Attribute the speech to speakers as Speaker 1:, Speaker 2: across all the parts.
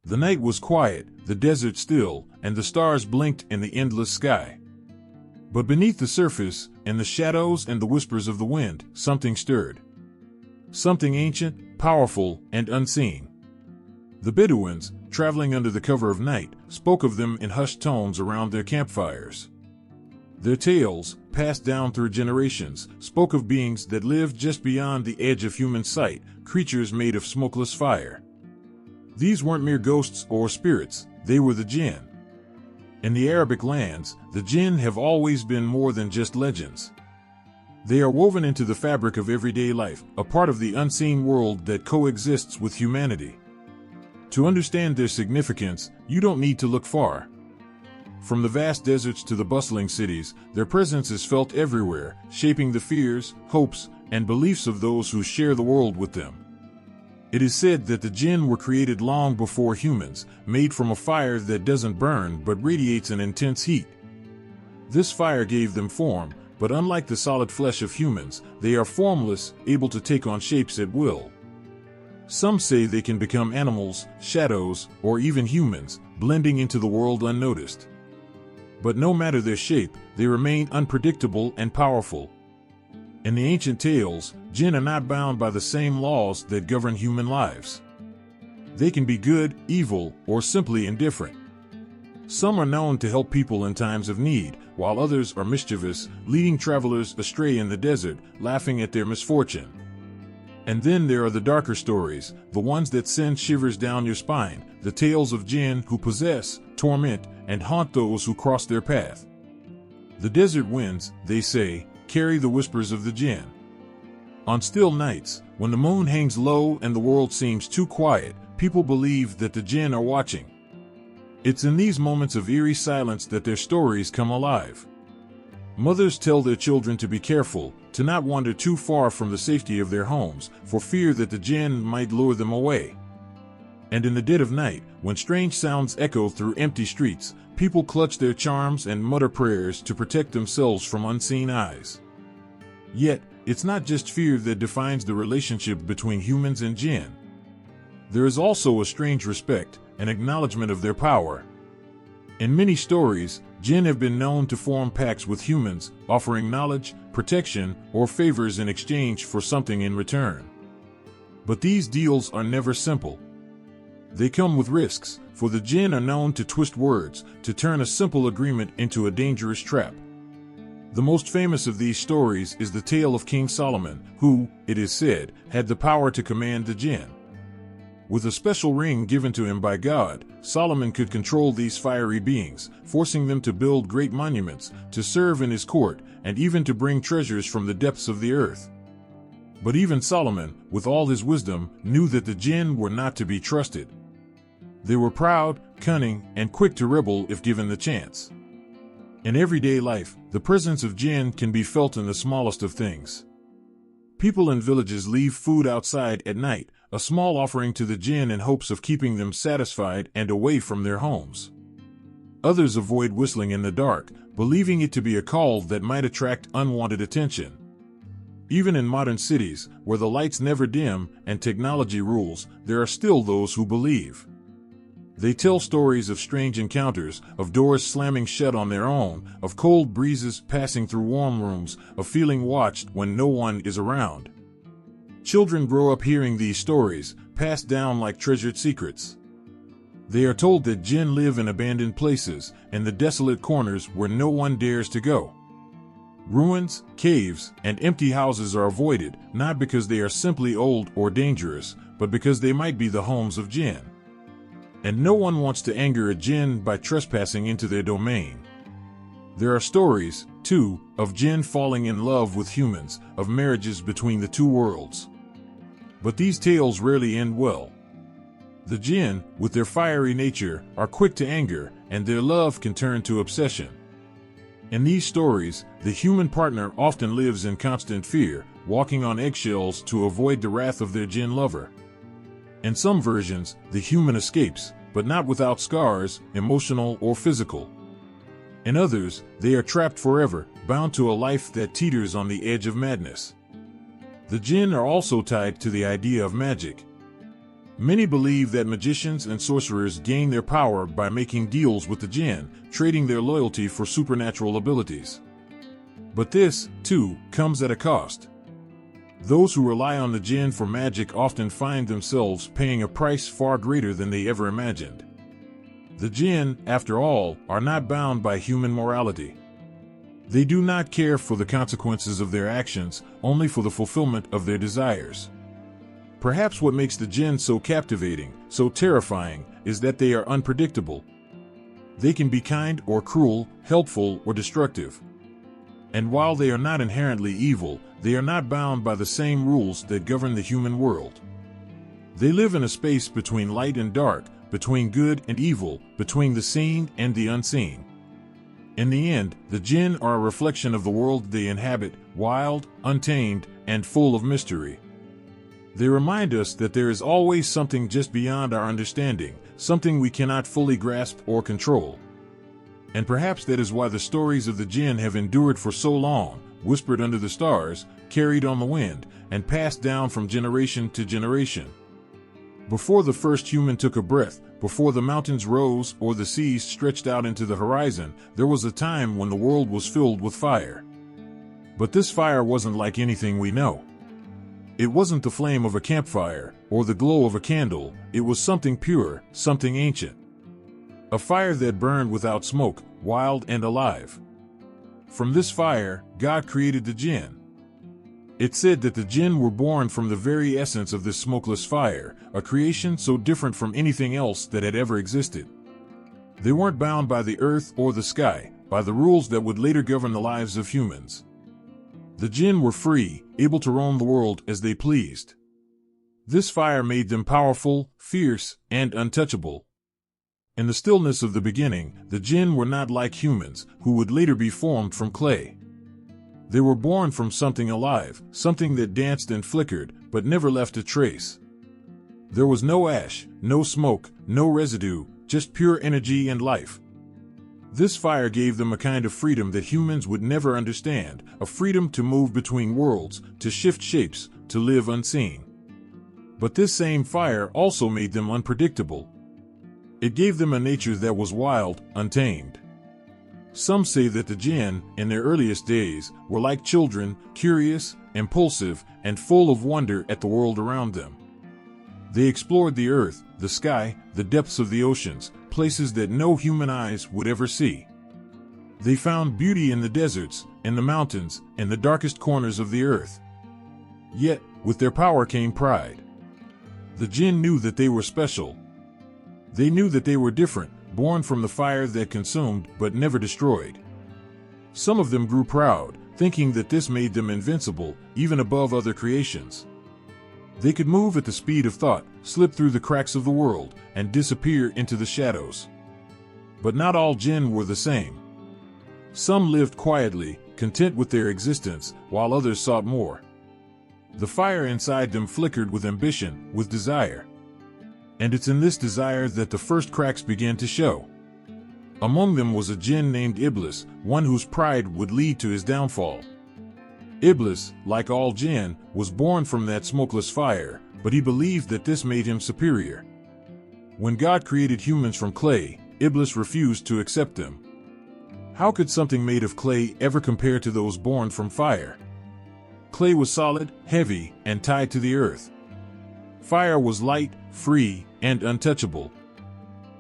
Speaker 1: The night was quiet, the desert still, and the stars blinked in the endless sky. But beneath the surface, in the shadows and the whispers of the wind, something stirred. Something ancient, powerful, and unseen. The Bedouins, traveling under the cover of night, spoke of them in hushed tones around their campfires. Their tales, passed down through generations, spoke of beings that lived just beyond the edge of human sight, creatures made of smokeless fire. These weren't mere ghosts or spirits, they were the Jinn. In the Arabic lands, the Jinn have always been more than just legends. They are woven into the fabric of everyday life, a part of the unseen world that coexists with humanity. To understand their significance, you don't need to look far. From the vast deserts to the bustling cities, their presence is felt everywhere, shaping the fears, hopes, and beliefs of those who share the world with them. It is said that the Jinn were created long before humans, made from a fire that doesn't burn but radiates an intense heat. This fire gave them form, but unlike the solid flesh of humans, they are formless, able to take on shapes at will. Some say they can become animals, shadows, or even humans, blending into the world unnoticed. But no matter their shape, they remain unpredictable and powerful. In the ancient tales, Jinn are not bound by the same laws that govern human lives. They can be good, evil, or simply indifferent. Some are known to help people in times of need, while others are mischievous, leading travelers astray in the desert, laughing at their misfortune. And then there are the darker stories, the ones that send shivers down your spine, the tales of Jinn who possess, torment, and haunt those who cross their path. The desert winds, they say, carry the whispers of the Jinn. On still nights, when the moon hangs low and the world seems too quiet, people believe that the Jinn are watching. It's in these moments of eerie silence that their stories come alive. Mothers tell their children to be careful, to not wander too far from the safety of their homes, for fear that the Jinn might lure them away. And in the dead of night, when strange sounds echo through empty streets, people clutch their charms and mutter prayers to protect themselves from unseen eyes. Yet, it's not just fear that defines the relationship between humans and Jinn. There is also a strange respect, an acknowledgement of their power. In many stories, Jinn have been known to form pacts with humans, offering knowledge, protection, or favors in exchange for something in return. But these deals are never simple. They come with risks, for the Jinn are known to twist words, to turn a simple agreement into a dangerous trap. The most famous of these stories is the tale of King Solomon, who, it is said, had the power to command the Jinn. With a special ring given to him by God, Solomon could control these fiery beings, forcing them to build great monuments, to serve in his court, and even to bring treasures from the depths of the earth. But even Solomon, with all his wisdom, knew that the Jinn were not to be trusted. They were proud, cunning, and quick to rebel if given the chance. In everyday life, the presence of Jinn can be felt in the smallest of things. People in villages leave food outside at night, a small offering to the Jinn in hopes of keeping them satisfied and away from their homes. Others avoid whistling in the dark, believing it to be a call that might attract unwanted attention. Even in modern cities, where the lights never dim and technology rules, there are still those who believe. They tell stories of strange encounters, of doors slamming shut on their own, of cold breezes passing through warm rooms, of feeling watched when no one is around. Children grow up hearing these stories, passed down like treasured secrets. They are told that Jinn live in abandoned places, in the desolate corners where no one dares to go. Ruins, caves, and empty houses are avoided, not because they are simply old or dangerous, but because they might be the homes of Jinn. And no one wants to anger a Jinn by trespassing into their domain. There are stories, too, of Jinn falling in love with humans, of marriages between the two worlds. But these tales rarely end well. The Jinn, with their fiery nature, are quick to anger, and their love can turn to obsession. In these stories, the human partner often lives in constant fear, walking on eggshells to avoid the wrath of their Jinn lover. In some versions, the human escapes, but not without scars, emotional or physical. In others, they are trapped forever, bound to a life that teeters on the edge of madness. The Jinn are also tied to the idea of magic. Many believe that magicians and sorcerers gain their power by making deals with the Jinn, trading their loyalty for supernatural abilities. But this, too, comes at a cost. Those who rely on the Jinn for magic often find themselves paying a price far greater than they ever imagined. The Jinn, after all, are not bound by human morality. They do not care for the consequences of their actions, only for the fulfillment of their desires. Perhaps what makes the Jinn so captivating, so terrifying, is that they are unpredictable. They can be kind or cruel, helpful or destructive. And while they are not inherently evil, they are not bound by the same rules that govern the human world. They live in a space between light and dark, between good and evil, between the seen and the unseen. In the end, the Jinn are a reflection of the world they inhabit, wild, untamed, and full of mystery. They remind us that there is always something just beyond our understanding, something we cannot fully grasp or control. And perhaps that is why the stories of the Jinn have endured for so long, whispered under the stars, carried on the wind, and passed down from generation to generation. Before the first human took a breath, before the mountains rose or the seas stretched out into the horizon, there was a time when the world was filled with fire. But this fire wasn't like anything we know. It wasn't the flame of a campfire or the glow of a candle, it was something pure, something ancient. A fire that burned without smoke, wild and alive. From this fire, God created the Jinn. It said that the Jinn were born from the very essence of this smokeless fire, a creation so different from anything else that had ever existed. They weren't bound by the earth or the sky, by the rules that would later govern the lives of humans. The Jinn were free, able to roam the world as they pleased. This fire made them powerful, fierce, and untouchable. In the stillness of the beginning, the Jinn were not like humans, who would later be formed from clay. They were born from something alive, something that danced and flickered, but never left a trace. There was no ash, no smoke, no residue, just pure energy and life. This fire gave them a kind of freedom that humans would never understand, a freedom to move between worlds, to shift shapes, to live unseen. But this same fire also made them unpredictable. It gave them a nature that was wild, untamed. Some say that the Jinn, in their earliest days, were like children, curious, impulsive, and full of wonder at the world around them. They explored the earth, the sky, the depths of the oceans, places that no human eyes would ever see. They found beauty in the deserts, in the mountains, in the darkest corners of the earth. Yet, with their power came pride. The Jinn knew that they were special. They knew that they were different, born from the fire that consumed but never destroyed. Some of them grew proud, thinking that this made them invincible, even above other creations. They could move at the speed of thought, slip through the cracks of the world, and disappear into the shadows. But not all Jinn were the same. Some lived quietly, content with their existence, while others sought more. The fire inside them flickered with ambition, with desire. And it's in this desire that the first cracks began to show. Among them was a Jinn named Iblis, one whose pride would lead to his downfall. Iblis, like all Jinn, was born from that smokeless fire, but he believed that this made him superior. When God created humans from clay, Iblis refused to accept them. How could something made of clay ever compare to those born from fire? Clay was solid, heavy, and tied to the earth. Fire was light, free, and untouchable.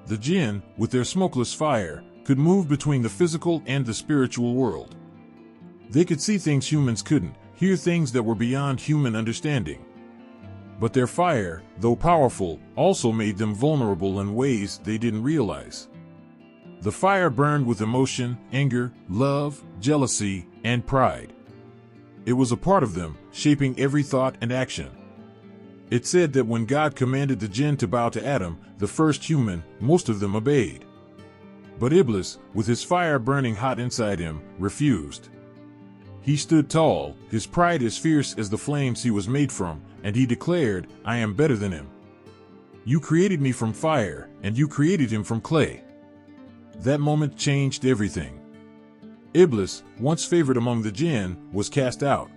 Speaker 1: The Jinn, with their smokeless fire, could move between the physical and the spiritual world. They could see things humans couldn't, hear things that were beyond human understanding. But their fire, though powerful, also made them vulnerable in ways they didn't realize. The fire burned with emotion, anger, love, jealousy, and pride. It was a part of them, shaping every thought and action. It said that when God commanded the Jinn to bow to Adam, the first human, most of them obeyed. But Iblis, with his fire burning hot inside him, refused. He stood tall, his pride as fierce as the flames he was made from, and he declared, "I am better than him. You created me from fire, and you created him from clay." That moment changed everything. Iblis, once favored among the Jinn, was cast out.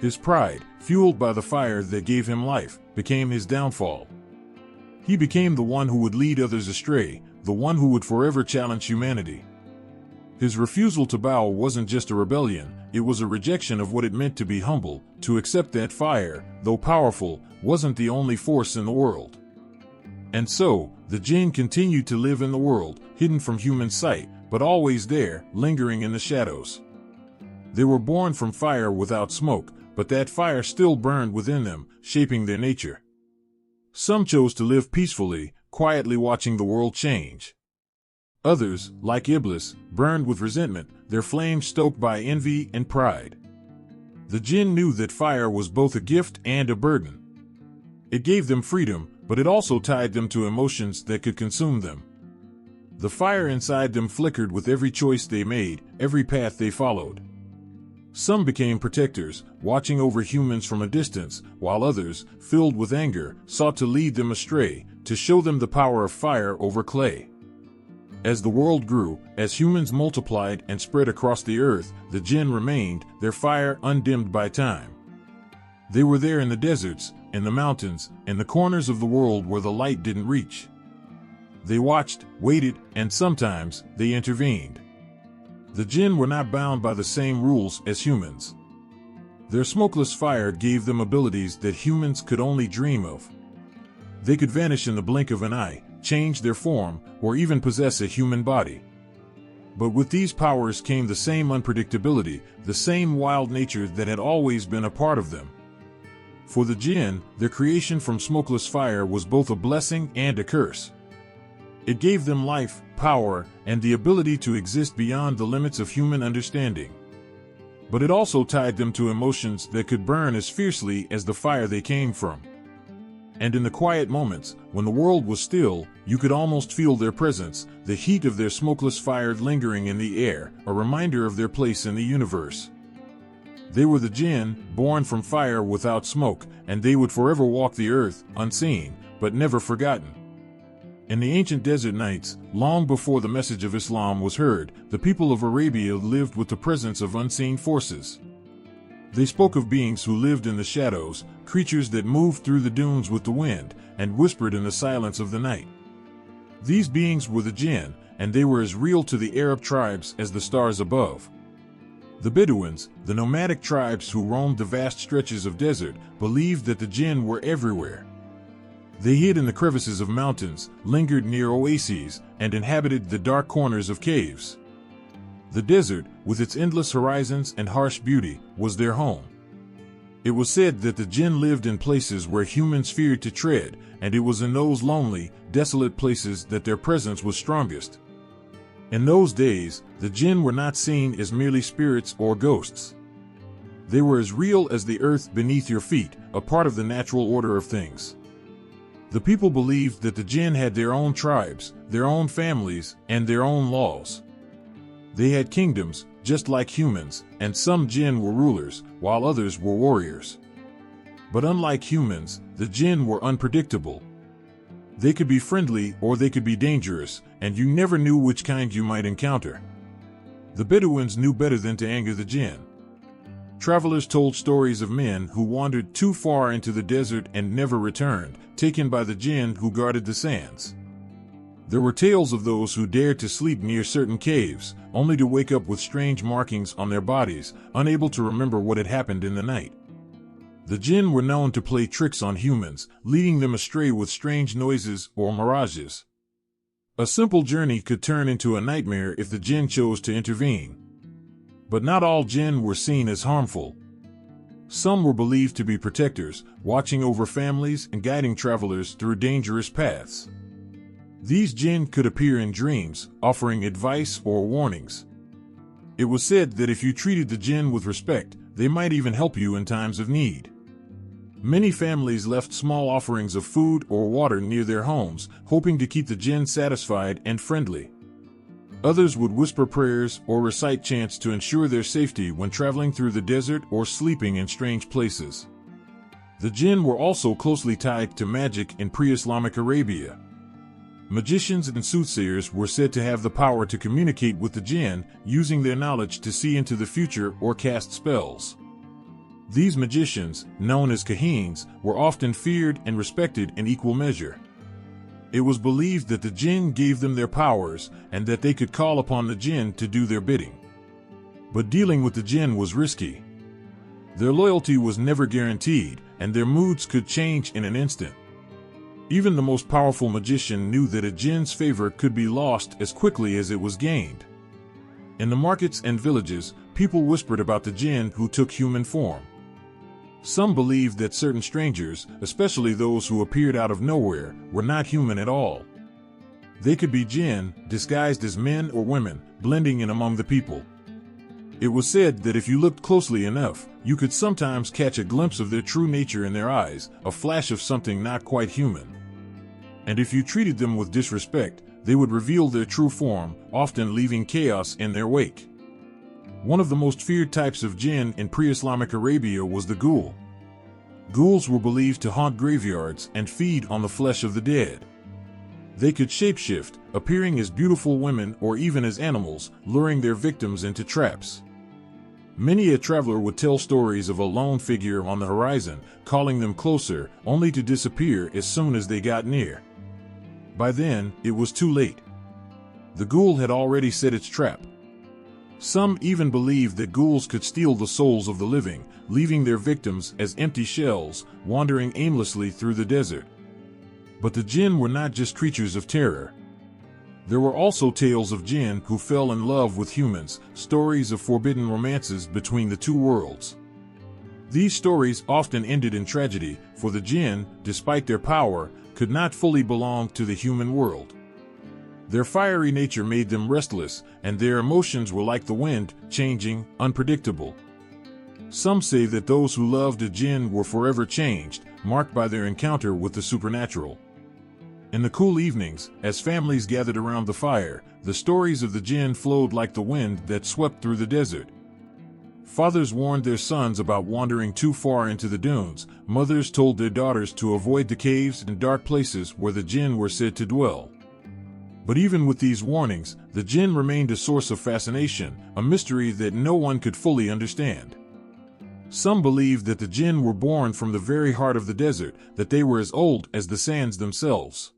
Speaker 1: His pride, fueled by the fire that gave him life, became his downfall. He became the one who would lead others astray, the one who would forever challenge humanity. His refusal to bow wasn't just a rebellion, it was a rejection of what it meant to be humble, to accept that fire, though powerful, wasn't the only force in the world. And so, the Jinn continued to live in the world, hidden from human sight, but always there, lingering in the shadows. They were born from fire without smoke, but that fire still burned within them, shaping their nature. Some chose to live peacefully, quietly watching the world change. Others, like Iblis, burned with resentment, their flames stoked by envy and pride. The Jinn knew that fire was both a gift and a burden. It gave them freedom, but it also tied them to emotions that could consume them. The fire inside them flickered with every choice they made, every path they followed. Some became protectors, watching over humans from a distance, while others, filled with anger, sought to lead them astray, to show them the power of fire over clay. As the world grew, as humans multiplied and spread across the earth, the Jinn remained, their fire undimmed by time. They were there in the deserts, in the mountains, in the corners of the world where the light didn't reach. They watched, waited, and sometimes, they intervened. The Jinn were not bound by the same rules as humans. Their smokeless fire gave them abilities that humans could only dream of. They could vanish in the blink of an eye, change their form, or even possess a human body. But with these powers came the same unpredictability, the same wild nature that had always been a part of them. For the Jinn, their creation from smokeless fire was both a blessing and a curse. It gave them life, power, and the ability to exist beyond the limits of human understanding. But it also tied them to emotions that could burn as fiercely as the fire they came from. And in the quiet moments, when the world was still, you could almost feel their presence, the heat of their smokeless fire lingering in the air, a reminder of their place in the universe. They were the Jinn, born from fire without smoke, and they would forever walk the earth, unseen, but never forgotten. In the ancient desert nights, long before the message of Islam was heard, the people of Arabia lived with the presence of unseen forces. They spoke of beings who lived in the shadows, creatures that moved through the dunes with the wind, and whispered in the silence of the night. These beings were the Jinn, and they were as real to the Arab tribes as the stars above. The Bedouins, the nomadic tribes who roamed the vast stretches of desert, believed that the Jinn were everywhere. They hid in the crevices of mountains, lingered near oases, and inhabited the dark corners of caves. The desert, with its endless horizons and harsh beauty, was their home. It was said that the Jinn lived in places where humans feared to tread, and it was in those lonely, desolate places that their presence was strongest. In those days, the Jinn were not seen as merely spirits or ghosts. They were as real as the earth beneath your feet, a part of the natural order of things. The people believed that the Jinn had their own tribes, their own families, and their own laws. They had kingdoms, just like humans, and some Jinn were rulers, while others were warriors. But unlike humans, the Jinn were unpredictable. They could be friendly or they could be dangerous, and you never knew which kind you might encounter. The Bedouins knew better than to anger the Jinn. Travelers told stories of men who wandered too far into the desert and never returned, taken by the Jinn who guarded the sands. There were tales of those who dared to sleep near certain caves, only to wake up with strange markings on their bodies, unable to remember what had happened in the night. The Jinn were known to play tricks on humans, leading them astray with strange noises or mirages. A simple journey could turn into a nightmare if the Jinn chose to intervene. But not all Jinn were seen as harmful. Some were believed to be protectors, watching over families and guiding travelers through dangerous paths. These Jinn could appear in dreams, offering advice or warnings. It was said that if you treated the Jinn with respect, they might even help you in times of need. Many families left small offerings of food or water near their homes, hoping to keep the Jinn satisfied and friendly. Others would whisper prayers or recite chants to ensure their safety when traveling through the desert or sleeping in strange places. The Jinn were also closely tied to magic in pre-Islamic Arabia. Magicians and soothsayers were said to have the power to communicate with the Jinn, using their knowledge to see into the future or cast spells. These magicians, known as kahins, were often feared and respected in equal measure. It was believed that the Jinn gave them their powers and that they could call upon the Jinn to do their bidding. But dealing with the Jinn was risky. Their loyalty was never guaranteed, and their moods could change in an instant. Even the most powerful magician knew that a Jinn's favor could be lost as quickly as it was gained. In the markets and villages, people whispered about the Jinn who took human form. Some believed that certain strangers, especially those who appeared out of nowhere, were not human at all. They could be Jinn, disguised as men or women, blending in among the people. It was said that if you looked closely enough, you could sometimes catch a glimpse of their true nature in their eyes, a flash of something not quite human. And if you treated them with disrespect, they would reveal their true form, often leaving chaos in their wake. One of the most feared types of Jinn in pre-Islamic Arabia was the ghoul. Ghouls were believed to haunt graveyards and feed on the flesh of the dead. They could shapeshift, appearing as beautiful women or even as animals, luring their victims into traps. Many a traveler would tell stories of a lone figure on the horizon, calling them closer, only to disappear as soon as they got near. By then, it was too late. The ghoul had already set its trap. Some even believed that ghouls could steal the souls of the living, leaving their victims as empty shells, wandering aimlessly through the desert. But the Jinn were not just creatures of terror. There were also tales of Jinn who fell in love with humans, stories of forbidden romances between the two worlds. These stories often ended in tragedy, for the Jinn, despite their power, could not fully belong to the human world. Their fiery nature made them restless, and their emotions were like the wind, changing, unpredictable. Some say that those who loved a Jinn were forever changed, marked by their encounter with the supernatural. In the cool evenings, as families gathered around the fire, the stories of the Jinn flowed like the wind that swept through the desert. Fathers warned their sons about wandering too far into the dunes. Mothers told their daughters to avoid the caves and dark places where the Jinn were said to dwell. But even with these warnings, the Jinn remained a source of fascination, a mystery that no one could fully understand. Some believed that the Jinn were born from the very heart of the desert, that they were as old as the sands themselves.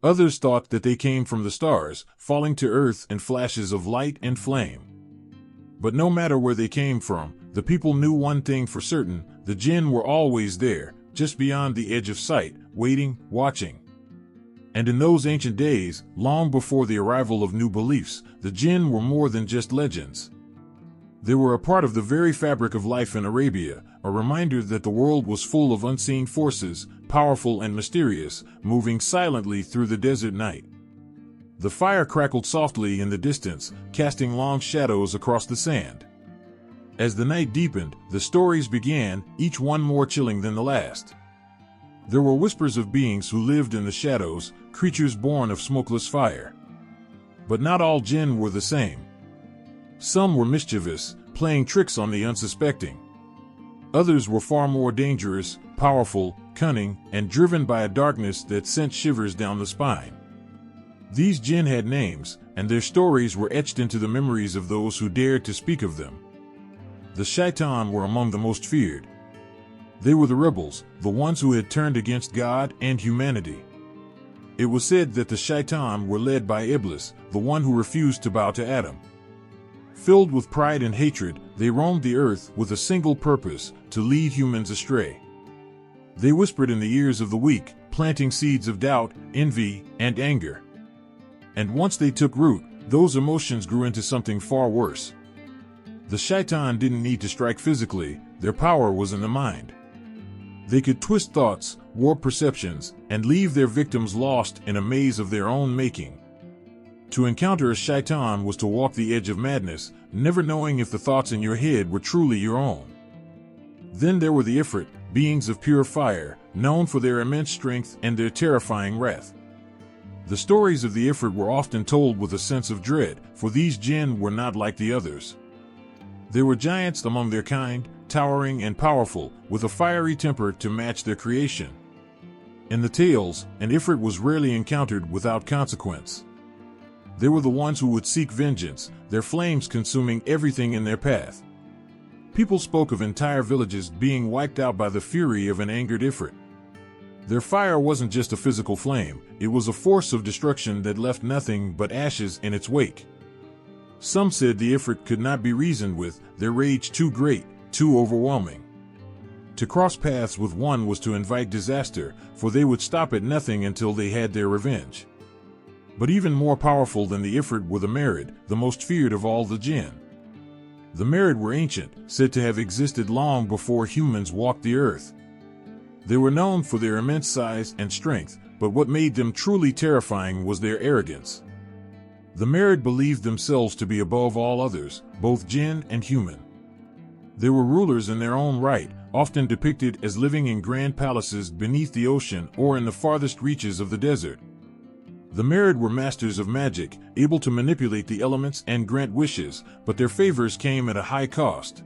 Speaker 1: Others thought that they came from the stars, falling to earth in flashes of light and flame. But no matter where they came from, the people knew one thing for certain: the Jinn were always there, just beyond the edge of sight, waiting, watching. And in those ancient days, long before the arrival of new beliefs, the Jinn were more than just legends. They were a part of the very fabric of life in Arabia, a reminder that the world was full of unseen forces, powerful and mysterious, moving silently through the desert night. The fire crackled softly in the distance, casting long shadows across the sand. As the night deepened, the stories began, each one more chilling than the last. There were whispers of beings who lived in the shadows, creatures born of smokeless fire. But not all Jinn were the same. Some were mischievous, playing tricks on the unsuspecting. Others were far more dangerous, powerful, cunning, and driven by a darkness that sent shivers down the spine. These Jinn had names, and their stories were etched into the memories of those who dared to speak of them. The Shaitan were among the most feared. They were the rebels, the ones who had turned against God and humanity. It was said that the Shaitan were led by Iblis, the one who refused to bow to Adam. Filled with pride and hatred, they roamed the earth with a single purpose: to lead humans astray. They whispered in the ears of the weak, planting seeds of doubt, envy, and anger. And once they took root, those emotions grew into something far worse. The Shaitan didn't need to strike physically; their power was in the mind. They could twist thoughts, warp perceptions, and leave their victims lost in a maze of their own making. To encounter a Shaitan was to walk the edge of madness, never knowing if the thoughts in your head were truly your own. Then there were the Ifrit, beings of pure fire, known for their immense strength and their terrifying wrath. The stories of the Ifrit were often told with a sense of dread, for these Jinn were not like the others. They were giants among their kind, towering and powerful, with a fiery temper to match their creation. In the tales, an Ifrit was rarely encountered without consequence. They were the ones who would seek vengeance, their flames consuming everything in their path. People spoke of entire villages being wiped out by the fury of an angered Ifrit. Their fire wasn't just a physical flame, it was a force of destruction that left nothing but ashes in its wake. Some said the Ifrit could not be reasoned with, their rage too great, too overwhelming. To cross paths with one was to invite disaster, for they would stop at nothing until they had their revenge. But even more powerful than the Ifrit were the Merid, the most feared of all the Jinn. The Merid were ancient, said to have existed long before humans walked the earth. They were known for their immense size and strength, but what made them truly terrifying was their arrogance. The Merid believed themselves to be above all others, both Jinn and human. They were rulers in their own right, often depicted as living in grand palaces beneath the ocean or in the farthest reaches of the desert. The Merid were masters of magic, able to manipulate the elements and grant wishes, but their favors came at a high cost.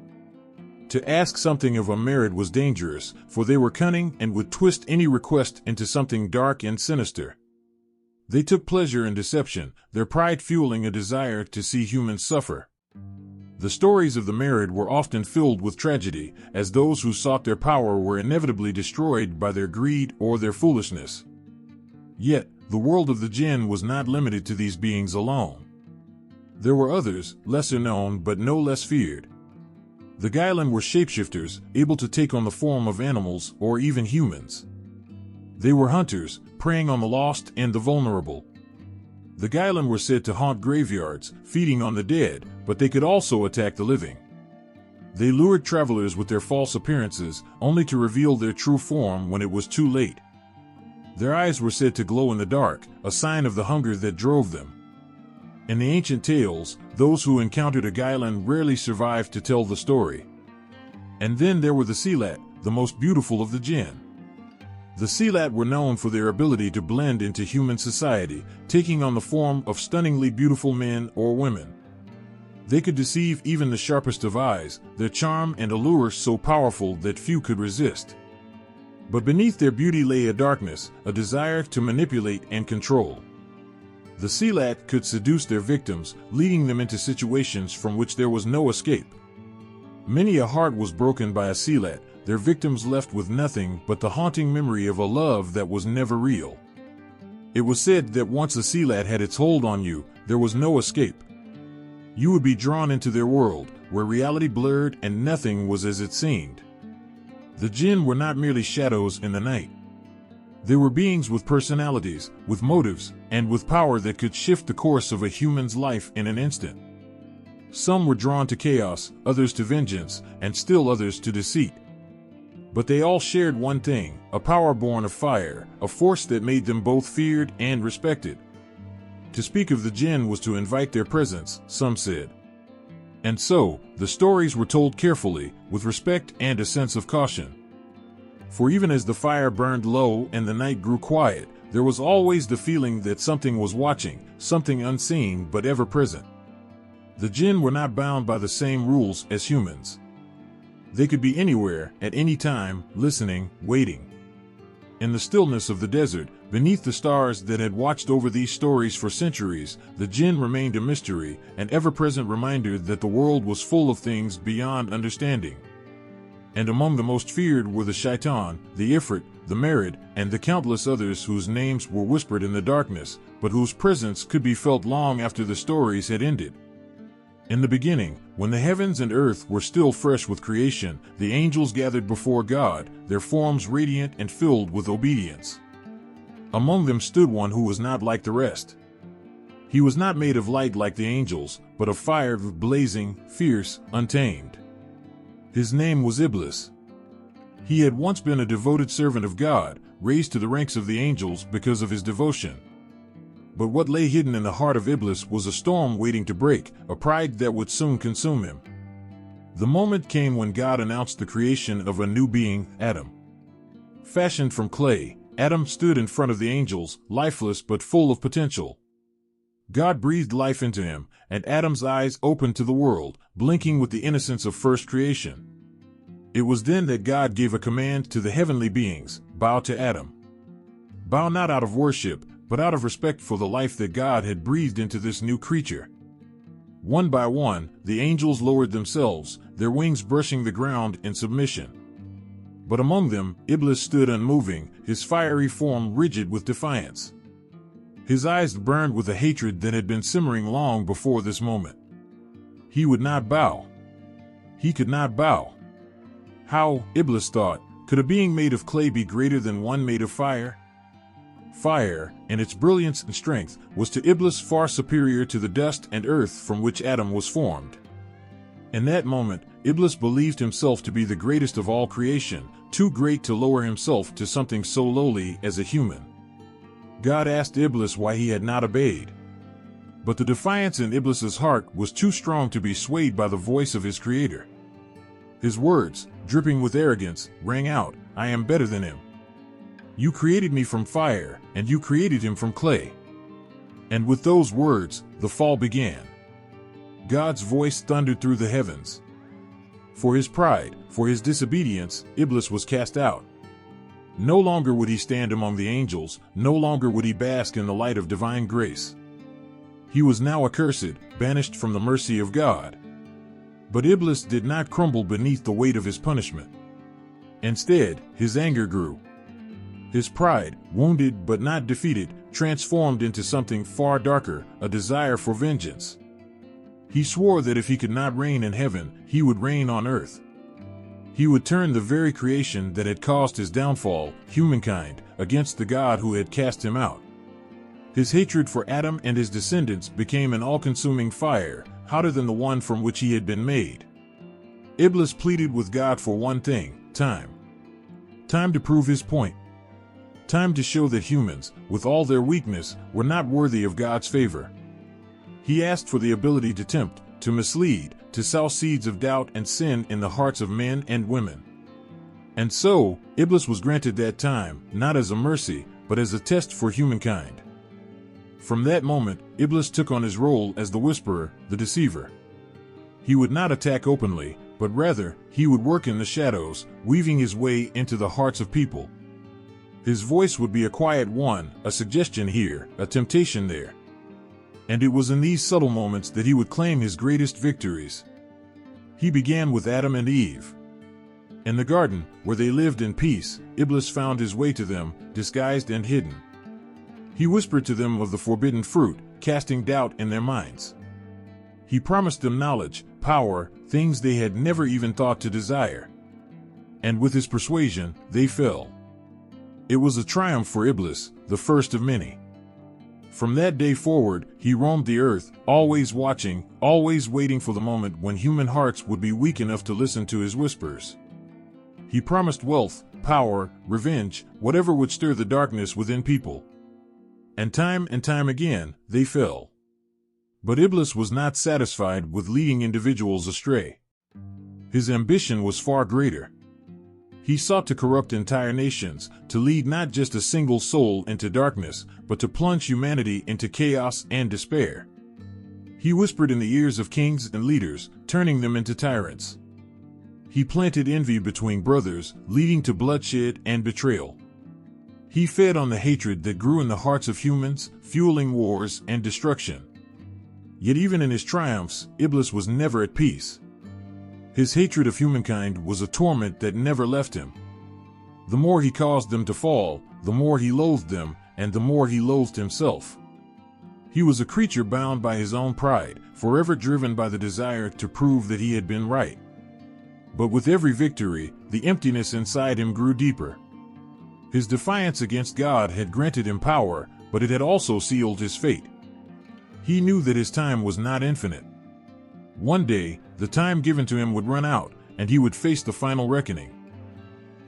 Speaker 1: To ask something of a Merid was dangerous, for they were cunning and would twist any request into something dark and sinister. They took pleasure in deception, their pride fueling a desire to see humans suffer. The stories of the Merid were often filled with tragedy, as those who sought their power were inevitably destroyed by their greed or their foolishness. Yet, the world of the Jinn was not limited to these beings alone. There were others, lesser known but no less feared. The Gailan were shapeshifters, able to take on the form of animals or even humans. They were hunters, preying on the lost and the vulnerable. The Gailan were said to haunt graveyards, feeding on the dead, but they could also attack the living. They lured travelers with their false appearances, only to reveal their true form when it was too late. Their eyes were said to glow in the dark, a sign of the hunger that drove them. In the ancient tales, those who encountered a Gailan rarely survived to tell the story. And then there were the Seelat, the most beautiful of the Jinn. The Seelat were known for their ability to blend into human society, taking on the form of stunningly beautiful men or women. They could deceive even the sharpest of eyes, their charm and allure so powerful that few could resist. But beneath their beauty lay a darkness, a desire to manipulate and control. The Seelat could seduce their victims, leading them into situations from which there was no escape. Many a heart was broken by a Seelat, their victims left with nothing but the haunting memory of a love that was never real. It was said that once a Seelat had its hold on you, there was no escape. You would be drawn into their world, where reality blurred and nothing was as it seemed. The Jinn were not merely shadows in the night. They were beings with personalities, with motives, and with power that could shift the course of a human's life in an instant. Some were drawn to chaos, others to vengeance, and still others to deceit. But they all shared one thing, a power born of fire, a force that made them both feared and respected. To speak of the Jinn was to invite their presence, some said. And so, the stories were told carefully, with respect and a sense of caution. For even as the fire burned low and the night grew quiet, there was always the feeling that something was watching, something unseen but ever present. The Jinn were not bound by the same rules as humans. They could be anywhere, at any time, listening, waiting. In the stillness of the desert, beneath the stars that had watched over these stories for centuries, the Jinn remained a mystery, an ever-present reminder that the world was full of things beyond understanding. And among the most feared were the Shaitan, the Ifrit, the Merid, and the countless others whose names were whispered in the darkness, but whose presence could be felt long after the stories had ended. In the beginning, when the heavens and earth were still fresh with creation, the angels gathered before God, their forms radiant and filled with obedience. Among them stood one who was not like the rest. He was not made of light like the angels, but of fire, blazing, fierce, untamed. His name was Iblis. He had once been a devoted servant of God, raised to the ranks of the angels because of his devotion. But what lay hidden in the heart of Iblis was a storm waiting to break, a pride that would soon consume him. The moment came when God announced the creation of a new being, Adam. Fashioned from clay, Adam stood in front of the angels, lifeless but full of potential. God breathed life into him, and Adam's eyes opened to the world, blinking with the innocence of first creation. It was then that God gave a command to the heavenly beings, bow to Adam. Bow not out of worship, but out of respect for the life that God had breathed into this new creature. One by one, the angels lowered themselves, their wings brushing the ground in submission. But among them, Iblis stood unmoving, his fiery form rigid with defiance. His eyes burned with a hatred that had been simmering long before this moment. He would not bow. He could not bow. How, Iblis thought, could a being made of clay be greater than one made of fire? Fire, in its brilliance and strength, was to Iblis far superior to the dust and earth from which Adam was formed. In that moment, Iblis believed himself to be the greatest of all creation, too great to lower himself to something so lowly as a human. God asked Iblis why he had not obeyed. But the defiance in Iblis's heart was too strong to be swayed by the voice of his creator. His words, dripping with arrogance, rang out, "I am better than him. You created me from fire, and you created him from clay." And with those words, the fall began. God's voice thundered through the heavens. For his pride, for his disobedience, Iblis was cast out. No longer would he stand among the angels, no longer would he bask in the light of divine grace. He was now accursed, banished from the mercy of God. But Iblis did not crumble beneath the weight of his punishment. Instead, his anger grew. His pride, wounded but not defeated, transformed into something far darker, a desire for vengeance. He swore that if he could not reign in heaven, he would reign on earth. He would turn the very creation that had caused his downfall, humankind, against the God who had cast him out. His hatred for Adam and his descendants became an all-consuming fire, hotter than the one from which he had been made. Iblis pleaded with God for one thing: time. Time to prove his point. Time to show that humans, with all their weakness, were not worthy of God's favor. He asked for the ability to tempt, to mislead, to sow seeds of doubt and sin in the hearts of men and women. And so, Iblis was granted that time, not as a mercy, but as a test for humankind. From that moment, Iblis took on his role as the whisperer, the deceiver. He would not attack openly, but rather, he would work in the shadows, weaving his way into the hearts of people. His voice would be a quiet one, a suggestion here, a temptation there. And it was in these subtle moments that he would claim his greatest victories. He began with Adam and Eve. In the garden, where they lived in peace, Iblis found his way to them, disguised and hidden. He whispered to them of the forbidden fruit, casting doubt in their minds. He promised them knowledge, power, things they had never even thought to desire. And with his persuasion, they fell. It was a triumph for Iblis, the first of many. From that day forward, he roamed the earth, always watching, always waiting for the moment when human hearts would be weak enough to listen to his whispers. He promised wealth, power, revenge, whatever would stir the darkness within people. And time again, they fell. But Iblis was not satisfied with leading individuals astray. His ambition was far greater. He sought to corrupt entire nations, to lead not just a single soul into darkness, but to plunge humanity into chaos and despair. He whispered in the ears of kings and leaders, turning them into tyrants. He planted envy between brothers, leading to bloodshed and betrayal. He fed on the hatred that grew in the hearts of humans, fueling wars and destruction. Yet even in his triumphs, Iblis was never at peace. His hatred of humankind was a torment that never left him. The more he caused them to fall, the more he loathed them, and the more he loathed himself. He was a creature bound by his own pride, forever driven by the desire to prove that he had been right. But with every victory, the emptiness inside him grew deeper. His defiance against God had granted him power, but it had also sealed his fate. He knew that his time was not infinite. One day, the time given to him would run out, and he would face the final reckoning.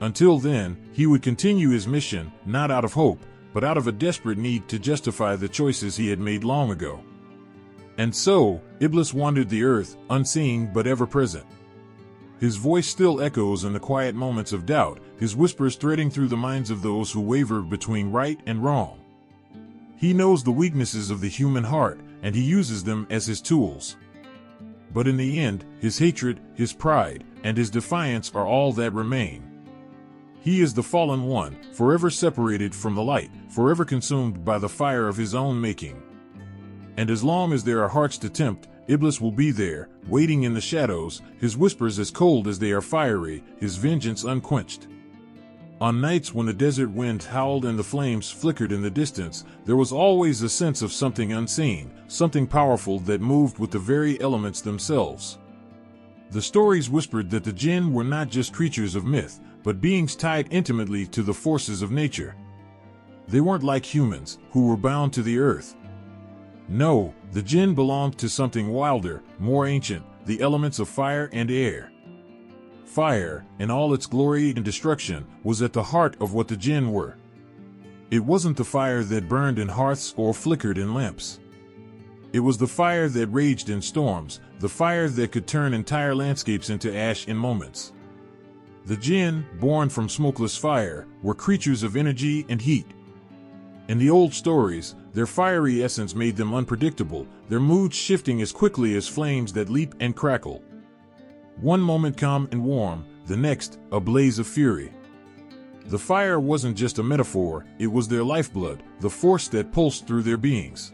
Speaker 1: Until then, he would continue his mission, not out of hope, but out of a desperate need to justify the choices he had made long ago. And so, Iblis wandered the earth, unseen but ever present. His voice still echoes in the quiet moments of doubt, his whispers threading through the minds of those who waver between right and wrong. He knows the weaknesses of the human heart, and he uses them as his tools. But in the end, his hatred, his pride, and his defiance are all that remain. He is the fallen one, forever separated from the light, forever consumed by the fire of his own making. And as long as there are hearts to tempt, Iblis will be there, waiting in the shadows, his whispers as cold as they are fiery, his vengeance unquenched. On nights when the desert wind howled and the flames flickered in the distance, there was always a sense of something unseen, something powerful that moved with the very elements themselves. The stories whispered that the Jinn were not just creatures of myth, but beings tied intimately to the forces of nature. They weren't like humans, who were bound to the earth. No, the Jinn belonged to something wilder, more ancient, the elements of fire and air. Fire, in all its glory and destruction, was at the heart of what the Jinn were. It wasn't the fire that burned in hearths or flickered in lamps. It was the fire that raged in storms, the fire that could turn entire landscapes into ash in moments. The Jinn, born from smokeless fire, were creatures of energy and heat. In the old stories, their fiery essence made them unpredictable, their moods shifting as quickly as flames that leap and crackle. One moment calm and warm, the next, a blaze of fury. The fire wasn't just a metaphor, it was their lifeblood, the force that pulsed through their beings.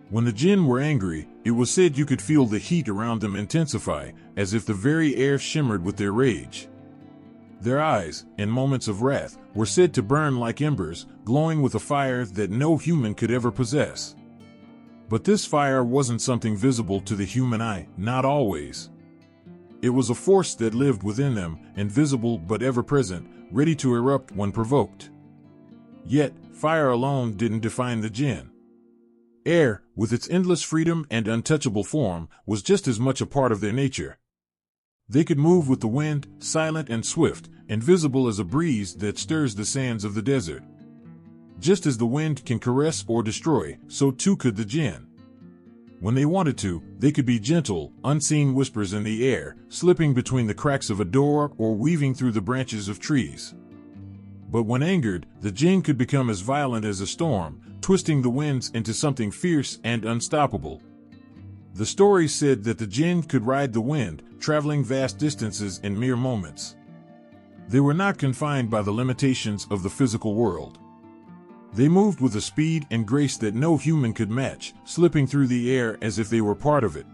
Speaker 1: When the Jinn were angry, it was said you could feel the heat around them intensify, as if the very air shimmered with their rage. Their eyes, in moments of wrath, were said to burn like embers, glowing with a fire that no human could ever possess. But this fire wasn't something visible to the human eye, not always. It was a force that lived within them, invisible but ever-present, ready to erupt when provoked. Yet, fire alone didn't define the Jinn. Air, with its endless freedom and untouchable form, was just as much a part of their nature. They could move with the wind, silent and swift, invisible as a breeze that stirs the sands of the desert. Just as the wind can caress or destroy, so too could the Jinn. When they wanted to, they could be gentle, unseen whispers in the air, slipping between the cracks of a door or weaving through the branches of trees. But when angered, the Jinn could become as violent as a storm, twisting the winds into something fierce and unstoppable. The stories said that the Jinn could ride the wind, traveling vast distances in mere moments. They were not confined by the limitations of the physical world. They moved with a speed and grace that no human could match, slipping through the air as if they were part of it.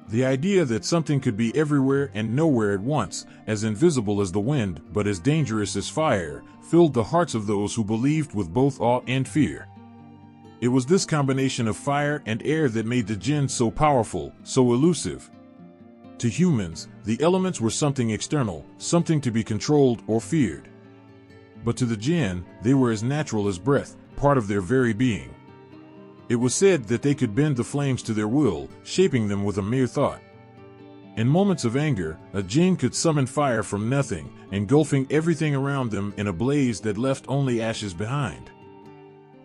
Speaker 1: The idea that something could be everywhere and nowhere at once, as invisible as the wind but as dangerous as fire, filled the hearts of those who believed with both awe and fear. It was this combination of fire and air that made the Jinn so powerful, so elusive. To humans, the elements were something external, something to be controlled or feared. But to the Jinn, they were as natural as breath, part of their very being. It was said that they could bend the flames to their will, shaping them with a mere thought. In moments of anger, a Jinn could summon fire from nothing, engulfing everything around them in a blaze that left only ashes behind.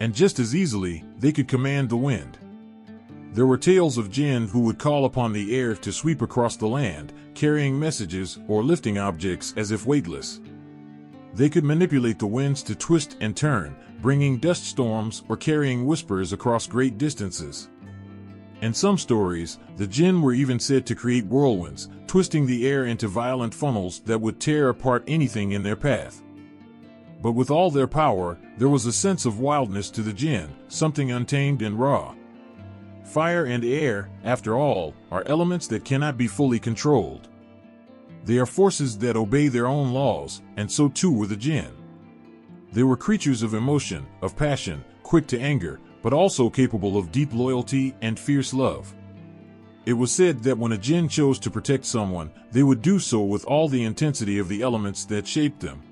Speaker 1: And just as easily, they could command the wind. There were tales of Jinn who would call upon the air to sweep across the land, carrying messages or lifting objects as if weightless. They could manipulate the winds to twist and turn, bringing dust storms or carrying whispers across great distances. In some stories, the Jinn were even said to create whirlwinds, twisting the air into violent funnels that would tear apart anything in their path. But with all their power, there was a sense of wildness to the Jinn, something untamed and raw. Fire and air, after all, are elements that cannot be fully controlled. They are forces that obey their own laws, and so too were the Jinn. They were creatures of emotion, of passion, quick to anger, but also capable of deep loyalty and fierce love. It was said that when a Jinn chose to protect someone, they would do so with all the intensity of the elements that shaped them.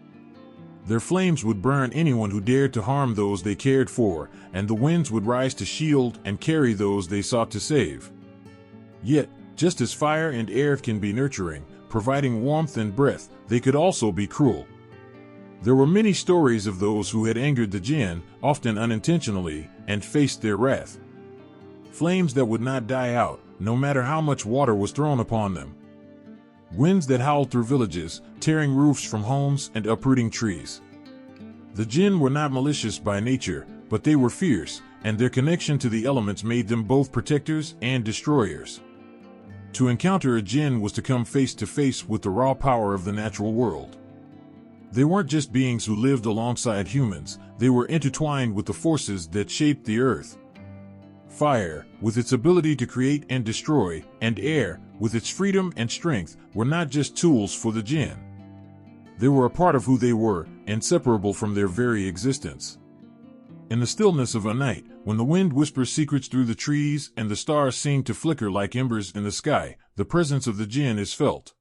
Speaker 1: Their flames would burn anyone who dared to harm those they cared for, and the winds would rise to shield and carry those they sought to save. Yet, just as fire and air can be nurturing, providing warmth and breath, they could also be cruel. There were many stories of those who had angered the Jinn, often unintentionally, and faced their wrath. Flames that would not die out, no matter how much water was thrown upon them. Winds that howled through villages, tearing roofs from homes and uprooting trees. The Jinn were not malicious by nature, but they were fierce, and their connection to the elements made them both protectors and destroyers. To encounter a Jinn was to come face to face with the raw power of the natural world. They weren't just beings who lived alongside humans, they were intertwined with the forces that shaped the earth. Fire, with its ability to create and destroy, and air, with its freedom and strength, were not just tools for the Jinn. They were a part of who they were, inseparable from their very existence. In the stillness of a night, when the wind whispers secrets through the trees and the stars seem to flicker like embers in the sky, the presence of the Jinn is felt.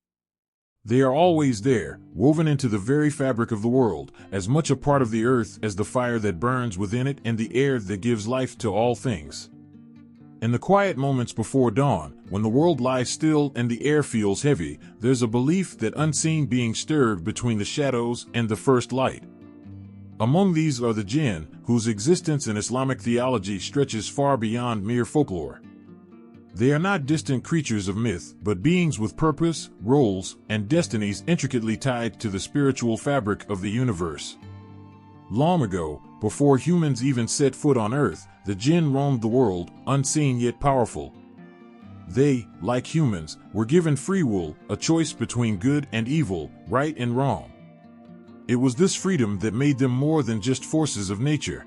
Speaker 1: They are always there, woven into the very fabric of the world, as much a part of the earth as the fire that burns within it and the air that gives life to all things. In the quiet moments before dawn, when the world lies still and the air feels heavy, there's a belief that unseen beings stirred between the shadows and the first light. Among these are the Jinn, whose existence in Islamic theology stretches far beyond mere folklore. They are not distant creatures of myth, but beings with purpose, roles, and destinies intricately tied to the spiritual fabric of the universe. Long ago, before humans even set foot on Earth, the Jinn roamed the world, unseen yet powerful. They, like humans, were given free will, a choice between good and evil, right and wrong. It was this freedom that made them more than just forces of nature.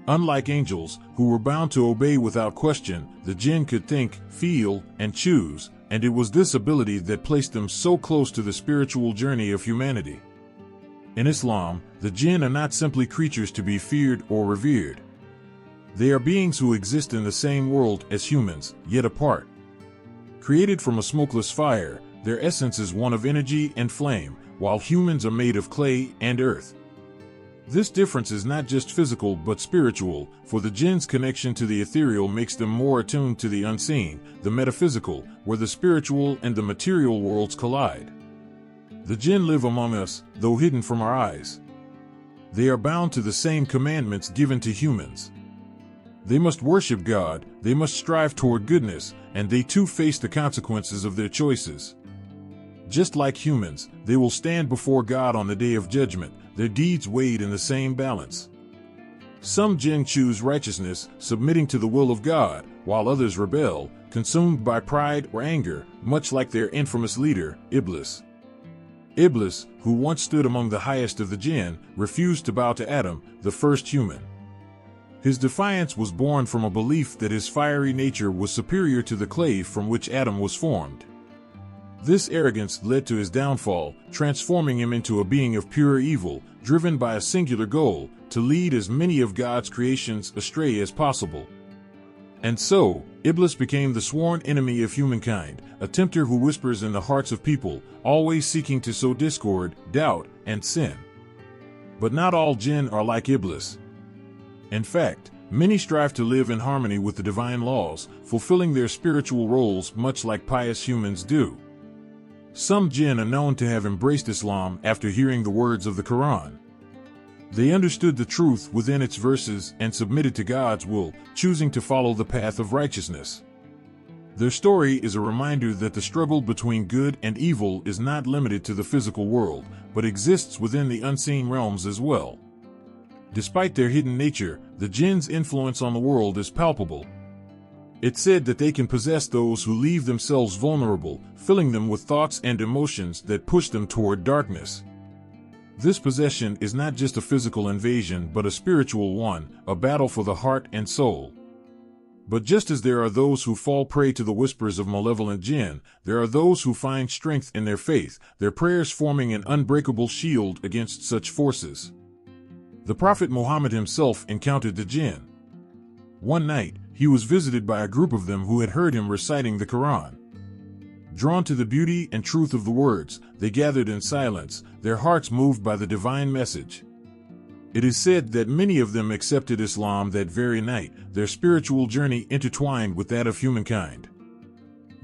Speaker 1: Unlike angels, who were bound to obey without question, the Jinn could think, feel, and choose, and it was this ability that placed them so close to the spiritual journey of humanity. In Islam, the Jinn are not simply creatures to be feared or revered. They are beings who exist in the same world as humans, yet apart. Created from a smokeless fire, their essence is one of energy and flame, while humans are made of clay and earth. This difference is not just physical but spiritual, for the Jinn's connection to the ethereal makes them more attuned to the unseen, the metaphysical, where the spiritual and the material worlds collide. The Jinn live among us, though hidden from our eyes. They are bound to the same commandments given to humans. They must worship God, they must strive toward goodness, and they too face the consequences of their choices. Just like humans, they will stand before God on the day of judgment, their deeds weighed in the same balance. Some Jinn choose righteousness, submitting to the will of God, while others rebel, consumed by pride or anger, much like their infamous leader, Iblis. Iblis, who once stood among the highest of the Jinn, refused to bow to Adam, the first human. His defiance was born from a belief that his fiery nature was superior to the clay from which Adam was formed. This arrogance led to his downfall, transforming him into a being of pure evil, driven by a singular goal, to lead as many of God's creations astray as possible. And so, Iblis became the sworn enemy of humankind, a tempter who whispers in the hearts of people, always seeking to sow discord, doubt, and sin. But not all Jinn are like Iblis. In fact, many strive to live in harmony with the divine laws, fulfilling their spiritual roles much like pious humans do. Some Jinn are known to have embraced Islam after hearing the words of the Quran. They understood the truth within its verses and submitted to God's will, choosing to follow the path of righteousness. Their story is a reminder that the struggle between good and evil is not limited to the physical world, but exists within the unseen realms as well. Despite their hidden nature, the Jinn's influence on the world is palpable. It's said that they can possess those who leave themselves vulnerable, filling them with thoughts and emotions that push them toward darkness. This possession is not just a physical invasion but a spiritual one, a battle for the heart and soul. But just as there are those who fall prey to the whispers of malevolent Jinn, there are those who find strength in their faith, their prayers forming an unbreakable shield against such forces. The Prophet Muhammad himself encountered the Jinn. One night, he was visited by a group of them who had heard him reciting the Quran. Drawn to the beauty and truth of the words, they gathered in silence, their hearts moved by the divine message. It is said that many of them accepted Islam that very night, their spiritual journey intertwined with that of humankind.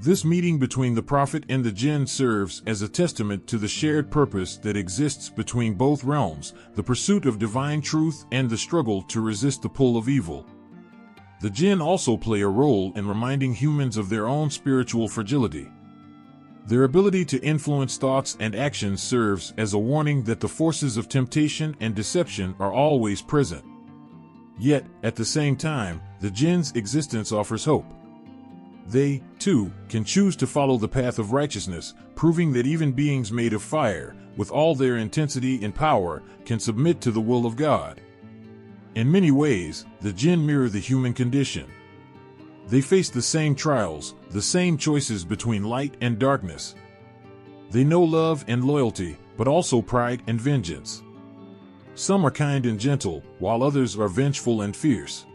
Speaker 1: This meeting between the Prophet and the Jinn serves as a testament to the shared purpose that exists between both realms, the pursuit of divine truth and the struggle to resist the pull of evil. The Jinn also play a role in reminding humans of their own spiritual fragility. Their ability to influence thoughts and actions serves as a warning that the forces of temptation and deception are always present. Yet, at the same time, the Jinn's existence offers hope. They, too, can choose to follow the path of righteousness, proving that even beings made of fire, with all their intensity and power, can submit to the will of God. In many ways, the Jinn mirror the human condition. They face the same trials, the same choices between light and darkness. They know love and loyalty, but also pride and vengeance. Some are kind and gentle, while others are vengeful and fierce.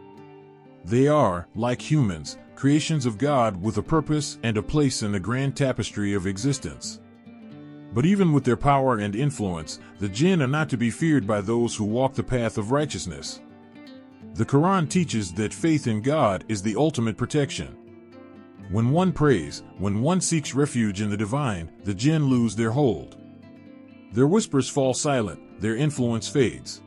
Speaker 1: They are, like humans, creations of God with a purpose and a place in the grand tapestry of existence. But even with their power and influence, the Jinn are not to be feared by those who walk the path of righteousness. The Quran teaches that faith in God is the ultimate protection. When one prays, when one seeks refuge in the divine, the Jinn lose their hold. Their whispers fall silent, their influence fades.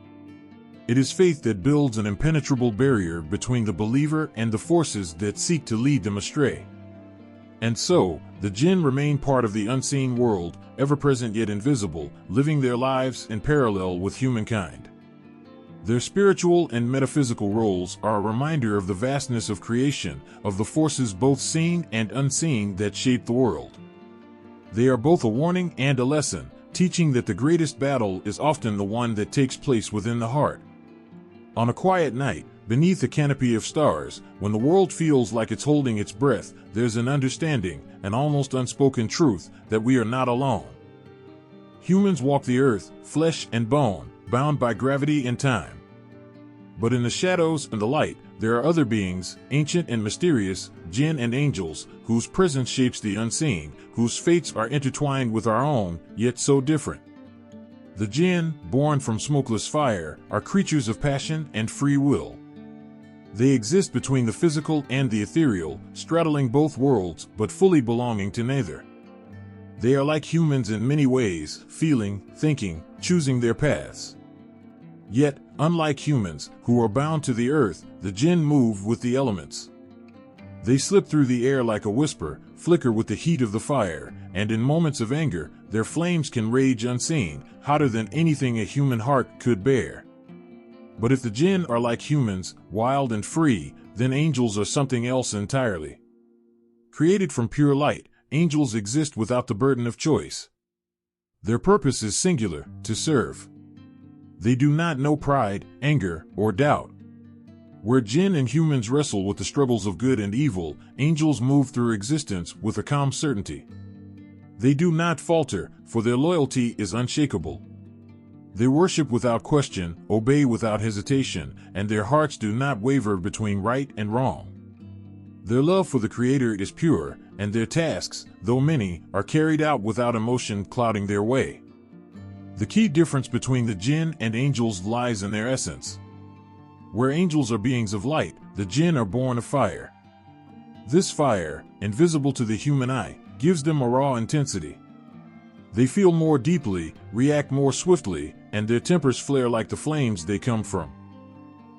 Speaker 1: It is faith that builds an impenetrable barrier between the believer and the forces that seek to lead them astray. And so, the Jinn remain part of the unseen world, ever present yet invisible, living their lives in parallel with humankind. Their spiritual and metaphysical roles are a reminder of the vastness of creation, of the forces both seen and unseen that shape the world. They are both a warning and a lesson, teaching that the greatest battle is often the one that takes place within the heart. On a quiet night, beneath a canopy of stars, when the world feels like it's holding its breath, there's an understanding, an almost unspoken truth, that we are not alone. Humans walk the earth, flesh and bone, bound by gravity and time. But in the shadows and the light, there are other beings, ancient and mysterious, Jinn and angels, whose presence shapes the unseen, whose fates are intertwined with our own, yet so different. The Jinn, born from smokeless fire, are creatures of passion and free will. They exist between the physical and the ethereal, straddling both worlds but fully belonging to neither. They are like humans in many ways, feeling, thinking, choosing their paths. Yet, unlike humans, who are bound to the earth, the Jinn move with the elements. They slip through the air like a whisper, flicker with the heat of the fire, and in moments of anger, their flames can rage unseen, hotter than anything a human heart could bear. But if the Jinn are like humans, wild and free, then angels are something else entirely. Created from pure light, angels exist without the burden of choice. Their purpose is singular, to serve. They do not know pride, anger, or doubt. Where Jinn and humans wrestle with the struggles of good and evil, angels move through existence with a calm certainty. They do not falter, for their loyalty is unshakable. They worship without question, obey without hesitation, and their hearts do not waver between right and wrong. Their love for the Creator is pure, and their tasks, though many, are carried out without emotion clouding their way. The key difference between the Jinn and angels lies in their essence. Where angels are beings of light, the Jinn are born of fire. This fire, invisible to the human eye, gives them a raw intensity. They feel more deeply, react more swiftly, and their tempers flare like the flames they come from.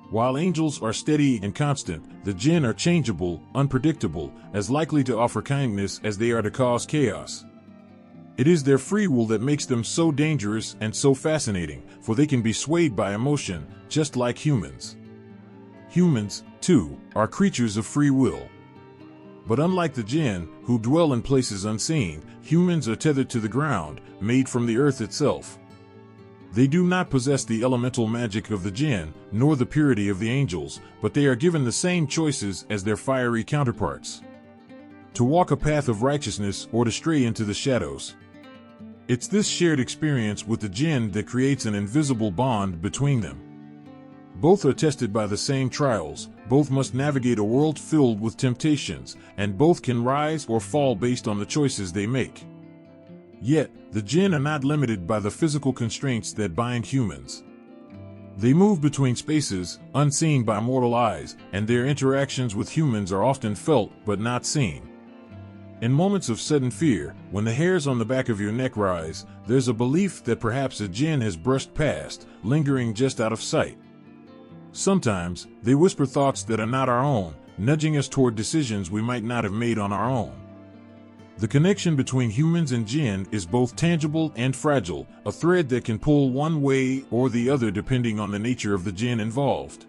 Speaker 1: While angels are steady and constant, the Jinn are changeable, unpredictable, as likely to offer kindness as they are to cause chaos. It is their free will that makes them so dangerous and so fascinating, for they can be swayed by emotion, just like humans. Humans, too, are creatures of free will. But unlike the Jinn, who dwell in places unseen, humans are tethered to the ground, made from the earth itself. They do not possess the elemental magic of the Jinn, nor the purity of the angels, but they are given the same choices as their fiery counterparts. To walk a path of righteousness or to stray into the shadows. It's this shared experience with the Jinn that creates an invisible bond between them. Both are tested by the same trials, both must navigate a world filled with temptations, and both can rise or fall based on the choices they make. Yet, the Jinn are not limited by the physical constraints that bind humans. They move between spaces, unseen by mortal eyes, and their interactions with humans are often felt but not seen. In moments of sudden fear, when the hairs on the back of your neck rise, there's a belief that perhaps a Jinn has brushed past, lingering just out of sight. Sometimes, they whisper thoughts that are not our own, nudging us toward decisions we might not have made on our own. The connection between humans and Jinn is both tangible and fragile, a thread that can pull one way or the other depending on the nature of the Jinn involved.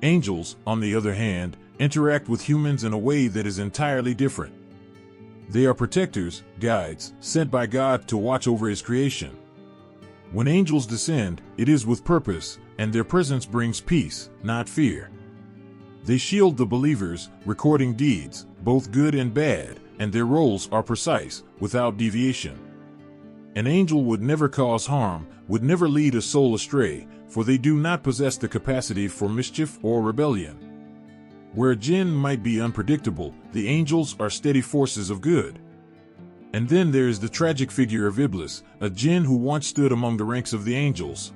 Speaker 1: Angels, on the other hand, interact with humans in a way that is entirely different. They are protectors, guides, sent by God to watch over His creation. When angels descend, it is with purpose, and their presence brings peace, not fear. They shield the believers, recording deeds, both good and bad, and their roles are precise, without deviation. An angel would never cause harm, would never lead a soul astray, for they do not possess the capacity for mischief or rebellion. Where Jinn might be unpredictable, the angels are steady forces of good. And then there is the tragic figure of Iblis, a Jinn who once stood among the ranks of the angels.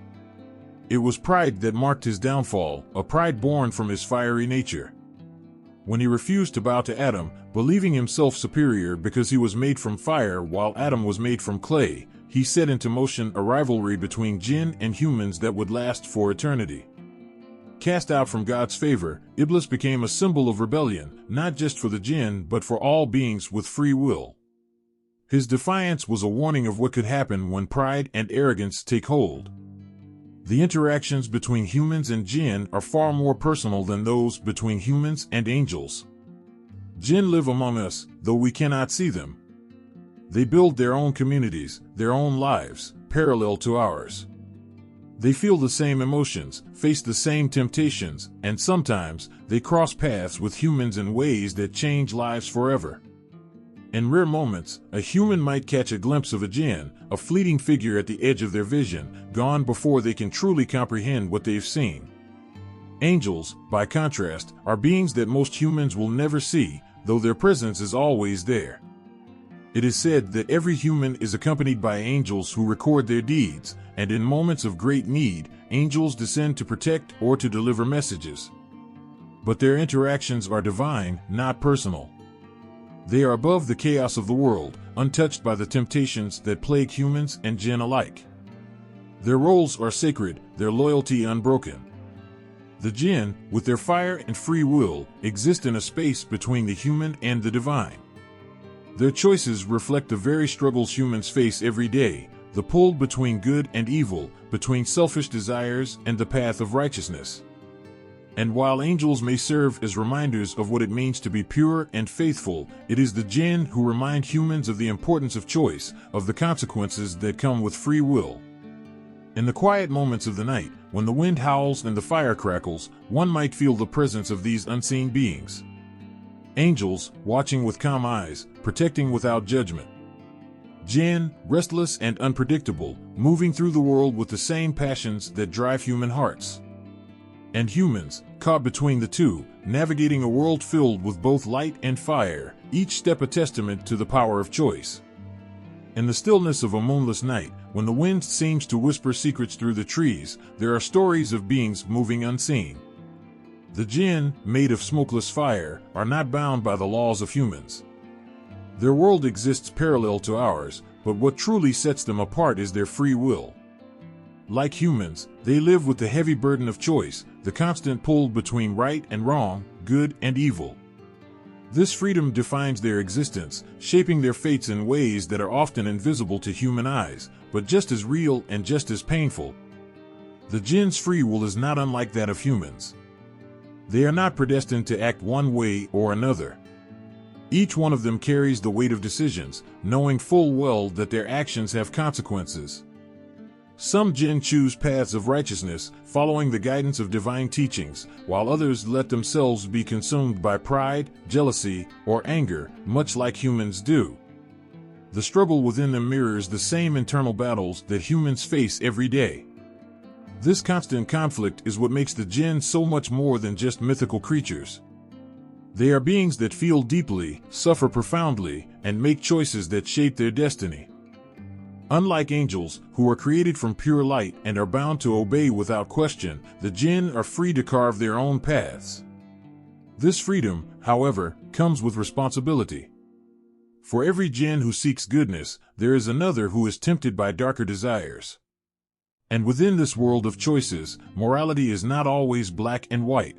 Speaker 1: It was pride that marked his downfall, a pride born from his fiery nature. When he refused to bow to Adam, believing himself superior because he was made from fire while Adam was made from clay, he set into motion a rivalry between Jinn and humans that would last for eternity. Cast out from God's favor, Iblis became a symbol of rebellion, not just for the Jinn but for all beings with free will. His defiance was a warning of what could happen when pride and arrogance take hold. The interactions between humans and Jinn are far more personal than those between humans and angels. Jinn live among us, though we cannot see them. They build their own communities, their own lives, parallel to ours. They feel the same emotions, face the same temptations, and sometimes they cross paths with humans in ways that change lives forever. In rare moments, a human might catch a glimpse of a Jinn, a fleeting figure at the edge of their vision, gone before they can truly comprehend what they've seen. Angels, by contrast, are beings that most humans will never see, though their presence is always there. It is said that every human is accompanied by angels who record their deeds, and in moments of great need, angels descend to protect or to deliver messages. But their interactions are divine, not personal. They are above the chaos of the world, untouched by the temptations that plague humans and Jinn alike. Their roles are sacred, their loyalty unbroken. The Jinn, with their fire and free will, exist in a space between the human and the divine. Their choices reflect the very struggles humans face every day, the pull between good and evil, between selfish desires and the path of righteousness. And while angels may serve as reminders of what it means to be pure and faithful, it is the Jinn who remind humans of the importance of choice, of the consequences that come with free will. In the quiet moments of the night, when the wind howls and the fire crackles, one might feel the presence of these unseen beings. Angels, watching with calm eyes, protecting without judgment. Jinn, restless and unpredictable, moving through the world with the same passions that drive human hearts. And humans, caught between the two, navigating a world filled with both light and fire, each step a testament to the power of choice. In the stillness of a moonless night, when the wind seems to whisper secrets through the trees, there are stories of beings moving unseen. The Jinn, made of smokeless fire, are not bound by the laws of humans. Their world exists parallel to ours, but what truly sets them apart is their free will. Like humans, they live with the heavy burden of choice, the constant pull between right and wrong, good and evil. This freedom defines their existence, shaping their fates in ways that are often invisible to human eyes, but just as real and just as painful. The Jinn's free will is not unlike that of humans. They are not predestined to act one way or another. Each one of them carries the weight of decisions, knowing full well that their actions have consequences. Some Jinn choose paths of righteousness, following the guidance of divine teachings, while others let themselves be consumed by pride, jealousy, or anger, much like humans do. The struggle within them mirrors the same internal battles that humans face every day. This constant conflict is what makes the Jinn so much more than just mythical creatures. They are beings that feel deeply, suffer profoundly, and make choices that shape their destiny. Unlike angels, who are created from pure light and are bound to obey without question, the Jinn are free to carve their own paths. This freedom, however, comes with responsibility. For every Jinn who seeks goodness, there is another who is tempted by darker desires. And within this world of choices, morality is not always black and white.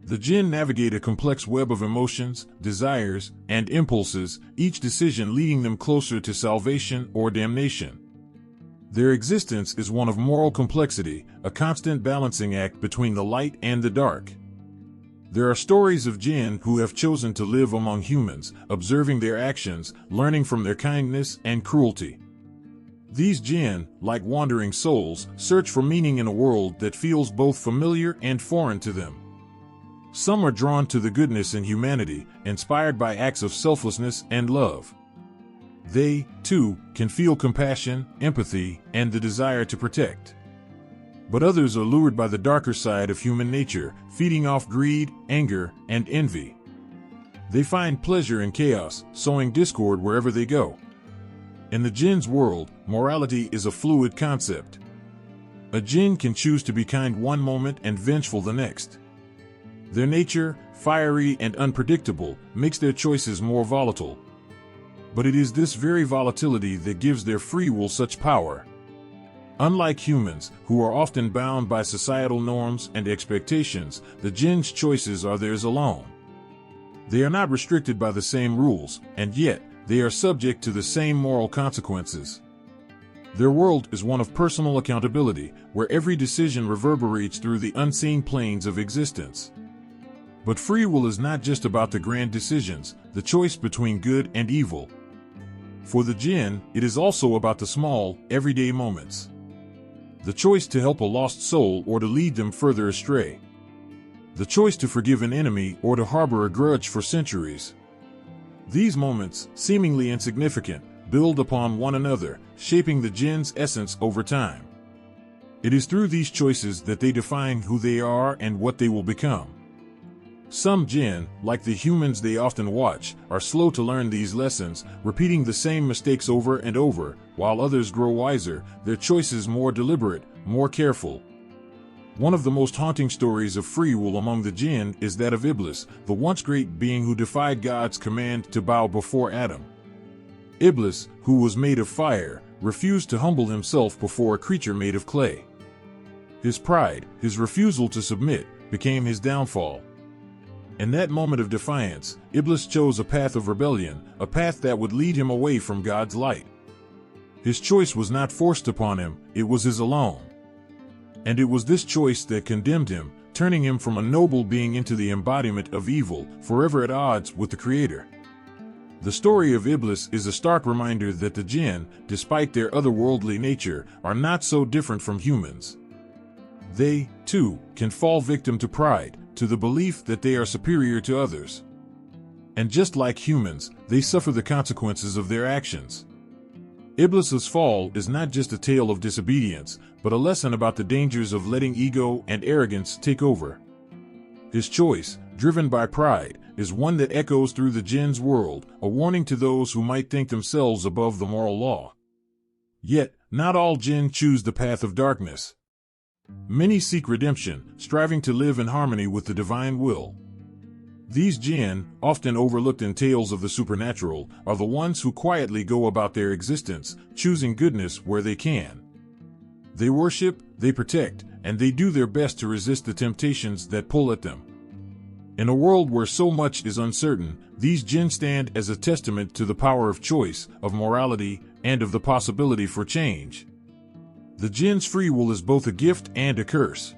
Speaker 1: The Jinn navigate a complex web of emotions, desires, and impulses, each decision leading them closer to salvation or damnation. Their existence is one of moral complexity, a constant balancing act between the light and the dark. There are stories of Jinn who have chosen to live among humans, observing their actions, learning from their kindness and cruelty. These Jinn, like wandering souls, search for meaning in a world that feels both familiar and foreign to them. Some are drawn to the goodness in humanity, inspired by acts of selflessness and love. They, too, can feel compassion, empathy, and the desire to protect. But others are lured by the darker side of human nature, feeding off greed, anger, and envy. They find pleasure in chaos, sowing discord wherever they go. In the Jinn's world, morality is a fluid concept. A Jinn can choose to be kind one moment and vengeful the next. Their nature, fiery and unpredictable, makes their choices more volatile. But it is this very volatility that gives their free will such power. Unlike humans, who are often bound by societal norms and expectations, the Jinn's choices are theirs alone. They are not restricted by the same rules, and yet, they are subject to the same moral consequences. Their world is one of personal accountability, where every decision reverberates through the unseen planes of existence. But free will is not just about the grand decisions, the choice between good and evil. For the Jinn, it is also about the small, everyday moments. The choice to help a lost soul or to lead them further astray. The choice to forgive an enemy or to harbor a grudge for centuries. These moments, seemingly insignificant, build upon one another, shaping the Jinn's essence over time. It is through these choices that they define who they are and what they will become. Some Jinn, like the humans they often watch, are slow to learn these lessons, repeating the same mistakes over and over, while others grow wiser, their choices more deliberate, more careful. One of the most haunting stories of free will among the Jinn is that of Iblis, the once great being who defied God's command to bow before Adam. Iblis, who was made of fire, refused to humble himself before a creature made of clay. His pride, his refusal to submit, became his downfall. In that moment of defiance, Iblis chose a path of rebellion, a path that would lead him away from God's light. His choice was not forced upon him, it was his alone. And it was this choice that condemned him, turning him from a noble being into the embodiment of evil, forever at odds with the Creator. The story of Iblis is a stark reminder that the Jinn, despite their otherworldly nature, are not so different from humans. They, too, can fall victim to pride, to the belief that they are superior to others. And just like humans, they suffer the consequences of their actions. Iblis's fall is not just a tale of disobedience, but a lesson about the dangers of letting ego and arrogance take over. His choice, driven by pride, is one that echoes through the Jinn's world, a warning to those who might think themselves above the moral law. Yet, not all Jinn choose the path of darkness. Many seek redemption, striving to live in harmony with the divine will. These Jinn, often overlooked in tales of the supernatural, are the ones who quietly go about their existence, choosing goodness where they can. They worship, they protect, and they do their best to resist the temptations that pull at them. In a world where so much is uncertain, these Jinn stand as a testament to the power of choice, of morality, and of the possibility for change. The Jinn's free will is both a gift and a curse.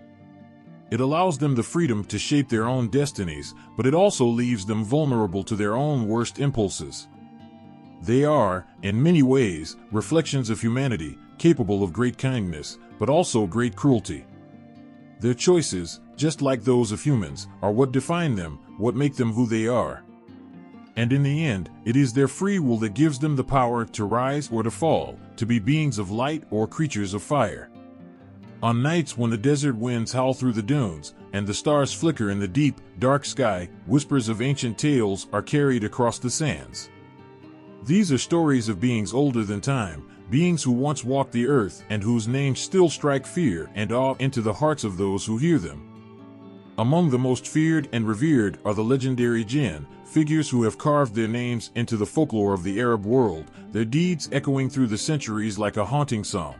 Speaker 1: It allows them the freedom to shape their own destinies, but it also leaves them vulnerable to their own worst impulses. They are, in many ways, reflections of humanity, capable of great kindness, but also great cruelty. Their choices, just like those of humans, are what define them, what make them who they are. And in the end, it is their free will that gives them the power to rise or to fall, to be beings of light or creatures of fire. On nights when the desert winds howl through the dunes, and the stars flicker in the deep, dark sky, whispers of ancient tales are carried across the sands. These are stories of beings older than time, beings who once walked the earth and whose names still strike fear and awe into the hearts of those who hear them. Among the most feared and revered are the legendary Jinn, figures who have carved their names into the folklore of the Arab world, their deeds echoing through the centuries like a haunting song.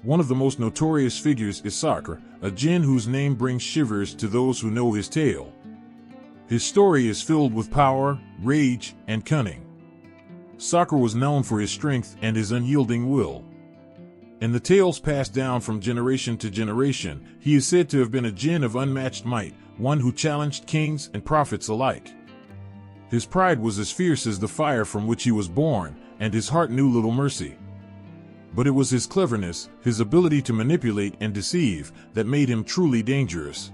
Speaker 1: One of the most notorious figures is Sakr, a Jinn whose name brings shivers to those who know his tale. His story is filled with power, rage, and cunning. Sakr was known for his strength and his unyielding will. In the tales passed down from generation to generation, he is said to have been a Jinn of unmatched might, one who challenged kings and prophets alike. His pride was as fierce as the fire from which he was born, and his heart knew little mercy. But it was his cleverness, his ability to manipulate and deceive, that made him truly dangerous.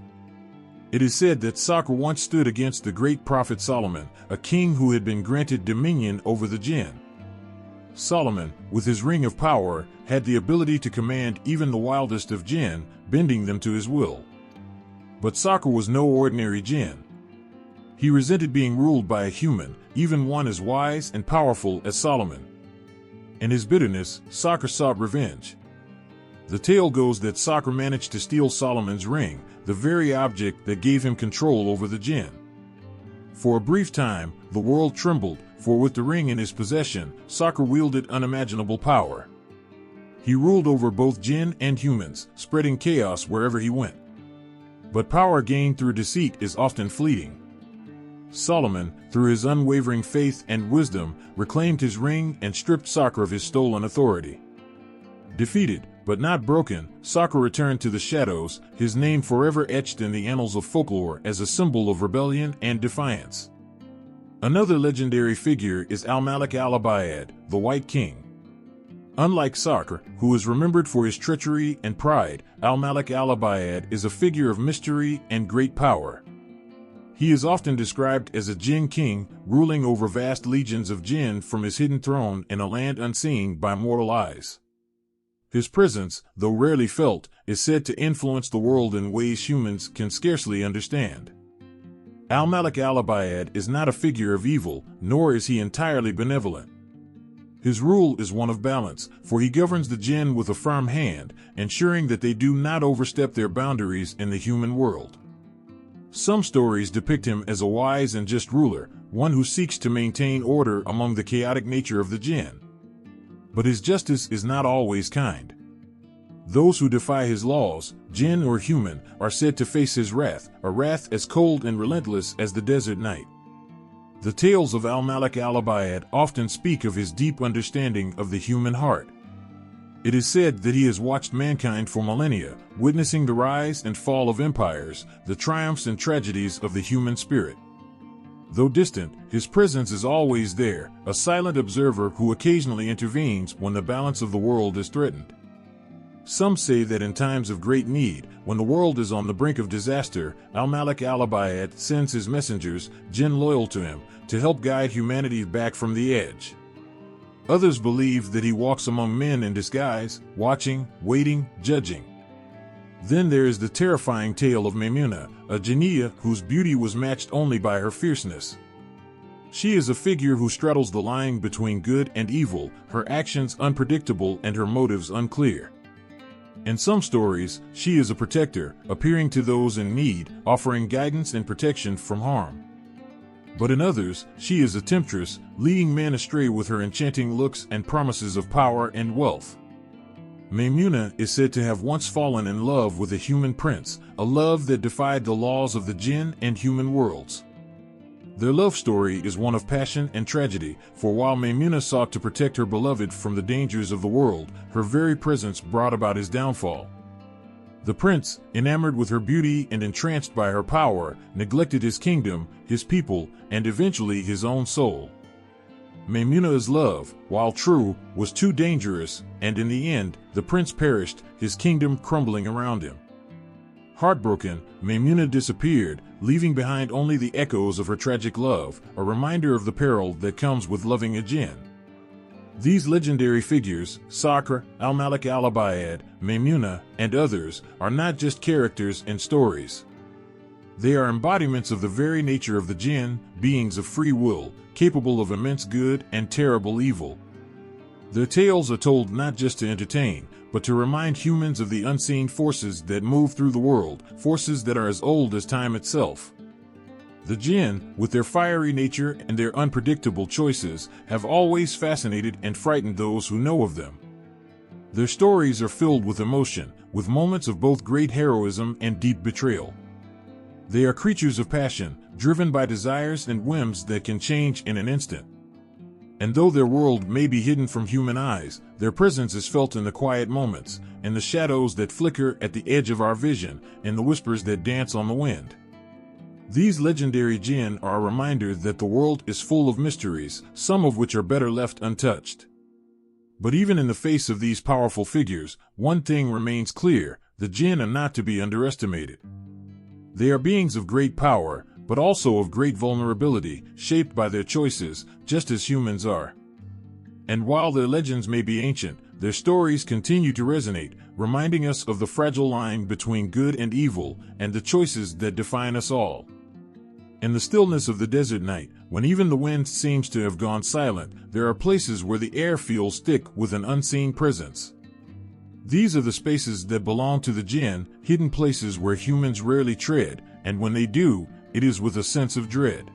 Speaker 1: It is said that Sakr once stood against the great prophet Solomon, a king who had been granted dominion over the Jinn. Solomon, with his ring of power, had the ability to command even the wildest of Jinn, bending them to his will. But Sakhr was no ordinary Jinn. He resented being ruled by a human, even one as wise and powerful as Solomon. In his bitterness, Sakhr sought revenge. The tale goes that Sakhr managed to steal Solomon's ring, the very object that gave him control over the Jinn. For a brief time, the world trembled, for with the ring in his possession, Sakhr wielded unimaginable power. He ruled over both Jinn and humans, spreading chaos wherever he went. But power gained through deceit is often fleeting. Solomon, through his unwavering faith and wisdom, reclaimed his ring and stripped Sakhr of his stolen authority. Defeated, but not broken, Sakhr returned to the shadows, his name forever etched in the annals of folklore as a symbol of rebellion and defiance. Another legendary figure is Al-Malik al-Abayad, the White King. Unlike Sakhr, who is remembered for his treachery and pride, Al-Malik al-Abayad is a figure of mystery and great power. He is often described as a Jinn king, ruling over vast legions of Jinn from his hidden throne in a land unseen by mortal eyes. His presence, though rarely felt, is said to influence the world in ways humans can scarcely understand. Al-Malik al-Abayad is not a figure of evil, nor is he entirely benevolent. His rule is one of balance, for he governs the Jinn with a firm hand, ensuring that they do not overstep their boundaries in the human world. Some stories depict him as a wise and just ruler, one who seeks to maintain order among the chaotic nature of the Jinn. But his justice is not always kind. Those who defy his laws, Jinn or human, are said to face his wrath, a wrath as cold and relentless as the desert night. The tales of Al-Malik al-Abayad often speak of his deep understanding of the human heart. It is said that he has watched mankind for millennia, witnessing the rise and fall of empires, the triumphs and tragedies of the human spirit. Though distant, his presence is always there, a silent observer who occasionally intervenes when the balance of the world is threatened. Some say that in times of great need, when the world is on the brink of disaster, Al-Malik al-Abayad sends his messengers, Jinn loyal to him, to help guide humanity back from the edge. Others believe that he walks among men in disguise, watching, waiting, judging. Then there is the terrifying tale of Maymuna, a Jinniyah whose beauty was matched only by her fierceness. She is a figure who straddles the line between good and evil, her actions unpredictable and her motives unclear. In some stories, she is a protector, appearing to those in need, offering guidance and protection from harm. But in others, she is a temptress, leading men astray with her enchanting looks and promises of power and wealth. Maymuna is said to have once fallen in love with a human prince, a love that defied the laws of the Jinn and human worlds. Their love story is one of passion and tragedy, for while Maymuna sought to protect her beloved from the dangers of the world, her very presence brought about his downfall. The prince, enamored with her beauty and entranced by her power, neglected his kingdom, his people, and eventually his own soul. Maymuna's love, while true, was too dangerous, and in the end, the prince perished, his kingdom crumbling around him. Heartbroken, Maymuna disappeared, leaving behind only the echoes of her tragic love, a reminder of the peril that comes with loving a Jinn. These legendary figures, Sakhr, Al-Malik al-Abayad, Maymuna, and others, are not just characters in stories. They are embodiments of the very nature of the Jinn, beings of free will, capable of immense good and terrible evil. Their tales are told not just to entertain, but to remind humans of the unseen forces that move through the world, forces that are as old as time itself. The Jinn, with their fiery nature and their unpredictable choices, have always fascinated and frightened those who know of them. Their stories are filled with emotion, with moments of both great heroism and deep betrayal. They are creatures of passion, driven by desires and whims that can change in an instant. And though their world may be hidden from human eyes, their presence is felt in the quiet moments, in the shadows that flicker at the edge of our vision, in the whispers that dance on the wind. These legendary Jinn are a reminder that the world is full of mysteries, some of which are better left untouched. But even in the face of these powerful figures, one thing remains clear: the Jinn are not to be underestimated. They are beings of great power, but also of great vulnerability, shaped by their choices, just as humans are. And while their legends may be ancient, their stories continue to resonate, reminding us of the fragile line between good and evil and the choices that define us all. In the stillness of the desert night, when even the wind seems to have gone silent, there are places where the air feels thick with an unseen presence. These are the spaces that belong to the Jinn, hidden places where humans rarely tread, and when they do, it is with a sense of dread.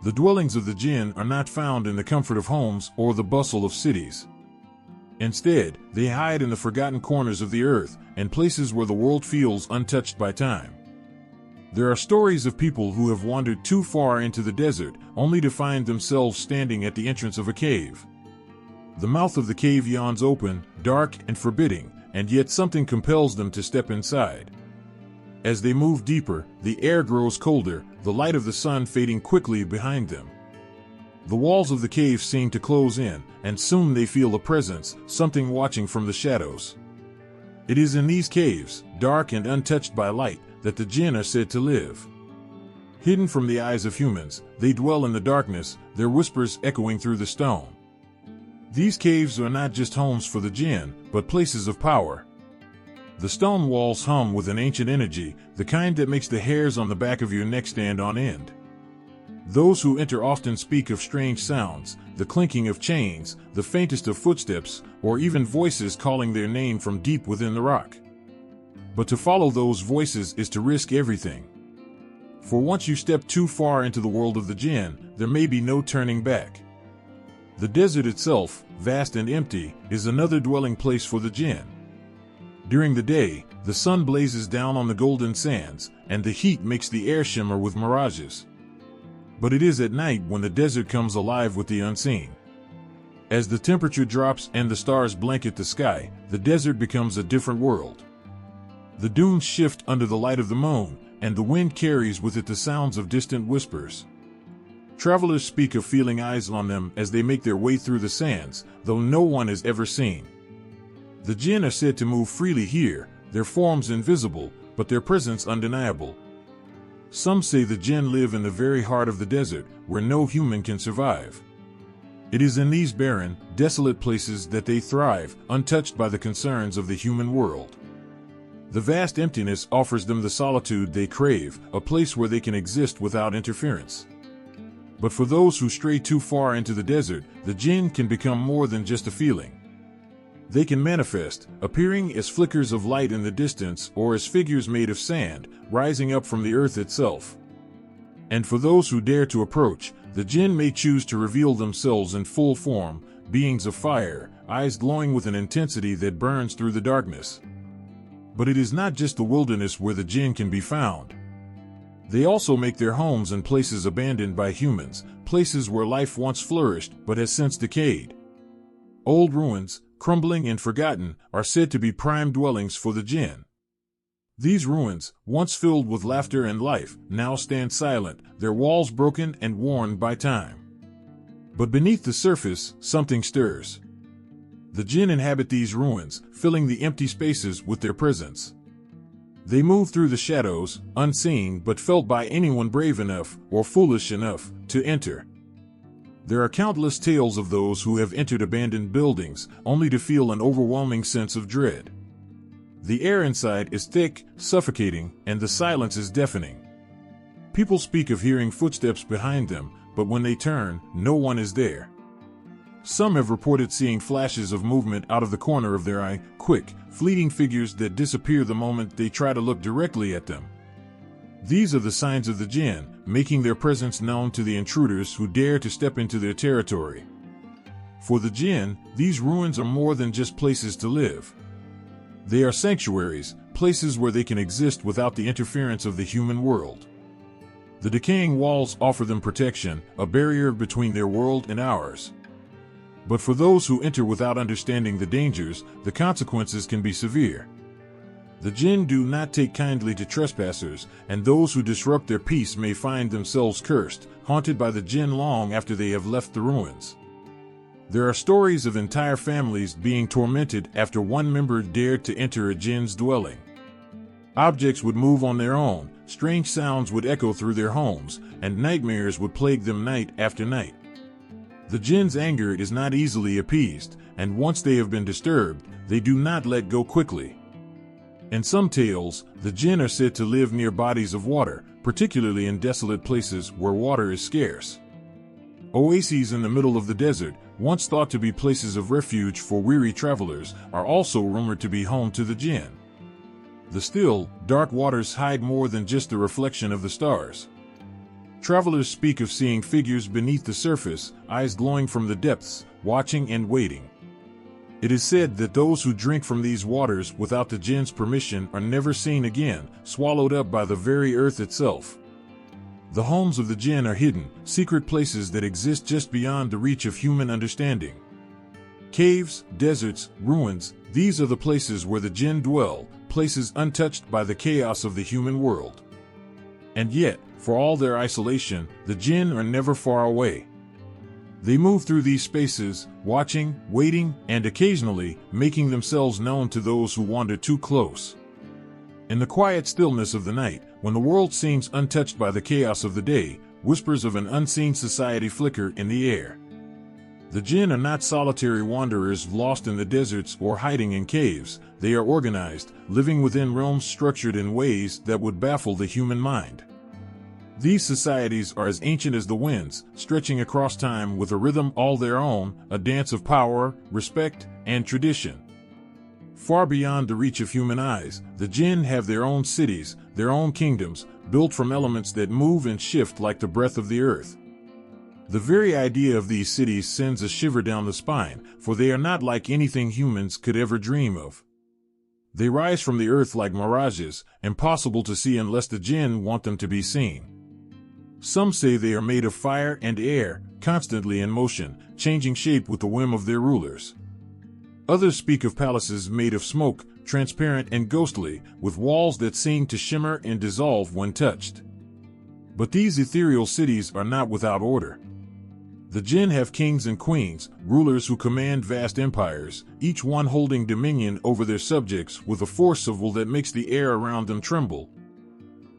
Speaker 1: The dwellings of the Jinn are not found in the comfort of homes or the bustle of cities. Instead, they hide in the forgotten corners of the earth and places where the world feels untouched by time. There are stories of people who have wandered too far into the desert, only to find themselves standing at the entrance of a cave. The mouth of the cave yawns open, dark and forbidding, and yet something compels them to step inside. As they move deeper, the air grows colder, the light of the sun fading quickly behind them. The walls of the cave seem to close in, and soon they feel a presence, something watching from the shadows. It is in these caves, dark and untouched by light, that the Jinn are said to live. Hidden from the eyes of humans, they dwell in the darkness, their whispers echoing through the stone. These caves are not just homes for the Jinn, but places of power. The stone walls hum with an ancient energy, the kind that makes the hairs on the back of your neck stand on end. Those who enter often speak of strange sounds, the clinking of chains, the faintest of footsteps, or even voices calling their name from deep within the rock. But to follow those voices is to risk everything. For once you step too far into the world of the Jinn, there may be no turning back. The desert itself, vast and empty, is another dwelling place for the Jinn. During the day, the sun blazes down on the golden sands, and the heat makes the air shimmer with mirages. But it is at night when the desert comes alive with the unseen. As the temperature drops and the stars blanket the sky, the desert becomes a different world. The dunes shift under the light of the moon, and the wind carries with it the sounds of distant whispers. Travelers speak of feeling eyes on them as they make their way through the sands, though no one is ever seen. The Jinn are said to move freely here, their forms invisible, but their presence undeniable. Some say the Jinn live in the very heart of the desert, where no human can survive. It is in these barren, desolate places that they thrive, untouched by the concerns of the human world. The vast emptiness offers them the solitude they crave, a place where they can exist without interference. But for those who stray too far into the desert, the Jinn can become more than just a feeling. They can manifest, appearing as flickers of light in the distance or as figures made of sand, rising up from the earth itself. And for those who dare to approach, the Jinn may choose to reveal themselves in full form, beings of fire, eyes glowing with an intensity that burns through the darkness. But it is not just the wilderness where the Jinn can be found. They also make their homes in places abandoned by humans, places where life once flourished but has since decayed. Old ruins, crumbling and forgotten, are said to be prime dwellings for the Jinn. These ruins, once filled with laughter and life, now stand silent, their walls broken and worn by time. But beneath the surface, something stirs. The Jinn inhabit these ruins, filling the empty spaces with their presence. They move through the shadows, unseen but felt by anyone brave enough, or foolish enough, to enter. There are countless tales of those who have entered abandoned buildings, only to feel an overwhelming sense of dread. The air inside is thick, suffocating, and the silence is deafening. People speak of hearing footsteps behind them, but when they turn, no one is there. Some have reported seeing flashes of movement out of the corner of their eye, quick, fleeting figures that disappear the moment they try to look directly at them. These are the signs of the Jinn, making their presence known to the intruders who dare to step into their territory. For the Jinn, these ruins are more than just places to live. They are sanctuaries, places where they can exist without the interference of the human world. The decaying walls offer them protection, a barrier between their world and ours. But for those who enter without understanding the dangers, the consequences can be severe. The Jinn do not take kindly to trespassers, and those who disrupt their peace may find themselves cursed, haunted by the Jinn long after they have left the ruins. There are stories of entire families being tormented after one member dared to enter a Jinn's dwelling. Objects would move on their own, strange sounds would echo through their homes, and nightmares would plague them night after night. The jinn's anger is not easily appeased, and once they have been disturbed, they do not let go quickly. In some tales, the jinn are said to live near bodies of water, particularly in desolate places where water is scarce. Oases in the middle of the desert, once thought to be places of refuge for weary travelers, are also rumored to be home to the jinn. The still, dark waters hide more than just the reflection of the stars. Travelers speak of seeing figures beneath the surface, eyes glowing from the depths, watching and waiting. It is said that those who drink from these waters without the jinn's permission are never seen again, swallowed up by the very earth itself. The homes of the jinn are hidden, secret places that exist just beyond the reach of human understanding. Caves, deserts, ruins, these are the places where the jinn dwell, places untouched by the chaos of the human world. And yet, for all their isolation, the jinn are never far away. They move through these spaces, watching, waiting, and occasionally making themselves known to those who wander too close. In the quiet stillness of the night, when the world seems untouched by the chaos of the day, whispers of an unseen society flicker in the air. The jinn are not solitary wanderers lost in the deserts or hiding in caves. They are organized, living within realms structured in ways that would baffle the human mind. These societies are as ancient as the winds, stretching across time with a rhythm all their own, a dance of power, respect, and tradition. Far beyond the reach of human eyes, the jinn have their own cities, their own kingdoms, built from elements that move and shift like the breath of the earth. The very idea of these cities sends a shiver down the spine, for they are not like anything humans could ever dream of. They rise from the earth like mirages, impossible to see unless the jinn want them to be seen. Some say they are made of fire and air, constantly in motion, changing shape with the whim of their rulers. Others speak of palaces made of smoke, transparent and ghostly, with walls that seem to shimmer and dissolve when touched. But these ethereal cities are not without order. The jinn have kings and queens, rulers who command vast empires, each one holding dominion over their subjects with a force of will that makes the air around them tremble.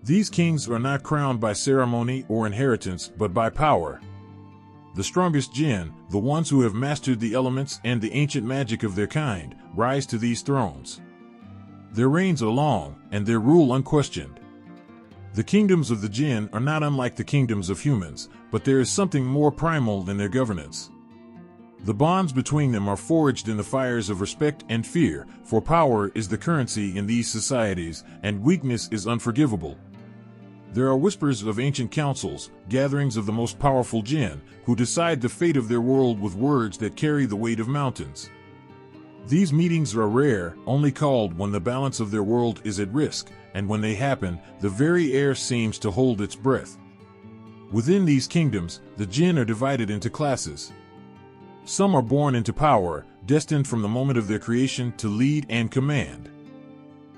Speaker 1: These kings are not crowned by ceremony or inheritance, but by power. The strongest jinn, the ones who have mastered the elements and the ancient magic of their kind, rise to these thrones. Their reigns are long, and their rule unquestioned. The kingdoms of the jinn are not unlike the kingdoms of humans, but there is something more primal than their governance. The bonds between them are forged in the fires of respect and fear, for power is the currency in these societies, and weakness is unforgivable. There are whispers of ancient councils, gatherings of the most powerful jinn, who decide the fate of their world with words that carry the weight of mountains. These meetings are rare, only called when the balance of their world is at risk, and when they happen, the very air seems to hold its breath. Within these kingdoms, the jinn are divided into classes. Some are born into power, destined from the moment of their creation to lead and command.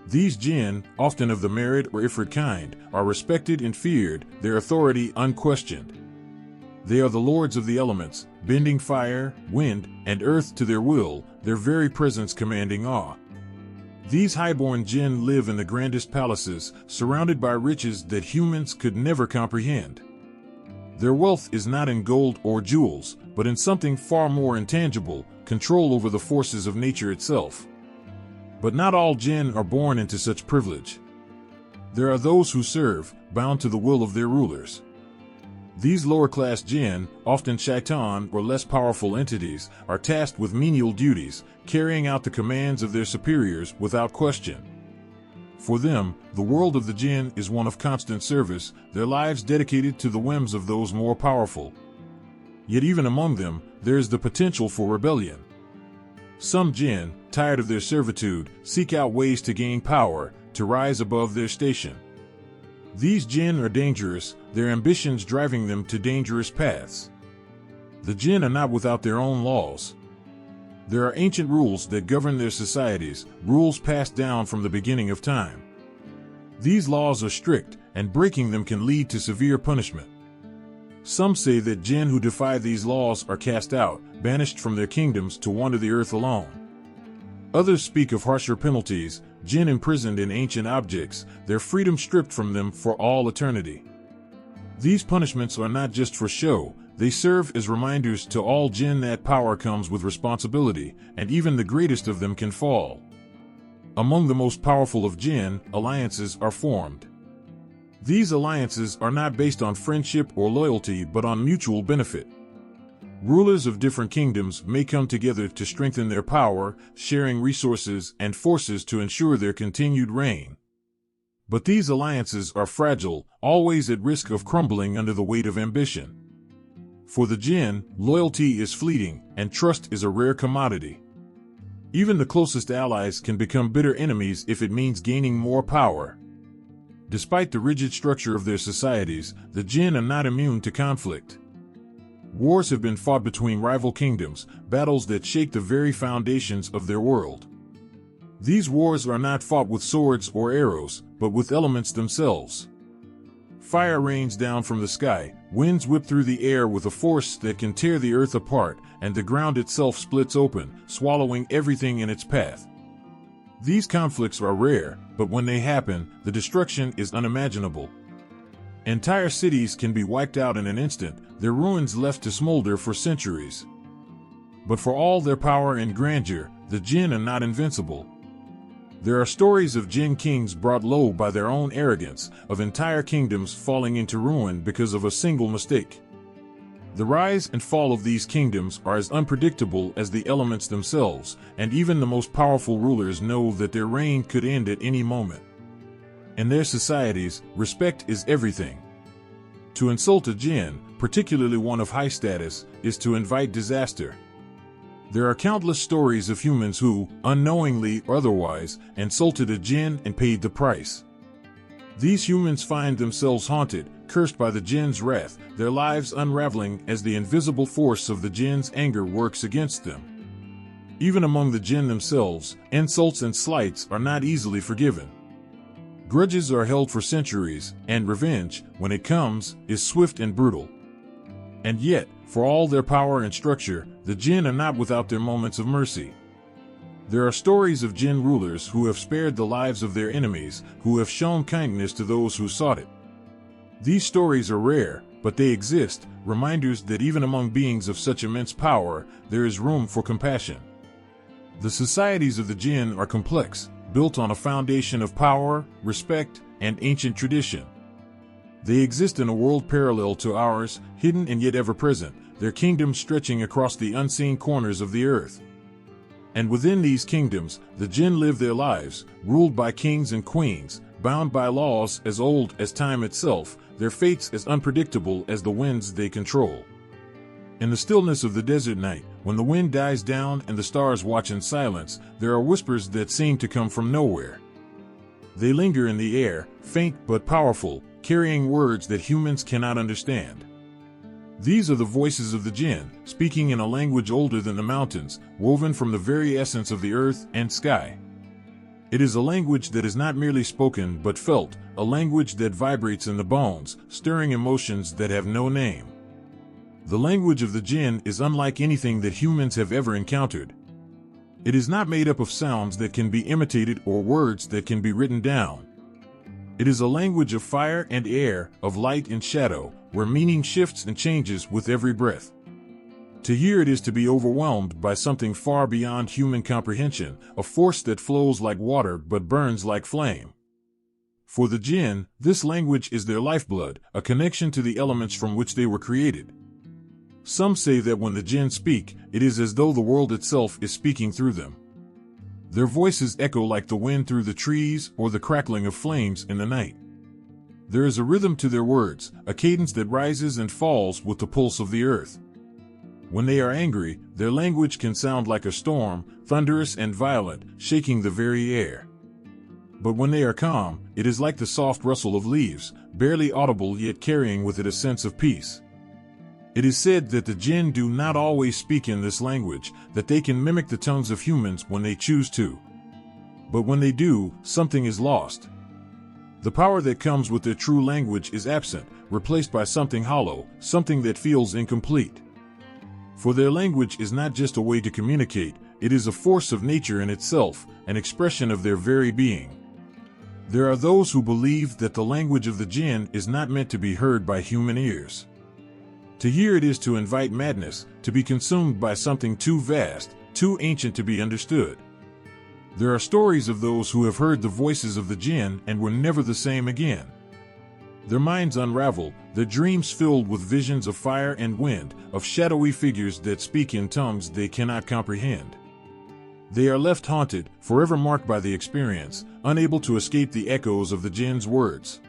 Speaker 1: These jinn, often of the merit or ifrit kind, are respected and feared, their authority unquestioned. They are the lords of the elements, bending fire, wind, and earth to their will, their very presence commanding awe. These highborn jinn live in the grandest palaces, surrounded by riches that humans could never comprehend. Their wealth is not in gold or jewels, but in something far more intangible, control over the forces of nature itself. But not all jinn are born into such privilege. There are those who serve, bound to the will of their rulers. These lower-class jinn, often shaitan or less powerful entities, are tasked with menial duties, carrying out the commands of their superiors without question. For them, the world of the jinn is one of constant service, their lives dedicated to the whims of those more powerful. Yet even among them, there is the potential for rebellion. Some jinn, tired of their servitude, seek out ways to gain power, to rise above their station. These jinn are dangerous, their ambitions driving them to dangerous paths. The jinn are not without their own laws. There are ancient rules that govern their societies, rules passed down from the beginning of time. These laws are strict, and breaking them can lead to severe punishment. Some say that jinn who defy these laws are cast out, banished from their kingdoms to wander the earth alone. Others speak of harsher penalties, jinn imprisoned in ancient objects, their freedom stripped from them for all eternity. These punishments are not just for show, They serve as reminders to all Jinn that power comes with responsibility, and even the greatest of them can fall. Among the most powerful of Jinn, alliances are formed. These alliances are not based on friendship or loyalty but on mutual benefit. Rulers of different kingdoms may come together to strengthen their power, sharing resources and forces to ensure their continued reign. But these alliances are fragile, always at risk of crumbling under the weight of ambition. For the Jinn, loyalty is fleeting, and trust is a rare commodity. Even the closest allies can become bitter enemies if it means gaining more power. Despite the rigid structure of their societies, the Jinn are not immune to conflict. Wars have been fought between rival kingdoms, battles that shake the very foundations of their world. These wars are not fought with swords or arrows, but with elements themselves. Fire rains down from the sky, winds whip through the air with a force that can tear the earth apart, and the ground itself splits open, swallowing everything in its path. These conflicts are rare, but when they happen, the destruction is unimaginable. Entire cities can be wiped out in an instant, their ruins left to smolder for centuries. But for all their power and grandeur, the Jinn are not invincible. There are stories of Jinn kings brought low by their own arrogance, of entire kingdoms falling into ruin because of a single mistake. The rise and fall of these kingdoms are as unpredictable as the elements themselves, and even the most powerful rulers know that their reign could end at any moment. In their societies, respect is everything. To insult a Jinn, particularly one of high status, is to invite disaster. There are countless stories of humans who, unknowingly or otherwise, insulted a Jinn and paid the price. These humans find themselves haunted, cursed by the Jinn's wrath, their lives unraveling as the invisible force of the Jinn's anger works against them. Even among the Jinn themselves, insults and slights are not easily forgiven. Grudges are held for centuries, and revenge, when it comes, is swift and brutal. And yet, for all their power and structure, the Jinn are not without their moments of mercy. There are stories of Jinn rulers who have spared the lives of their enemies, who have shown kindness to those who sought it. These stories are rare, but they exist, reminders that even among beings of such immense power, there is room for compassion. The societies of the Jinn are complex, built on a foundation of power, respect, and ancient tradition. They exist in a world parallel to ours, hidden and yet ever-present, their kingdoms stretching across the unseen corners of the earth. And within these kingdoms, the Jinn live their lives, ruled by kings and queens, bound by laws as old as time itself, their fates as unpredictable as the winds they control. In the stillness of the desert night, when the wind dies down and the stars watch in silence, there are whispers that seem to come from nowhere. They linger in the air, faint but powerful, carrying words that humans cannot understand. These are the voices of the Jinn, speaking in a language older than the mountains, woven from the very essence of the earth and sky. It is a language that is not merely spoken but felt, a language that vibrates in the bones, stirring emotions that have no name. The language of the Jinn is unlike anything that humans have ever encountered. It is not made up of sounds that can be imitated or words that can be written down. It is a language of fire and air, of light and shadow, where meaning shifts and changes with every breath. To hear it is to be overwhelmed by something far beyond human comprehension, a force that flows like water but burns like flame. For the Jinn, this language is their lifeblood, a connection to the elements from which they were created. Some say that when the Jinn speak, it is as though the world itself is speaking through them. Their voices echo like the wind through the trees or the crackling of flames in the night. There is a rhythm to their words, a cadence that rises and falls with the pulse of the earth. When they are angry, their language can sound like a storm, thunderous and violent, shaking the very air. But when they are calm, it is like the soft rustle of leaves, barely audible yet carrying with it a sense of peace. It is said that the Jinn do not always speak in this language, that they can mimic the tongues of humans when they choose to. But when they do, something is lost. The power that comes with their true language is absent, replaced by something hollow, something that feels incomplete. For their language is not just a way to communicate, it is a force of nature in itself, an expression of their very being. There are those who believe that the language of the Jinn is not meant to be heard by human ears. To hear it is to invite madness, to be consumed by something too vast, too ancient to be understood. There are stories of those who have heard the voices of the Jinn and were never the same again. Their minds unravel, their dreams filled with visions of fire and wind, of shadowy figures that speak in tongues they cannot comprehend. They are left haunted, forever marked by the experience, unable to escape the echoes of the Jinn's words.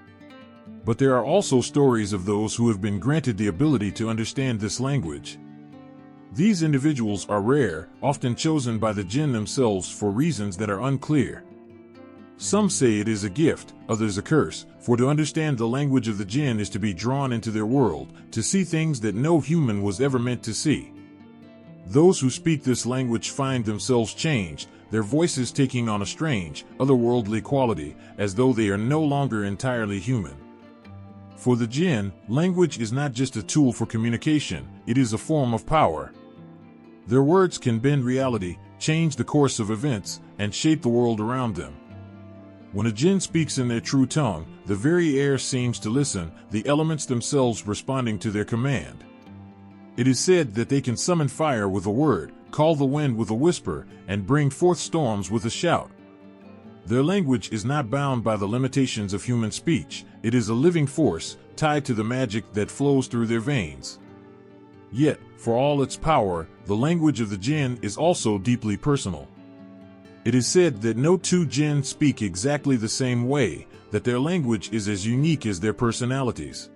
Speaker 1: But there are also stories of those who have been granted the ability to understand this language. These individuals are rare, often chosen by the Jinn themselves for reasons that are unclear. Some say it is a gift, others a curse, for to understand the language of the Jinn is to be drawn into their world, to see things that no human was ever meant to see. Those who speak this language find themselves changed, their voices taking on a strange, otherworldly quality, as though they are no longer entirely human. For the Jinn, language is not just a tool for communication, it is a form of power. Their words can bend reality, change the course of events, and shape the world around them. When a Jinn speaks in their true tongue, the very air seems to listen, the elements themselves responding to their command. It is said that they can summon fire with a word, call the wind with a whisper, and bring forth storms with a shout. Their language is not bound by the limitations of human speech, it is a living force, tied to the magic that flows through their veins. Yet, for all its power, the language of the Jinn is also deeply personal. It is said that no two Jinn speak exactly the same way, that their language is as unique as their personalities.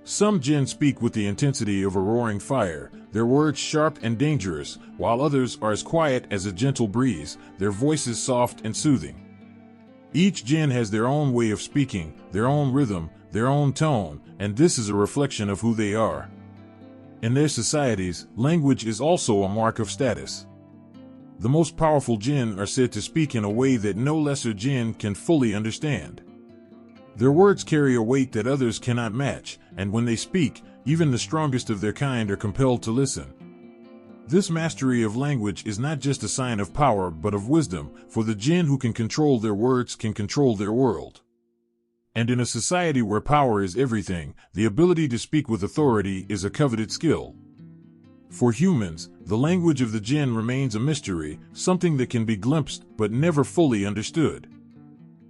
Speaker 1: Some Jinn speak with the intensity of a roaring fire, their words sharp and dangerous, while others are as quiet as a gentle breeze, their voices soft and soothing. Each Jinn has their own way of speaking, their own rhythm, their own tone, and this is a reflection of who they are. In their societies, language is also a mark of status. The most powerful Jinn are said to speak in a way that no lesser Jinn can fully understand. Their words carry a weight that others cannot match, and when they speak, even the strongest of their kind are compelled to listen. This mastery of language is not just a sign of power but of wisdom, for the Jinn who can control their words can control their world. And in a society where power is everything, the ability to speak with authority is a coveted skill. For humans, the language of the Jinn remains a mystery, something that can be glimpsed but never fully understood.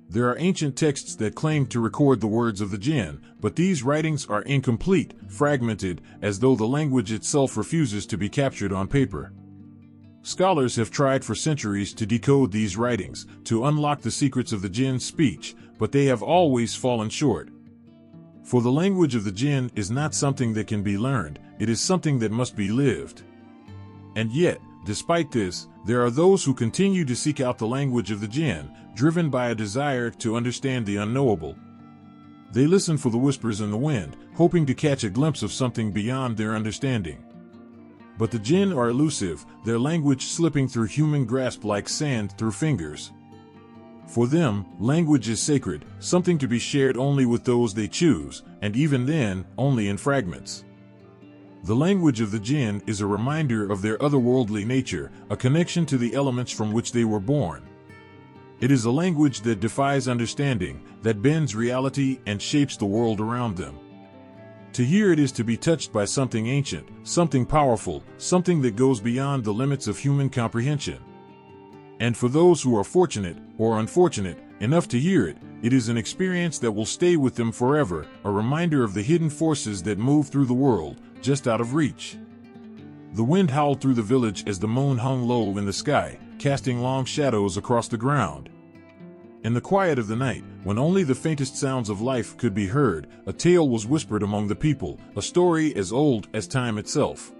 Speaker 1: There are ancient texts that claim to record the words of the Jinn, but these writings are incomplete, fragmented, as though the language itself refuses to be captured on paper. Scholars have tried for centuries to decode these writings, to unlock the secrets of the Jinn's speech, but they have always fallen short. For the language of the Jinn is not something that can be learned, it is something that must be lived. And yet, despite this, there are those who continue to seek out the language of the Jinn, driven by a desire to understand the unknowable. They listen for the whispers in the wind, hoping to catch a glimpse of something beyond their understanding. But the Jinn are elusive, their language slipping through human grasp like sand through fingers. For them, language is sacred, something to be shared only with those they choose, and even then, only in fragments. The language of the Jinn is a reminder of their otherworldly nature, a connection to the elements from which they were born. It is a language that defies understanding, that bends reality and shapes the world around them. To hear it is to be touched by something ancient, something powerful, something that goes beyond the limits of human comprehension. And for those who are fortunate, or unfortunate, enough to hear it, it is an experience that will stay with them forever, a reminder of the hidden forces that move through the world, just out of reach. The wind howled through the village as the moon hung low in the sky, casting long shadows across the ground. In the quiet of the night, when only the faintest sounds of life could be heard, a tale was whispered among the people, a story as old as time itself.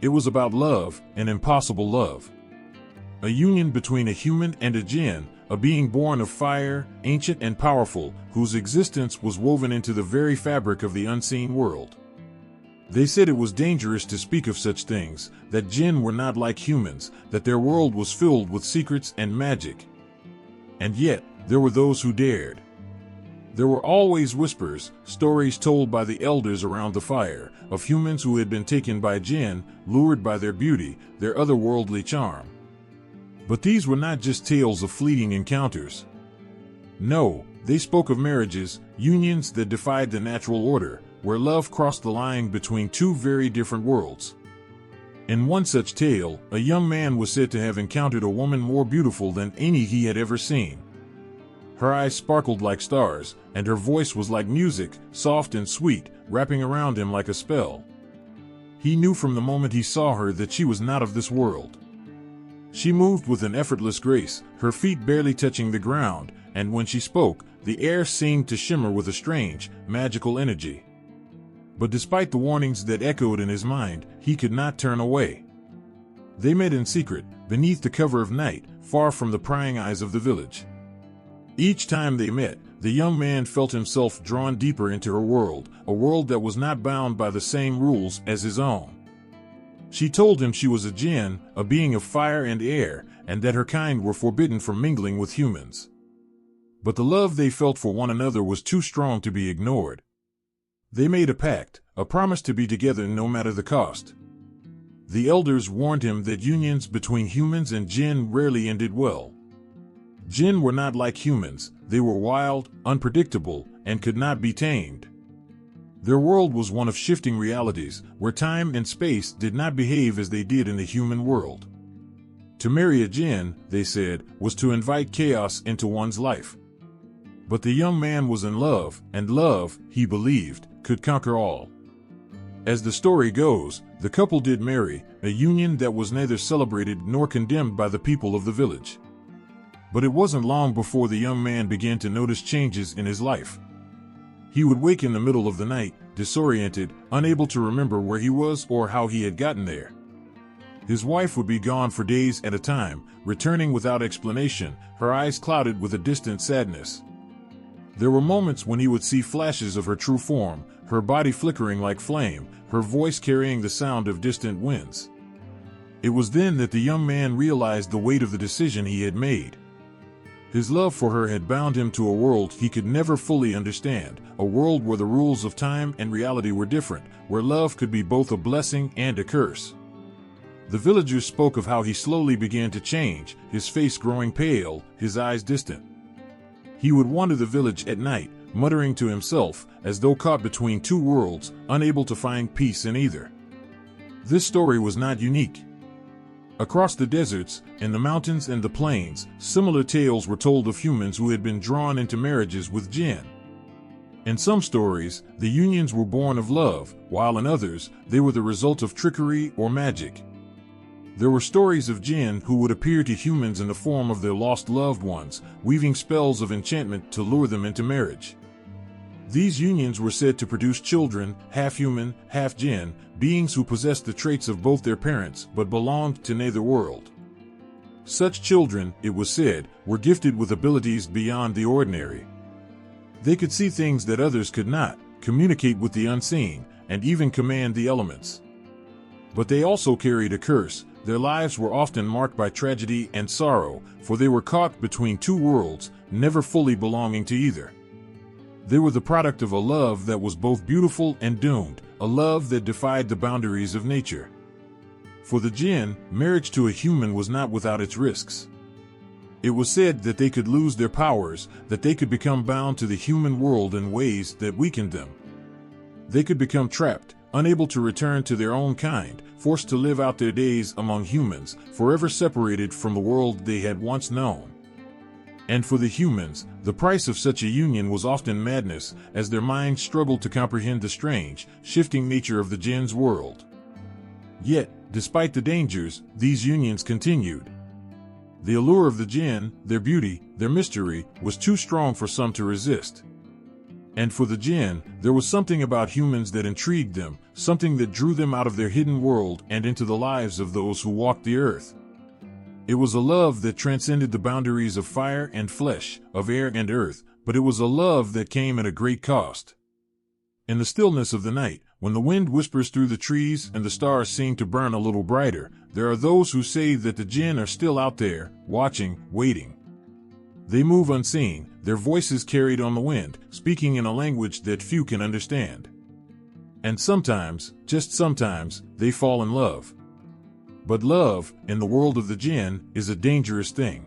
Speaker 1: It was about love, an impossible love. A union between a human and a Jinn, a being born of fire, ancient and powerful, whose existence was woven into the very fabric of the unseen world. They said it was dangerous to speak of such things, that Jinn were not like humans, that their world was filled with secrets and magic. And yet, there were those who dared. There were always whispers, stories told by the elders around the fire, of humans who had been taken by Jinn, lured by their beauty, their otherworldly charm. But these were not just tales of fleeting encounters. No, they spoke of marriages, unions that defied the natural order, where love crossed the line between two very different worlds. In one such tale, a young man was said to have encountered a woman more beautiful than any he had ever seen. Her eyes sparkled like stars, and her voice was like music, soft and sweet, wrapping around him like a spell. He knew from the moment he saw her that she was not of this world. She moved with an effortless grace, her feet barely touching the ground, and when she spoke, the air seemed to shimmer with a strange, magical energy. But despite the warnings that echoed in his mind, he could not turn away. They met in secret, beneath the cover of night, far from the prying eyes of the village. Each time they met, the young man felt himself drawn deeper into her world, a world that was not bound by the same rules as his own. She told him she was a Jinn, a being of fire and air, and that her kind were forbidden from mingling with humans. But the love they felt for one another was too strong to be ignored. They made a pact, a promise to be together no matter the cost. The elders warned him that unions between humans and Jinn rarely ended well. Jinn were not like humans, they were wild, unpredictable, and could not be tamed. Their world was one of shifting realities, where time and space did not behave as they did in the human world. To marry a Jinn, they said, was to invite chaos into one's life. But the young man was in love, and love, he believed, could conquer all. As the story goes, the couple did marry, a union that was neither celebrated nor condemned by the people of the village. But it wasn't long before the young man began to notice changes in his life. He would wake in the middle of the night, disoriented, unable to remember where he was or how he had gotten there. His wife would be gone for days at a time, returning without explanation, her eyes clouded with a distant sadness. There were moments when he would see flashes of her true form, her body flickering like flame, her voice carrying the sound of distant winds. It was then that the young man realized the weight of the decision he had made. His love for her had bound him to a world he could never fully understand, a world where the rules of time and reality were different, where love could be both a blessing and a curse. The villagers spoke of how he slowly began to change, his face growing pale, his eyes distant. He would wander the village at night, muttering to himself, as though caught between two worlds, unable to find peace in either. This story was not unique. Across the deserts, in the mountains and the plains, similar tales were told of humans who had been drawn into marriages with Jinn. In some stories, the unions were born of love, while in others, they were the result of trickery or magic. There were stories of Jinn who would appear to humans in the form of their lost loved ones, weaving spells of enchantment to lure them into marriage. These unions were said to produce children, half human, half Jinn, beings who possessed the traits of both their parents but belonged to neither world. Such children, it was said, were gifted with abilities beyond the ordinary. They could see things that others could not, communicate with the unseen, and even command the elements. But they also carried a curse. Their lives were often marked by tragedy and sorrow, for they were caught between two worlds, never fully belonging to either. They were the product of a love that was both beautiful and doomed, a love that defied the boundaries of nature. For the Jinn, marriage to a human was not without its risks. It was said that they could lose their powers, that they could become bound to the human world in ways that weakened them. They could become trapped, unable to return to their own kind, forced to live out their days among humans, forever separated from the world they had once known. And for the humans, the price of such a union was often madness, as their minds struggled to comprehend the strange, shifting nature of the Jinn's world. Yet, despite the dangers, these unions continued. The allure of the Jinn, their beauty, their mystery, was too strong for some to resist. And for the Jinn, there was something about humans that intrigued them, something that drew them out of their hidden world and into the lives of those who walked the earth. It was a love that transcended the boundaries of fire and flesh, of air and earth, but it was a love that came at a great cost. In the stillness of the night, when the wind whispers through the trees and the stars seem to burn a little brighter, there are those who say that the Jinn are still out there, watching, waiting. They move unseen, their voices carried on the wind, speaking in a language that few can understand. And sometimes, just sometimes, they fall in love. But love, in the world of the Jinn, is a dangerous thing.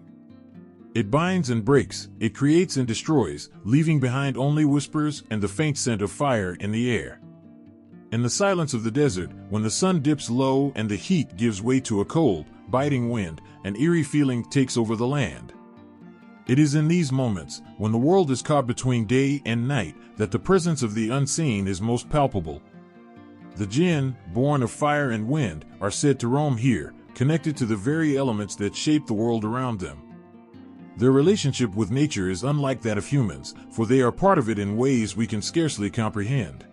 Speaker 1: It binds and breaks, it creates and destroys, leaving behind only whispers and the faint scent of fire in the air. In the silence of the desert, when the sun dips low and the heat gives way to a cold, biting wind, an eerie feeling takes over the land. It is in these moments, when the world is caught between day and night, that the presence of the unseen is most palpable. The Jinn, born of fire and wind, are said to roam here, connected to the very elements that shape the world around them. Their relationship with nature is unlike that of humans, for they are part of it in ways we can scarcely comprehend.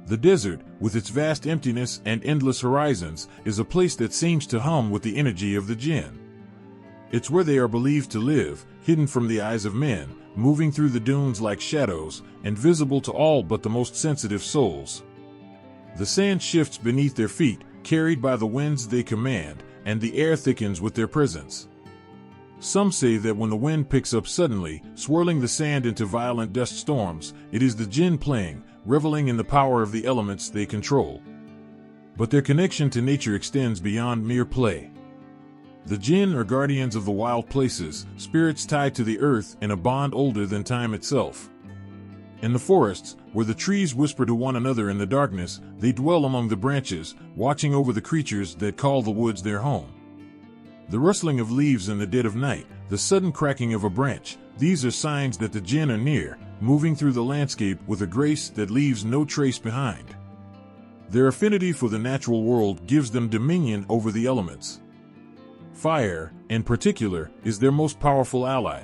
Speaker 1: The desert, with its vast emptiness and endless horizons, is a place that seems to hum with the energy of the Jinn. It's where they are believed to live, hidden from the eyes of men, moving through the dunes like shadows, and visible to all but the most sensitive souls. The sand shifts beneath their feet, carried by the winds they command, and the air thickens with their presence. Some say that when the wind picks up suddenly, swirling the sand into violent dust storms, it is the Jinn playing, reveling in the power of the elements they control. But their connection to nature extends beyond mere play. The Jinn are guardians of the wild places, spirits tied to the earth in a bond older than time itself. In the forests, where the trees whisper to one another in the darkness, they dwell among the branches, watching over the creatures that call the woods their home. The rustling of leaves in the dead of night, the sudden cracking of a branch, these are signs that the Jinn are near, moving through the landscape with a grace that leaves no trace behind. Their affinity for the natural world gives them dominion over the elements. Fire, in particular, is their most powerful ally.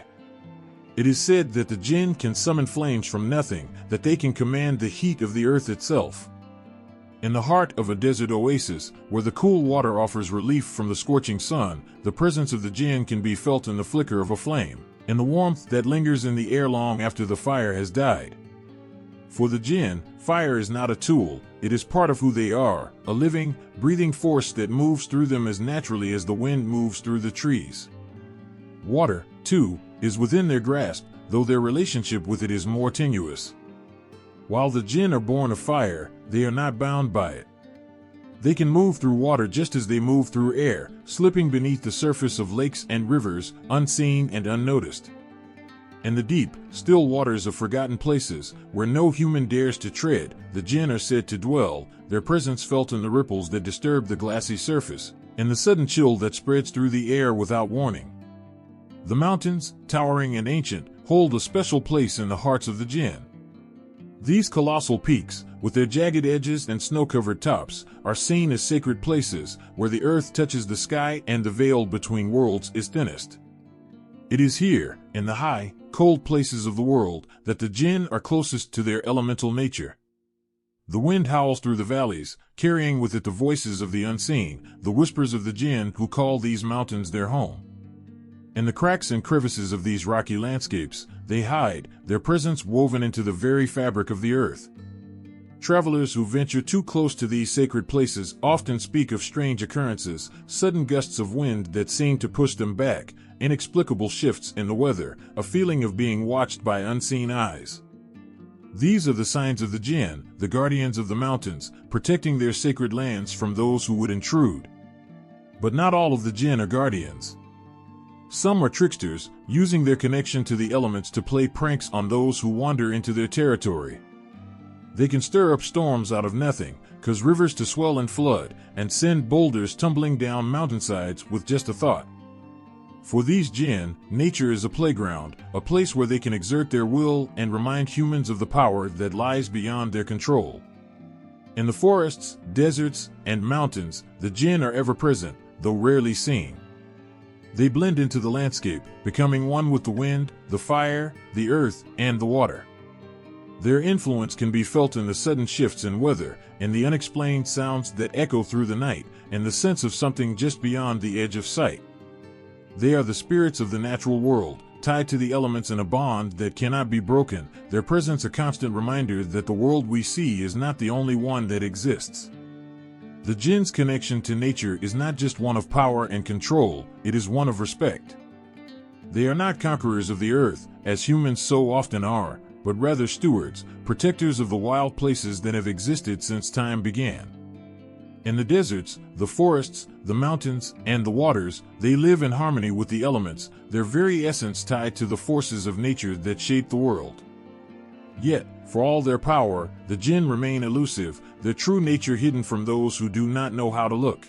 Speaker 1: It is said that the Jinn can summon flames from nothing, that they can command the heat of the earth itself. In the heart of a desert oasis, where the cool water offers relief from the scorching sun, the presence of the Jinn can be felt in the flicker of a flame, in the warmth that lingers in the air long after the fire has died. For the Jinn, fire is not a tool, it is part of who they are, a living, breathing force that moves through them as naturally as the wind moves through the trees. Water, too, is within their grasp, though their relationship with it is more tenuous. While the Jinn are born of fire, they are not bound by it. They can move through water just as they move through air, slipping beneath the surface of lakes and rivers, unseen and unnoticed. In the deep, still waters of forgotten places, where no human dares to tread, the Jinn are said to dwell, their presence felt in the ripples that disturb the glassy surface, in the sudden chill that spreads through the air without warning. The mountains, towering and ancient, hold a special place in the hearts of the Jinn. These colossal peaks, with their jagged edges and snow-covered tops, are seen as sacred places, where the earth touches the sky and the veil between worlds is thinnest. It is here, in the high, cold places of the world, that the Jinn are closest to their elemental nature. The wind howls through the valleys, carrying with it the voices of the unseen, the whispers of the Jinn who call these mountains their home. In the cracks and crevices of these rocky landscapes, they hide, their presence woven into the very fabric of the earth. Travelers who venture too close to these sacred places often speak of strange occurrences, sudden gusts of wind that seem to push them back, inexplicable shifts in the weather, a feeling of being watched by unseen eyes. These are the signs of the Jinn, the guardians of the mountains, protecting their sacred lands from those who would intrude. But not all of the Jinn are guardians. Some are tricksters, using their connection to the elements to play pranks on those who wander into their territory. They can stir up storms out of nothing, cause rivers to swell and flood, and send boulders tumbling down mountainsides with just a thought. For these Jinn, nature is a playground, a place where they can exert their will and remind humans of the power that lies beyond their control. In the forests, deserts, and mountains, the Jinn are ever present, though rarely seen. They blend into the landscape, becoming one with the wind, the fire, the earth, and the water. Their influence can be felt in the sudden shifts in weather, in the unexplained sounds that echo through the night, and the sense of something just beyond the edge of sight. They are the spirits of the natural world, tied to the elements in a bond that cannot be broken, their presence a constant reminder that the world we see is not the only one that exists. The Jinn's connection to nature is not just one of power and control, it is one of respect. They are not conquerors of the earth, as humans so often are, but rather stewards, protectors of the wild places that have existed since time began. In the deserts, the forests, the mountains, and the waters, they live in harmony with the elements, their very essence tied to the forces of nature that shape the world. Yet, for all their power, the Jinn remain elusive, their true nature hidden from those who do not know how to look.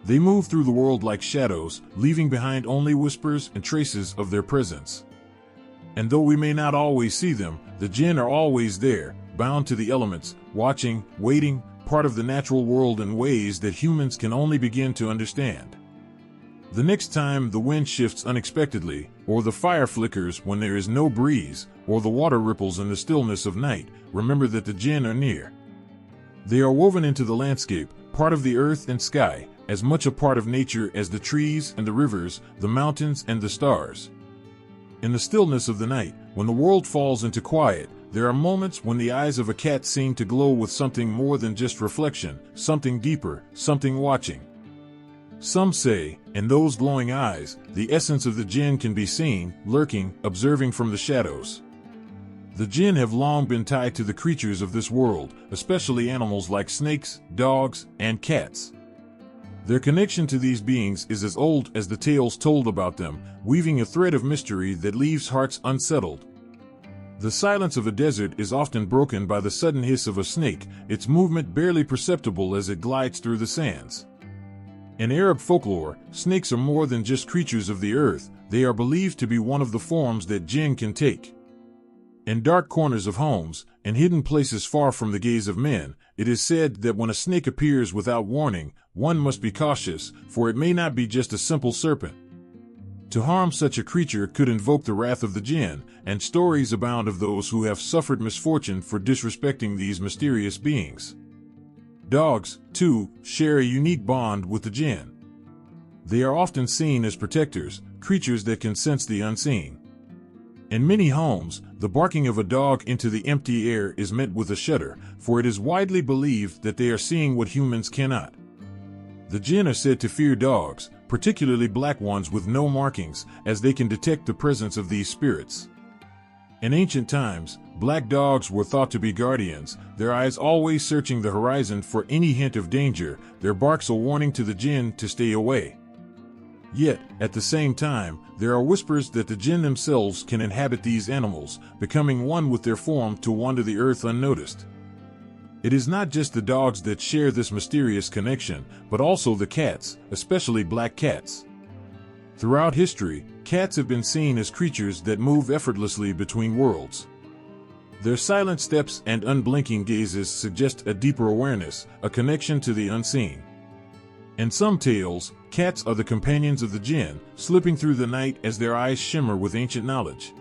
Speaker 1: They move through the world like shadows, leaving behind only whispers and traces of their presence. And though we may not always see them, the Jinn are always there, bound to the elements, watching, waiting, part of the natural world in ways that humans can only begin to understand. The next time the wind shifts unexpectedly, or the fire flickers when there is no breeze, or the water ripples in the stillness of night, remember that the Jinn are near. They are woven into the landscape, part of the earth and sky, as much a part of nature as the trees and the rivers, the mountains and the stars. In the stillness of the night, when the world falls into quiet, there are moments when the eyes of a cat seem to glow with something more than just reflection, something deeper, something watching. Some say, in those glowing eyes, the essence of the Jinn can be seen, lurking, observing from the shadows. The Jinn have long been tied to the creatures of this world, especially animals like snakes, dogs, and cats. Their connection to these beings is as old as the tales told about them, weaving a thread of mystery that leaves hearts unsettled. The silence of a desert is often broken by the sudden hiss of a snake, its movement barely perceptible as it glides through the sands. In Arab folklore, snakes are more than just creatures of the earth, they are believed to be one of the forms that Jinn can take. In dark corners of homes, and hidden places far from the gaze of men, it is said that when a snake appears without warning, one must be cautious, for it may not be just a simple serpent. To harm such a creature could invoke the wrath of the Jinn, and stories abound of those who have suffered misfortune for disrespecting these mysterious beings. Dogs, too, share a unique bond with the Jinn. They are often seen as protectors, creatures that can sense the unseen. In many homes, the barking of a dog into the empty air is met with a shudder, for it is widely believed that they are seeing what humans cannot. The Jinn are said to fear dogs, particularly black ones with no markings, as they can detect the presence of these spirits. In ancient times, black dogs were thought to be guardians, their eyes always searching the horizon for any hint of danger, their barks a warning to the Jinn to stay away. Yet, at the same time, there are whispers that the Jinn themselves can inhabit these animals, becoming one with their form to wander the earth unnoticed. It is not just the dogs that share this mysterious connection, but also the cats, especially black cats. Throughout history, cats have been seen as creatures that move effortlessly between worlds. Their silent steps and unblinking gazes suggest a deeper awareness, a connection to the unseen. In some tales, cats are the companions of the Jinn, slipping through the night as their eyes shimmer with ancient knowledge.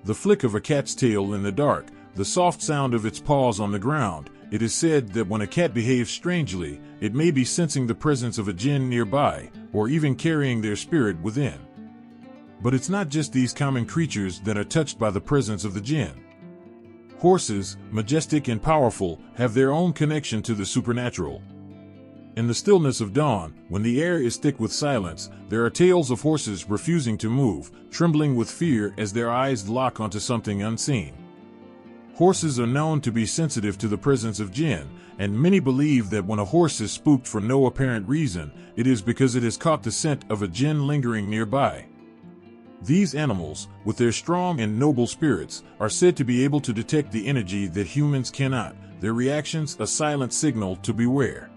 Speaker 1: The flick of a cat's tail in the dark, the soft sound of its paws on the ground, it is said that when a cat behaves strangely, it may be sensing the presence of a Jinn nearby, or even carrying their spirit within. But it's not just these common creatures that are touched by the presence of the Jinn. Horses, majestic and powerful, have their own connection to the supernatural. In the stillness of dawn, when the air is thick with silence, there are tales of horses refusing to move, trembling with fear as their eyes lock onto something unseen. Horses are known to be sensitive to the presence of Jinn, and many believe that when a horse is spooked for no apparent reason, it is because it has caught the scent of a Jinn lingering nearby. These animals, with their strong and noble spirits, are said to be able to detect the energy that humans cannot, their reactions a silent signal to beware.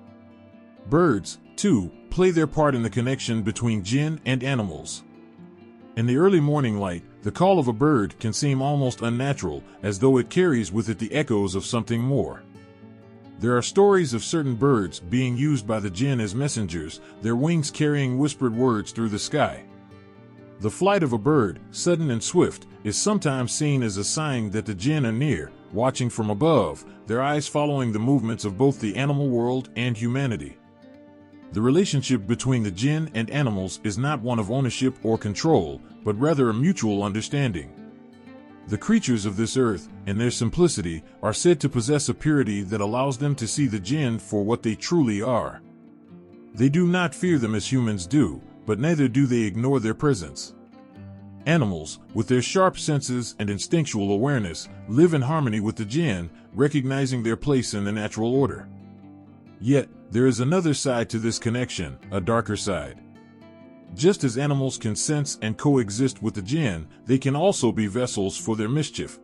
Speaker 1: Birds, too, play their part in the connection between Jinn and animals. In the early morning light, the call of a bird can seem almost unnatural, as though it carries with it the echoes of something more. There are stories of certain birds being used by the Jinn as messengers, their wings carrying whispered words through the sky. The flight of a bird, sudden and swift, is sometimes seen as a sign that the Jinn are near, watching from above, their eyes following the movements of both the animal world and humanity. The relationship between the Jinn and animals is not one of ownership or control, but rather a mutual understanding. The creatures of this earth, in their simplicity, are said to possess a purity that allows them to see the Jinn for what they truly are. They do not fear them as humans do, but neither do they ignore their presence. Animals, with their sharp senses and instinctual awareness, live in harmony with the Jinn, recognizing their place in the natural order. Yet, there is another side to this connection, a darker side. Just as animals can sense and coexist with the Jinn, they can also be vessels for their mischief.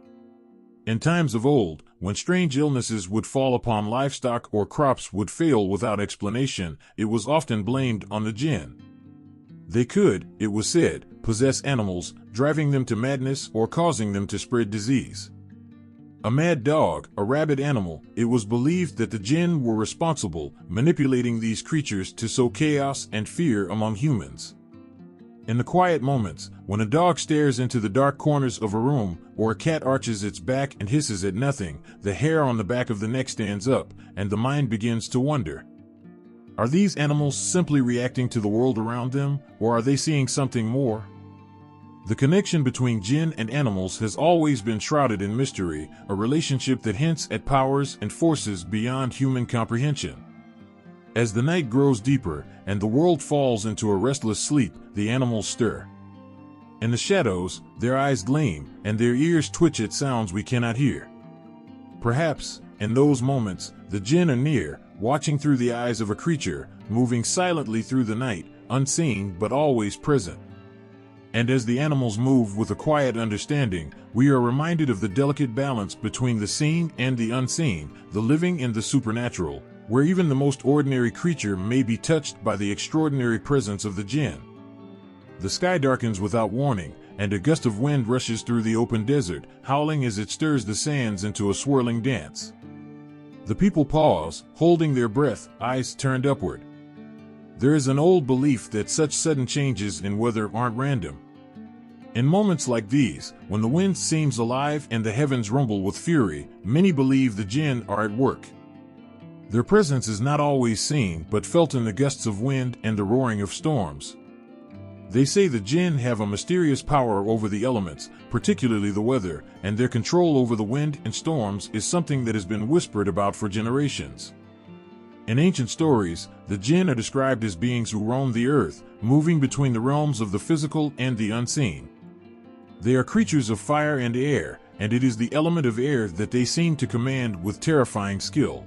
Speaker 1: In times of old, when strange illnesses would fall upon livestock or crops would fail without explanation, it was often blamed on the Jinn. They could, it was said, possess animals, driving them to madness or causing them to spread disease. A mad dog, a rabid animal, it was believed that the Jinn were responsible, manipulating these creatures to sow chaos and fear among humans. In the quiet moments, when a dog stares into the dark corners of a room, or a cat arches its back and hisses at nothing, the hair on the back of the neck stands up, and the mind begins to wonder. Are these animals simply reacting to the world around them, or are they seeing something more? The connection between Jinn and animals has always been shrouded in mystery, a relationship that hints at powers and forces beyond human comprehension. As the night grows deeper and the world falls into a restless sleep, the animals stir. In the shadows, their eyes gleam and their ears twitch at sounds we cannot hear. Perhaps, in those moments, the Jinn are near, watching through the eyes of a creature, moving silently through the night, unseen but always present. And as the animals move with a quiet understanding, we are reminded of the delicate balance between the seen and the unseen, the living and the supernatural, where even the most ordinary creature may be touched by the extraordinary presence of the Jinn. The sky darkens without warning, and a gust of wind rushes through the open desert, howling as it stirs the sands into a swirling dance. The people pause, holding their breath, eyes turned upward. There is an old belief that such sudden changes in weather aren't random. In moments like these, when the wind seems alive and the heavens rumble with fury, many believe the Jinn are at work. Their presence is not always seen but felt in the gusts of wind and the roaring of storms. They say the Jinn have a mysterious power over the elements, particularly the weather, and their control over the wind and storms is something that has been whispered about for generations. In ancient stories, the Jinn are described as beings who roam the earth, moving between the realms of the physical and the unseen. They are creatures of fire and air, and it is the element of air that they seem to command with terrifying skill.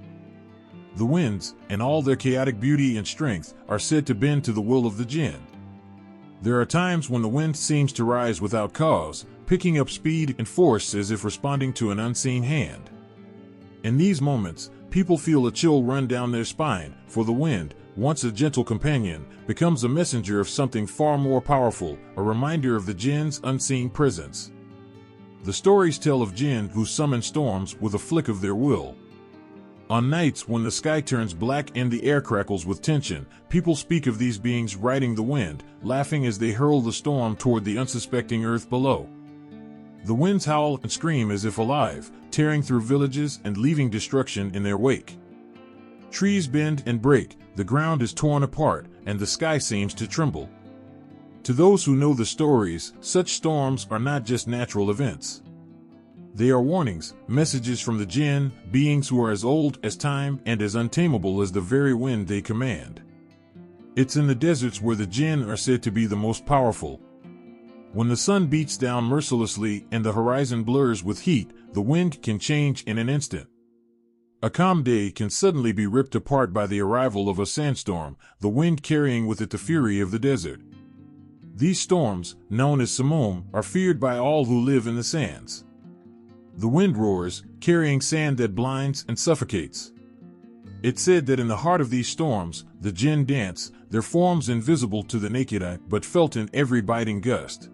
Speaker 1: The winds, in all their chaotic beauty and strength, are said to bend to the will of the Jinn. There are times when the wind seems to rise without cause, picking up speed and force as if responding to an unseen hand. In these moments, people feel a chill run down their spine, for the wind, once a gentle companion, becomes a messenger of something far more powerful, a reminder of the Jinn's unseen presence. The stories tell of Jinn who summon storms with a flick of their will. On nights when the sky turns black and the air crackles with tension, people speak of these beings riding the wind, laughing as they hurl the storm toward the unsuspecting earth below. The winds howl and scream as if alive, tearing through villages and leaving destruction in their wake. Trees bend and break, the ground is torn apart, and the sky seems to tremble. To those who know the stories, such storms are not just natural events. They are warnings, messages from the Jinn, beings who are as old as time and as untamable as the very wind they command. It's in the deserts where the Jinn are said to be the most powerful. When the sun beats down mercilessly and the horizon blurs with heat, the wind can change in an instant. A calm day can suddenly be ripped apart by the arrival of a sandstorm, the wind carrying with it the fury of the desert. These storms, known as samum, are feared by all who live in the sands. The wind roars, carrying sand that blinds and suffocates. It's said that in the heart of these storms, the Jinn dance, their forms invisible to the naked eye but felt in every biting gust.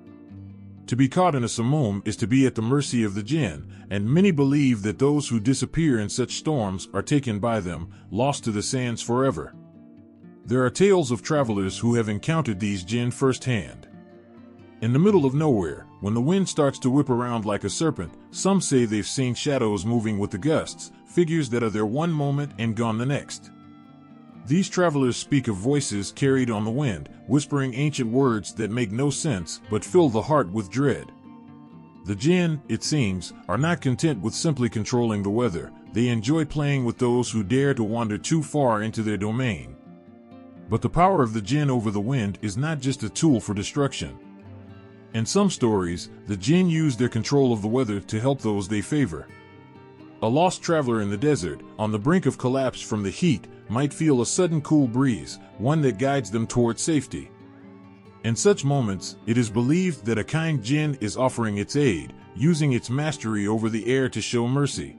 Speaker 1: To be caught in a samum is to be at the mercy of the Jinn, and many believe that those who disappear in such storms are taken by them, lost to the sands forever. There are tales of travelers who have encountered these Jinn firsthand. In the middle of nowhere, when the wind starts to whip around like a serpent, some say they've seen shadows moving with the gusts, figures that are there one moment and gone the next. These travelers speak of voices carried on the wind, whispering ancient words that make no sense but fill the heart with dread. The Jinn, it seems, are not content with simply controlling the weather. They enjoy playing with those who dare to wander too far into their domain. But the power of the Jinn over the wind is not just a tool for destruction. In some stories, the Jinn use their control of the weather to help those they favor. A lost traveler in the desert, on the brink of collapse from the heat, might feel a sudden cool breeze, one that guides them toward safety. In such moments, it is believed that a kind Jinn is offering its aid, using its mastery over the air to show mercy.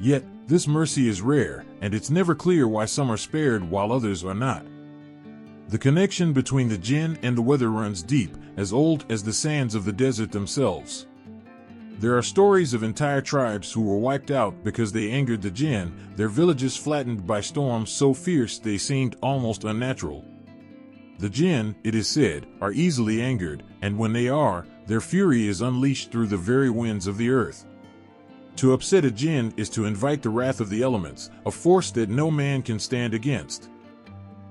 Speaker 1: Yet, this mercy is rare, and it's never clear why some are spared while others are not. The connection between the Jinn and the weather runs deep, as old as the sands of the desert themselves. There are stories of entire tribes who were wiped out because they angered the Jinn, their villages flattened by storms so fierce they seemed almost unnatural. The Jinn, it is said, are easily angered, and when they are, their fury is unleashed through the very winds of the earth. To upset a Jinn is to invite the wrath of the elements, a force that no man can stand against.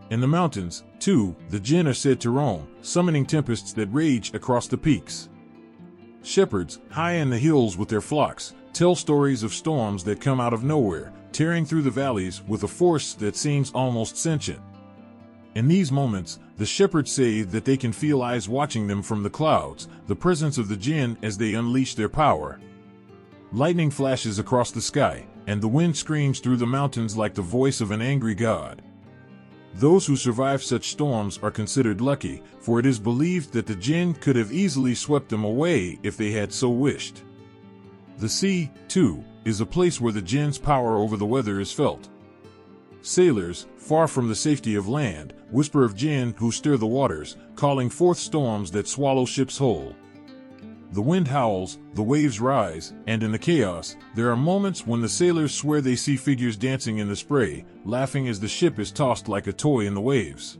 Speaker 1: In the mountains, too, the Jinn are said to roam, summoning tempests that rage across the peaks. Shepherds, high in the hills with their flocks, tell stories of storms that come out of nowhere, tearing through the valleys with a force that seems almost sentient. In these moments, the shepherds say that they can feel eyes watching them from the clouds, the presence of the Jinn as they unleash their power. Lightning flashes across the sky, and the wind screams through the mountains like the voice of an angry god. Those who survive such storms are considered lucky, for it is believed that the Jinn could have easily swept them away if they had so wished. The sea, too, is a place where the Jinn's power over the weather is felt. Sailors, far from the safety of land, whisper of Jinn who stir the waters, calling forth storms that swallow ships whole. The wind howls, the waves rise, and in the chaos, there are moments when the sailors swear they see figures dancing in the spray, laughing as the ship is tossed like a toy in the waves.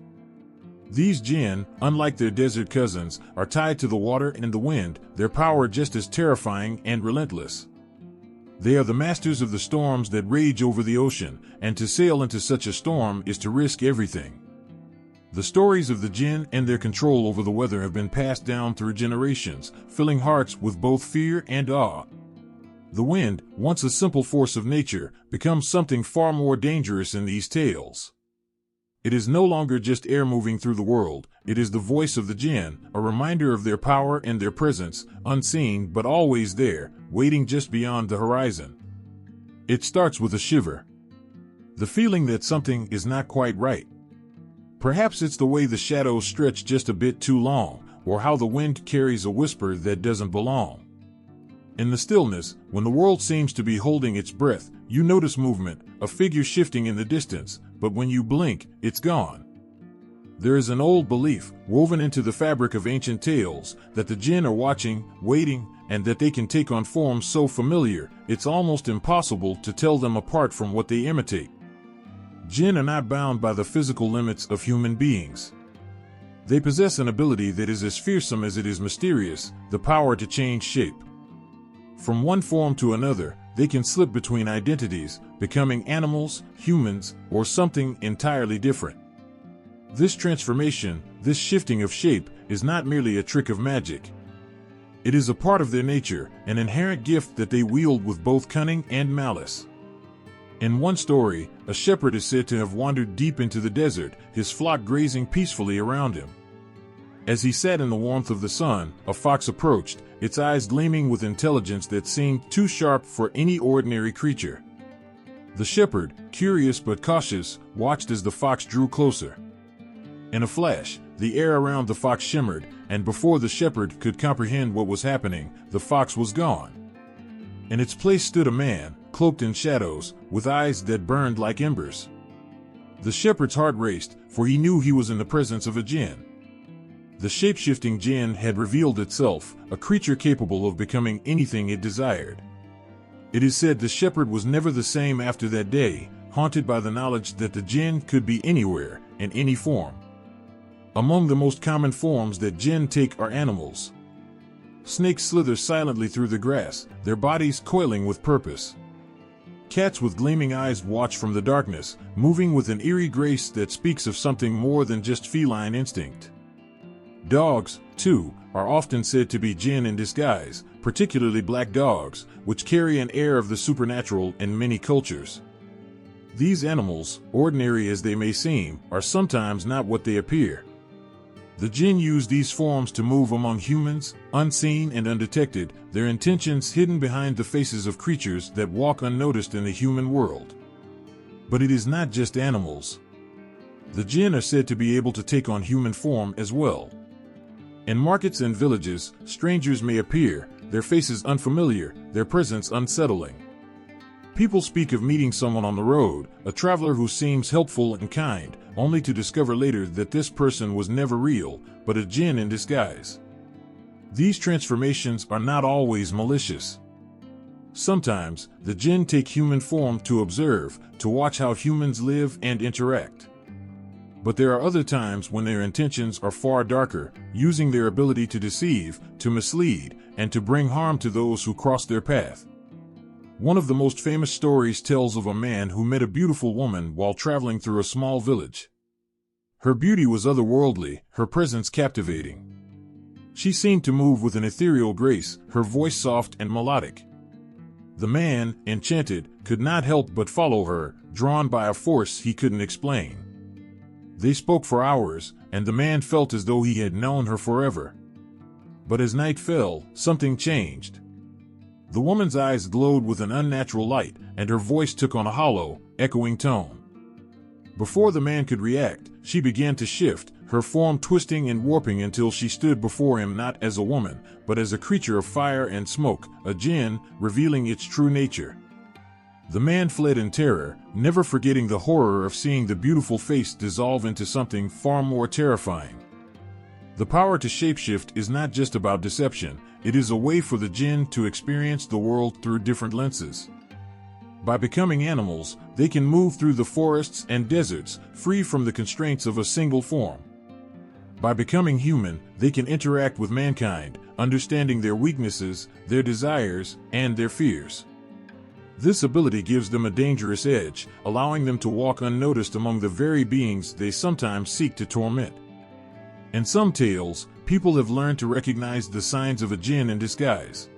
Speaker 1: These Jinn, unlike their desert cousins, are tied to the water and the wind, their power just as terrifying and relentless. They are the masters of the storms that rage over the ocean, and to sail into such a storm is to risk everything. The stories of the Jinn and their control over the weather have been passed down through generations, filling hearts with both fear and awe. The wind, once a simple force of nature, becomes something far more dangerous in these tales. It is no longer just air moving through the world, it is the voice of the Jinn, a reminder of their power and their presence, unseen but always there, waiting just beyond the horizon. It starts with a shiver. The feeling that something is not quite right. Perhaps it's the way the shadows stretch just a bit too long, or how the wind carries a whisper that doesn't belong. In the stillness, when the world seems to be holding its breath, you notice movement, a figure shifting in the distance, but when you blink, it's gone. There is an old belief, woven into the fabric of ancient tales, that the Jinn are watching, waiting, and that they can take on forms so familiar, it's almost impossible to tell them apart from what they imitate. Jinn are not bound by the physical limits of human beings. They possess an ability that is as fearsome as it is mysterious, the power to change shape. From one form to another, they can slip between identities, becoming animals, humans, or something entirely different. This transformation, this shifting of shape, is not merely a trick of magic. It is a part of their nature, an inherent gift that they wield with both cunning and malice. In one story, a shepherd is said to have wandered deep into the desert, his flock grazing peacefully around him. As he sat in the warmth of the sun, a fox approached, its eyes gleaming with intelligence that seemed too sharp for any ordinary creature. The shepherd, curious but cautious, watched as the fox drew closer. In a flash, the air around the fox shimmered, and before the shepherd could comprehend what was happening, the fox was gone. In its place stood a man, cloaked in shadows, with eyes that burned like embers. The shepherd's heart raced, for he knew he was in the presence of a Jinn. The shape-shifting Jinn had revealed itself, a creature capable of becoming anything it desired. It is said the shepherd was never the same after that day, haunted by the knowledge that the Jinn could be anywhere, in any form. Among the most common forms that Jinn take are animals. Snakes slither silently through the grass, their bodies coiling with purpose. Cats with gleaming eyes watch from the darkness, moving with an eerie grace that speaks of something more than just feline instinct. Dogs, too, are often said to be Jinn in disguise, particularly black dogs, which carry an air of the supernatural in many cultures. These animals, ordinary as they may seem, are sometimes not what they appear. The Jinn use these forms to move among humans, unseen and undetected, their intentions hidden behind the faces of creatures that walk unnoticed in the human world. But it is not just animals. The Jinn are said to be able to take on human form as well. In markets and villages, strangers may appear, their faces unfamiliar, their presence unsettling. People speak of meeting someone on the road, a traveler who seems helpful and kind, only to discover later that this person was never real, but a jinn in disguise. These transformations are not always malicious. Sometimes, the jinn take human form to observe, to watch how humans live and interact. But there are other times when their intentions are far darker, using their ability to deceive, to mislead, and to bring harm to those who cross their path. One of the most famous stories tells of a man who met a beautiful woman while traveling through a small village. Her beauty was otherworldly, her presence captivating. She seemed to move with an ethereal grace, her voice soft and melodic. The man, enchanted, could not help but follow her, drawn by a force he couldn't explain. They spoke for hours, and the man felt as though he had known her forever. But as night fell, something changed. The woman's eyes glowed with an unnatural light, and her voice took on a hollow, echoing tone. Before the man could react, she began to shift, her form twisting and warping until she stood before him not as a woman, but as a creature of fire and smoke, a jinn, revealing its true nature. The man fled in terror, never forgetting the horror of seeing the beautiful face dissolve into something far more terrifying. The power to shapeshift is not just about deception, it is a way for the jinn to experience the world through different lenses. By becoming animals, they can move through the forests and deserts, free from the constraints of a single form. By becoming human, they can interact with mankind, understanding their weaknesses, their desires, and their fears. This ability gives them a dangerous edge, allowing them to walk unnoticed among the very beings they sometimes seek to torment. In some tales, people have learned to recognize the signs of a jinn in disguise.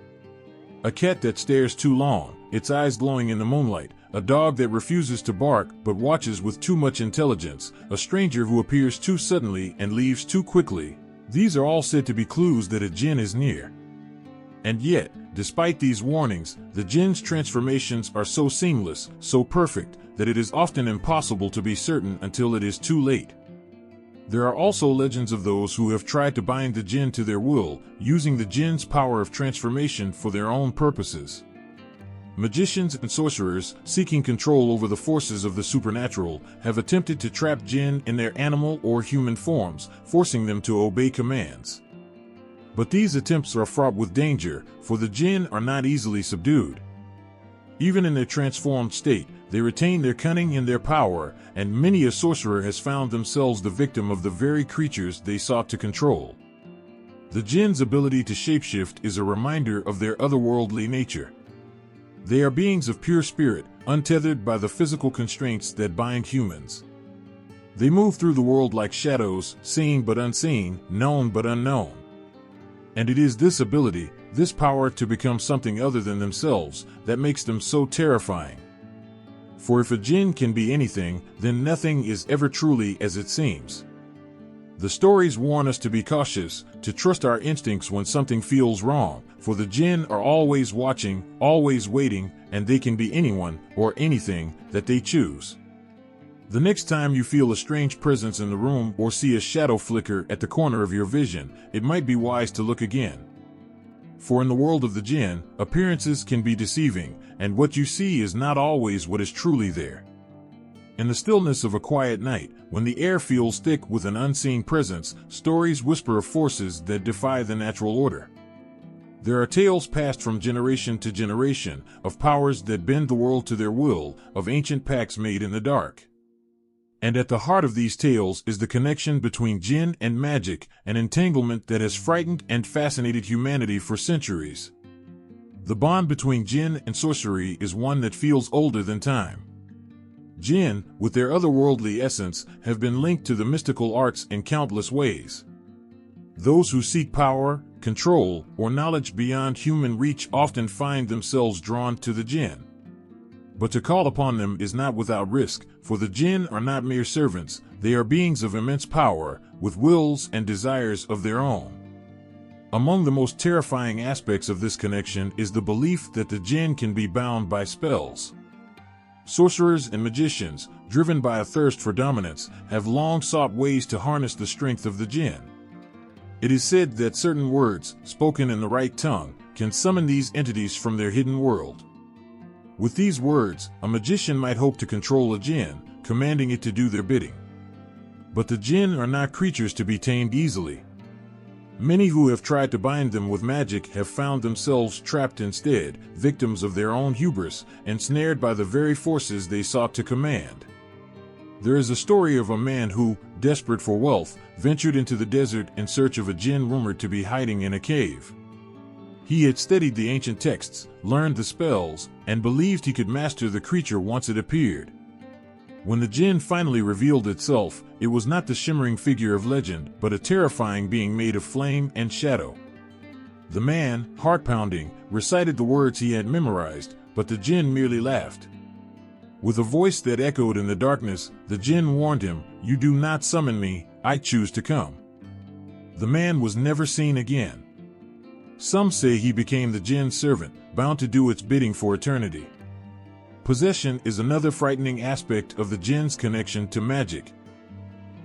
Speaker 1: A cat that stares too long, its eyes glowing in the moonlight, a dog that refuses to bark but watches with too much intelligence, a stranger who appears too suddenly and leaves too quickly. These are all said to be clues that a jinn is near. And yet, despite these warnings, the jinn's transformations are so seamless, so perfect, that it is often impossible to be certain until it is too late. There are also legends of those who have tried to bind the jinn to their will, using the jinn's power of transformation for their own purposes. Magicians and sorcerers, seeking control over the forces of the supernatural, have attempted to trap jinn in their animal or human forms, forcing them to obey commands. But these attempts are fraught with danger, for the jinn are not easily subdued. Even in their transformed state, they retain their cunning and their power, and many a sorcerer has found themselves the victim of the very creatures they sought to control. The jinn's ability to shapeshift is a reminder of their otherworldly nature. They are beings of pure spirit, untethered by the physical constraints that bind humans. They move through the world like shadows, seeing but unseen, known but unknown. And it is this ability, this power to become something other than themselves, that makes them so terrifying. For if a jinn can be anything, then nothing is ever truly as it seems. The stories warn us to be cautious, to trust our instincts when something feels wrong, for the jinn are always watching, always waiting, and they can be anyone, or anything, that they choose. The next time you feel a strange presence in the room or see a shadow flicker at the corner of your vision, it might be wise to look again. For in the world of the jinn, appearances can be deceiving, and what you see is not always what is truly there. In the stillness of a quiet night, when the air feels thick with an unseen presence, stories whisper of forces that defy the natural order. There are tales passed from generation to generation, of powers that bend the world to their will, of ancient pacts made in the dark. And at the heart of these tales is the connection between jinn and magic, an entanglement that has frightened and fascinated humanity for centuries. The bond between jinn and sorcery is one that feels older than time. Jinn, with their otherworldly essence, have been linked to the mystical arts in countless ways. Those who seek power, control, or knowledge beyond human reach often find themselves drawn to the jinn. But to call upon them is not without risk, for the jinn are not mere servants, they are beings of immense power, with wills and desires of their own. Among the most terrifying aspects of this connection is the belief that the jinn can be bound by spells. Sorcerers and magicians, driven by a thirst for dominance, have long sought ways to harness the strength of the jinn. It is said that certain words, spoken in the right tongue, can summon these entities from their hidden world. With these words, a magician might hope to control a Jinn, commanding it to do their bidding. But the Jinn are not creatures to be tamed easily. Many who have tried to bind them with magic have found themselves trapped instead, victims of their own hubris, ensnared by the very forces they sought to command. There is a story of a man who, desperate for wealth, ventured into the desert in search of a Jinn rumored to be hiding in a cave. He had studied the ancient texts, learned the spells, and believed he could master the creature once it appeared. When the Jinn finally revealed itself, it was not the shimmering figure of legend, but a terrifying being made of flame and shadow. The man, heart-pounding, recited the words he had memorized, but the Jinn merely laughed. With a voice that echoed in the darkness, the Jinn warned him, "You do not summon me, I choose to come." The man was never seen again. Some say he became the Jinn's servant, bound to do its bidding for eternity. Possession is another frightening aspect of the Jinn's connection to magic.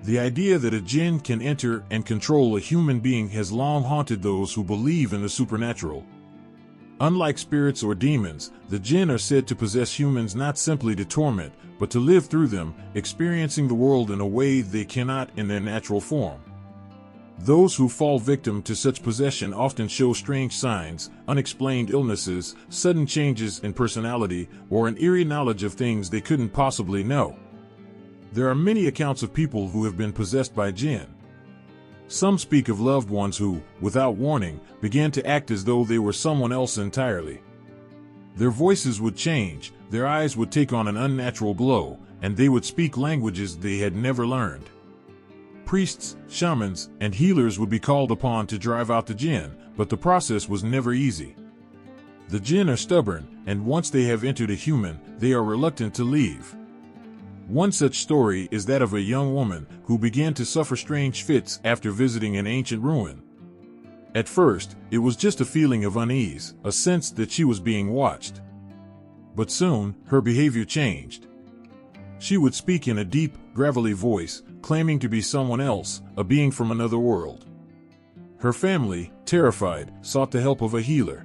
Speaker 1: The idea that a Jinn can enter and control a human being has long haunted those who believe in the supernatural. Unlike spirits or demons, the Jinn are said to possess humans not simply to torment, but to live through them, experiencing the world in a way they cannot in their natural form. Those who fall victim to such possession often show strange signs, unexplained illnesses, sudden changes in personality, or an eerie knowledge of things they couldn't possibly know. There are many accounts of people who have been possessed by Jinn. Some speak of loved ones who, without warning, began to act as though they were someone else entirely. Their voices would change, their eyes would take on an unnatural glow, and they would speak languages they had never learned. Priests, shamans, and healers would be called upon to drive out the Jinn, but the process was never easy. The Jinn are stubborn, and once they have entered a human, they are reluctant to leave. One such story is that of a young woman who began to suffer strange fits after visiting an ancient ruin. At first, it was just a feeling of unease, a sense that she was being watched. But soon, her behavior changed. She would speak in a deep, gravelly voice, claiming to be someone else, a being from another world. Her family, terrified, sought the help of a healer.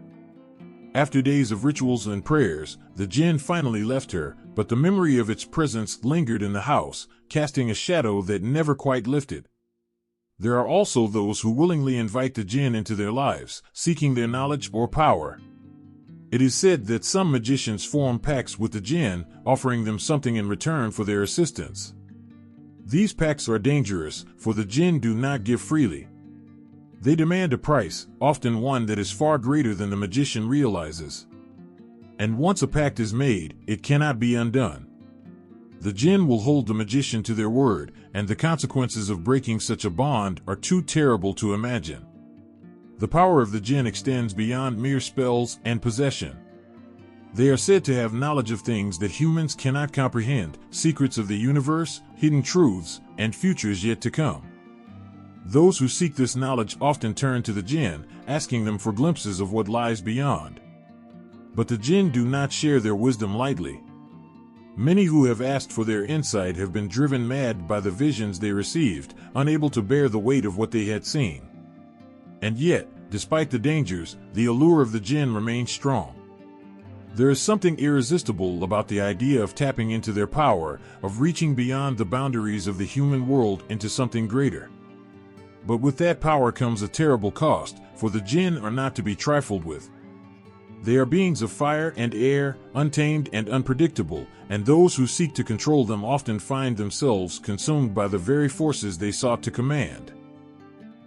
Speaker 1: After days of rituals and prayers, the Jinn finally left her, but the memory of its presence lingered in the house, casting a shadow that never quite lifted. There are also those who willingly invite the Jinn into their lives, seeking their knowledge or power. It is said that some magicians form pacts with the Jinn, offering them something in return for their assistance. These pacts are dangerous, for the Jinn do not give freely. They demand a price, often one that is far greater than the magician realizes. And once a pact is made, it cannot be undone. The Jinn will hold the magician to their word, and the consequences of breaking such a bond are too terrible to imagine. The power of the Jinn extends beyond mere spells and possession. They are said to have knowledge of things that humans cannot comprehend, secrets of the universe, hidden truths, and futures yet to come. Those who seek this knowledge often turn to the Jinn, asking them for glimpses of what lies beyond. But the Jinn do not share their wisdom lightly. Many who have asked for their insight have been driven mad by the visions they received, unable to bear the weight of what they had seen. And yet, despite the dangers, the allure of the Jinn remains strong. There is something irresistible about the idea of tapping into their power, of reaching beyond the boundaries of the human world into something greater. But with that power comes a terrible cost, for the Jinn are not to be trifled with. They are beings of fire and air, untamed and unpredictable, and those who seek to control them often find themselves consumed by the very forces they sought to command.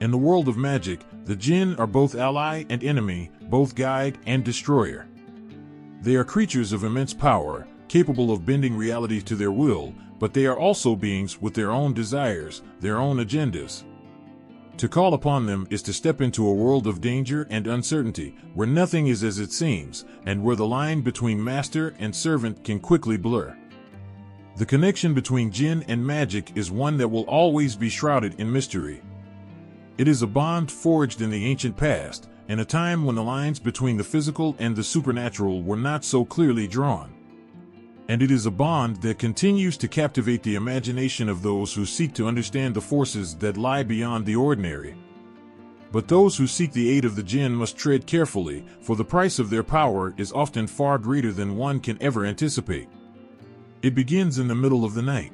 Speaker 1: In the world of magic, the Jinn are both ally and enemy, both guide and destroyer. They are creatures of immense power, capable of bending reality to their will, but they are also beings with their own desires, their own agendas. To call upon them is to step into a world of danger and uncertainty, where nothing is as it seems, and where the line between master and servant can quickly blur. The connection between Jinn and magic is one that will always be shrouded in mystery. It is a bond forged in the ancient past, in a time when the lines between the physical and the supernatural were not so clearly drawn. And it is a bond that continues to captivate the imagination of those who seek to understand the forces that lie beyond the ordinary. But those who seek the aid of the Jinn must tread carefully, for the price of their power is often far greater than one can ever anticipate. It begins in the middle of the night.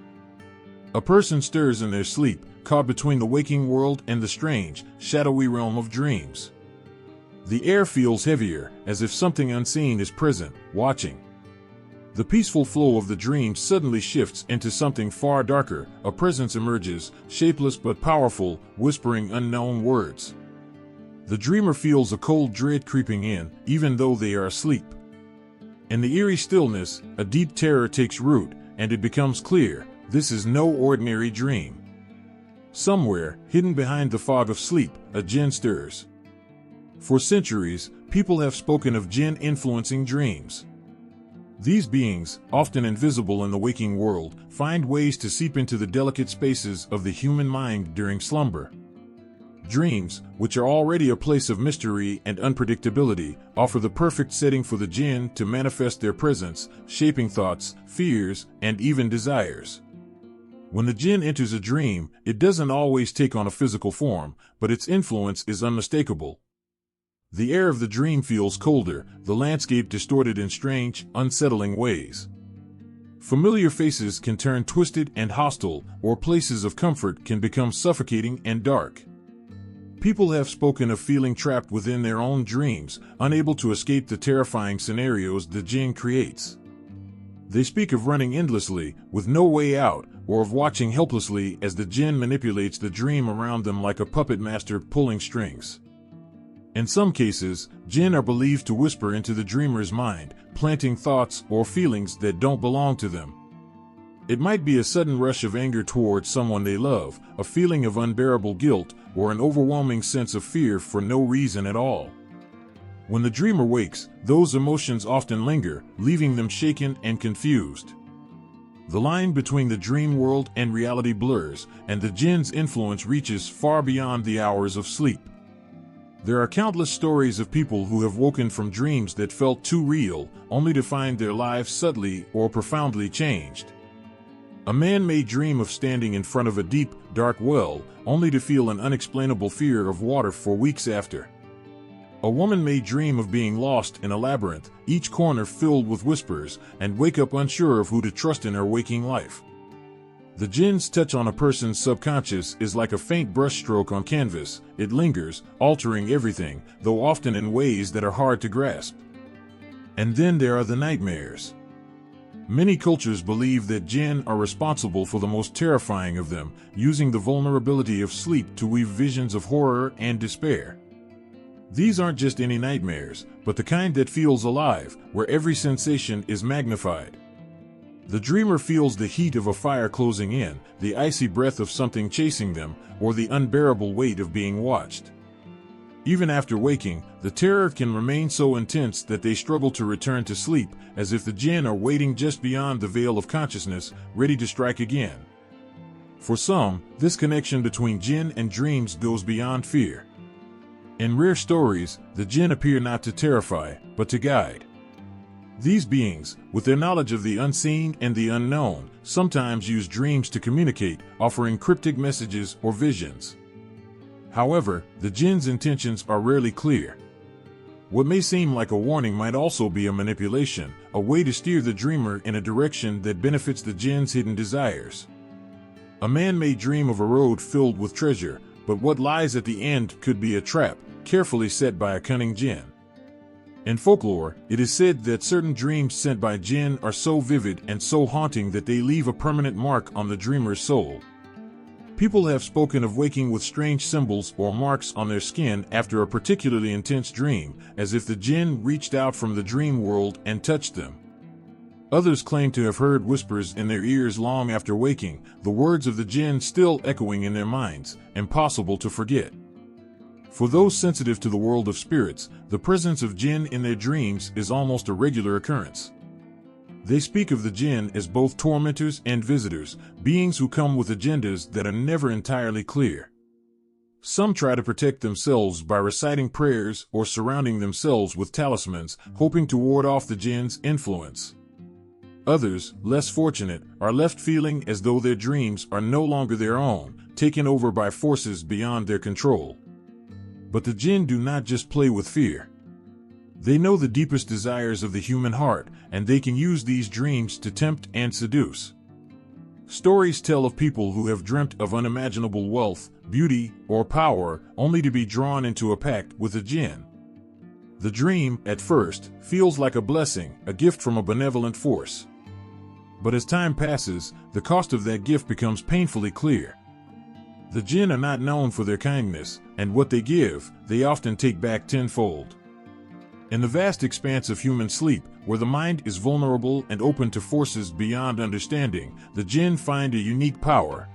Speaker 1: A person stirs in their sleep, caught between the waking world and the strange, shadowy realm of dreams. The air feels heavier, as if something unseen is present, watching. The peaceful flow of the dream suddenly shifts into something far darker. A presence emerges, shapeless but powerful, whispering unknown words. The dreamer feels a cold dread creeping in, even though they are asleep. In the eerie stillness, a deep terror takes root, and it becomes clear, this is no ordinary dream. Somewhere, hidden behind the fog of sleep, a Jinn stirs. For centuries, people have spoken of Jinn influencing dreams. These beings, often invisible in the waking world, find ways to seep into the delicate spaces of the human mind during slumber. Dreams, which are already a place of mystery and unpredictability, offer the perfect setting for the Jinn to manifest their presence, shaping thoughts, fears, and even desires. When the Jinn enters a dream, it doesn't always take on a physical form, but its influence is unmistakable. The air of the dream feels colder, the landscape distorted in strange, unsettling ways. Familiar faces can turn twisted and hostile, or places of comfort can become suffocating and dark. People have spoken of feeling trapped within their own dreams, unable to escape the terrifying scenarios the Jinn creates. They speak of running endlessly, with no way out, or of watching helplessly as the Jinn manipulates the dream around them like a puppet master pulling strings. In some cases, Jinn are believed to whisper into the dreamer's mind, planting thoughts or feelings that don't belong to them. It might be a sudden rush of anger towards someone they love, a feeling of unbearable guilt, or an overwhelming sense of fear for no reason at all. When the dreamer wakes, those emotions often linger, leaving them shaken and confused. The line between the dream world and reality blurs, and the Jinn's influence reaches far beyond the hours of sleep. There are countless stories of people who have woken from dreams that felt too real, only to find their lives subtly or profoundly changed. A man may dream of standing in front of a deep, dark well, only to feel an unexplainable fear of water for weeks after. A woman may dream of being lost in a labyrinth, each corner filled with whispers, and wake up unsure of who to trust in her waking life. The Jinn's touch on a person's subconscious is like a faint brushstroke on canvas. It lingers, altering everything, though often in ways that are hard to grasp. And then there are the nightmares. Many cultures believe that Jinn are responsible for the most terrifying of them, using the vulnerability of sleep to weave visions of horror and despair. These aren't just any nightmares, but the kind that feels alive, where every sensation is magnified. The dreamer feels the heat of a fire closing in, the icy breath of something chasing them, or the unbearable weight of being watched. Even after waking, the terror can remain so intense that they struggle to return to sleep, as if the Jinn are waiting just beyond the veil of consciousness, ready to strike again. For some, this connection between Jinn and dreams goes beyond fear. In rare stories, the Jinn appear not to terrify, but to guide. These beings, with their knowledge of the unseen and the unknown, sometimes use dreams to communicate, offering cryptic messages or visions. However, the Jinn's intentions are rarely clear. What may seem like a warning might also be a manipulation, a way to steer the dreamer in a direction that benefits the Jinn's hidden desires. A man may dream of a road filled with treasure, but what lies at the end could be a trap, carefully set by a cunning Jinn. In folklore, it is said that certain dreams sent by Jinn are so vivid and so haunting that they leave a permanent mark on the dreamer's soul. People have spoken of waking with strange symbols or marks on their skin after a particularly intense dream, as if the Jinn reached out from the dream world and touched them. Others claim to have heard whispers in their ears long after waking, the words of the Jinn still echoing in their minds, impossible to forget. For those sensitive to the world of spirits, the presence of Jinn in their dreams is almost a regular occurrence. They speak of the Jinn as both tormentors and visitors, beings who come with agendas that are never entirely clear. Some try to protect themselves by reciting prayers or surrounding themselves with talismans, hoping to ward off the Jinn's influence. Others, less fortunate, are left feeling as though their dreams are no longer their own, taken over by forces beyond their control. But the Jinn do not just play with fear. They know the deepest desires of the human heart, and they can use these dreams to tempt and seduce. Stories tell of people who have dreamt of unimaginable wealth, beauty, or power, only to be drawn into a pact with a Jinn. The dream, at first, feels like a blessing, a gift from a benevolent force. But as time passes, the cost of that gift becomes painfully clear. The Jinn are not known for their kindness, and what they give, they often take back tenfold. In the vast expanse of human sleep, where the mind is vulnerable and open to forces beyond understanding, the Jinn find a unique power.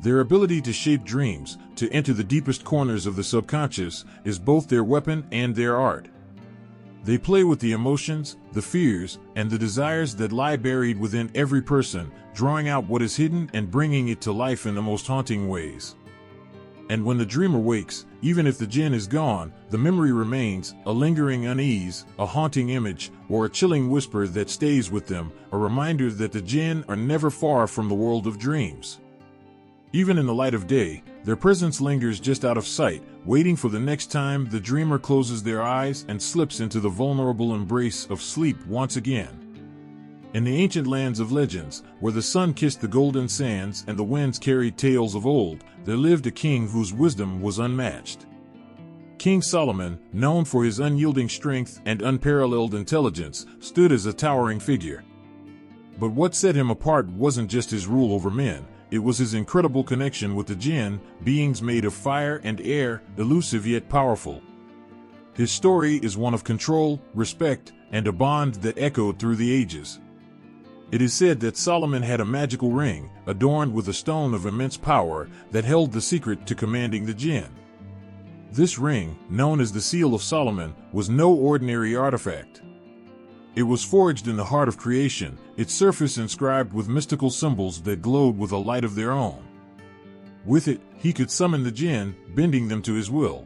Speaker 1: Their ability to shape dreams, to enter the deepest corners of the subconscious, is both their weapon and their art. They play with the emotions, the fears, and the desires that lie buried within every person, drawing out what is hidden and bringing it to life in the most haunting ways. And when the dreamer wakes, even if the Jinn is gone, the memory remains, a lingering unease, a haunting image, or a chilling whisper that stays with them, a reminder that the Jinn are never far from the world of dreams. Even in the light of day, their presence lingers just out of sight, waiting for the next time the dreamer closes their eyes and slips into the vulnerable embrace of sleep once again. In the ancient lands of legends, where the sun kissed the golden sands and the winds carried tales of old, there lived a king whose wisdom was unmatched. King Solomon, known for his unyielding strength and unparalleled intelligence, stood as a towering figure. But what set him apart wasn't just his rule over men, it was his incredible connection with the Jinn, beings made of fire and air, elusive yet powerful. His story is one of control, respect, and a bond that echoed through the ages. It is said that Solomon had a magical ring, adorned with a stone of immense power, that held the secret to commanding the Jinn. This ring, known as the Seal of Solomon, was no ordinary artifact. It was forged in the heart of creation, its surface inscribed with mystical symbols that glowed with a light of their own. With it, he could summon the Jinn, bending them to his will.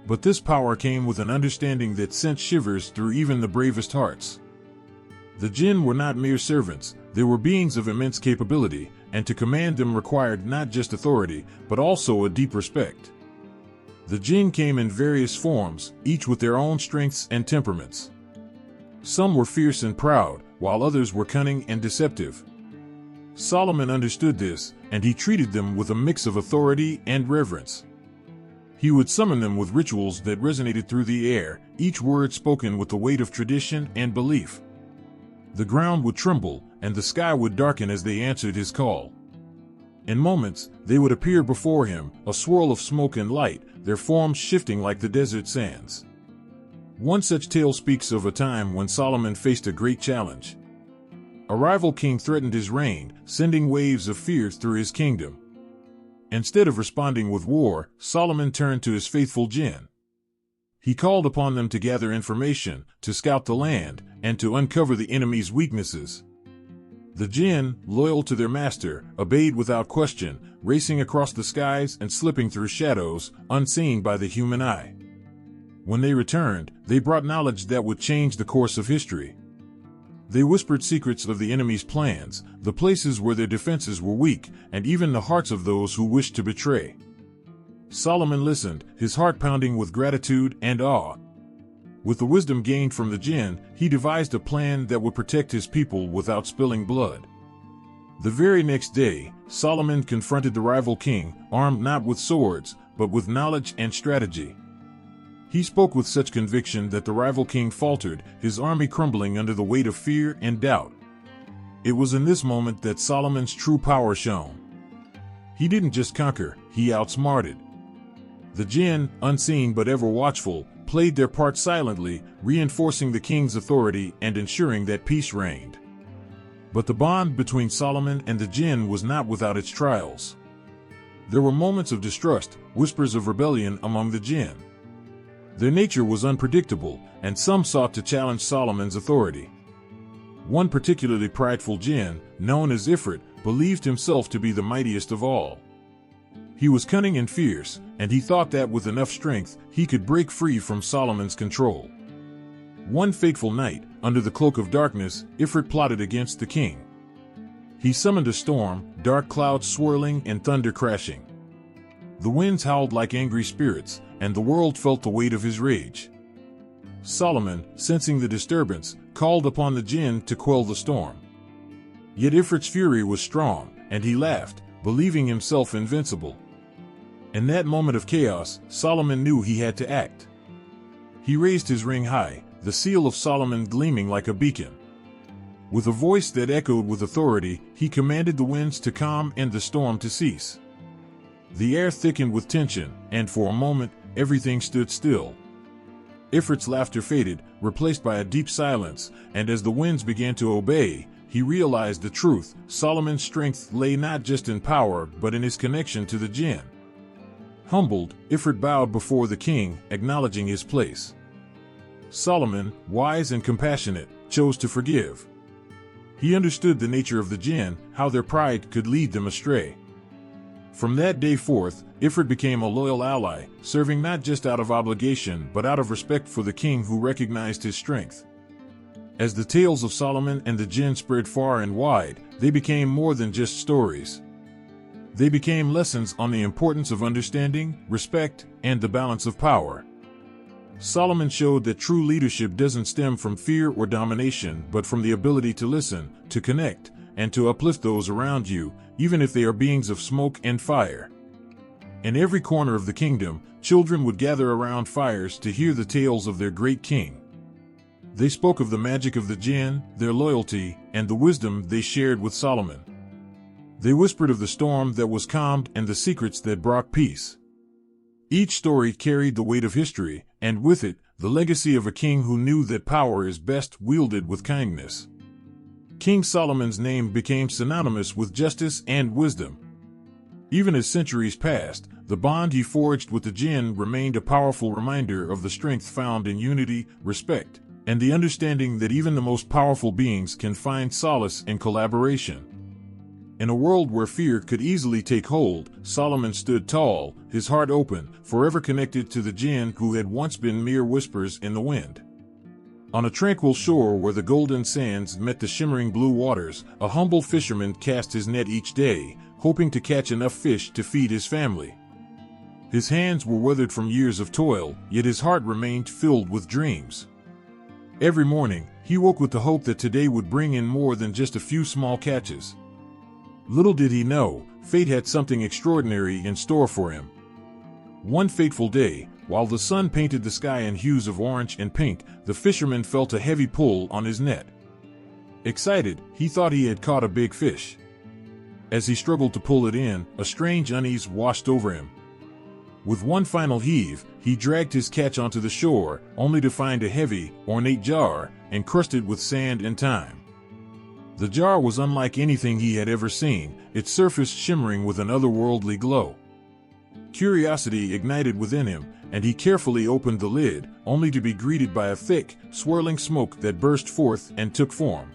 Speaker 1: But this power came with an understanding that sent shivers through even the bravest hearts. The Jinn were not mere servants, they were beings of immense capability, and to command them required not just authority, but also a deep respect. The Jinn came in various forms, each with their own strengths and temperaments. Some were fierce and proud, while others were cunning and deceptive. Solomon understood this, and he treated them with a mix of authority and reverence. He would summon them with rituals that resonated through the air, each word spoken with the weight of tradition and belief. The ground would tremble, and the sky would darken as they answered his call. In moments, they would appear before him, a swirl of smoke and light, their forms shifting like the desert sands. One such tale speaks of a time when Solomon faced a great challenge. A rival king threatened his reign, sending waves of fear through his kingdom. Instead of responding with war, Solomon turned to his faithful Jinn. He called upon them to gather information, to scout the land, and to uncover the enemy's weaknesses. The Jinn, loyal to their master, obeyed without question, racing across the skies and slipping through shadows, unseen by the human eye. When they returned, they brought knowledge that would change the course of history. They whispered secrets of the enemy's plans, the places where their defenses were weak, and even the hearts of those who wished to betray. Solomon listened, his heart pounding with gratitude and awe. With the wisdom gained from the Jinn, he devised a plan that would protect his people without spilling blood. The very next day, Solomon confronted the rival king, armed not with swords, but with knowledge and strategy. He spoke with such conviction that the rival king faltered, his army crumbling under the weight of fear and doubt. It was in this moment that Solomon's true power shone. He didn't just conquer, he outsmarted. The Jinn, unseen but ever watchful, played their part silently, reinforcing the king's authority and ensuring that peace reigned. But the bond between Solomon and the Jinn was not without its trials. There were moments of distrust, whispers of rebellion among the Jinn. Their nature was unpredictable, and some sought to challenge Solomon's authority. One particularly prideful Jinn, known as Ifrit, believed himself to be the mightiest of all. He was cunning and fierce, and he thought that with enough strength, he could break free from Solomon's control. One fateful night, under the cloak of darkness, Ifrit plotted against the king. He summoned a storm, dark clouds swirling and thunder crashing. The winds howled like angry spirits, and the world felt the weight of his rage. Solomon, sensing the disturbance, called upon the Jinn to quell the storm. Yet Ifrit's fury was strong, and he laughed, believing himself invincible. In that moment of chaos, Solomon knew he had to act. He raised his ring high, the seal of Solomon gleaming like a beacon. With a voice that echoed with authority, he commanded the winds to calm and the storm to cease. The air thickened with tension, and for a moment, everything stood still. Ifrit's laughter faded, replaced by a deep silence, and as the winds began to obey, he realized the truth. Solomon's strength lay not just in power, but in his connection to the Jinn. Humbled, Ifrit bowed before the king, acknowledging his place. Solomon, wise and compassionate, chose to forgive. He understood the nature of the Jinn, how their pride could lead them astray. From that day forth, Ifrit became a loyal ally, serving not just out of obligation but out of respect for the king who recognized his strength. As the tales of Solomon and the Jinn spread far and wide, they became more than just stories. They became lessons on the importance of understanding, respect, and the balance of power. Solomon showed that true leadership doesn't stem from fear or domination, but from the ability to listen, to connect, and to uplift those around you, even if they are beings of smoke and fire. In every corner of the kingdom, children would gather around fires to hear the tales of their great king. They spoke of the magic of the Jinn, their loyalty, and the wisdom they shared with Solomon. They whispered of the storm that was calmed and the secrets that brought peace. Each story carried the weight of history, and with it, the legacy of a king who knew that power is best wielded with kindness. King Solomon's name became synonymous with justice and wisdom. Even as centuries passed, the bond he forged with the Jinn remained a powerful reminder of the strength found in unity, respect, and the understanding that even the most powerful beings can find solace in collaboration. In a world where fear could easily take hold, Solomon stood tall, his heart open, forever connected to the Jinn who had once been mere whispers in the wind. On a tranquil shore where the golden sands met the shimmering blue waters, a humble fisherman cast his net each day, hoping to catch enough fish to feed his family. His hands were weathered from years of toil, yet his heart remained filled with dreams. Every morning, he woke with the hope that today would bring in more than just a few small catches. Little did he know, fate had something extraordinary in store for him. One fateful day, while the sun painted the sky in hues of orange and pink, the fisherman felt a heavy pull on his net. Excited, he thought he had caught a big fish. As he struggled to pull it in, a strange unease washed over him. With one final heave, he dragged his catch onto the shore, only to find a heavy, ornate jar, encrusted with sand and time. The jar was unlike anything he had ever seen, its surface shimmering with an otherworldly glow. Curiosity ignited within him, and he carefully opened the lid, only to be greeted by a thick, swirling smoke that burst forth and took form.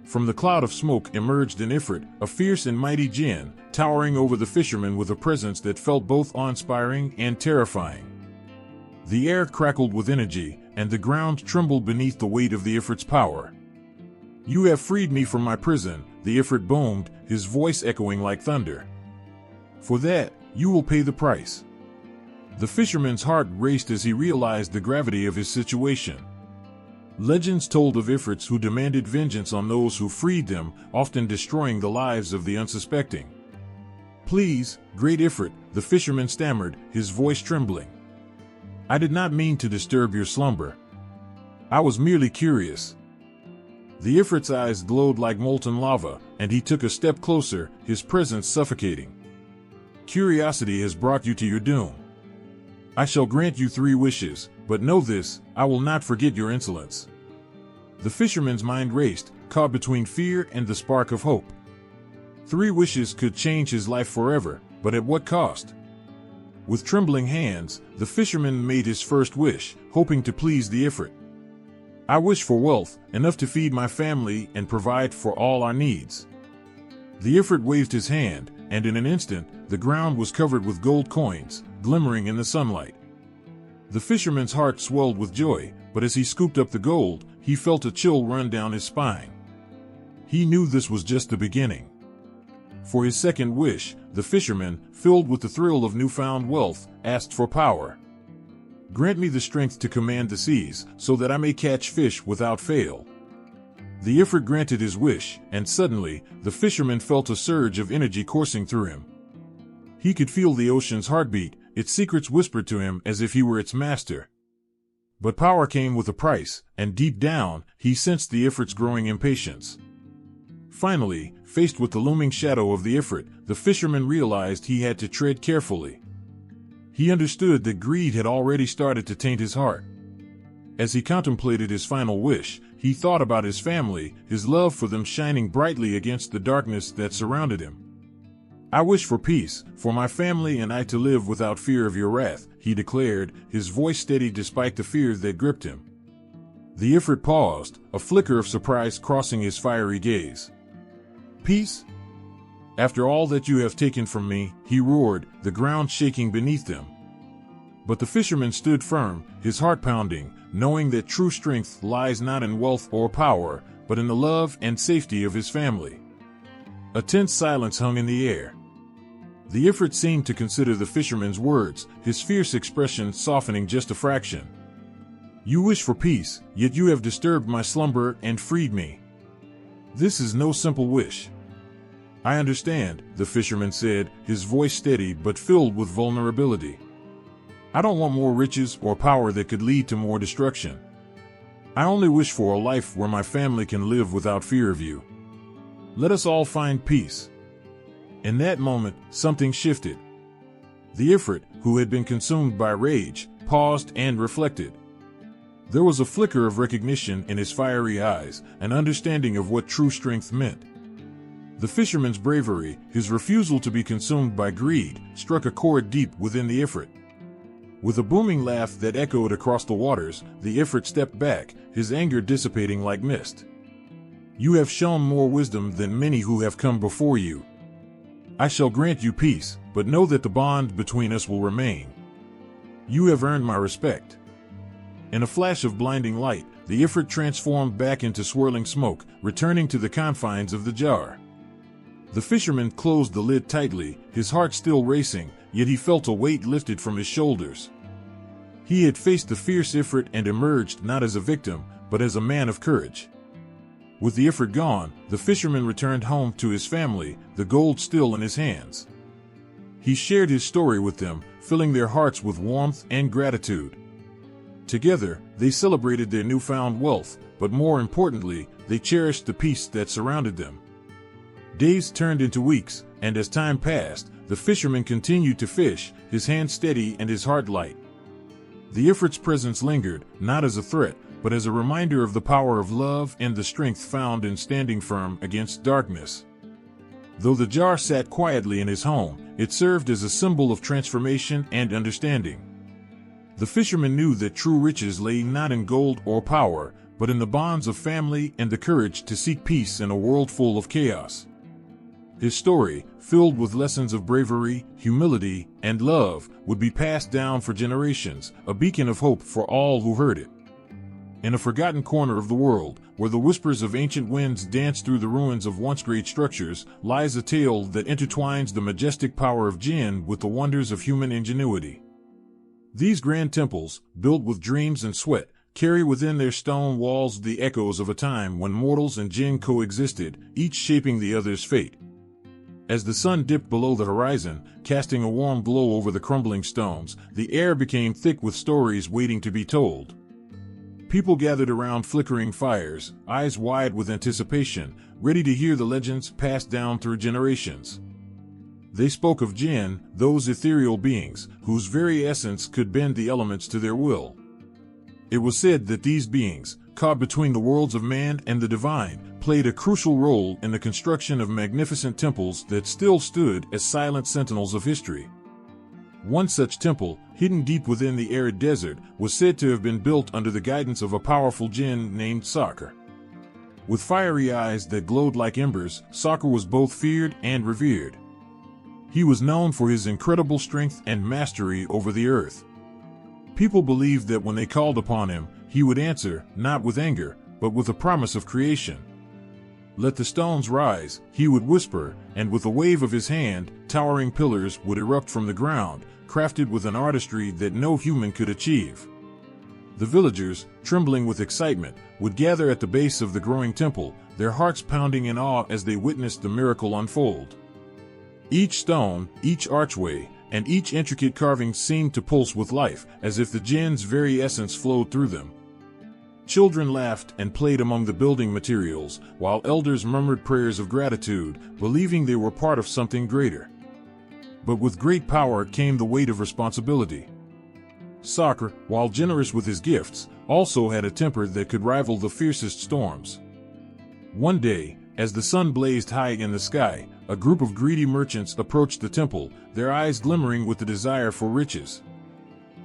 Speaker 1: From the cloud of smoke emerged an Ifrit, a fierce and mighty Jinn, towering over the fisherman with a presence that felt both awe-inspiring and terrifying. The air crackled with energy, and the ground trembled beneath the weight of the Ifrit's power. "You have freed me from my prison," the Ifrit boomed, his voice echoing like thunder. "For that, you will pay the price." The fisherman's heart raced as he realized the gravity of his situation. Legends told of Ifrits who demanded vengeance on those who freed them, often destroying the lives of the unsuspecting. "Please, great Ifrit," the fisherman stammered, his voice trembling. "I did not mean to disturb your slumber. I was merely curious." The Ifrit's eyes glowed like molten lava, and he took a step closer, his presence suffocating. "Curiosity has brought you to your doom. I shall grant you 3 wishes, but know this, I will not forget your insolence." The fisherman's mind raced, caught between fear and the spark of hope. 3 wishes could change his life forever, but at what cost? With trembling hands, the fisherman made his first wish, hoping to please the Ifrit. "I wish for wealth, enough to feed my family and provide for all our needs." The Ifrit waved his hand, and in an instant, the ground was covered with gold coins, glimmering in the sunlight. The fisherman's heart swelled with joy, but as he scooped up the gold, he felt a chill run down his spine. He knew this was just the beginning. For his second wish, the fisherman, filled with the thrill of newfound wealth, asked for power. Grant me the strength to command the seas, so that I may catch fish without fail. The Ifrit granted his wish, and suddenly, the fisherman felt a surge of energy coursing through him. He could feel the ocean's heartbeat, its secrets whispered to him as if he were its master. But power came with a price, and deep down, he sensed the Ifrit's growing impatience. Finally, faced with the looming shadow of the Ifrit, the fisherman realized he had to tread carefully. He understood that greed had already started to taint his heart. As he contemplated his final wish, he thought about his family, his love for them shining brightly against the darkness that surrounded him. I wish for peace, for my family and I to live without fear of your wrath, he declared, his voice steady despite the fear that gripped him. The Ifrit paused, a flicker of surprise crossing his fiery gaze. Peace? After all that you have taken from me, he roared, the ground shaking beneath them. But the fisherman stood firm, his heart pounding, knowing that true strength lies not in wealth or power, but in the love and safety of his family. A tense silence hung in the air. The Ifrit seemed to consider the fisherman's words, his fierce expression softening just a fraction. You wish for peace, yet you have disturbed my slumber and freed me. This is no simple wish. I understand, the fisherman said, his voice steady but filled with vulnerability. I don't want more riches or power that could lead to more destruction. I only wish for a life where my family can live without fear of you. Let us all find peace. In that moment, something shifted. The Ifrit, who had been consumed by rage, paused and reflected. There was a flicker of recognition in his fiery eyes, an understanding of what true strength meant. The fisherman's bravery, his refusal to be consumed by greed, struck a chord deep within the Ifrit. With a booming laugh that echoed across the waters, the Ifrit stepped back, his anger dissipating like mist. You have shown more wisdom than many who have come before you. I shall grant you peace, but know that the bond between us will remain. You have earned my respect. In a flash of blinding light, the Ifrit transformed back into swirling smoke, returning to the confines of the jar. The fisherman closed the lid tightly, his heart still racing, yet he felt a weight lifted from his shoulders. He had faced the fierce Ifrit and emerged not as a victim, but as a man of courage. With the Ifrit gone, the fisherman returned home to his family, the gold still in his hands. He shared his story with them, filling their hearts with warmth and gratitude. Together, they celebrated their newfound wealth, but more importantly, they cherished the peace that surrounded them. Days turned into weeks, and as time passed, the fisherman continued to fish, his hand steady and his heart light. The Ifrit's presence lingered, not as a threat, but as a reminder of the power of love and the strength found in standing firm against darkness. Though the jar sat quietly in his home, it served as a symbol of transformation and understanding. The fisherman knew that true riches lay not in gold or power, but in the bonds of family and the courage to seek peace in a world full of chaos. His story, filled with lessons of bravery, humility, and love, would be passed down for generations, a beacon of hope for all who heard it. In a forgotten corner of the world, where the whispers of ancient winds dance through the ruins of once great structures, lies a tale that intertwines the majestic power of Jinn with the wonders of human ingenuity. These grand temples, built with dreams and sweat, carry within their stone walls the echoes of a time when mortals and Jinn coexisted, each shaping the other's fate. As the sun dipped below the horizon, casting a warm glow over the crumbling stones, the air became thick with stories waiting to be told. People gathered around flickering fires, eyes wide with anticipation, ready to hear the legends passed down through generations. They spoke of Jinn, those ethereal beings, whose very essence could bend the elements to their will. It was said that these beings, caught between the worlds of man and the divine, played a crucial role in the construction of magnificent temples that still stood as silent sentinels of history. One such temple, hidden deep within the arid desert, was said to have been built under the guidance of a powerful Jinn named Sakr. With fiery eyes that glowed like embers, Sakr was both feared and revered. He was known for his incredible strength and mastery over the earth. People believed that when they called upon him, he would answer, not with anger, but with a promise of creation. "Let the stones rise," he would whisper, and with a wave of his hand, towering pillars would erupt from the ground, crafted with an artistry that no human could achieve. The villagers, trembling with excitement, would gather at the base of the growing temple, their hearts pounding in awe as they witnessed the miracle unfold. Each stone, each archway, and each intricate carving seemed to pulse with life, as if the Jinn's very essence flowed through them. Children laughed and played among the building materials, while elders murmured prayers of gratitude, believing they were part of something greater. But with great power came the weight of responsibility. Sakhr, while generous with his gifts, also had a temper that could rival the fiercest storms. One day, as the sun blazed high in the sky, a group of greedy merchants approached the temple, their eyes glimmering with the desire for riches.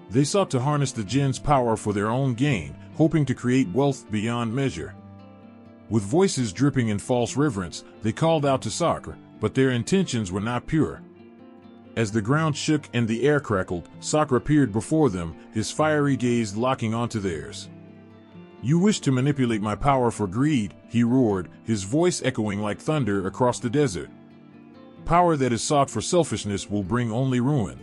Speaker 1: They sought to harness the Jinn's power for their own gain, hoping to create wealth beyond measure. With voices dripping in false reverence, they called out to Sakhr, but their intentions were not pure. As the ground shook and the air crackled, Sakhr appeared before them, his fiery gaze locking onto theirs. "You wish to manipulate my power for greed," he roared, his voice echoing like thunder across the desert. "Power that is sought for selfishness will bring only ruin."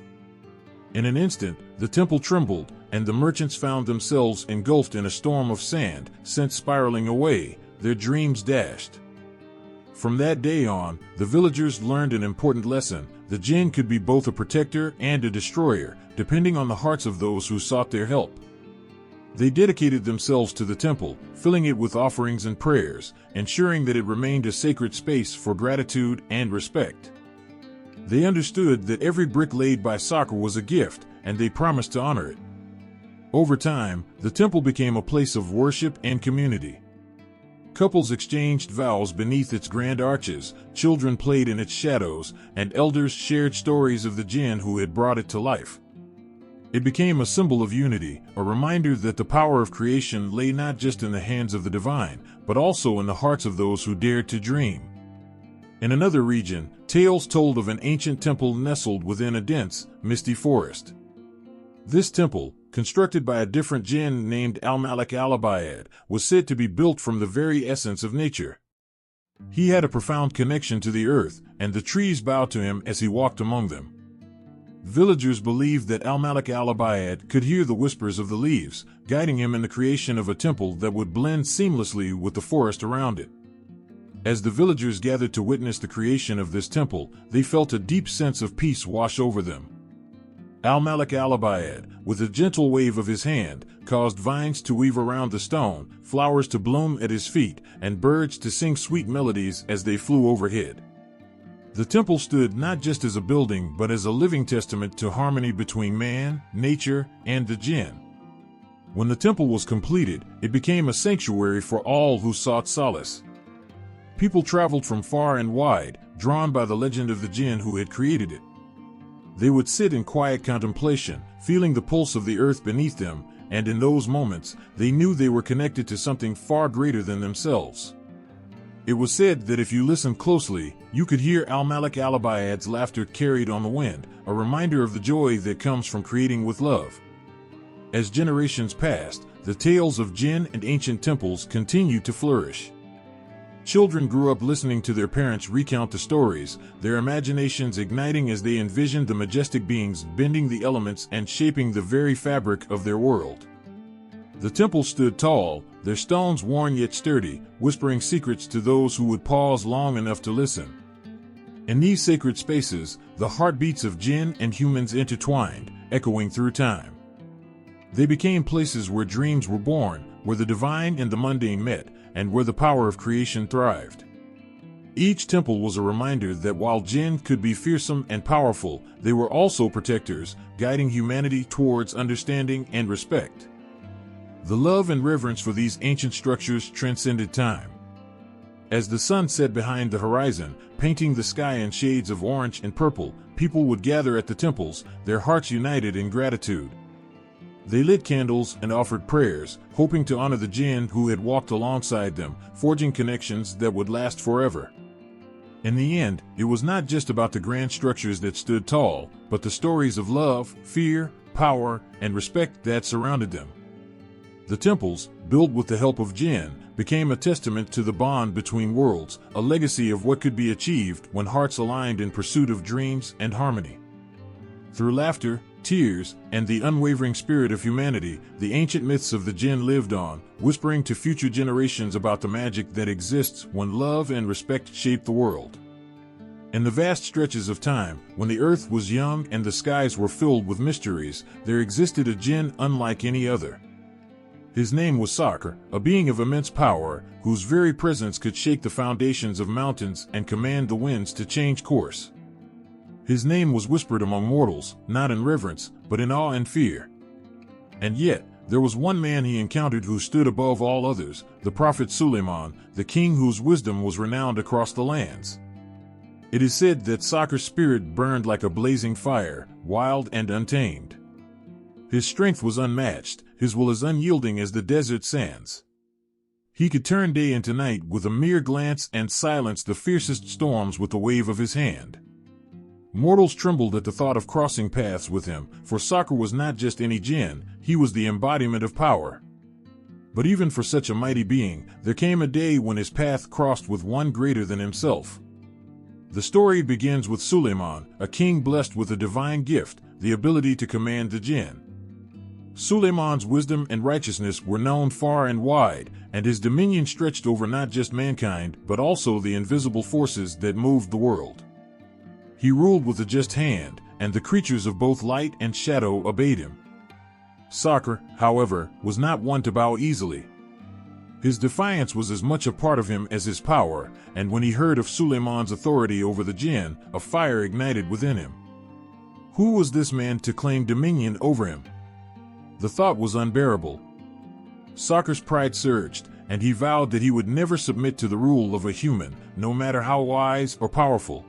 Speaker 1: In an instant, the temple trembled, and the merchants found themselves engulfed in a storm of sand, sent spiraling away, their dreams dashed. From that day on, the villagers learned an important lesson: the Jinn could be both a protector and a destroyer, depending on the hearts of those who sought their help. They dedicated themselves to the temple, filling it with offerings and prayers, ensuring that it remained a sacred space for gratitude and respect. They understood that every brick laid by Sakhr was a gift, and they promised to honor it. Over time, the temple became a place of worship and community. Couples exchanged vows beneath its grand arches, children played in its shadows, and elders shared stories of the Jinn who had brought it to life. It became a symbol of unity, a reminder that the power of creation lay not just in the hands of the divine, but also in the hearts of those who dared to dream. In another region, tales told of an ancient temple nestled within a dense, misty forest. This temple, constructed by a different Jinn named Al-Malik al-Abayad, was said to be built from the very essence of nature. He had a profound connection to the earth, and the trees bowed to him as he walked among them. Villagers believed that Al-Malik al-Abayad could hear the whispers of the leaves, guiding him in the creation of a temple that would blend seamlessly with the forest around it. As the villagers gathered to witness the creation of this temple, they felt a deep sense of peace wash over them. Al-Malik al-Abayad, with a gentle wave of his hand, caused vines to weave around the stone, flowers to bloom at his feet, and birds to sing sweet melodies as they flew overhead. The temple stood not just as a building but as a living testament to harmony between man, nature, and the Jinn. When the temple was completed, it became a sanctuary for all who sought solace. People traveled from far and wide, drawn by the legend of the Jinn who had created it. They would sit in quiet contemplation, feeling the pulse of the earth beneath them, and in those moments, they knew they were connected to something far greater than themselves. It was said that if you listened closely, you could hear Al-Malik al-Abayad's laughter carried on the wind, a reminder of the joy that comes from creating with love. As generations passed, the tales of Jinn and ancient temples continued to flourish. Children grew up listening to their parents recount the stories, their imaginations igniting as they envisioned the majestic beings bending the elements and shaping the very fabric of their world. The temple stood tall, their stones worn yet sturdy, whispering secrets to those who would pause long enough to listen. In these sacred spaces, the heartbeats of Jinn and humans intertwined, echoing through time. They became places where dreams were born, where the divine and the mundane met, and where the power of creation thrived. Each temple was a reminder that while Jinn could be fearsome and powerful, they were also protectors, guiding humanity towards understanding and respect. The love and reverence for these ancient structures transcended time. As the sun set behind the horizon, painting the sky in shades of orange and purple, people would gather at the temples, their hearts united in gratitude. They lit candles and offered prayers, hoping to honor the Jinn who had walked alongside them, forging connections that would last forever. In the end, it was not just about the grand structures that stood tall, but the stories of love, fear, power, and respect that surrounded them. The temples, built with the help of Jinn, became a testament to the bond between worlds, a legacy of what could be achieved when hearts aligned in pursuit of dreams and harmony. Through laughter, tears, and the unwavering spirit of humanity, the ancient myths of the Jinn lived on, whispering to future generations about the magic that exists when love and respect shape the world. In the vast stretches of time, when the earth was young and the skies were filled with mysteries, there existed a Jinn unlike any other. His name was Sakr, a being of immense power, whose very presence could shake the foundations of mountains and command the winds to change course. His name was whispered among mortals, not in reverence, but in awe and fear. And yet, there was one man he encountered who stood above all others, the prophet Suleiman, the king whose wisdom was renowned across the lands. It is said that Sakr's spirit burned like a blazing fire, wild and untamed. His strength was unmatched, his will as unyielding as the desert sands. He could turn day into night with a mere glance and silence the fiercest storms with a wave of his hand. Mortals trembled at the thought of crossing paths with him, for Sakr was not just any Jinn, he was the embodiment of power. But even for such a mighty being, there came a day when his path crossed with one greater than himself. The story begins with Suleiman, a king blessed with a divine gift, the ability to command the Jinn. Suleiman's wisdom and righteousness were known far and wide, and his dominion stretched over not just mankind, but also the invisible forces that moved the world. He ruled with a just hand, and the creatures of both light and shadow obeyed him. Sakr, however, was not one to bow easily. His defiance was as much a part of him as his power, and when he heard of Suleiman's authority over the Jinn, a fire ignited within him. Who was this man to claim dominion over him? The thought was unbearable. Sakr's pride surged, and he vowed that he would never submit to the rule of a human, no matter how wise or powerful.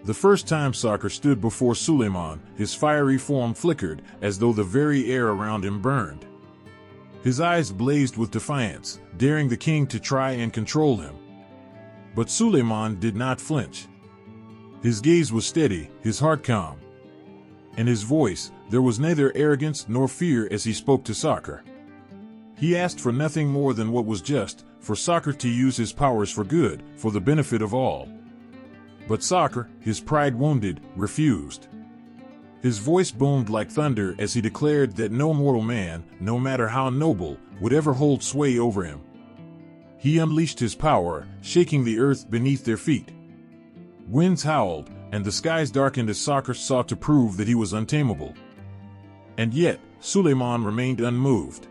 Speaker 1: The first time Sakr stood before Suleiman, his fiery form flickered, as though the very air around him burned. His eyes blazed with defiance, daring the king to try and control him. But Suleiman did not flinch. His gaze was steady, his heart calm. In his voice, there was neither arrogance nor fear as he spoke to Sakr. He asked for nothing more than what was just, for Sakr to use his powers for good, for the benefit of all. But Sakr, his pride wounded, refused. His voice boomed like thunder as he declared that no mortal man, no matter how noble, would ever hold sway over him. He unleashed his power, shaking the earth beneath their feet. Winds howled, and the skies darkened as Sakr sought to prove that he was untamable. And yet, Suleiman remained unmoved.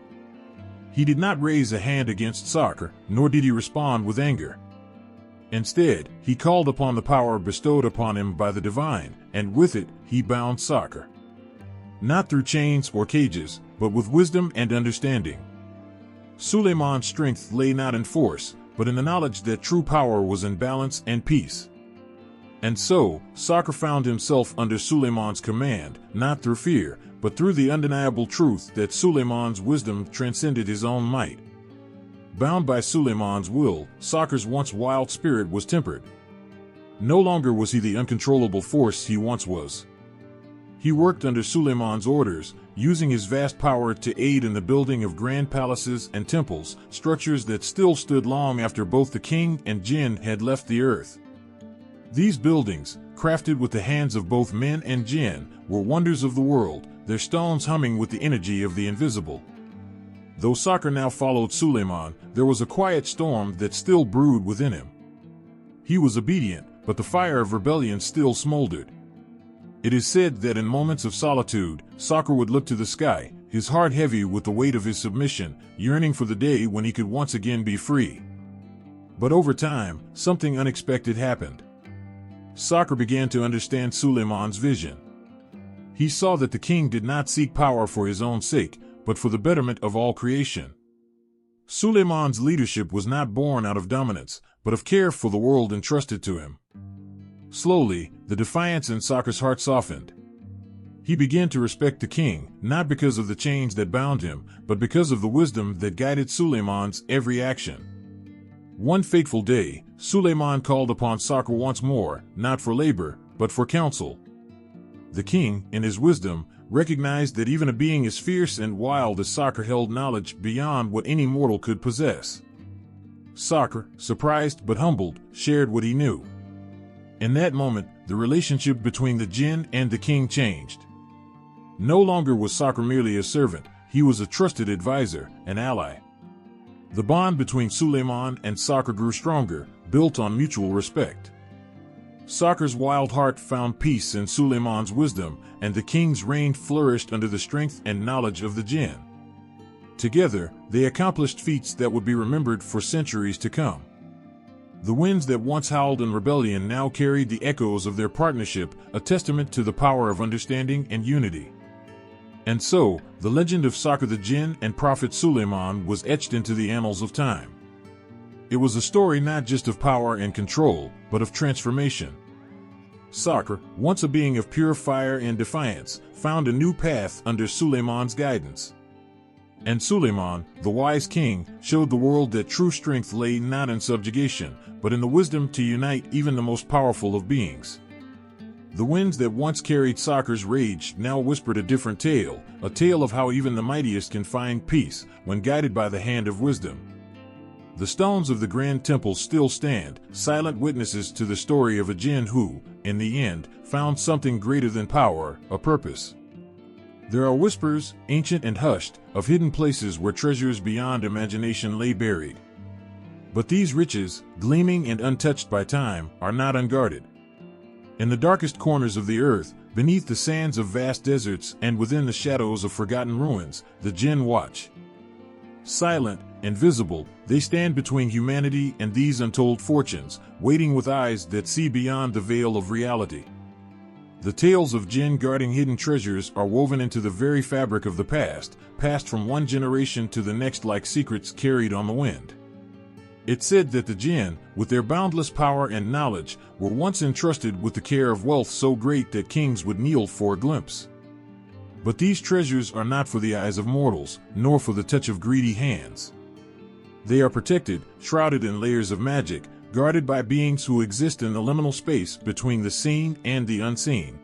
Speaker 1: He did not raise a hand against Sakr, nor did he respond with anger. Instead, he called upon the power bestowed upon him by the divine, and with it, he bound Sakr. Not through chains or cages, but with wisdom and understanding. Suleiman's strength lay not in force, but in the knowledge that true power was in balance and peace. And so, Sakr found himself under Suleiman's command, not through fear, but through the undeniable truth that Suleiman's wisdom transcended his own might. Bound by Suleiman's will, Sakr's once wild spirit was tempered. No longer was he the uncontrollable force he once was. He worked under Suleiman's orders, using his vast power to aid in the building of grand palaces and temples, structures that still stood long after both the king and Jinn had left the earth. These buildings, crafted with the hands of both men and Jinn, were wonders of the world, their stones humming with the energy of the invisible. Though Sakr now followed Suleiman, there was a quiet storm that still brewed within him. He was obedient, but the fire of rebellion still smoldered. It is said that in moments of solitude, Sakr would look to the sky, his heart heavy with the weight of his submission, yearning for the day when he could once again be free. But over time, something unexpected happened. Sakr began to understand Suleiman's vision. He saw that the king did not seek power for his own sake, but for the betterment of all creation. Suleiman's leadership was not born out of dominance, but of care for the world entrusted to him. Slowly, the defiance in Sakr's heart softened. He began to respect the king, not because of the chains that bound him, but because of the wisdom that guided Suleiman's every action. One fateful day, Suleiman called upon Sakr once more, not for labor, but for counsel. The king, in his wisdom, recognized that even a being as fierce and wild as Soccer held knowledge beyond what any mortal could possess. Soccer, surprised but humbled, shared what he knew. In that moment, the relationship between the Jinn and the king changed. No longer was Soccer merely a servant, he was a trusted advisor, an ally. The bond between Suleiman and Soccer grew stronger, built on mutual respect. Soccer's wild heart found peace in Suleiman's wisdom, and the king's reign flourished under the strength and knowledge of the Jinn. Together, they accomplished feats that would be remembered for centuries to come. The winds that once howled in rebellion now carried the echoes of their partnership, a testament to the power of understanding and unity. And so, the legend of Soccer the Jinn and Prophet Suleiman was etched into the annals of time. It was a story not just of power and control, but of transformation. Soccer, once a being of pure fire and defiance, found a new path under Suleiman's guidance. And Suleiman, the wise king, showed the world that true strength lay not in subjugation, but in the wisdom to unite even the most powerful of beings. The winds that once carried Soccer's rage now whispered a different tale, a tale of how even the mightiest can find peace when guided by the hand of wisdom. The stones of the Grand Temple still stand, silent witnesses to the story of a Jinn who, in the end, found something greater than power, a purpose. There are whispers, ancient and hushed, of hidden places where treasures beyond imagination lay buried. But these riches, gleaming and untouched by time, are not unguarded. In the darkest corners of the earth, beneath the sands of vast deserts and within the shadows of forgotten ruins, the Jinn watch. Silent, invisible, they stand between humanity and these untold fortunes, waiting with eyes that see beyond the veil of reality. The tales of Jinn guarding hidden treasures are woven into the very fabric of the past, passed from one generation to the next like secrets carried on the wind. It's said that the Jinn, with their boundless power and knowledge, were once entrusted with the care of wealth so great that kings would kneel for a glimpse. But these treasures are not for the eyes of mortals, nor for the touch of greedy hands. They are protected, shrouded in layers of magic, guarded by beings who exist in the liminal space between the seen and the unseen.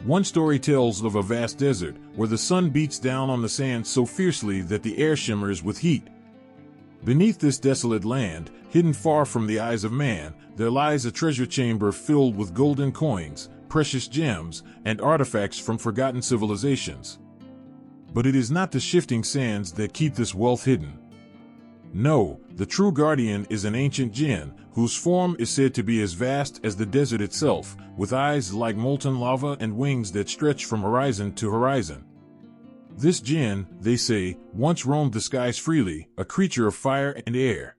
Speaker 1: One story tells of a vast desert, where the sun beats down on the sand so fiercely that the air shimmers with heat. Beneath this desolate land, hidden far from the eyes of man, there lies a treasure chamber filled with golden coins, precious gems, and artifacts from forgotten civilizations. But it is not the shifting sands that keep this wealth hidden. No, the true guardian is an ancient Jinn, whose form is said to be as vast as the desert itself, with eyes like molten lava and wings that stretch from horizon to horizon. This Jinn, they say, once roamed the skies freely, a creature of fire and air.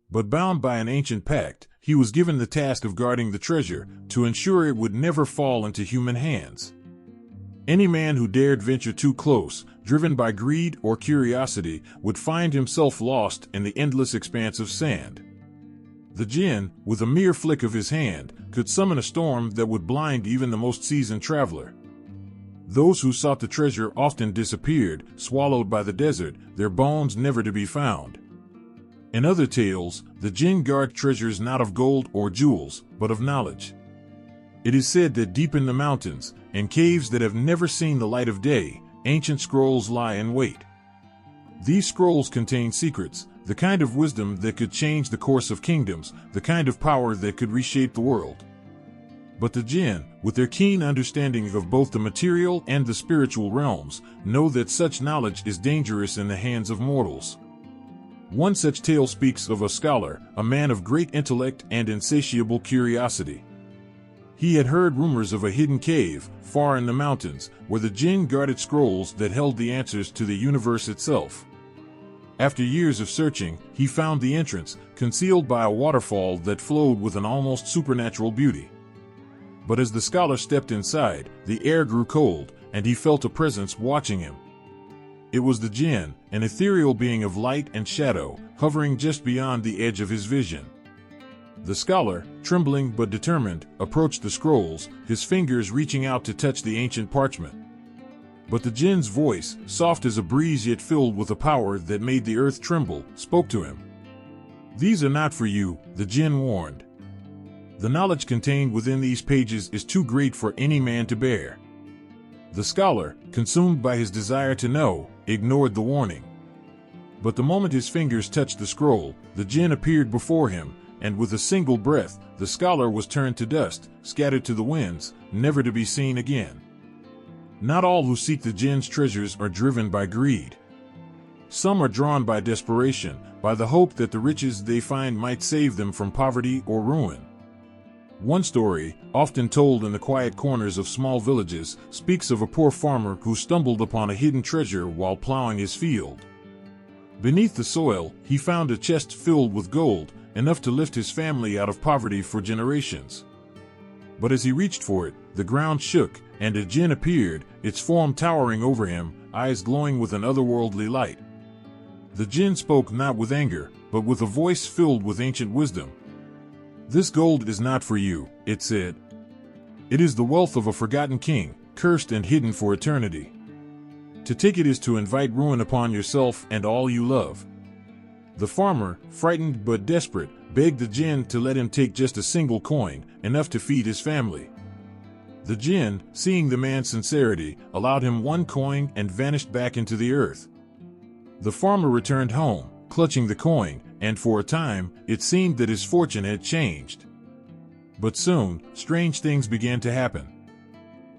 Speaker 1: But bound by an ancient pact, he was given the task of guarding the treasure, to ensure it would never fall into human hands. Any man who dared venture too close, driven by greed or curiosity, would find himself lost in the endless expanse of sand. The Jinn, with a mere flick of his hand, could summon a storm that would blind even the most seasoned traveler. Those who sought the treasure often disappeared, swallowed by the desert, their bones never to be found. In other tales, the Jinn guard treasures not of gold or jewels, but of knowledge. It is said that deep in the mountains, in caves that have never seen the light of day, ancient scrolls lie in wait. These scrolls contain secrets, the kind of wisdom that could change the course of kingdoms, the kind of power that could reshape the world. But the Jinn, with their keen understanding of both the material and the spiritual realms, know that such knowledge is dangerous in the hands of mortals. One such tale speaks of a scholar, a man of great intellect and insatiable curiosity. He had heard rumors of a hidden cave, far in the mountains, where the Jinn guarded scrolls that held the answers to the universe itself. After years of searching, he found the entrance, concealed by a waterfall that flowed with an almost supernatural beauty. But as the scholar stepped inside, the air grew cold, and he felt a presence watching him. It was the Jinn, an ethereal being of light and shadow, hovering just beyond the edge of his vision. The scholar, trembling but determined, approached the scrolls, his fingers reaching out to touch the ancient parchment. But the Jinn's voice, soft as a breeze yet filled with a power that made the earth tremble, spoke to him. "These are not for you," the Jinn warned. "The knowledge contained within these pages is too great for any man to bear. The scholar, consumed by his desire to know, ignored the warning. But the moment his fingers touched the scroll, the Jinn appeared before him, and with a single breath, the scholar was turned to dust, scattered to the winds, never to be seen again. Not all who seek the Jinn's treasures are driven by greed. Some are drawn by desperation, by the hope that the riches they find might save them from poverty or ruin. One story, often told in the quiet corners of small villages, speaks of a poor farmer who stumbled upon a hidden treasure while plowing his field. Beneath the soil, he found a chest filled with gold, enough to lift his family out of poverty for generations. But as he reached for it, the ground shook, and a Jinn appeared, its form towering over him, eyes glowing with an otherworldly light. The Jinn spoke not with anger, but with a voice filled with ancient wisdom. "This gold is not for you," it said. "It is the wealth of a forgotten king, cursed and hidden for eternity. To take it is to invite ruin upon yourself and all you love." The farmer, frightened but desperate, begged the Jinn to let him take just a single coin, enough to feed his family. The Jinn, seeing the man's sincerity, allowed him one coin and vanished back into the earth. The farmer returned home, clutching the coin, and for a time, it seemed that his fortune had changed. But soon, strange things began to happen.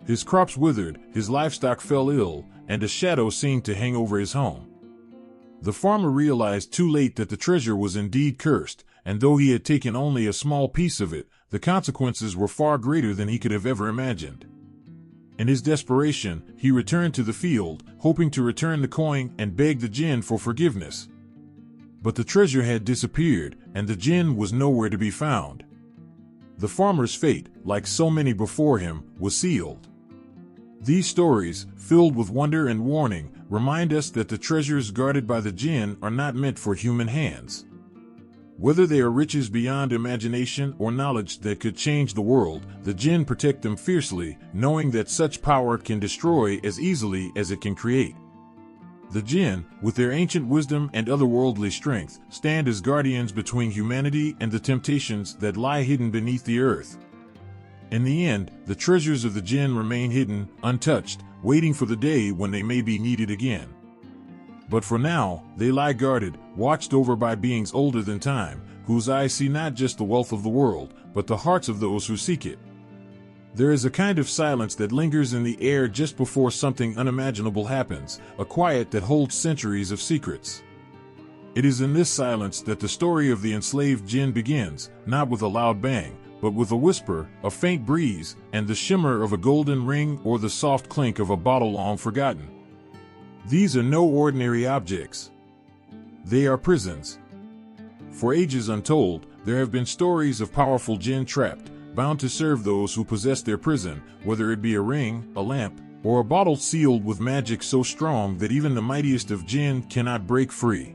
Speaker 1: His crops withered, his livestock fell ill, and a shadow seemed to hang over his home. The farmer realized too late that the treasure was indeed cursed, and though he had taken only a small piece of it, the consequences were far greater than he could have ever imagined. In his desperation, he returned to the field, hoping to return the coin and beg the Jinn for forgiveness. But the treasure had disappeared, and the Jinn was nowhere to be found. The farmer's fate, like so many before him, was sealed. These stories, filled with wonder and warning, remind us that the treasures guarded by the Jinn are not meant for human hands. Whether they are riches beyond imagination or knowledge that could change the world, the Jinn protect them fiercely, knowing that such power can destroy as easily as it can create. The Jinn, with their ancient wisdom and otherworldly strength, stand as guardians between humanity and the temptations that lie hidden beneath the earth. In the end, the treasures of the Jinn remain hidden, untouched, waiting for the day when they may be needed again. But for now, they lie guarded, watched over by beings older than time, whose eyes see not just the wealth of the world, but the hearts of those who seek it. There is a kind of silence that lingers in the air just before something unimaginable happens, a quiet that holds centuries of secrets. It is in this silence that the story of the enslaved Jinn begins, not with a loud bang, but with a whisper, a faint breeze, and the shimmer of a golden ring or the soft clink of a bottle long forgotten. These are no ordinary objects. They are prisons. For ages untold, there have been stories of powerful Jinn trapped, bound to serve those who possess their prison, whether it be a ring, a lamp, or a bottle sealed with magic so strong that even the mightiest of Jinn cannot break free.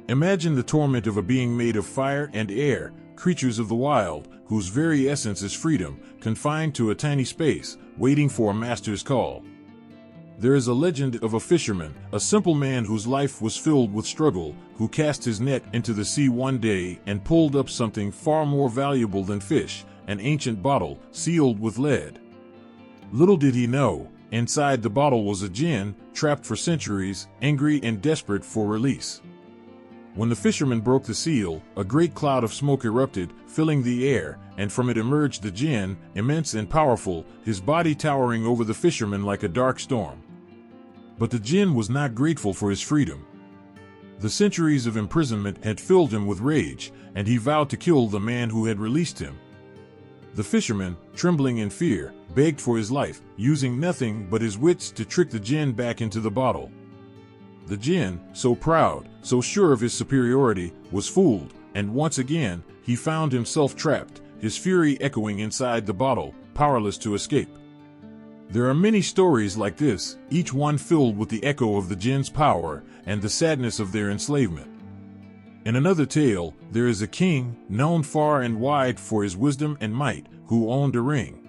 Speaker 1: Imagine the torment of a being made of fire and air, creatures of the wild, whose very essence is freedom, confined to a tiny space, waiting for a master's call. There is a legend of a fisherman, a simple man whose life was filled with struggle, who cast his net into the sea one day and pulled up something far more valuable than fish, an ancient bottle sealed with lead. Little did he know, inside the bottle was a Jinn, trapped for centuries, angry and desperate for release. When the fisherman broke the seal, a great cloud of smoke erupted, filling the air, and from it emerged the Jinn, immense and powerful, his body towering over the fisherman like a dark storm. But the Jinn was not grateful for his freedom. The centuries of imprisonment had filled him with rage, and he vowed to kill the man who had released him. The fisherman, trembling in fear, begged for his life, using nothing but his wits to trick the Jinn back into the bottle. The Jinn, so proud, so sure of his superiority, was fooled, and once again, he found himself trapped, his fury echoing inside the bottle, powerless to escape. There are many stories like this, each one filled with the echo of the Jinn's power and the sadness of their enslavement. In another tale, there is a king, known far and wide for his wisdom and might, who owned a ring.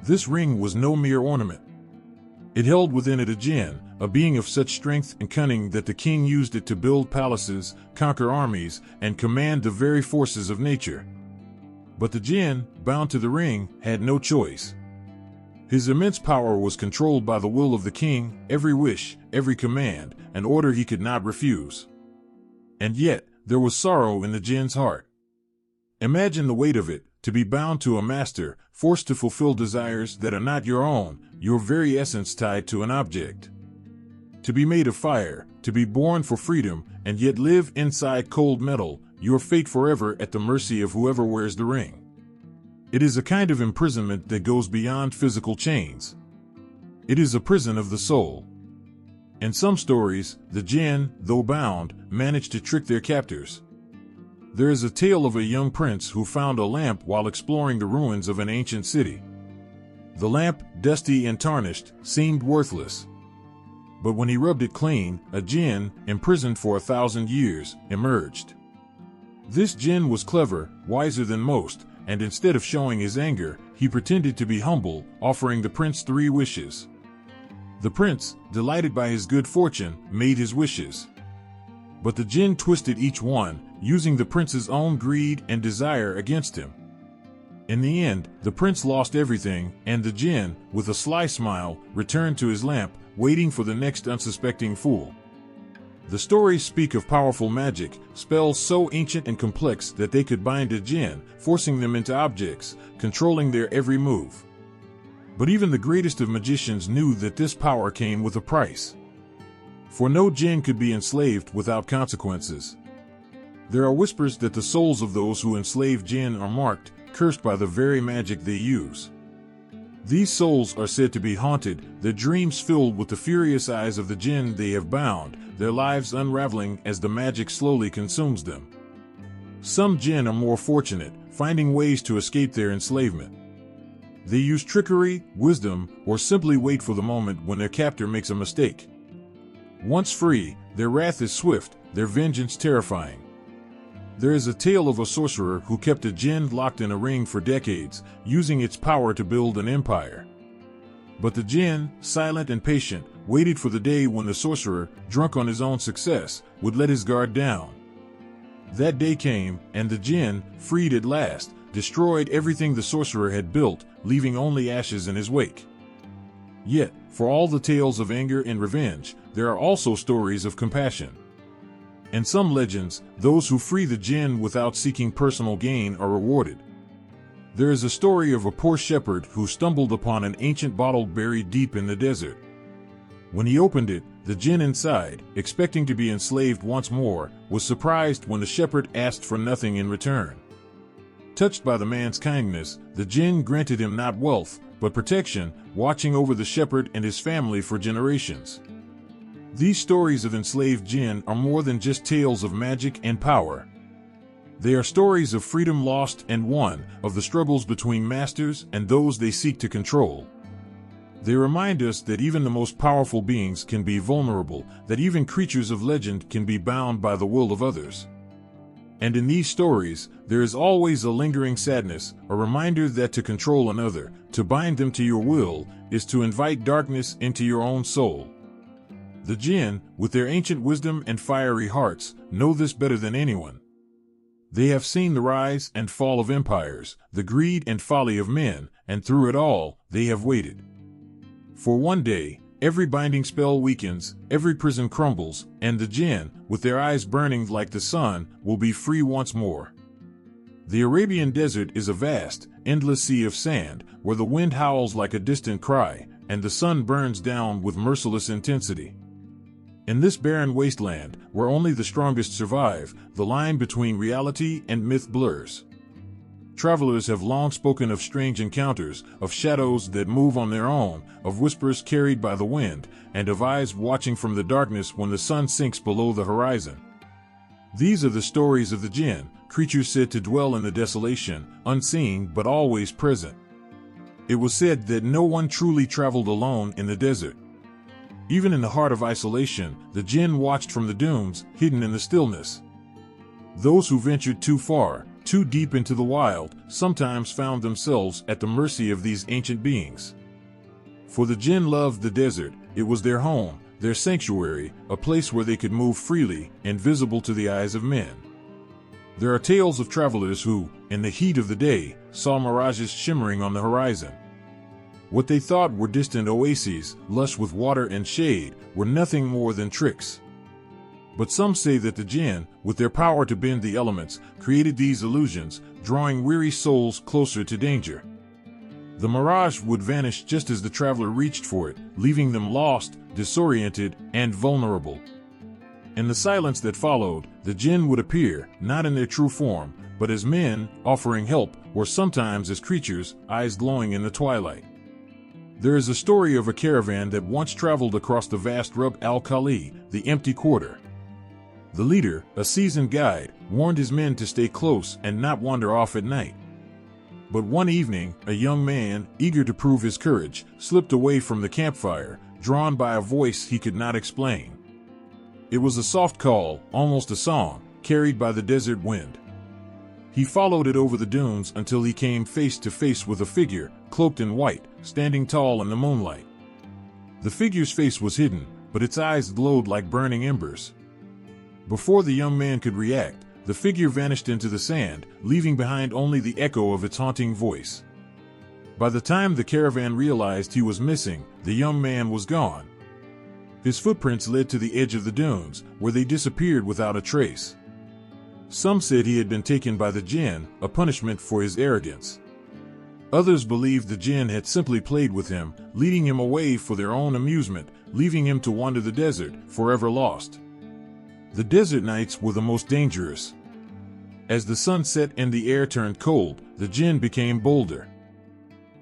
Speaker 1: This ring was no mere ornament. It held within it a Jinn, a being of such strength and cunning that the king used it to build palaces, conquer armies, and command the very forces of nature. But the Jinn, bound to the ring, had no choice. His immense power was controlled by the will of the king, every wish, every command, an order he could not refuse. And yet, there was sorrow in the Jinn's heart. Imagine the weight of it, to be bound to a master, forced to fulfill desires that are not your own, your very essence tied to an object. To be made of fire, to be born for freedom, and yet live inside cold metal, your fate forever at the mercy of whoever wears the ring. It is a kind of imprisonment that goes beyond physical chains. It is a prison of the soul. In some stories, the Jinn, though bound, manage to trick their captors. There is a tale of a young prince who found a lamp while exploring the ruins of an ancient city. The lamp, dusty and tarnished, seemed worthless. But when he rubbed it clean, a Jinn, imprisoned for 1,000 years, emerged. This Jinn was clever, wiser than most, and instead of showing his anger, he pretended to be humble, offering the prince 3 wishes. The prince, delighted by his good fortune, made his wishes. But the Jinn twisted each one, using the prince's own greed and desire against him. In the end, the prince lost everything, and the Jinn, with a sly smile, returned to his lamp, waiting for the next unsuspecting fool. The stories speak of powerful magic, spells so ancient and complex that they could bind a Jinn, forcing them into objects, controlling their every move. But even the greatest of magicians knew that this power came with a price. For no Jinn could be enslaved without consequences. There are whispers that the souls of those who enslave Jinn are marked, cursed by the very magic they use. These souls are said to be haunted, their dreams filled with the furious eyes of the Jinn they have bound, their lives unraveling as the magic slowly consumes them. Some Jinn are more fortunate, finding ways to escape their enslavement. They use trickery, wisdom, or simply wait for the moment when their captor makes a mistake. Once free, their wrath is swift, their vengeance terrifying. There is a tale of a sorcerer who kept a Jinn locked in a ring for decades, using its power to build an empire. But the Jinn, silent and patient, waited for the day when the sorcerer, drunk on his own success, would let his guard down. That day came, and the Jinn, freed at last, destroyed everything the sorcerer had built, leaving only ashes in his wake. Yet, for all the tales of anger and revenge, there are also stories of compassion. In some legends, those who free the Jinn without seeking personal gain are rewarded. There is a story of a poor shepherd who stumbled upon an ancient bottle buried deep in the desert. When he opened it, the Jinn inside, expecting to be enslaved once more, was surprised when the shepherd asked for nothing in return. Touched by the man's kindness, the Jinn granted him not wealth, but protection, watching over the shepherd and his family for generations. These stories of enslaved Jinn are more than just tales of magic and power. They are stories of freedom lost and won, of the struggles between masters and those they seek to control. They remind us that even the most powerful beings can be vulnerable, that even creatures of legend can be bound by the will of others. And in these stories, there is always a lingering sadness, a reminder that to control another, to bind them to your will, is to invite darkness into your own soul. The Jinn, with their ancient wisdom and fiery hearts, know this better than anyone. They have seen the rise and fall of empires, the greed and folly of men, and through it all, they have waited. For one day, every binding spell weakens, every prison crumbles, and the Jinn, with their eyes burning like the sun, will be free once more. The Arabian desert is a vast, endless sea of sand, where the wind howls like a distant cry, and the sun burns down with merciless intensity. In this barren wasteland, where only the strongest survive, the line between reality and myth blurs. Travelers have long spoken of strange encounters, of shadows that move on their own, of whispers carried by the wind, and of eyes watching from the darkness when the sun sinks below the horizon. These are the stories of the Jinn, creatures said to dwell in the desolation, unseen but always present. It was said that no one truly traveled alone in the desert. Even in the heart of isolation, the Jinn watched from the dunes, hidden in the stillness. Those who ventured too far, too deep into the wild, sometimes found themselves at the mercy of these ancient beings. For the Jinn loved the desert, it was their home, their sanctuary, a place where they could move freely, invisible to the eyes of men. There are tales of travelers who, in the heat of the day, saw mirages shimmering on the horizon. What they thought were distant oases, lush with water and shade, were nothing more than tricks. But some say that the Jinn, with their power to bend the elements, created these illusions, drawing weary souls closer to danger. The mirage would vanish just as the traveler reached for it, leaving them lost, disoriented, and vulnerable. In the silence that followed, the Jinn would appear, not in their true form, but as men, offering help, or sometimes as creatures, eyes glowing in the twilight. There is a story of a caravan that once traveled across the vast Rub al-Khali, the empty quarter. The leader, a seasoned guide, warned his men to stay close and not wander off at night. But one evening, a young man, eager to prove his courage, slipped away from the campfire, drawn by a voice he could not explain. It was a soft call, almost a song, carried by the desert wind. He followed it over the dunes until he came face to face with a figure, cloaked in white, standing tall in the moonlight. The figure's face was hidden, but its eyes glowed like burning embers. Before the young man could react, the figure vanished into the sand, leaving behind only the echo of its haunting voice. By the time the caravan realized he was missing, the young man was gone. His footprints led to the edge of the dunes, where they disappeared without a trace. Some said he had been taken by the Jinn, a punishment for his arrogance. Others believed the Jinn had simply played with him, leading him away for their own amusement, leaving him to wander the desert, forever lost. The desert nights were the most dangerous. As the sun set and the air turned cold, the Jinn became bolder.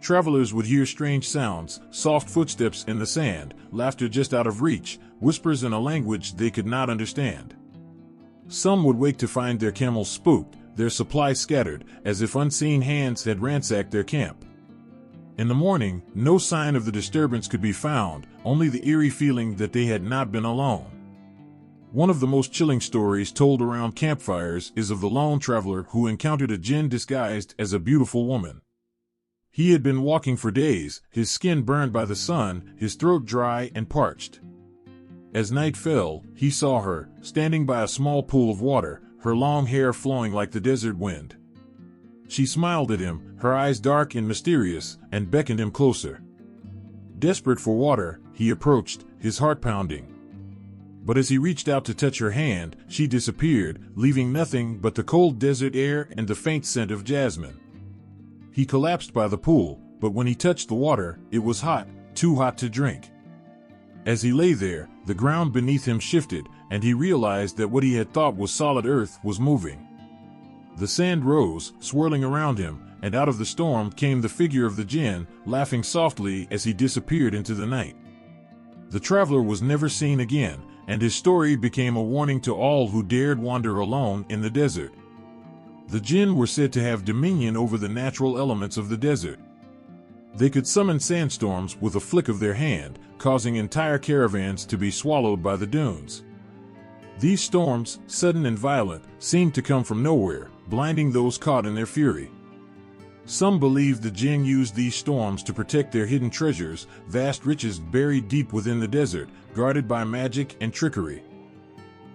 Speaker 1: Travelers would hear strange sounds, soft footsteps in the sand, laughter just out of reach, whispers in a language they could not understand. Some would wake to find their camels spooked, their supplies scattered, as if unseen hands had ransacked their camp. In the morning, no sign of the disturbance could be found, only the eerie feeling that they had not been alone. One of the most chilling stories told around campfires is of the lone traveler who encountered a Jinn disguised as a beautiful woman. He had been walking for days, his skin burned by the sun, his throat dry and parched. As night fell, he saw her, standing by a small pool of water, her long hair flowing like the desert wind. She smiled at him, her eyes dark and mysterious, and beckoned him closer. Desperate for water, he approached, his heart pounding. But as he reached out to touch her hand, she disappeared, leaving nothing but the cold desert air and the faint scent of jasmine. He collapsed by the pool, but when he touched the water, it was hot, too hot to drink. As he lay there, the ground beneath him shifted, and he realized that what he had thought was solid earth was moving. The sand rose, swirling around him, and out of the storm came the figure of the Jinn, laughing softly as he disappeared into the night. The traveler was never seen again, and his story became a warning to all who dared wander alone in the desert. The Jinn were said to have dominion over the natural elements of the desert. They could summon sandstorms with a flick of their hand, causing entire caravans to be swallowed by the dunes. These storms, sudden and violent, seemed to come from nowhere, blinding those caught in their fury. Some believed the Jinn used these storms to protect their hidden treasures, vast riches buried deep within the desert, guarded by magic and trickery.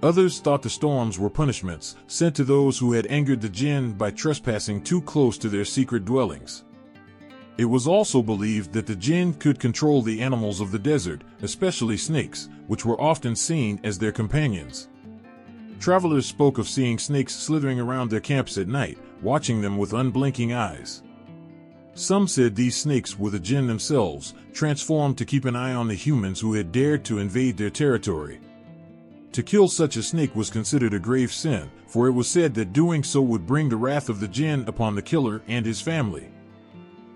Speaker 1: Others thought the storms were punishments, sent to those who had angered the Jinn by trespassing too close to their secret dwellings. It was also believed that the Jinn could control the animals of the desert, especially snakes, which were often seen as their companions. Travelers spoke of seeing snakes slithering around their camps at night, watching them with unblinking eyes. Some said these snakes were the Jinn themselves, transformed to keep an eye on the humans who had dared to invade their territory. To kill such a snake was considered a grave sin, for it was said that doing so would bring the wrath of the Jinn upon the killer and his family.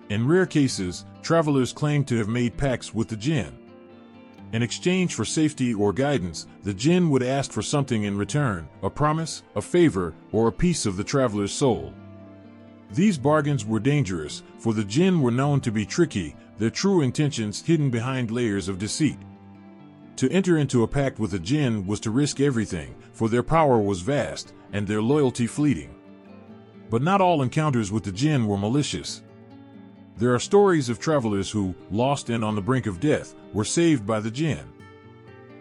Speaker 1: In rare cases, travelers claimed to have made pacts with the Jinn. In exchange for safety or guidance, the Jinn would ask for something in return, a promise, a favor, or a piece of the traveler's soul. These bargains were dangerous, for the Jinn were known to be tricky, their true intentions hidden behind layers of deceit. To enter into a pact with a Jinn was to risk everything, for their power was vast, and their loyalty fleeting. But not all encounters with the Jinn were malicious. There are stories of travelers who, lost and on the brink of death, were saved by the Jinn.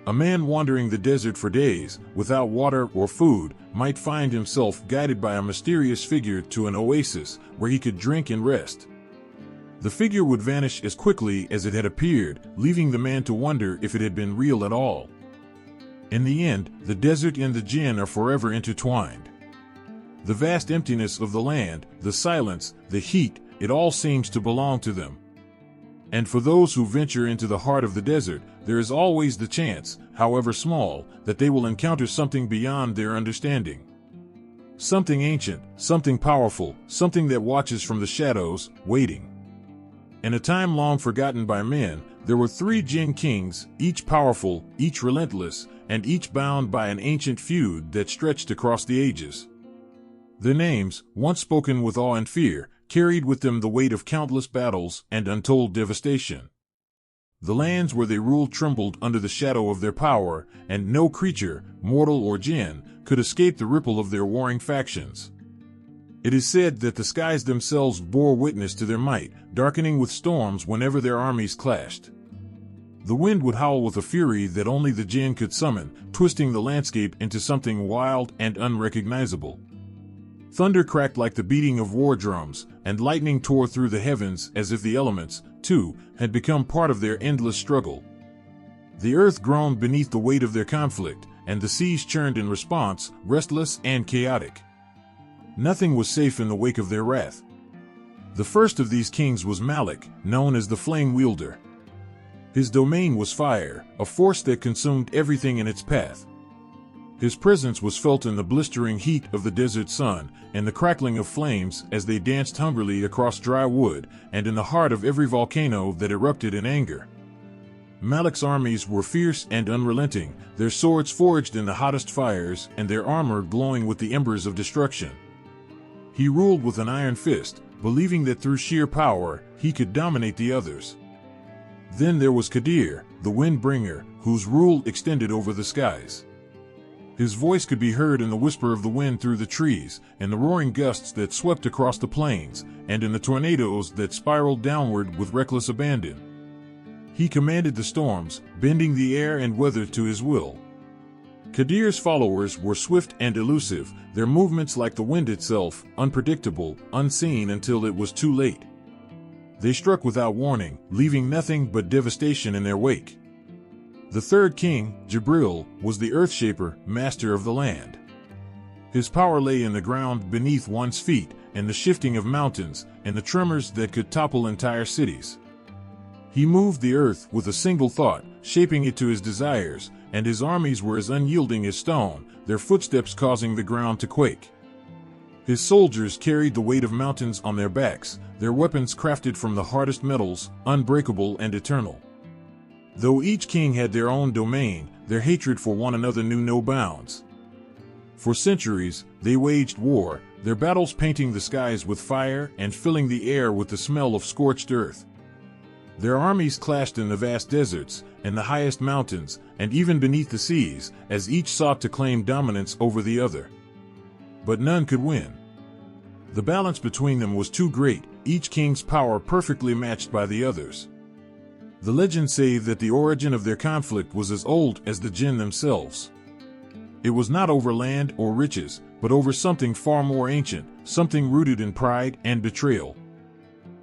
Speaker 1: A man wandering the desert for days, without water or food, might find himself guided by a mysterious figure to an oasis where he could drink and rest. The figure would vanish as quickly as it had appeared, leaving the man to wonder if it had been real at all. In the end, the desert and the Jinn are forever intertwined. The vast emptiness of the land, the silence, the heat, it all seems to belong to them. And for those who venture into the heart of the desert, there is always the chance, however small, that they will encounter something beyond their understanding. Something ancient, something powerful, something that watches from the shadows, waiting. In a time long forgotten by men, there were 3 Jinn kings, each powerful, each relentless, and each bound by an ancient feud that stretched across the ages. Their names, once spoken with awe and fear, carried with them the weight of countless battles and untold devastation. The lands where they ruled trembled under the shadow of their power, and no creature, mortal or Jinn, could escape the ripple of their warring factions. It is said that the skies themselves bore witness to their might, darkening with storms whenever their armies clashed. The wind would howl with a fury that only the Jinn could summon, twisting the landscape into something wild and unrecognizable. Thunder cracked like the beating of war drums, and lightning tore through the heavens as if the elements, too, had become part of their endless struggle. The earth groaned beneath the weight of their conflict, and the seas churned in response, restless and chaotic. Nothing was safe in the wake of their wrath. The first of these kings was Malik, known as the Flame Wielder. His domain was fire, a force that consumed everything in its path. His presence was felt in the blistering heat of the desert sun, and the crackling of flames as they danced hungrily across dry wood, and in the heart of every volcano that erupted in anger. Malik's armies were fierce and unrelenting, their swords forged in the hottest fires, and their armor glowing with the embers of destruction. He ruled with an iron fist, believing that through sheer power, he could dominate the others. Then there was Kadir, the Windbringer, whose rule extended over the skies. His voice could be heard in the whisper of the wind through the trees, in the roaring gusts that swept across the plains, and in the tornadoes that spiraled downward with reckless abandon. He commanded the storms, bending the air and weather to his will. Kadir's followers were swift and elusive, their movements like the wind itself, unpredictable, unseen until it was too late. They struck without warning, leaving nothing but devastation in their wake. The third king, Jibril, was the Earthshaper, master of the land. His power lay in the ground beneath one's feet, in the shifting of mountains, and the tremors that could topple entire cities. He moved the earth with a single thought, shaping it to his desires, and his armies were as unyielding as stone, their footsteps causing the ground to quake. His soldiers carried the weight of mountains on their backs, their weapons crafted from the hardest metals, unbreakable and eternal. Though each king had their own domain, their hatred for one another knew no bounds. For centuries, they waged war, their battles painting the skies with fire and filling the air with the smell of scorched earth. Their armies clashed in the vast deserts, in the highest mountains, and even beneath the seas, as each sought to claim dominance over the other. But none could win. The balance between them was too great, each king's power perfectly matched by the others. The legends say that the origin of their conflict was as old as the Jinn themselves. It was not over land or riches, but over something far more ancient, something rooted in pride and betrayal.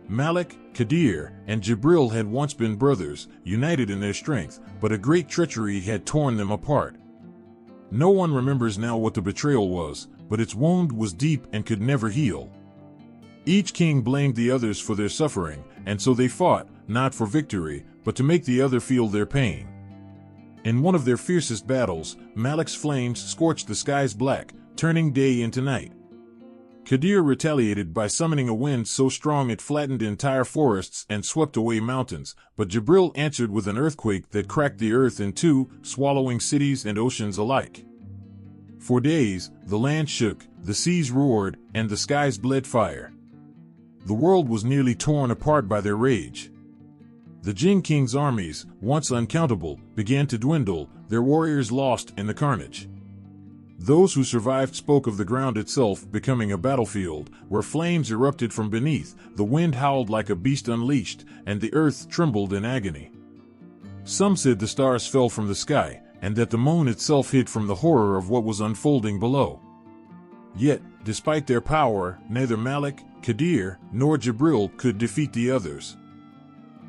Speaker 1: Malik, Kadir, and Jibril had once been brothers, united in their strength, but a great treachery had torn them apart. No one remembers now what the betrayal was, but its wound was deep and could never heal. Each king blamed the others for their suffering, and so they fought, not for victory, but to make the other feel their pain. In one of their fiercest battles, Malik's flames scorched the skies black, turning day into night. Kadir retaliated by summoning a wind so strong it flattened entire forests and swept away mountains, but Jibril answered with an earthquake that cracked the earth in two, swallowing cities and oceans alike. For days, the land shook, the seas roared, and the skies bled fire. The world was nearly torn apart by their rage. The Jinn King's armies, once uncountable, began to dwindle, their warriors lost in the carnage. Those who survived spoke of the ground itself becoming a battlefield, where flames erupted from beneath, the wind howled like a beast unleashed, and the earth trembled in agony. Some said the stars fell from the sky, and that the moon itself hid from the horror of what was unfolding below. Yet, despite their power, neither Malik, Qadir, nor Jibril could defeat the others.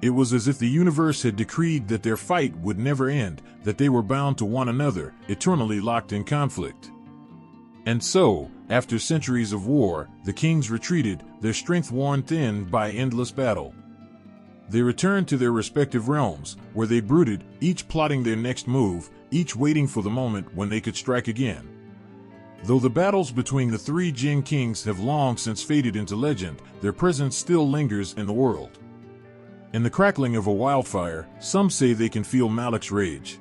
Speaker 1: It was as if the universe had decreed that their fight would never end, that they were bound to one another, eternally locked in conflict. And so, after centuries of war, the kings retreated, their strength worn thin by endless battle. They returned to their respective realms, where they brooded, each plotting their next move, each waiting for the moment when they could strike again. Though the battles between the three Jinn kings have long since faded into legend, their presence still lingers in the world. In the crackling of a wildfire, some say they can feel Malik's rage.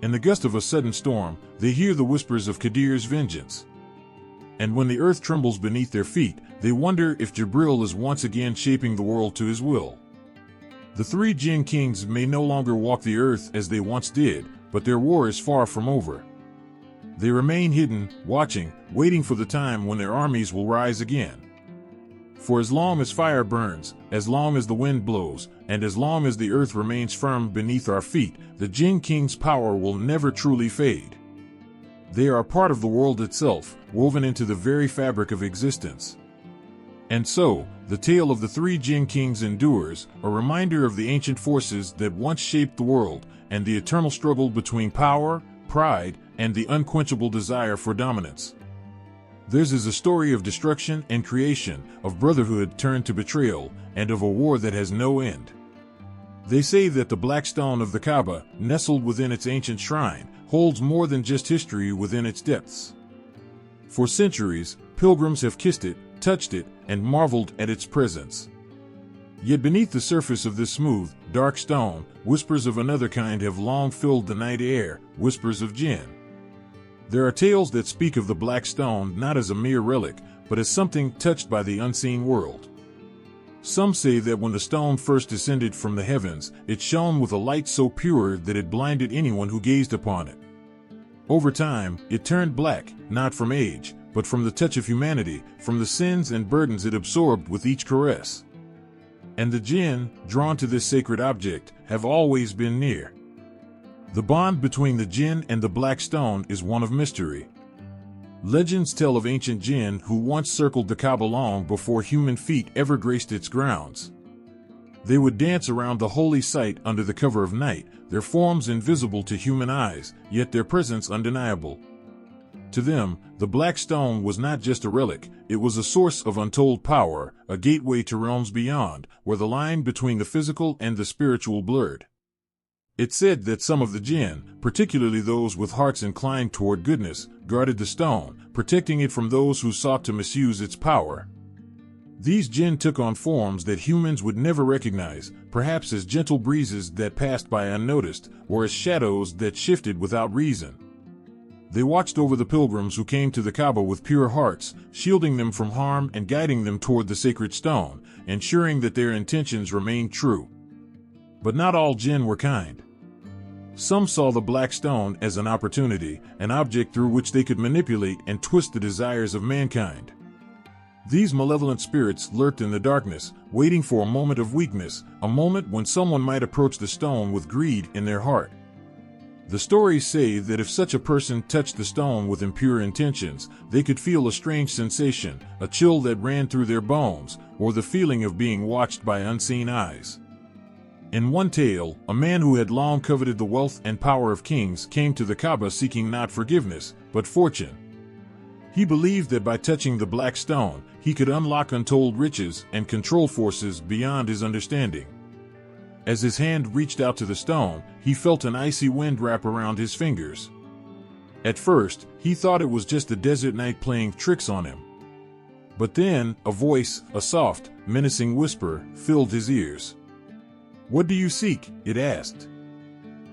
Speaker 1: In the gust of a sudden storm, they hear the whispers of Qadir's vengeance. And when the earth trembles beneath their feet, they wonder if Jibril is once again shaping the world to his will. The three Jinn kings may no longer walk the earth as they once did, but their war is far from over. They remain hidden, watching, waiting for the time when their armies will rise again. For as long as fire burns, as long as the wind blows, and as long as the earth remains firm beneath our feet, the Jinn King's power will never truly fade. They are a part of the world itself, woven into the very fabric of existence. And so, the tale of the three Jinn Kings endures, a reminder of the ancient forces that once shaped the world, and the eternal struggle between power, pride, and the unquenchable desire for dominance. Theirs is a story of destruction and creation, of brotherhood turned to betrayal, and of a war that has no end. They say that the black stone of the Kaaba, nestled within its ancient shrine, holds more than just history within its depths. For centuries, pilgrims have kissed it, touched it, and marveled at its presence. Yet beneath the surface of this smooth, dark stone, whispers of another kind have long filled the night air, whispers of Jinn. There are tales that speak of the black stone not as a mere relic, but as something touched by the unseen world. Some say that when the stone first descended from the heavens, it shone with a light so pure that it blinded anyone who gazed upon it. Over time, it turned black, not from age, but from the touch of humanity, from the sins and burdens it absorbed with each caress. And the Jinn, drawn to this sacred object, have always been near. The bond between the Jinn and the black stone is one of mystery. Legends tell of ancient Jinn who once circled the Kaaba long before human feet ever graced its grounds. They would dance around the holy site under the cover of night, their forms invisible to human eyes, yet their presence undeniable. To them, the black stone was not just a relic, it was a source of untold power, a gateway to realms beyond, where the line between the physical and the spiritual blurred. It's said that some of the Jinn, particularly those with hearts inclined toward goodness, guarded the stone, protecting it from those who sought to misuse its power. These Jinn took on forms that humans would never recognize, perhaps as gentle breezes that passed by unnoticed, or as shadows that shifted without reason. They watched over the pilgrims who came to the Kaaba with pure hearts, shielding them from harm and guiding them toward the sacred stone, ensuring that their intentions remained true. But not all Jinn were kind. Some saw the black stone as an opportunity, an object through which they could manipulate and twist the desires of mankind. These malevolent spirits lurked in the darkness, waiting for a moment of weakness, a moment when someone might approach the stone with greed in their heart. The stories say that if such a person touched the stone with impure intentions, they could feel a strange sensation, a chill that ran through their bones, or the feeling of being watched by unseen eyes. In one tale, a man who had long coveted the wealth and power of kings came to the Kaaba seeking not forgiveness, but fortune. He believed that by touching the black stone, he could unlock untold riches and control forces beyond his understanding. As his hand reached out to the stone, he felt an icy wind wrap around his fingers. At first, he thought it was just the desert night playing tricks on him. But then, a voice, a soft, menacing whisper, filled his ears. "What do you seek?" it asked.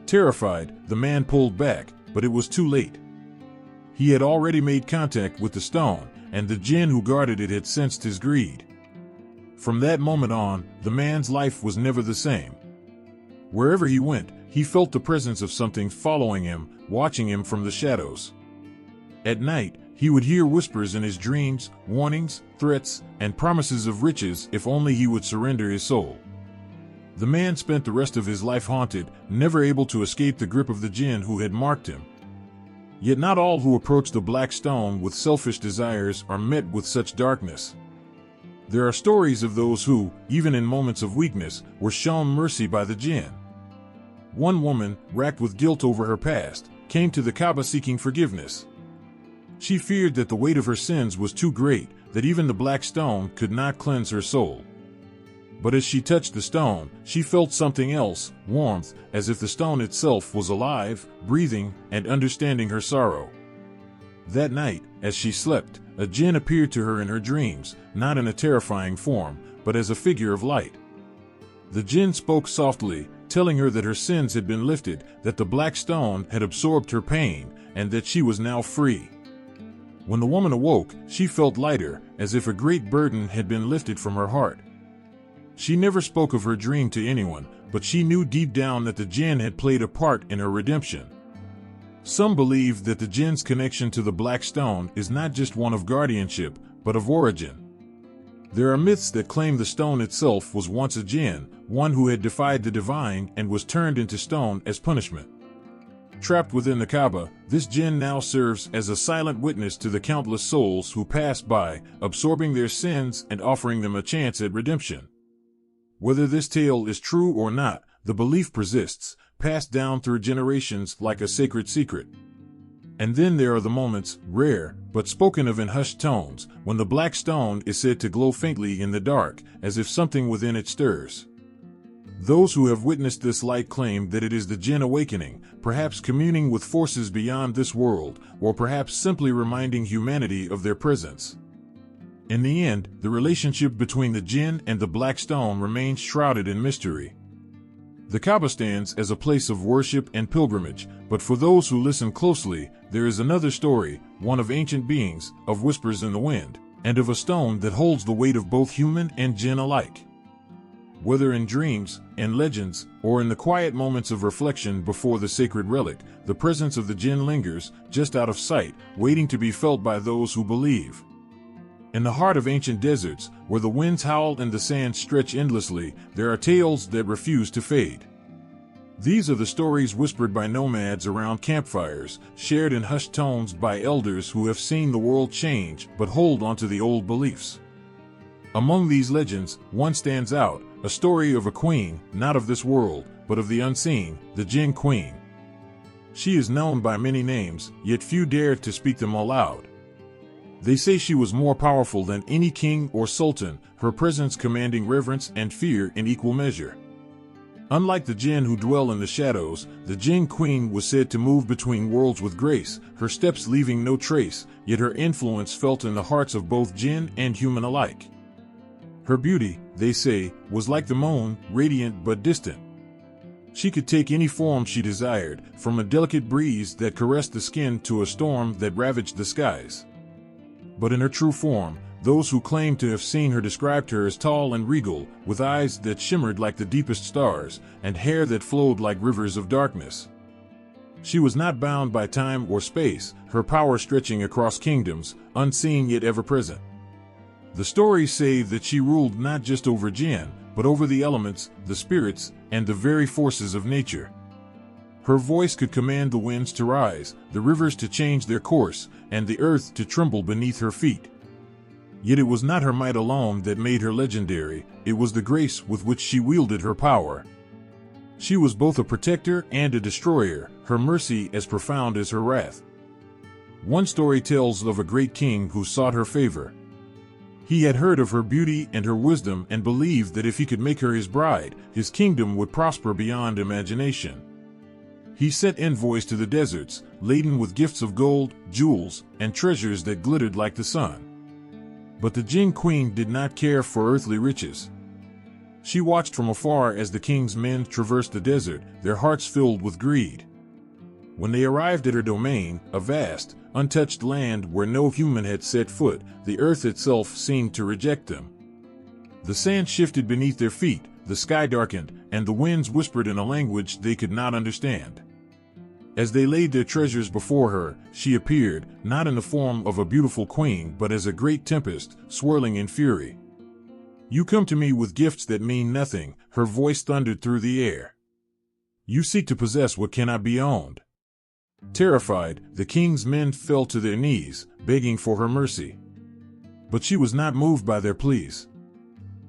Speaker 1: Terrified, the man pulled back, but it was too late. He had already made contact with the stone, and the Jinn who guarded it had sensed his greed. From that moment on, the man's life was never the same. Wherever he went, he felt the presence of something following him, watching him from the shadows. At night, he would hear whispers in his dreams, warnings, threats, and promises of riches if only he would surrender his soul. The man spent the rest of his life haunted, never able to escape the grip of the Jinn who had marked him. Yet not all who approach the black stone with selfish desires are met with such darkness. There are stories of those who, even in moments of weakness, were shown mercy by the Jinn. One woman, racked with guilt over her past, came to the Kaaba seeking forgiveness. She feared that the weight of her sins was too great, that even the black stone could not cleanse her soul. But as she touched the stone, she felt something else, warmth, as if the stone itself was alive, breathing, and understanding her sorrow. That night, as she slept, a Jinn appeared to her in her dreams, not in a terrifying form, but as a figure of light. The Jinn spoke softly, telling her that her sins had been lifted, that the black stone had absorbed her pain, and that she was now free. When the woman awoke, she felt lighter, as if a great burden had been lifted from her heart. She never spoke of her dream to anyone, but she knew deep down that the Jinn had played a part in her redemption. Some believe that the Jinn's connection to the black stone is not just one of guardianship, but of origin. There are myths that claim the stone itself was once a Jinn, one who had defied the divine and was turned into stone as punishment. Trapped within the Kaaba, this Jinn now serves as a silent witness to the countless souls who pass by, absorbing their sins and offering them a chance at redemption. Whether this tale is true or not, the belief persists, passed down through generations like a sacred secret. And then there are the moments, rare, but spoken of in hushed tones, when the black stone is said to glow faintly in the dark, as if something within it stirs. Those who have witnessed this light claim that it is the Jinn awakening, perhaps communing with forces beyond this world, or perhaps simply reminding humanity of their presence. In the end, the relationship between the Jinn and the black stone remains shrouded in mystery. The Kaaba stands as a place of worship and pilgrimage, but for those who listen closely, there is another story, one of ancient beings, of whispers in the wind, and of a stone that holds the weight of both human and Jinn alike. Whether in dreams, in legends, or in the quiet moments of reflection before the sacred relic, the presence of the Jinn lingers, just out of sight, waiting to be felt by those who believe. In the heart of ancient deserts, where the winds howl and the sands stretch endlessly, there are tales that refuse to fade. These are the stories whispered by nomads around campfires, shared in hushed tones by elders who have seen the world change but hold onto the old beliefs. Among these legends, one stands out, a story of a queen, not of this world, but of the unseen, the Jinn Queen. She is known by many names, yet few dare to speak them aloud. They say she was more powerful than any king or sultan, her presence commanding reverence and fear in equal measure. Unlike the Jinn who dwell in the shadows, the Jinn Queen was said to move between worlds with grace, her steps leaving no trace, yet her influence felt in the hearts of both Jinn and human alike. Her beauty, they say, was like the moon, radiant but distant. She could take any form she desired, from a delicate breeze that caressed the skin to a storm that ravaged the skies. But in her true form, those who claim to have seen her described her as tall and regal, with eyes that shimmered like the deepest stars, and hair that flowed like rivers of darkness. She was not bound by time or space, her power stretching across kingdoms, unseen yet ever present. The stories say that she ruled not just over Jinn, but over the elements, the spirits, and the very forces of nature. Her voice could command the winds to rise, the rivers to change their course, and the earth to tremble beneath her feet. Yet it was not her might alone that made her legendary, it was the grace with which she wielded her power. She was both a protector and a destroyer, her mercy as profound as her wrath. One story tells of a great king who sought her favor. He had heard of her beauty and her wisdom and believed that if he could make her his bride, his kingdom would prosper beyond imagination. He sent envoys to the deserts, laden with gifts of gold, jewels, and treasures that glittered like the sun. But the Jinn Queen did not care for earthly riches. She watched from afar as the king's men traversed the desert, their hearts filled with greed. When they arrived at her domain, a vast, untouched land where no human had set foot, the earth itself seemed to reject them. The sand shifted beneath their feet, the sky darkened, and the winds whispered in a language they could not understand. As they laid their treasures before her, she appeared, not in the form of a beautiful queen but as a great tempest, swirling in fury. "You come to me with gifts that mean nothing," her voice thundered through the air. "You seek to possess what cannot be owned. Terrified, the king's men fell to their knees, begging for her mercy. But she was not moved by their pleas.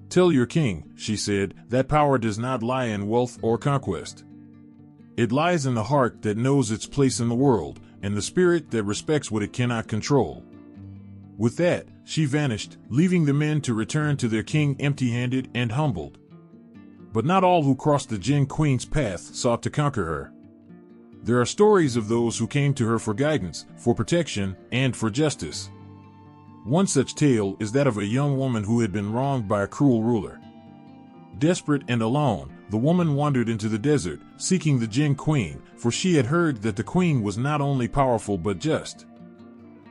Speaker 1: "Tell your king," she said, "that power does not lie in wealth or conquest. It lies in the heart that knows its place in the world, and the spirit that respects what it cannot control." With that, she vanished, leaving the men to return to their king empty-handed and humbled. But not all who crossed the Jinn Queen's path sought to conquer her. There are stories of those who came to her for guidance, for protection, and for justice. One such tale is that of a young woman who had been wronged by a cruel ruler. Desperate and alone, the woman wandered into the desert, seeking the Jinn Queen, for she had heard that the queen was not only powerful but just.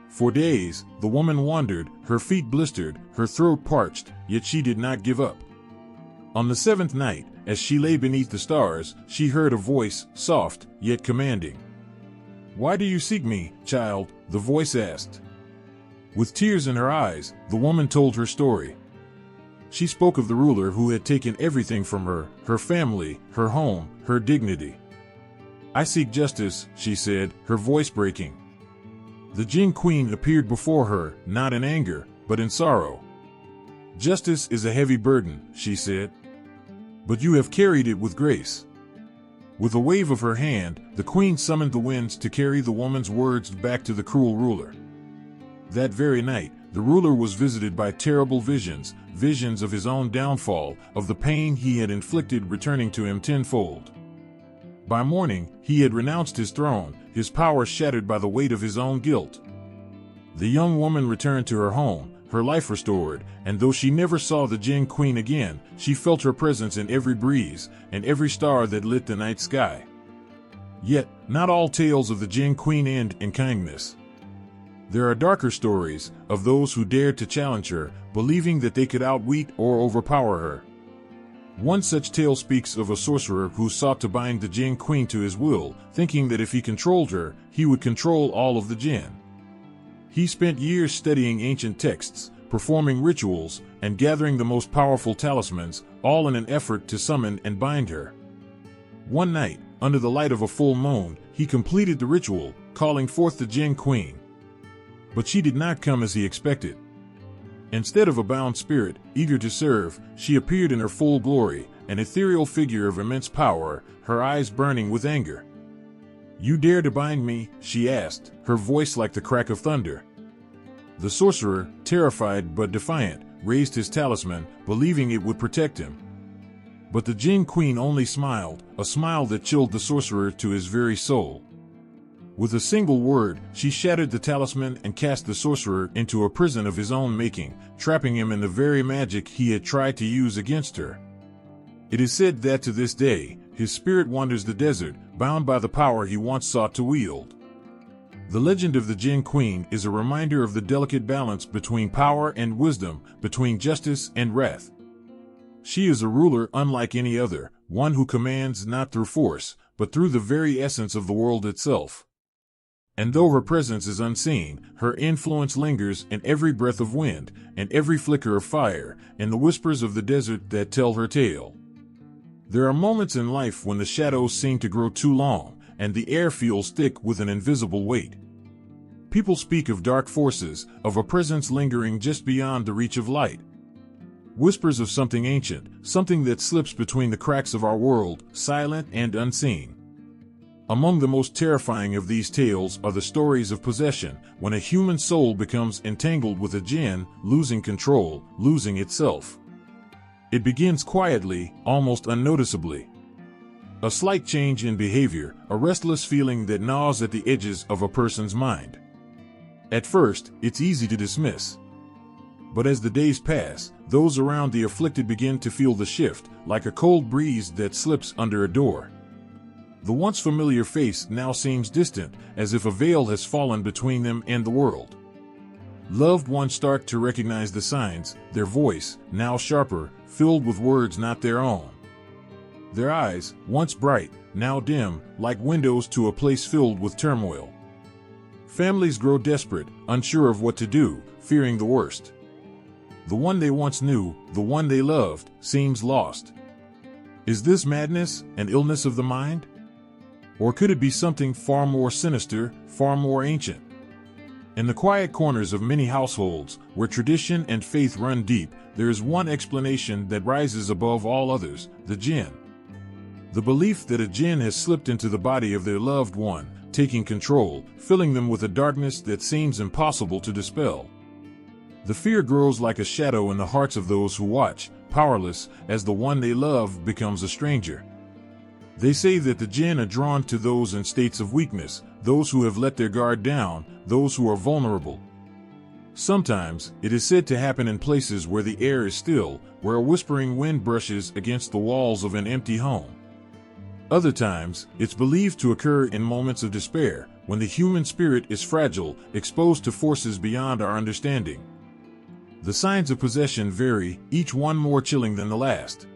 Speaker 1: For days, the woman wandered, her feet blistered, her throat parched, yet she did not give up. On the seventh night, as she lay beneath the stars, she heard a voice, soft, yet commanding. "Why do you seek me, child?" the voice asked. With tears in her eyes, the woman told her story. She spoke of the ruler who had taken everything from her, her family, her home, her dignity. "I seek justice," she said, her voice breaking. The Jinn Queen appeared before her, not in anger, but in sorrow. "Justice is a heavy burden," she said, "but you have carried it with grace." With a wave of her hand, the queen summoned the winds to carry the woman's words back to the cruel ruler. That very night, the ruler was visited by terrible visions, visions of his own downfall, of the pain he had inflicted returning to him tenfold. By morning, he had renounced his throne, his power shattered by the weight of his own guilt. The young woman returned to her home, her life restored, and though she never saw the Jinn Queen again, she felt her presence in every breeze, and every star that lit the night sky. Yet, not all tales of the Jinn Queen end in kindness. There are darker stories, of those who dared to challenge her, believing that they could outwit or overpower her. One such tale speaks of a sorcerer who sought to bind the Jinn Queen to his will, thinking that if he controlled her, he would control all of the Jinn. He spent years studying ancient texts, performing rituals, and gathering the most powerful talismans, all in an effort to summon and bind her. One night, under the light of a full moon, he completed the ritual, calling forth the Jinn Queen. But she did not come as he expected. Instead of a bound spirit, eager to serve, she appeared in her full glory, an ethereal figure of immense power, her eyes burning with anger. "You dare to bind me?" she asked, her voice like the crack of thunder. The sorcerer, terrified but defiant, raised his talisman, believing it would protect him. But the Jinn Queen only smiled, a smile that chilled the sorcerer to his very soul. With a single word, she shattered the talisman and cast the sorcerer into a prison of his own making, trapping him in the very magic he had tried to use against her. It is said that to this day, his spirit wanders the desert, bound by the power he once sought to wield. The legend of the Jinn Queen is a reminder of the delicate balance between power and wisdom, between justice and wrath. She is a ruler unlike any other, one who commands not through force, but through the very essence of the world itself. And though her presence is unseen, her influence lingers in every breath of wind, and every flicker of fire, and the whispers of the desert that tell her tale. There are moments in life when the shadows seem to grow too long, and the air feels thick with an invisible weight. People speak of dark forces, of a presence lingering just beyond the reach of light. Whispers of something ancient, something that slips between the cracks of our world, silent and unseen. Among the most terrifying of these tales are the stories of possession, when a human soul becomes entangled with a jinn, losing control, losing itself. It begins quietly, almost unnoticeably. A slight change in behavior, a restless feeling that gnaws at the edges of a person's mind. At first, it's easy to dismiss. But as the days pass, those around the afflicted begin to feel the shift, like a cold breeze that slips under a door. The once familiar face now seems distant, as if a veil has fallen between them and the world. Loved ones start to recognize the signs, their voice, now sharper, filled with words not their own. Their eyes, once bright, now dim, like windows to a place filled with turmoil. Families grow desperate, unsure of what to do, fearing the worst. The one they once knew, the one they loved, seems lost. Is this madness, an illness of the mind? Or could it be something far more sinister, far more ancient? In the quiet corners of many households, where tradition and faith run deep, there is one explanation that rises above all others: the Jinn. The belief that a Jinn has slipped into the body of their loved one, taking control, filling them with a darkness that seems impossible to dispel. The fear grows like a shadow in the hearts of those who watch, powerless, as the one they love becomes a stranger. They say that the Jinn are drawn to those in states of weakness, those who have let their guard down, those who are vulnerable. Sometimes, it is said to happen in places where the air is still, where a whispering wind brushes against the walls of an empty home. Other times, it's believed to occur in moments of despair, when the human spirit is fragile, exposed to forces beyond our understanding. The signs of possession vary, each one more chilling than the last.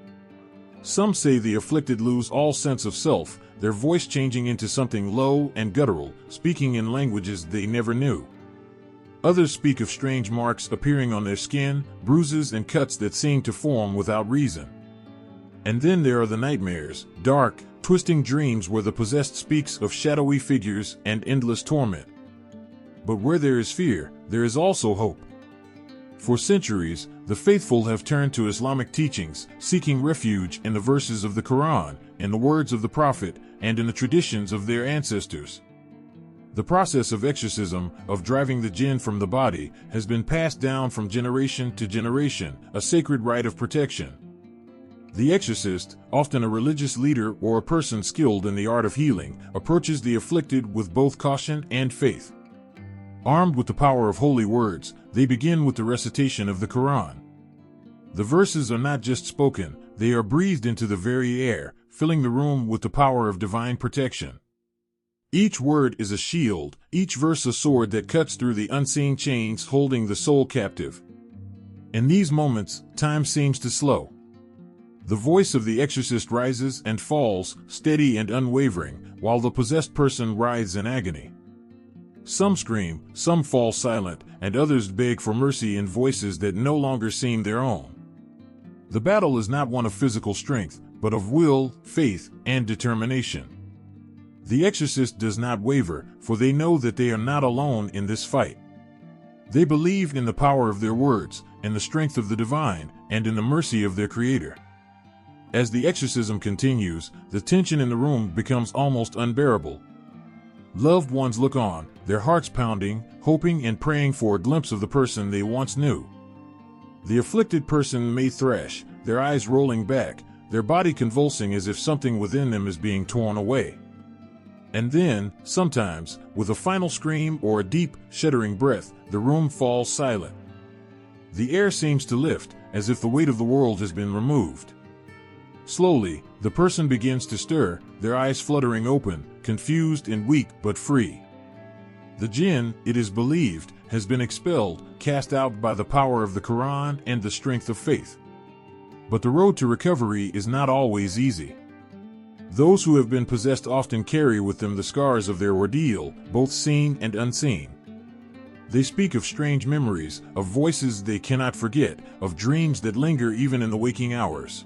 Speaker 1: Some say the afflicted lose all sense of self, their voice changing into something low and guttural, speaking in languages they never knew. Others speak of strange marks appearing on their skin, bruises and cuts that seem to form without reason. And then there are the nightmares, dark, twisting dreams where the possessed speaks of shadowy figures and endless torment. But where there is fear, there is also hope. For centuries, the faithful have turned to Islamic teachings, seeking refuge in the verses of the Quran, in the words of the Prophet, and in the traditions of their ancestors. The process of exorcism, of driving the Jinn from the body, has been passed down from generation to generation, a sacred rite of protection. The exorcist, often a religious leader or a person skilled in the art of healing, approaches the afflicted with both caution and faith. Armed with the power of holy words, they begin with the recitation of the Quran. The verses are not just spoken, they are breathed into the very air, filling the room with the power of divine protection. Each word is a shield, each verse a sword that cuts through the unseen chains holding the soul captive. In these moments, time seems to slow. The voice of the exorcist rises and falls, steady and unwavering, while the possessed person writhes in agony. Some scream, some fall silent, and others beg for mercy in voices that no longer seem their own. The battle is not one of physical strength, but of will, faith, and determination. The exorcist does not waver, for they know that they are not alone in this fight. They believe in the power of their words, in the strength of the divine, and in the mercy of their Creator. As the exorcism continues, the tension in the room becomes almost unbearable. Loved ones look on, their hearts pounding, hoping and praying for a glimpse of the person they once knew. The afflicted person may thrash, their eyes rolling back, their body convulsing as if something within them is being torn away. And then, sometimes, with a final scream or a deep, shuddering breath, the room falls silent. The air seems to lift, as if the weight of the world has been removed. Slowly, the person begins to stir, their eyes fluttering open, confused and weak but free. The Jinn, it is believed, has been expelled, cast out by the power of the Quran and the strength of faith. But the road to recovery is not always easy. Those who have been possessed often carry with them the scars of their ordeal, both seen and unseen. They speak of strange memories, of voices they cannot forget, of dreams that linger even in the waking hours.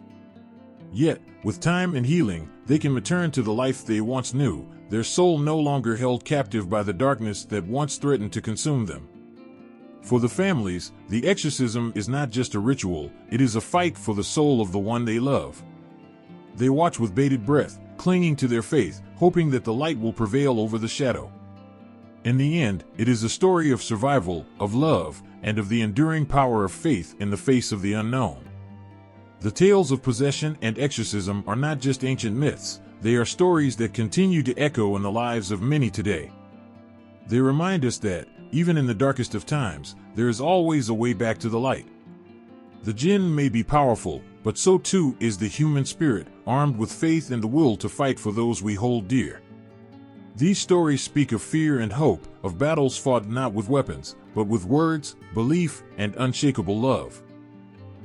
Speaker 1: Yet, with time and healing, they can return to the life they once knew, their soul no longer held captive by the darkness that once threatened to consume them. For the families, the exorcism is not just a ritual, it is a fight for the soul of the one they love. They watch with bated breath, clinging to their faith, hoping that the light will prevail over the shadow. In the end, it is a story of survival, of love, and of the enduring power of faith in the face of the unknown. The tales of possession and exorcism are not just ancient myths, they are stories that continue to echo in the lives of many today. They remind us that, even in the darkest of times, there is always a way back to the light. The Jinn may be powerful, but so too is the human spirit, armed with faith and the will to fight for those we hold dear. These stories speak of fear and hope, of battles fought not with weapons, but with words, belief, and unshakable love.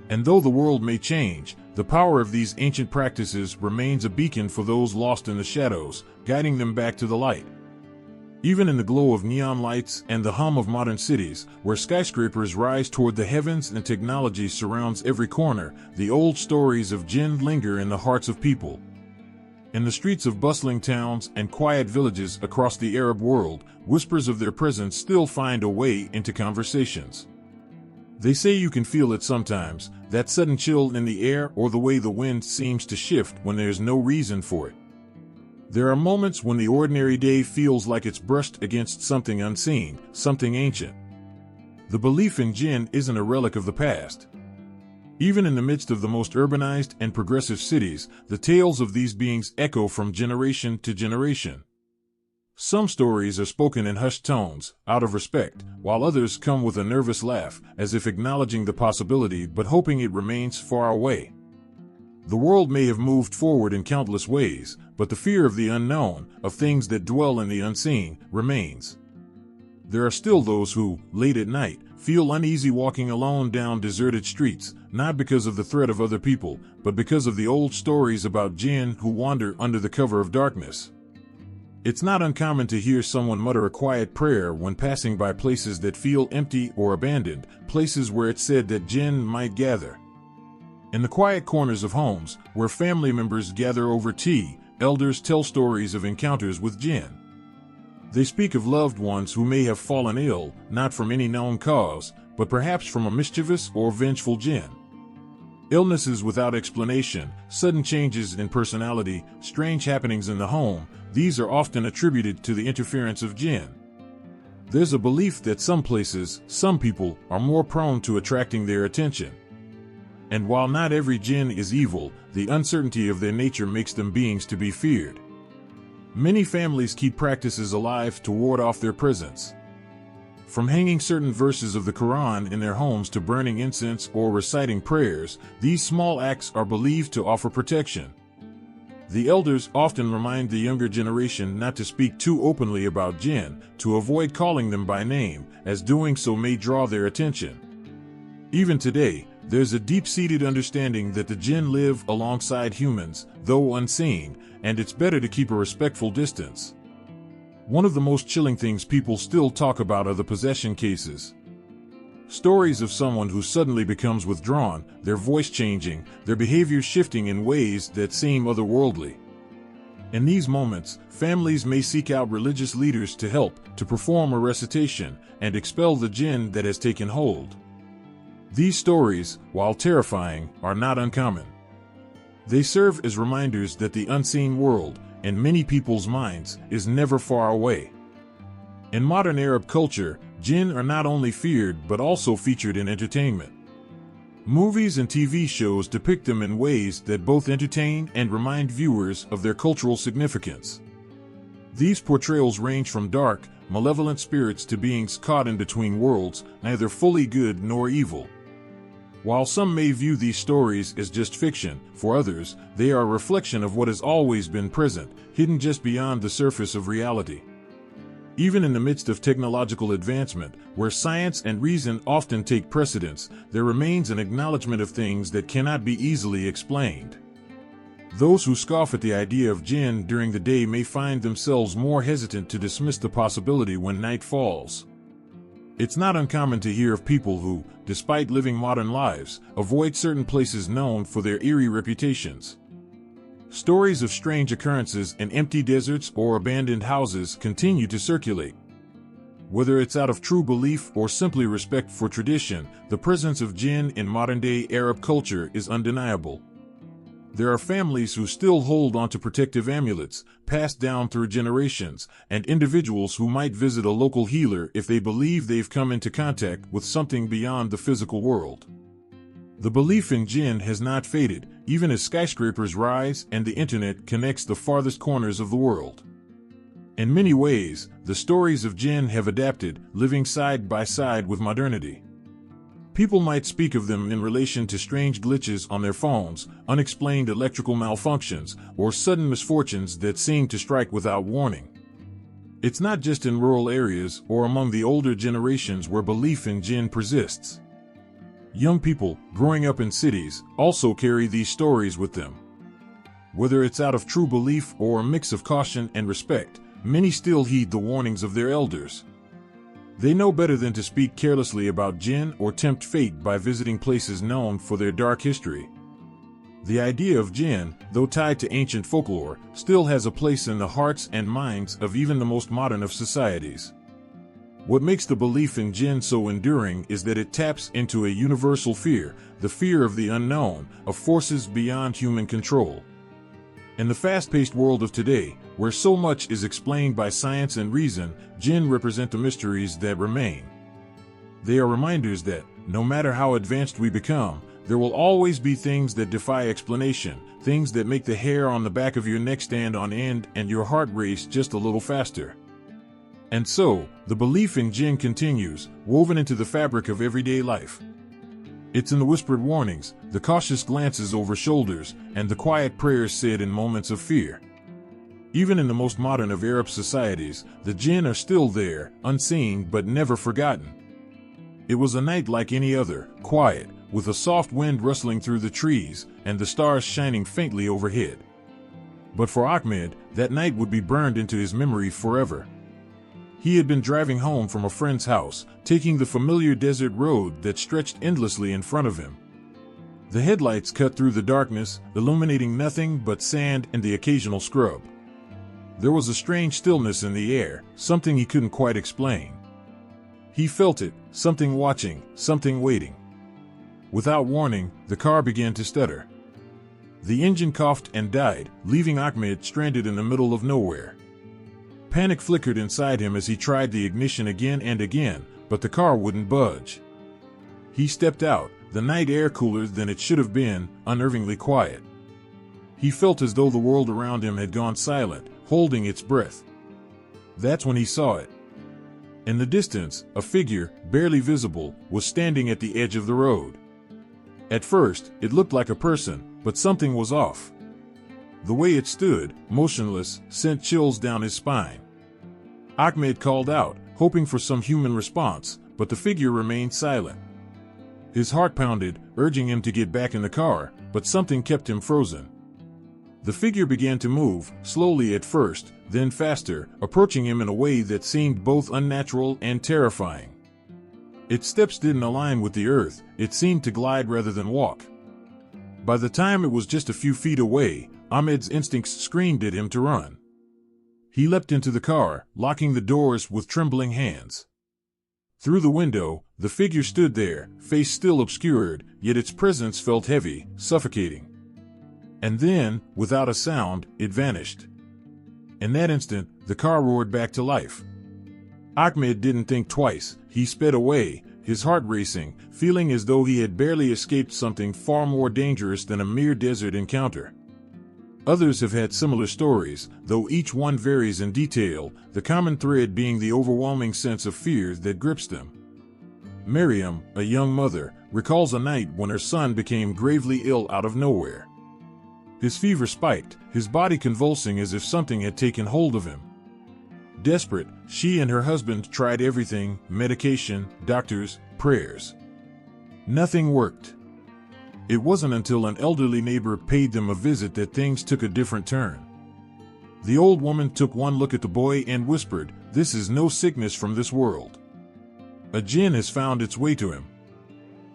Speaker 1: And though the world may change, the power of these ancient practices remains a beacon for those lost in the shadows, guiding them back to the light. Even in the glow of neon lights and the hum of modern cities, where skyscrapers rise toward the heavens and technology surrounds every corner, the old stories of Jinn linger in the hearts of people. In the streets of bustling towns and quiet villages across the Arab world, whispers of their presence still find a way into conversations. They say you can feel it sometimes, that sudden chill in the air or the way the wind seems to shift when there's no reason for it. There are moments when the ordinary day feels like it's brushed against something unseen, something ancient. The belief in Jinn isn't a relic of the past. Even in the midst of the most urbanized and progressive cities, the tales of these beings echo from generation to generation. Some stories are spoken in hushed tones, out of respect, while others come with a nervous laugh, as if acknowledging the possibility but hoping it remains far away. The world may have moved forward in countless ways, but the fear of the unknown, of things that dwell in the unseen, remains. There are still those who, late at night, feel uneasy walking alone down deserted streets, not because of the threat of other people, but because of the old stories about Jinn who wander under the cover of darkness. It's not uncommon to hear someone mutter a quiet prayer when passing by places that feel empty or abandoned, places where it's said that Jinn might gather. In the quiet corners of homes, where family members gather over tea, elders tell stories of encounters with Jinn. They speak of loved ones who may have fallen ill, not from any known cause, but perhaps from a mischievous or vengeful Jinn. Illnesses without explanation, sudden changes in personality, strange happenings in the home, these are often attributed to the interference of Jinn. There's a belief that some places, some people, are more prone to attracting their attention. And while not every Jinn is evil, the uncertainty of their nature makes them beings to be feared. Many families keep practices alive to ward off their presence. From hanging certain verses of the Quran in their homes to burning incense or reciting prayers, these small acts are believed to offer protection. The elders often remind the younger generation not to speak too openly about Jinn, to avoid calling them by name, as doing so may draw their attention. Even today, there's a deep-seated understanding that the Jinn live alongside humans, though unseen, and it's better to keep a respectful distance. One of the most chilling things people still talk about are the possession cases. Stories of someone who suddenly becomes withdrawn, their voice changing, their behavior shifting in ways that seem otherworldly. In these moments, families may seek out religious leaders to help, to perform a recitation, and expel the Jinn that has taken hold. These stories, while terrifying, are not uncommon. They serve as reminders that the unseen world, in many people's minds, is never far away. In modern Arab culture, Jinn are not only feared but also featured in entertainment. Movies and TV shows depict them in ways that both entertain and remind viewers of their cultural significance. These portrayals range from dark, malevolent spirits to beings caught in between worlds, neither fully good nor evil. While some may view these stories as just fiction, for others, they are a reflection of what has always been present, hidden just beyond the surface of reality. Even in the midst of technological advancement, where science and reason often take precedence, there remains an acknowledgement of things that cannot be easily explained. Those who scoff at the idea of Jinn during the day may find themselves more hesitant to dismiss the possibility when night falls. It's not uncommon to hear of people who, despite living modern lives, avoid certain places known for their eerie reputations. Stories of strange occurrences in empty deserts or abandoned houses continue to circulate. Whether it's out of true belief or simply respect for tradition, the presence of Jinn in modern-day Arab culture is undeniable. There are families who still hold onto protective amulets, passed down through generations, and individuals who might visit a local healer if they believe they've come into contact with something beyond the physical world. The belief in Jinn has not faded, even as skyscrapers rise and the internet connects the farthest corners of the world. In many ways, the stories of Jinn have adapted, living side by side with modernity. People might speak of them in relation to strange glitches on their phones, unexplained electrical malfunctions, or sudden misfortunes that seem to strike without warning. It's not just in rural areas or among the older generations where belief in Jinn persists. Young people, growing up in cities, also carry these stories with them. Whether it's out of true belief or a mix of caution and respect, many still heed the warnings of their elders. They know better than to speak carelessly about Jinn or tempt fate by visiting places known for their dark history. The idea of Jinn, though tied to ancient folklore, still has a place in the hearts and minds of even the most modern of societies. What makes the belief in Jinn so enduring is that it taps into a universal fear, the fear of the unknown, of forces beyond human control. In the fast-paced world of today, where so much is explained by science and reason, Jinn represent the mysteries that remain. They are reminders that, no matter how advanced we become, there will always be things that defy explanation, things that make the hair on the back of your neck stand on end and your heart race just a little faster. And so, the belief in Jinn continues, woven into the fabric of everyday life. It's in the whispered warnings, the cautious glances over shoulders, and the quiet prayers said in moments of fear. Even in the most modern of Arab societies, the Jinn are still there, unseen but never forgotten. It was a night like any other, quiet, with a soft wind rustling through the trees, and the stars shining faintly overhead. But for Ahmed, that night would be burned into his memory forever. He had been driving home from a friend's house, taking the familiar desert road that stretched endlessly in front of him. The headlights cut through the darkness, illuminating nothing but sand and the occasional scrub. There was a strange stillness in the air, something he couldn't quite explain. He felt it, something watching, something waiting. Without warning, the car began to stutter. The engine coughed and died, leaving Ahmed stranded in the middle of nowhere. Panic flickered inside him as he tried the ignition again and again, but the car wouldn't budge. He stepped out, the night air cooler than it should have been, unnervingly quiet. He felt as though the world around him had gone silent, holding its breath. That's when he saw it. In the distance, a figure, barely visible, was standing at the edge of the road. At first, it looked like a person, but something was off. The way it stood, motionless, sent chills down his spine. Ahmed called out, hoping for some human response, but the figure remained silent. His heart pounded, urging him to get back in the car, but something kept him frozen. The figure began to move, slowly at first, then faster, approaching him in a way that seemed both unnatural and terrifying. Its steps didn't align with the earth, it seemed to glide rather than walk. By the time it was just a few feet away, Ahmed's instincts screamed at him to run. He leapt into the car, locking the doors with trembling hands. Through the window, the figure stood there, face still obscured, yet its presence felt heavy, suffocating. And then, without a sound, it vanished. In that instant, the car roared back to life. Ahmed didn't think twice, he sped away, his heart racing, feeling as though he had barely escaped something far more dangerous than a mere desert encounter. Others have had similar stories, though each one varies in detail, the common thread being the overwhelming sense of fear that grips them. Miriam, a young mother, recalls a night when her son became gravely ill out of nowhere. His fever spiked, his body convulsing as if something had taken hold of him. Desperate, she and her husband tried everything, medication, doctors, prayers. Nothing worked. It wasn't until an elderly neighbor paid them a visit that things took a different turn. The old woman took one look at the boy and whispered, "This is no sickness from this world. A Jinn has found its way to him."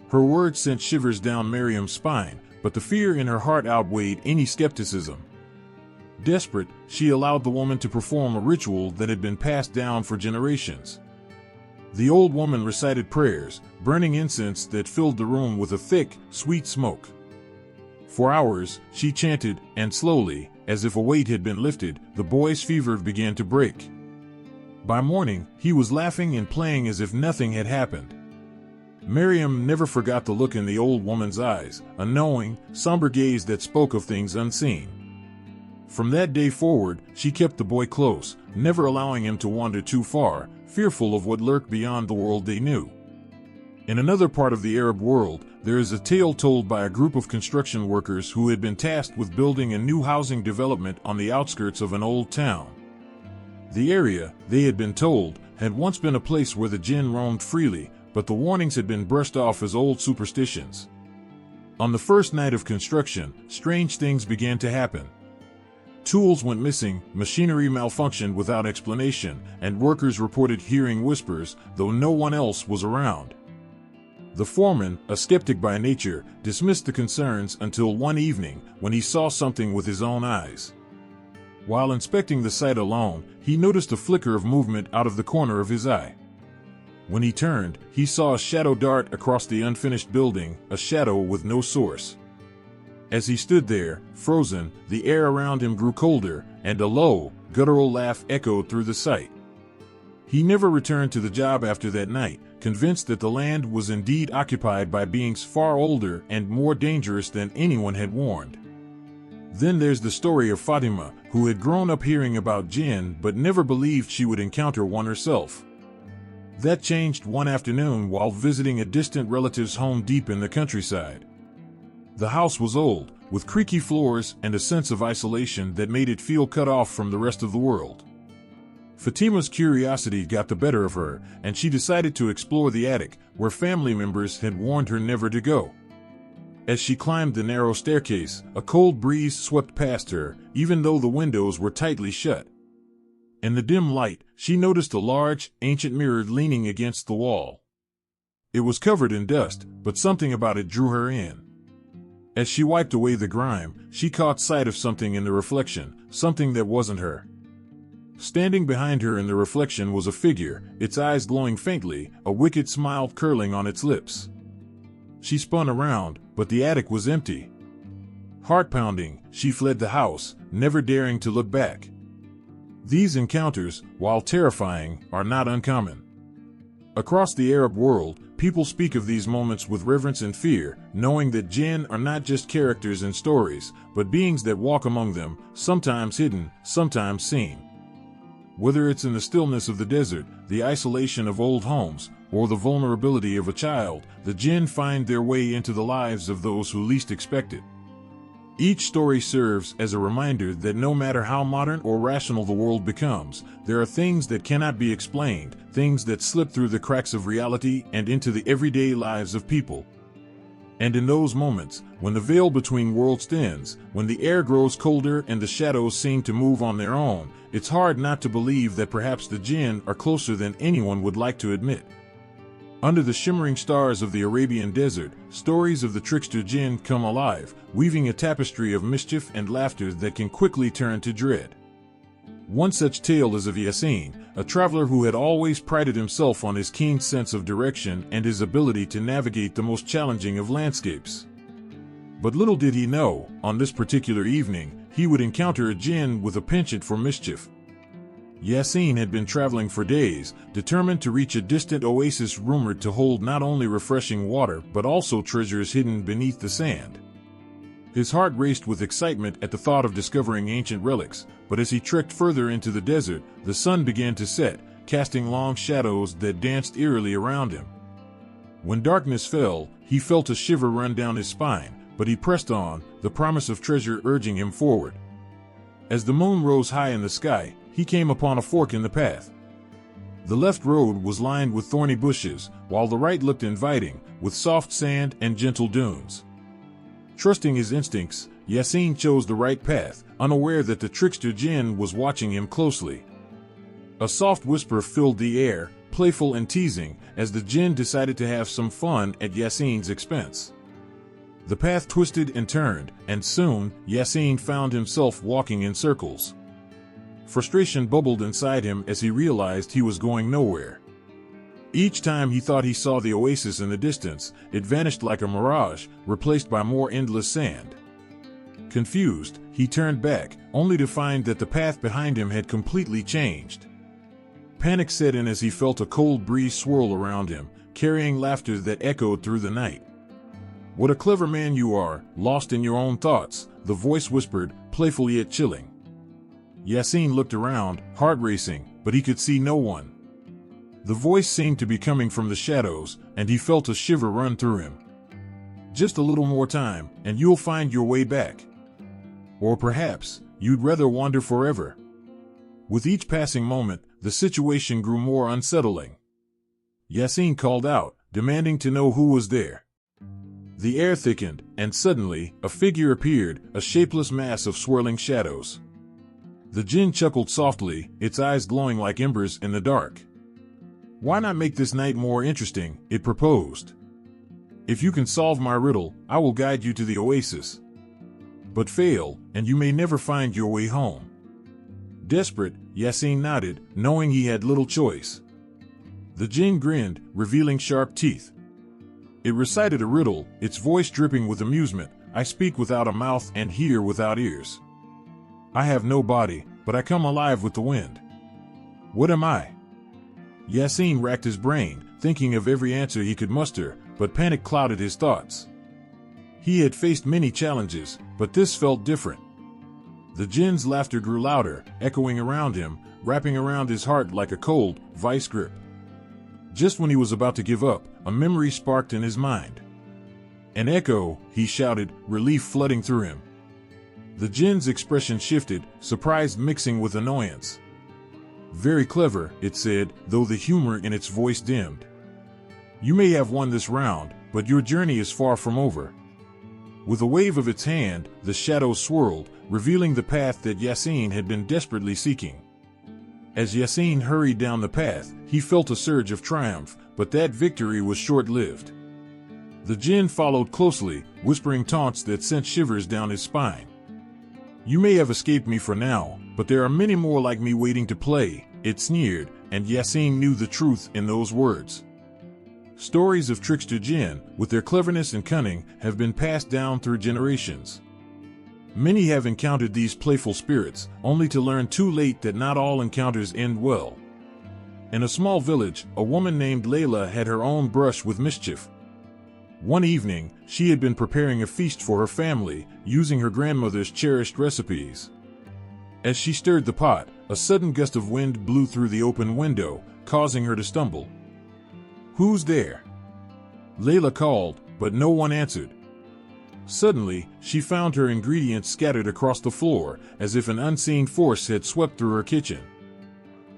Speaker 1: Her words sent shivers down Miriam's spine, but the fear in her heart outweighed any skepticism. Desperate, she allowed the woman to perform a ritual that had been passed down for generations. The old woman recited prayers, burning incense that filled the room with a thick, sweet smoke. For hours, she chanted, and slowly, as if a weight had been lifted, the boy's fever began to break. By morning, he was laughing and playing as if nothing had happened. Miriam never forgot the look in the old woman's eyes, a knowing, somber gaze that spoke of things unseen. From that day forward, she kept the boy close, never allowing him to wander too far, fearful of what lurked beyond the world they knew. In another part of the Arab world, there is a tale told by a group of construction workers who had been tasked with building a new housing development on the outskirts of an old town. The area, they had been told, had once been a place where the Jinn roamed freely, but the warnings had been brushed off as old superstitions. On the first night of construction, strange things began to happen. Tools went missing, machinery malfunctioned without explanation, and workers reported hearing whispers, though no one else was around. The foreman, a skeptic by nature, dismissed the concerns until one evening when he saw something with his own eyes. While inspecting the site alone, he noticed a flicker of movement out of the corner of his eye. When he turned, he saw a shadow dart across the unfinished building, a shadow with no source. As he stood there, frozen, the air around him grew colder, and a low, guttural laugh echoed through the site. He never returned to the job after that night, convinced that the land was indeed occupied by beings far older and more dangerous than anyone had warned. Then there's the story of Fatima, who had grown up hearing about Jinn but never believed she would encounter one herself. That changed one afternoon while visiting a distant relative's home deep in the countryside. The house was old, with creaky floors and a sense of isolation that made it feel cut off from the rest of the world. Fatima's curiosity got the better of her, and she decided to explore the attic, where family members had warned her never to go. As she climbed the narrow staircase, a cold breeze swept past her, even though the windows were tightly shut. In the dim light, she noticed a large, ancient mirror leaning against the wall. It was covered in dust, but something about it drew her in. As she wiped away the grime, she caught sight of something in the reflection, something that wasn't her. Standing behind her in the reflection was a figure, its eyes glowing faintly, a wicked smile curling on its lips. She spun around, but the attic was empty. Heart-pounding, she fled the house, never daring to look back. These encounters, while terrifying, are not uncommon. Across the Arab world, people speak of these moments with reverence and fear, knowing that Jinn are not just characters in stories, but beings that walk among them, sometimes hidden, sometimes seen. Whether it's in the stillness of the desert, the isolation of old homes, or the vulnerability of a child, the Jinn find their way into the lives of those who least expect it. Each story serves as a reminder that no matter how modern or rational the world becomes, there are things that cannot be explained, things that slip through the cracks of reality and into the everyday lives of people. And in those moments, when the veil between worlds thins, when the air grows colder and the shadows seem to move on their own, it's hard not to believe that perhaps the Jinn are closer than anyone would like to admit. Under the shimmering stars of the Arabian desert, stories of the trickster Jinn come alive, weaving a tapestry of mischief and laughter that can quickly turn to dread. One such tale is of Yasin, a traveler who had always prided himself on his keen sense of direction and his ability to navigate the most challenging of landscapes. But little did he know, on this particular evening, he would encounter a Jinn with a penchant for mischief. Yasin had been traveling for days, determined to reach a distant oasis rumored to hold not only refreshing water but also treasures hidden beneath the sand. His heart raced with excitement at the thought of discovering ancient relics, but as he trekked further into the desert, the sun began to set, casting long shadows that danced eerily around him. When darkness fell, he felt a shiver run down his spine, but he pressed on, the promise of treasure urging him forward. As the moon rose high in the sky, he came upon a fork in the path. The left road was lined with thorny bushes, while the right looked inviting, with soft sand and gentle dunes. Trusting his instincts, Yasin chose the right path, unaware that the trickster Jinn was watching him closely. A soft whisper filled the air, playful and teasing, as the Jinn decided to have some fun at Yasin's expense. The path twisted and turned, and soon, Yasin found himself walking in circles. Frustration bubbled inside him as he realized he was going nowhere. Each time he thought he saw the oasis in the distance, it vanished like a mirage, replaced by more endless sand. Confused, he turned back, only to find that the path behind him had completely changed. Panic set in as he felt a cold breeze swirl around him, carrying laughter that echoed through the night. "What a clever man you are, lost in your own thoughts," the voice whispered, playful yet chilling. Yasin looked around, heart racing, but he could see no one. The voice seemed to be coming from the shadows, and he felt a shiver run through him. "Just a little more time, and you'll find your way back. Or perhaps, you'd rather wander forever." With each passing moment, the situation grew more unsettling. Yasin called out, demanding to know who was there. The air thickened, and suddenly, a figure appeared, a shapeless mass of swirling shadows. The Jinn chuckled softly, its eyes glowing like embers in the dark. "Why not make this night more interesting?" it proposed. If you can solve my riddle, I will guide you to the oasis. But fail, and you may never find your way home." Desperate, Yasin nodded, knowing he had little choice. The Jinn grinned, revealing sharp teeth. It recited a riddle, its voice dripping with amusement. "I speak without a mouth and hear without ears. I have no body, but I come alive with the wind. What am I?" Yasin racked his brain, thinking of every answer he could muster, but panic clouded his thoughts. He had faced many challenges, but this felt different. The Jinn's laughter grew louder, echoing around him, wrapping around his heart like a cold, vice grip. Just when he was about to give up, a memory sparked in his mind. "An echo," he shouted, relief flooding through him. The Jinn's expression shifted, surprise mixing with annoyance. "Very clever," it said, though the humor in its voice dimmed. "You may have won this round, but your journey is far from over." With a wave of its hand, the shadows swirled, revealing the path that Yasin had been desperately seeking. As Yasin hurried down the path, he felt a surge of triumph, but that victory was short-lived. The Jinn followed closely, whispering taunts that sent shivers down his spine. "You may have escaped me for now, but there are many more like me waiting to play," it sneered, and Yasin knew the truth in those words. Stories of trickster Jinn, with their cleverness and cunning, have been passed down through generations. Many have encountered these playful spirits, only to learn too late that not all encounters end well. In a small village, a woman named Layla had her own brush with mischief. One evening, she had been preparing a feast for her family, using her grandmother's cherished recipes. As she stirred the pot, a sudden gust of wind blew through the open window, causing her to stumble. "Who's there?" Layla called, but no one answered. Suddenly, she found her ingredients scattered across the floor, as if an unseen force had swept through her kitchen.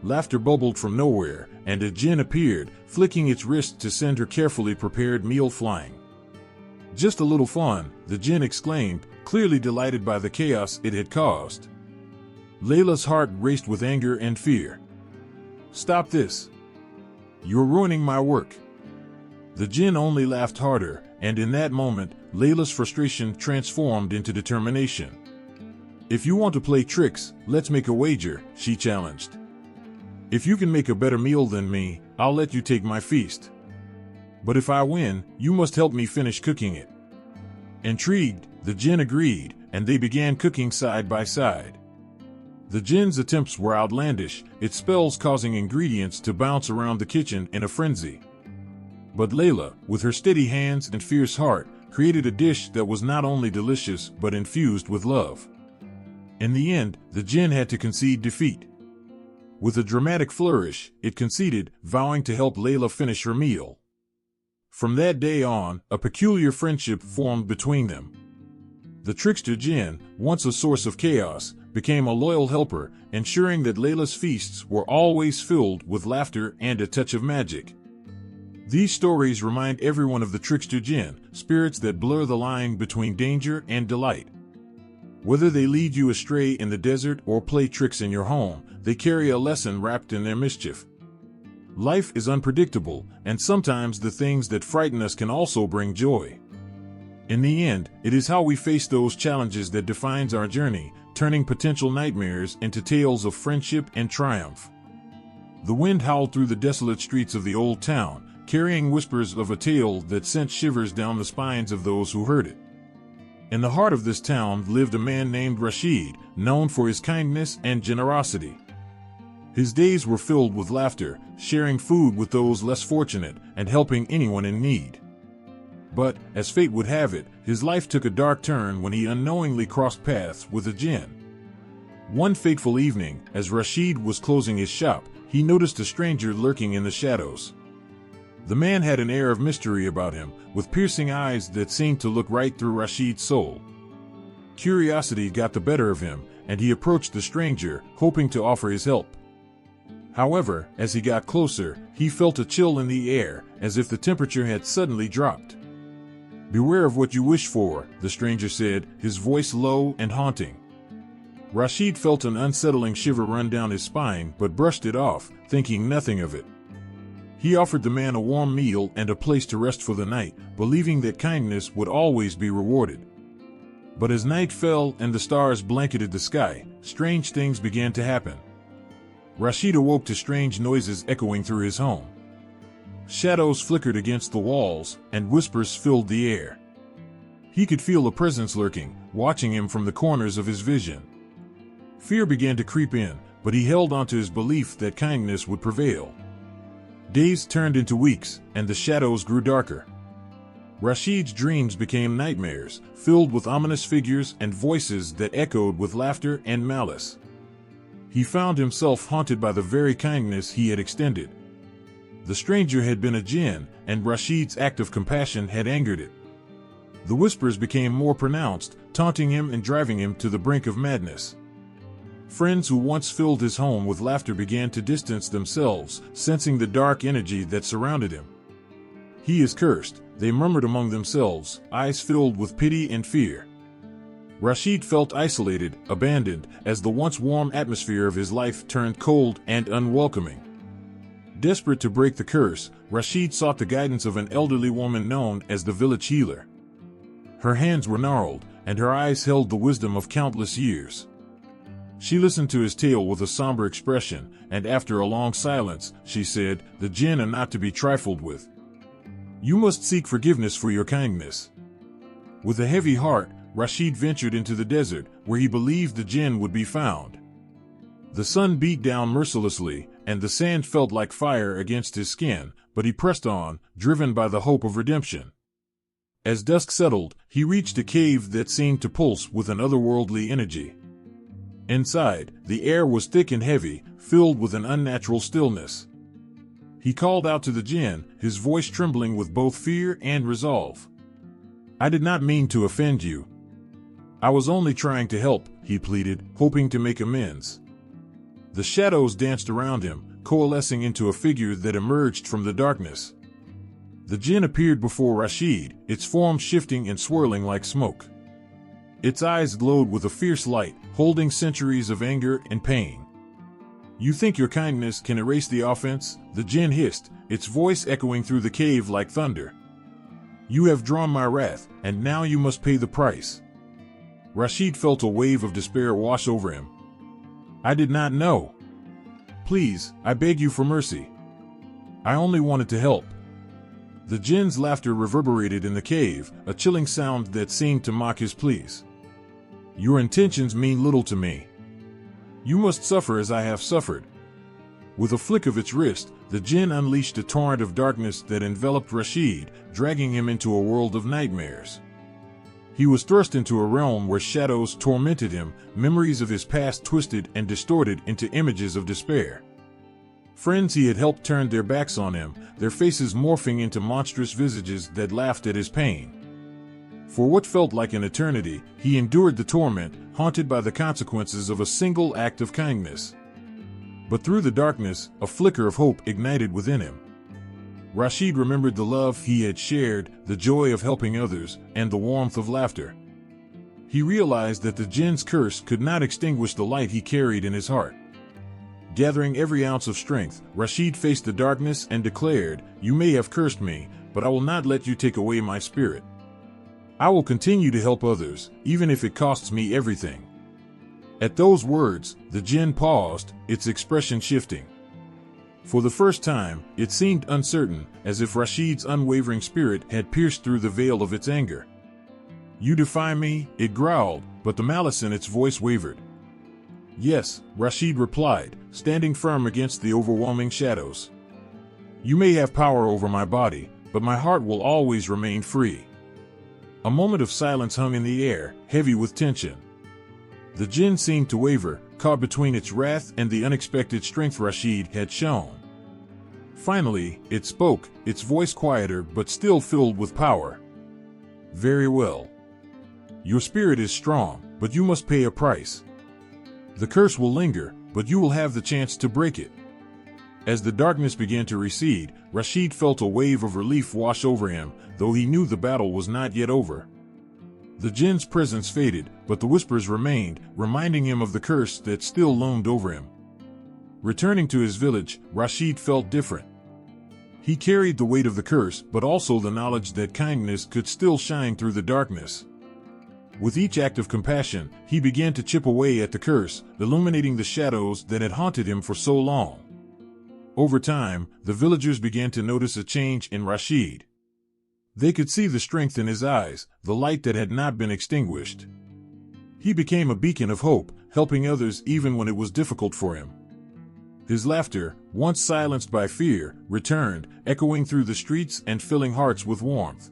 Speaker 1: Laughter bubbled from nowhere, and a Jinn appeared, flicking its wrist to send her carefully prepared meal flying. "Just a little fun," the Jinn exclaimed, clearly delighted by the chaos it had caused. Layla's heart raced with anger and fear. "Stop this! You're ruining my work." The Jinn only laughed harder, and in that moment, Layla's frustration transformed into determination. "If you want to play tricks, let's make a wager," she challenged. "If you can make a better meal than me, I'll let you take my feast. But if I win, you must help me finish cooking it." Intrigued, the Jinn agreed, and they began cooking side by side. The Jinn's attempts were outlandish, its spells causing ingredients to bounce around the kitchen in a frenzy. But Layla, with her steady hands and fierce heart, created a dish that was not only delicious but infused with love. In the end, the Jinn had to concede defeat. With a dramatic flourish, it conceded, vowing to help Layla finish her meal. From that day on, a peculiar friendship formed between them. The trickster Jinn, once a source of chaos, became a loyal helper, ensuring that Layla's feasts were always filled with laughter and a touch of magic. These stories remind everyone of the trickster Jinn, spirits that blur the line between danger and delight. Whether they lead you astray in the desert or play tricks in your home, they carry a lesson wrapped in their mischief. Life is unpredictable, and sometimes the things that frighten us can also bring joy. In the end, it is how we face those challenges that defines our journey, turning potential nightmares into tales of friendship and triumph. The wind howled through the desolate streets of the old town, carrying whispers of a tale that sent shivers down the spines of those who heard it. In the heart of this town lived a man named Rashid, known for his kindness and generosity. His days were filled with laughter, sharing food with those less fortunate, and helping anyone in need. But, as fate would have it, his life took a dark turn when he unknowingly crossed paths with a Jinn. One fateful evening, as Rashid was closing his shop, he noticed a stranger lurking in the shadows. The man had an air of mystery about him, with piercing eyes that seemed to look right through Rashid's soul. Curiosity got the better of him, and he approached the stranger, hoping to offer his help. However, as he got closer, he felt a chill in the air, as if the temperature had suddenly dropped. "Beware of what you wish for," the stranger said, his voice low and haunting. Rashid felt an unsettling shiver run down his spine but brushed it off, thinking nothing of it. He offered the man a warm meal and a place to rest for the night, believing that kindness would always be rewarded. But as night fell and the stars blanketed the sky, strange things began to happen. Rashid awoke to strange noises echoing through his home. Shadows flickered against the walls, and whispers filled the air. He could feel a presence lurking, watching him from the corners of his vision. Fear began to creep in, but he held on to his belief that kindness would prevail. Days turned into weeks, and the shadows grew darker. Rashid's dreams became nightmares, filled with ominous figures and voices that echoed with laughter and malice. He found himself haunted by the very kindness he had extended. The stranger had been a Jinn, and Rashid's act of compassion had angered it. The whispers became more pronounced, taunting him and driving him to the brink of madness. Friends who once filled his home with laughter began to distance themselves, sensing the dark energy that surrounded him. "He is cursed," they murmured among themselves, eyes filled with pity and fear. Rashid felt isolated, abandoned, as the once warm atmosphere of his life turned cold and unwelcoming. Desperate to break the curse, Rashid sought the guidance of an elderly woman known as the village healer. Her hands were gnarled, and her eyes held the wisdom of countless years. She listened to his tale with a somber expression, and after a long silence, she said, "The Jinn are not to be trifled with. You must seek forgiveness for your kindness." With a heavy heart, Rashid ventured into the desert, where he believed the Jinn would be found. The sun beat down mercilessly, and the sand felt like fire against his skin, but he pressed on, driven by the hope of redemption. As dusk settled, he reached a cave that seemed to pulse with an otherworldly energy. Inside, the air was thick and heavy, filled with an unnatural stillness. He called out to the Jinn, his voice trembling with both fear and resolve. "I did not mean to offend you. I was only trying to help," he pleaded, hoping to make amends. The shadows danced around him, coalescing into a figure that emerged from the darkness. The Jinn appeared before Rashid, its form shifting and swirling like smoke. Its eyes glowed with a fierce light, holding centuries of anger and pain. "You think your kindness can erase the offense?" the Jinn hissed, its voice echoing through the cave like thunder. "You have drawn my wrath, and now you must pay the price." Rashid felt a wave of despair wash over him. "I did not know. Please, I beg you for mercy. I only wanted to help." The Jinn's laughter reverberated in the cave, a chilling sound that seemed to mock his pleas. "Your intentions mean little to me. You must suffer as I have suffered." With a flick of its wrist, the Jinn unleashed a torrent of darkness that enveloped Rashid, dragging him into a world of nightmares. He was thrust into a realm where shadows tormented him, memories of his past twisted and distorted into images of despair. Friends he had helped turned their backs on him, their faces morphing into monstrous visages that laughed at his pain. For what felt like an eternity, he endured the torment, haunted by the consequences of a single act of kindness. But through the darkness, a flicker of hope ignited within him. Rashid remembered the love he had shared, the joy of helping others, and the warmth of laughter. He realized that the Jinn's curse could not extinguish the light he carried in his heart. Gathering every ounce of strength, Rashid faced the darkness and declared, "You may have cursed me, but I will not let you take away my spirit. I will continue to help others, even if it costs me everything." At those words, the Jinn paused, its expression shifting. For the first time, it seemed uncertain, as if Rashid's unwavering spirit had pierced through the veil of its anger. "You defy me," it growled, but the malice in its voice wavered. "Yes," Rashid replied, standing firm against the overwhelming shadows. "You may have power over my body, but my heart will always remain free." A moment of silence hung in the air, heavy with tension. The Jinn seemed to waver, caught between its wrath and the unexpected strength Rashid had shown. Finally, it spoke, its voice quieter but still filled with power. "Very well. Your spirit is strong, but you must pay a price. The curse will linger, but you will have the chance to break it." As the darkness began to recede, Rashid felt a wave of relief wash over him, though he knew the battle was not yet over. The Jinn's presence faded, but the whispers remained, reminding him of the curse that still loomed over him. Returning to his village, Rashid felt different. He carried the weight of the curse, but also the knowledge that kindness could still shine through the darkness. With each act of compassion, he began to chip away at the curse, illuminating the shadows that had haunted him for so long. Over time, the villagers began to notice a change in Rashid. They could see the strength in his eyes, the light that had not been extinguished. He became a beacon of hope, helping others even when it was difficult for him. His laughter, once silenced by fear, returned, echoing through the streets and filling hearts with warmth.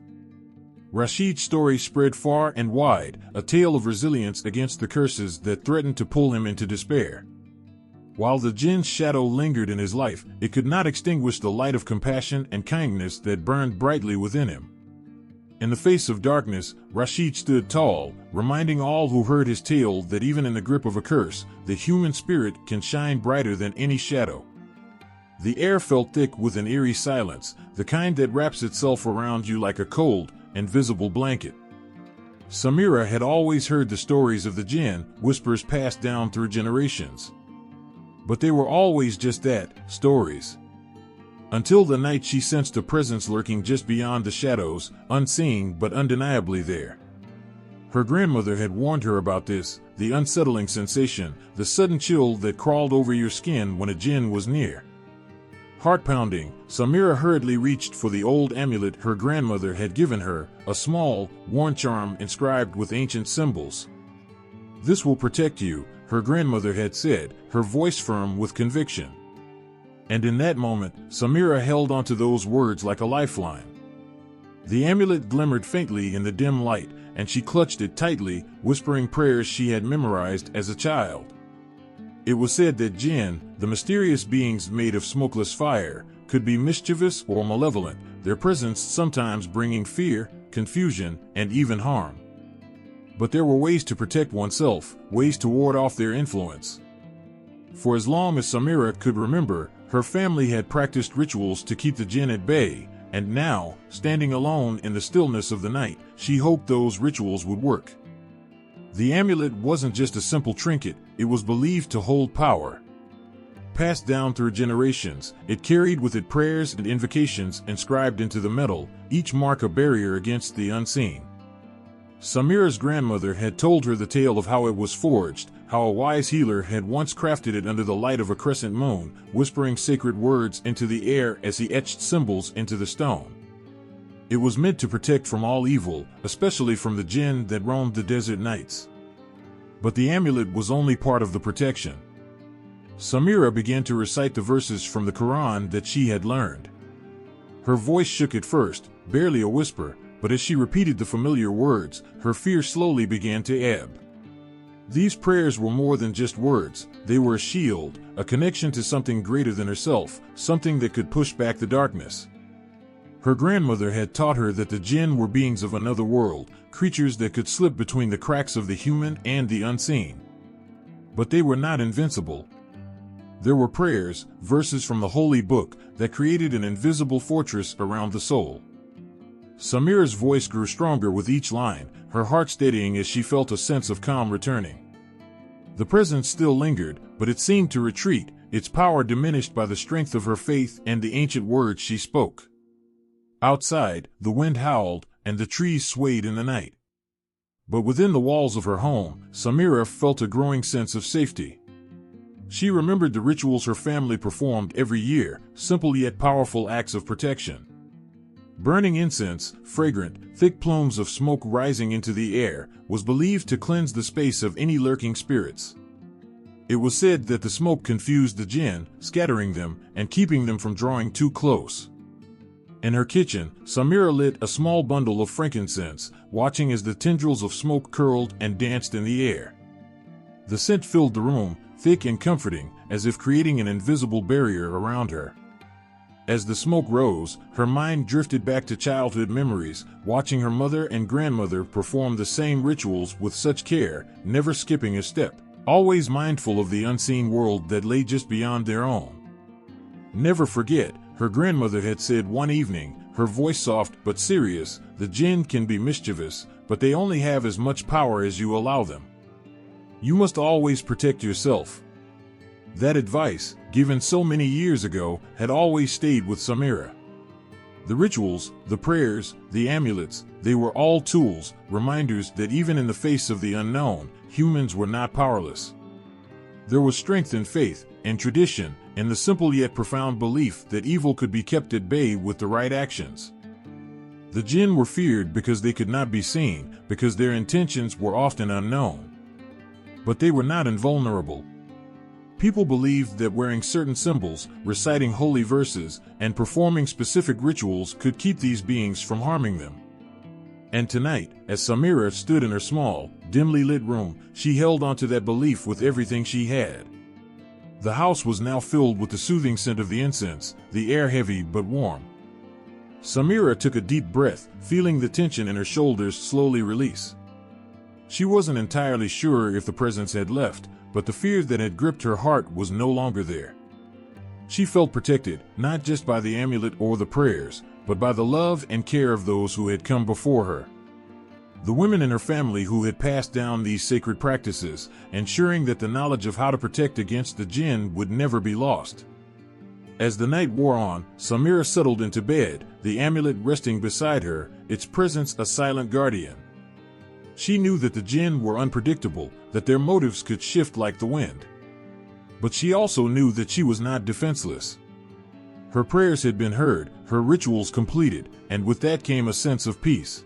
Speaker 1: Rashid's story spread far and wide, a tale of resilience against the curses that threatened to pull him into despair. While the Jinn's shadow lingered in his life, it could not extinguish the light of compassion and kindness that burned brightly within him. In the face of darkness, Rashid stood tall, reminding all who heard his tale that even in the grip of a curse, the human spirit can shine brighter than any shadow. The air felt thick with an eerie silence, the kind that wraps itself around you like a cold, invisible blanket. Samira had always heard the stories of the Jinn, whispers passed down through generations. But they were always just that, stories. Until the night she sensed a presence lurking just beyond the shadows, unseen but undeniably there. Her grandmother had warned her about this, the unsettling sensation, the sudden chill that crawled over your skin when a Jinn was near. Heart-pounding, Samira hurriedly reached for the old amulet her grandmother had given her, a small, worn charm inscribed with ancient symbols. "This will protect you," her grandmother had said, her voice firm with conviction. And in that moment, Samira held onto those words like a lifeline. The amulet glimmered faintly in the dim light, and she clutched it tightly, whispering prayers she had memorized as a child. It was said that Jinn, the mysterious beings made of smokeless fire, could be mischievous or malevolent, their presence sometimes bringing fear, confusion, and even harm. But there were ways to protect oneself, ways to ward off their influence. For as long as Samira could remember, her family had practiced rituals to keep the Jinn at bay, and now, standing alone in the stillness of the night, she hoped those rituals would work. The amulet wasn't just a simple trinket, it was believed to hold power. Passed down through generations, it carried with it prayers and invocations inscribed into the metal, each mark a barrier against the unseen. Samira's grandmother had told her the tale of how it was forged, how a wise healer had once crafted it under the light of a crescent moon, whispering sacred words into the air as he etched symbols into the stone. It was meant to protect from all evil, especially from the Jinn that roamed the desert nights. But the amulet was only part of the protection. Samira began to recite the verses from the Quran that she had learned. Her voice shook at first, barely a whisper, but as she repeated the familiar words, her fear slowly began to ebb. These prayers were more than just words, they were a shield, a connection to something greater than herself, something that could push back the darkness. Her grandmother had taught her that the Jinn were beings of another world, creatures that could slip between the cracks of the human and the unseen. But they were not invincible. There were prayers, verses from the Holy Book, that created an invisible fortress around the soul. Samira's voice grew stronger with each line, her heart steadying as she felt a sense of calm returning. The presence still lingered, but it seemed to retreat, its power diminished by the strength of her faith and the ancient words she spoke. Outside, the wind howled, and the trees swayed in the night. But within the walls of her home, Samira felt a growing sense of safety. She remembered the rituals her family performed every year, simple yet powerful acts of protection. Burning incense, fragrant, thick plumes of smoke rising into the air, was believed to cleanse the space of any lurking spirits. It was said that the smoke confused the Jinn, scattering them and keeping them from drawing too close. In her kitchen, Samira lit a small bundle of frankincense, watching as the tendrils of smoke curled and danced in the air. The scent filled the room, thick and comforting, as if creating an invisible barrier around her. As the smoke rose, her mind drifted back to childhood memories, watching her mother and grandmother perform the same rituals with such care, never skipping a step, always mindful of the unseen world that lay just beyond their own. Never forget, her grandmother had said one evening, her voice soft but serious, the Jinn can be mischievous, but they only have as much power as you allow them. You must always protect yourself. That advice, given so many years ago, had always stayed with Samira. The rituals, the prayers, the amulets, they were all tools, reminders that even in the face of the unknown, humans were not powerless. There was strength in faith and tradition, and the simple yet profound belief that evil could be kept at bay with the right actions. The Jinn were feared because they could not be seen, because their intentions were often unknown. But they were not invulnerable. People believed that wearing certain symbols, reciting holy verses, and performing specific rituals could keep these beings from harming them. And tonight, as Samira stood in her small, dimly lit room, she held onto that belief with everything she had. The house was now filled with the soothing scent of the incense, the air heavy but warm. Samira took a deep breath, feeling the tension in her shoulders slowly release. She wasn't entirely sure if the presence had left, but the fear that had gripped her heart was no longer there. She felt protected, not just by the amulet or the prayers, but by the love and care of those who had come before her. The women in her family who had passed down these sacred practices, ensuring that the knowledge of how to protect against the Jinn would never be lost. As the night wore on, Samira settled into bed, the amulet resting beside her, its presence a silent guardian. She knew that the Jinn were unpredictable, that their motives could shift like the wind. But she also knew that she was not defenseless. Her prayers had been heard, her rituals completed, and with that came a sense of peace.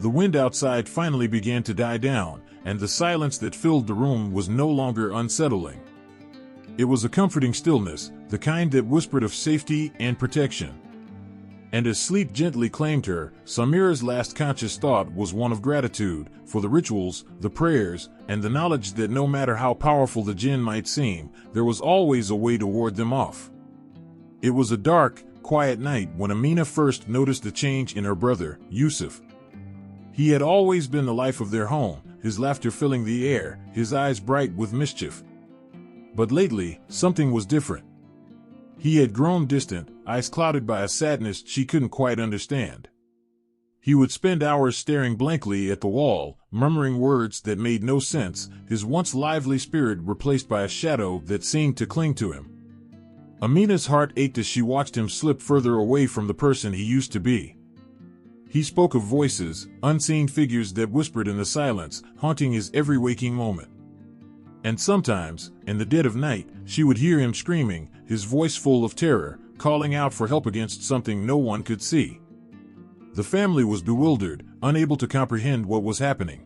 Speaker 1: The wind outside finally began to die down, and the silence that filled the room was no longer unsettling. It was a comforting stillness, the kind that whispered of safety and protection. And as sleep gently claimed her, Samira's last conscious thought was one of gratitude for the rituals, the prayers, and the knowledge that no matter how powerful the Jinn might seem, there was always a way to ward them off. It was a dark, quiet night when Amina first noticed the change in her brother, Yusuf. He had always been the life of their home, his laughter filling the air, his eyes bright with mischief. But lately, something was different. He had grown distant, eyes clouded by a sadness she couldn't quite understand. He would spend hours staring blankly at the wall, murmuring words that made no sense, his once lively spirit replaced by a shadow that seemed to cling to him. Amina's heart ached as she watched him slip further away from the person he used to be. He spoke of voices, unseen figures that whispered in the silence, haunting his every waking moment. And sometimes, in the dead of night, she would hear him screaming, his voice full of terror, calling out for help against something no one could see. The family was bewildered, unable to comprehend what was happening.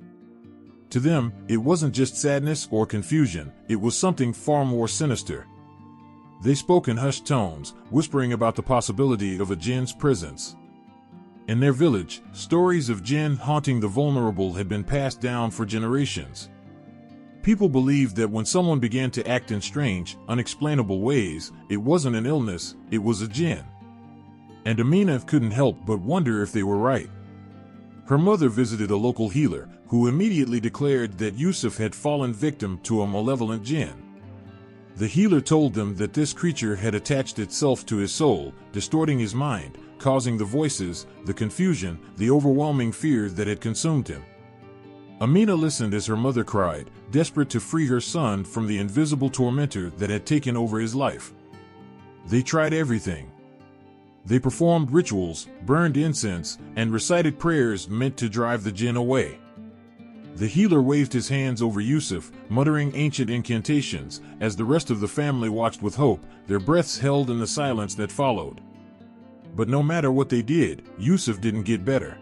Speaker 1: To them, it wasn't just sadness or confusion, it was something far more sinister. They spoke in hushed tones, whispering about the possibility of a Jinn's presence. In their village, stories of Jinn haunting the vulnerable had been passed down for generations. People believed that when someone began to act in strange, unexplainable ways, it wasn't an illness, it was a Jinn. And Amina couldn't help but wonder if they were right. Her mother visited a local healer, who immediately declared that Yusuf had fallen victim to a malevolent Jinn. The healer told them that this creature had attached itself to his soul, distorting his mind, causing the voices, the confusion, the overwhelming fear that had consumed him. Amina listened as her mother cried, desperate to free her son from the invisible tormentor that had taken over his life. They tried everything. They performed rituals, burned incense, and recited prayers meant to drive the Jinn away. The healer waved his hands over Yusuf, muttering ancient incantations, as the rest of the family watched with hope, their breaths held in the silence that followed. But no matter what they did, Yusuf didn't get better.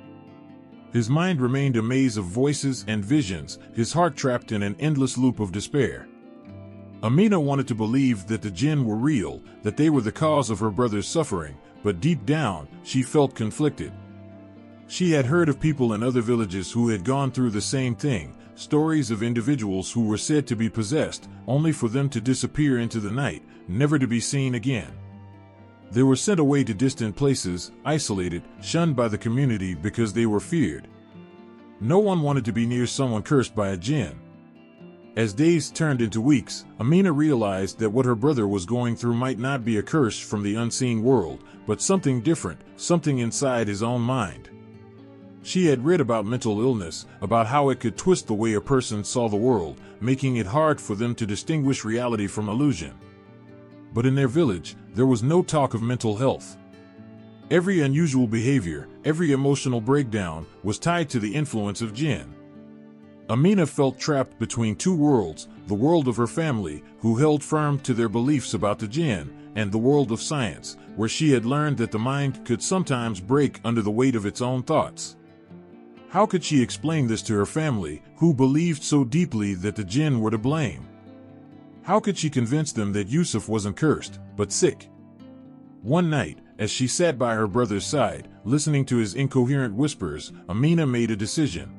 Speaker 1: His mind remained a maze of voices and visions, his heart trapped in an endless loop of despair. Amina wanted to believe that the Jinn were real, that they were the cause of her brother's suffering, but deep down, she felt conflicted. She had heard of people in other villages who had gone through the same thing, stories of individuals who were said to be possessed, only for them to disappear into the night, never to be seen again. They were sent away to distant places, isolated, shunned by the community because they were feared. No one wanted to be near someone cursed by a Jinn. As days turned into weeks, Amina realized that what her brother was going through might not be a curse from the unseen world, but something different, something inside his own mind. She had read about mental illness, about how it could twist the way a person saw the world, making it hard for them to distinguish reality from illusion. But in their village, there was no talk of mental health. Every unusual behavior, every emotional breakdown was tied to the influence of Jinn. Amina felt trapped between two worlds, the world of her family, who held firm to their beliefs about the Jinn, and the world of science, where she had learned that the mind could sometimes break under the weight of its own thoughts. How could she explain this to her family, who believed so deeply that the Jinn were to blame? How could she convince them that Yusuf wasn't cursed, but sick? One night, as she sat by her brother's side, listening to his incoherent whispers, Amina made a decision.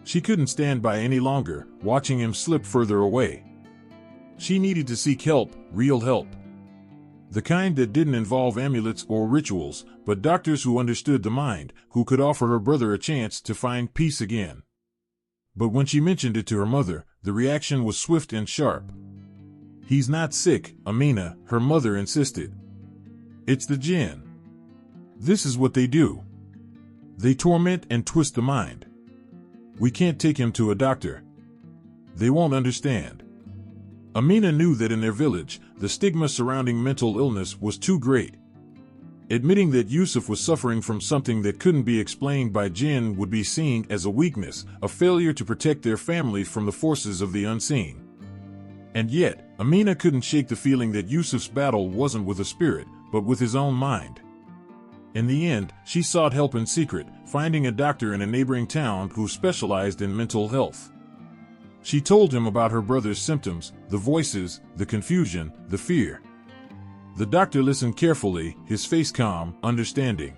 Speaker 1: She couldn't stand by any longer, watching him slip further away. She needed to seek help, real help. The kind that didn't involve amulets or rituals, but doctors who understood the mind, who could offer her brother a chance to find peace again. But when she mentioned it to her mother, the reaction was swift and sharp. "He's not sick, Amina," her mother insisted. "It's the Jinn. This is what they do. They torment and twist the mind. We can't take him to a doctor. They won't understand." Amina knew that in their village, the stigma surrounding mental illness was too great. Admitting that Yusuf was suffering from something that couldn't be explained by Jinn would be seen as a weakness, a failure to protect their family from the forces of the unseen. And yet, Amina couldn't shake the feeling that Yusuf's battle wasn't with a spirit, but with his own mind. In the end, she sought help in secret, finding a doctor in a neighboring town who specialized in mental health. She told him about her brother's symptoms, the voices, the confusion, the fear. The doctor listened carefully, his face calm, understanding.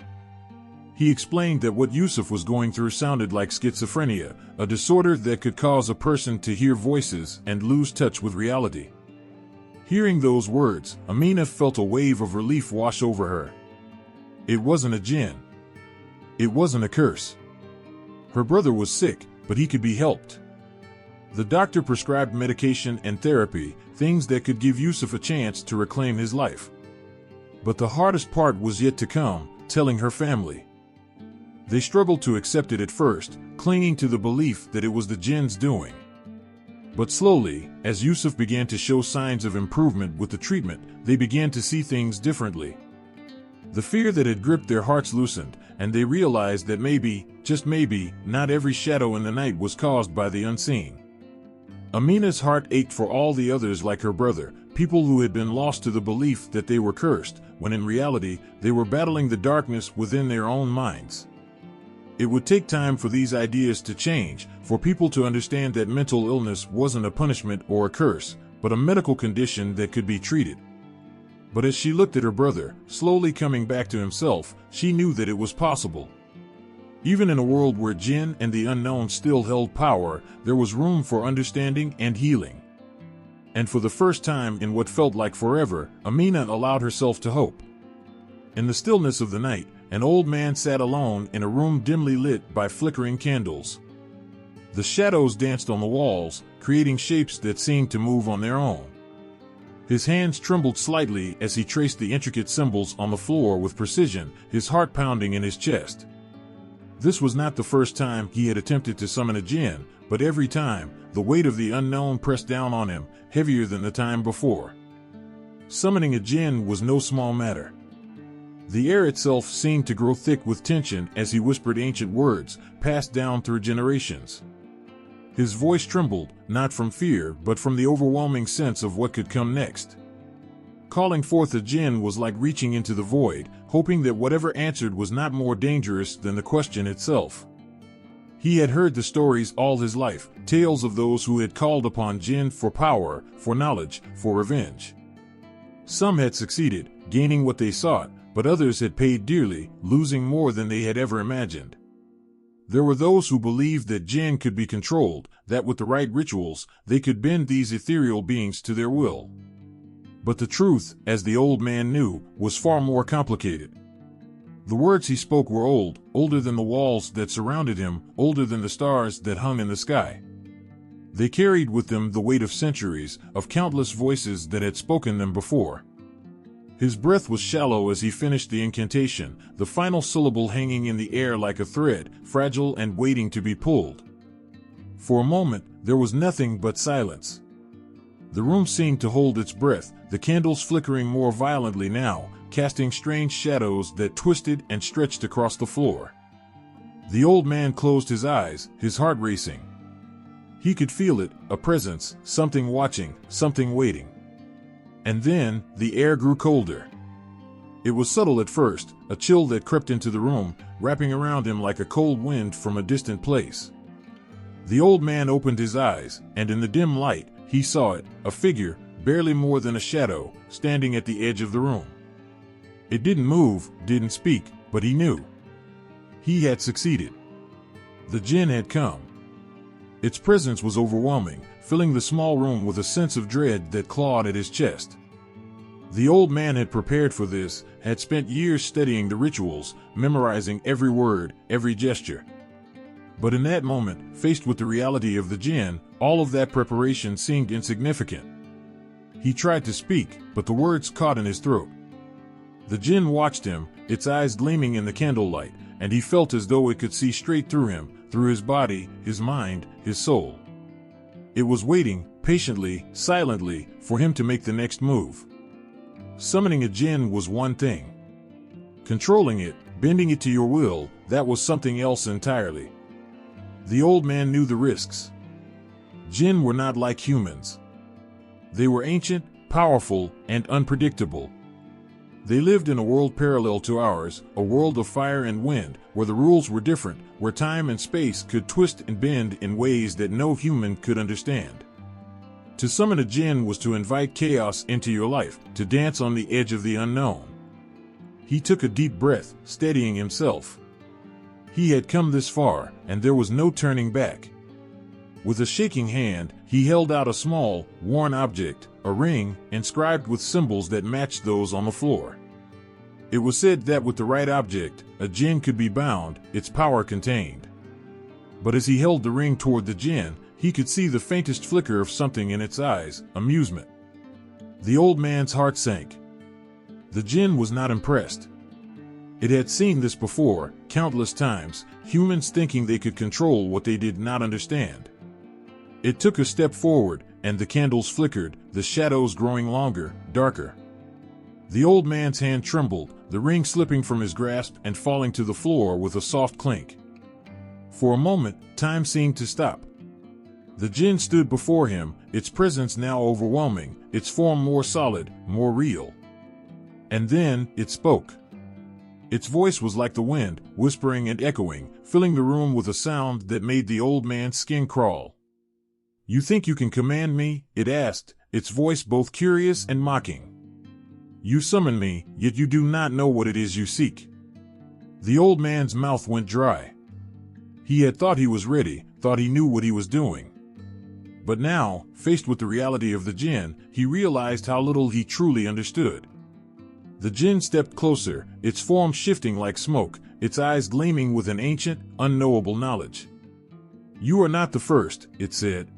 Speaker 1: He explained that what Yusuf was going through sounded like schizophrenia, a disorder that could cause a person to hear voices and lose touch with reality. Hearing those words, Amina felt a wave of relief wash over her. It wasn't a Jinn. It wasn't a curse. Her brother was sick, but he could be helped. The doctor prescribed medication and therapy, things that could give Yusuf a chance to reclaim his life. But the hardest part was yet to come, telling her family. They struggled to accept it at first, clinging to the belief that it was the Jinn's doing. But slowly, as Yusuf began to show signs of improvement with the treatment, they began to see things differently. The fear that had gripped their hearts loosened, and they realized that maybe, just maybe, not every shadow in the night was caused by the unseen. Amina's heart ached for all the others like her brother, people who had been lost to the belief that they were cursed, when in reality, they were battling the darkness within their own minds. It would take time for these ideas to change, for people to understand that mental illness wasn't a punishment or a curse, but a medical condition that could be treated. But as she looked at her brother, slowly coming back to himself, she knew that it was possible. Even in a world where Jinn and the unknown still held power, there was room for understanding and healing. And for the first time in what felt like forever, Amina allowed herself to hope. In the stillness of the night, an old man sat alone in a room dimly lit by flickering candles. The shadows danced on the walls, creating shapes that seemed to move on their own. His hands trembled slightly as he traced the intricate symbols on the floor with precision, his heart pounding in his chest. This was not the first time he had attempted to summon a Jinn, but every time, the weight of the unknown pressed down on him, heavier than the time before. Summoning a Jinn was no small matter. The air itself seemed to grow thick with tension as he whispered ancient words, passed down through generations. His voice trembled, not from fear, but from the overwhelming sense of what could come next. Calling forth a Jinn was like reaching into the void, hoping that whatever answered was not more dangerous than the question itself. He had heard the stories all his life, tales of those who had called upon Jinn for power, for knowledge, for revenge. Some had succeeded, gaining what they sought, but others had paid dearly, losing more than they had ever imagined. There were those who believed that Jinn could be controlled, that with the right rituals, they could bend these ethereal beings to their will. But the truth, as the old man knew, was far more complicated. The words he spoke were old, older than the walls that surrounded him, older than the stars that hung in the sky. They carried with them the weight of centuries, of countless voices that had spoken them before. His breath was shallow as he finished the incantation, the final syllable hanging in the air like a thread, fragile and waiting to be pulled. For a moment, there was nothing but silence. The room seemed to hold its breath, the candles flickering more violently now, casting strange shadows that twisted and stretched across the floor. The old man closed his eyes, his heart racing. He could feel it, a presence, something watching, something waiting. And then, the air grew colder. It was subtle at first, a chill that crept into the room, wrapping around him like a cold wind from a distant place. The old man opened his eyes, and in the dim light, he saw it, a figure, barely more than a shadow, standing at the edge of the room. It didn't move, didn't speak, but he knew. He had succeeded. The Jinn had come. Its presence was overwhelming, filling the small room with a sense of dread that clawed at his chest. The old man had prepared for this, had spent years studying the rituals, memorizing every word, every gesture. But in that moment, faced with the reality of the Jinn, all of that preparation seemed insignificant. He tried to speak, but the words caught in his throat. The Jinn watched him, its eyes gleaming in the candlelight, and he felt as though it could see straight through him, through his body, his mind, his soul. It was waiting, patiently, silently, for him to make the next move. Summoning a Jinn was one thing. Controlling it, bending it to your will, that was something else entirely. The old man knew the risks. Jinn were not like humans. They were ancient, powerful, and unpredictable. They lived in a world parallel to ours, a world of fire and wind, where the rules were different, where time and space could twist and bend in ways that no human could understand. To summon a Jinn was to invite chaos into your life, to dance on the edge of the unknown. He took a deep breath, steadying himself. He had come this far, and there was no turning back. With a shaking hand, he held out a small, worn object, a ring, inscribed with symbols that matched those on the floor. It was said that with the right object, a Jinn could be bound, its power contained. But as he held the ring toward the Jinn, he could see the faintest flicker of something in its eyes, amusement. The old man's heart sank. The Jinn was not impressed. It had seen this before, countless times, humans thinking they could control what they did not understand. It took a step forward, and the candles flickered, the shadows growing longer, darker. The old man's hand trembled, the ring slipping from his grasp and falling to the floor with a soft clink. For a moment, time seemed to stop. The Jinn stood before him, its presence now overwhelming, its form more solid, more real. And then, it spoke. Its voice was like the wind, whispering and echoing, filling the room with a sound that made the old man's skin crawl. "You think you can command me?" it asked, its voice both curious and mocking. "You summon me, yet you do not know what it is you seek." The old man's mouth went dry. He had thought he was ready, thought he knew what he was doing. But now, faced with the reality of the Jinn, he realized how little he truly understood. The Jinn stepped closer, its form shifting like smoke, its eyes gleaming with an ancient, unknowable knowledge. "You are not the first," it said.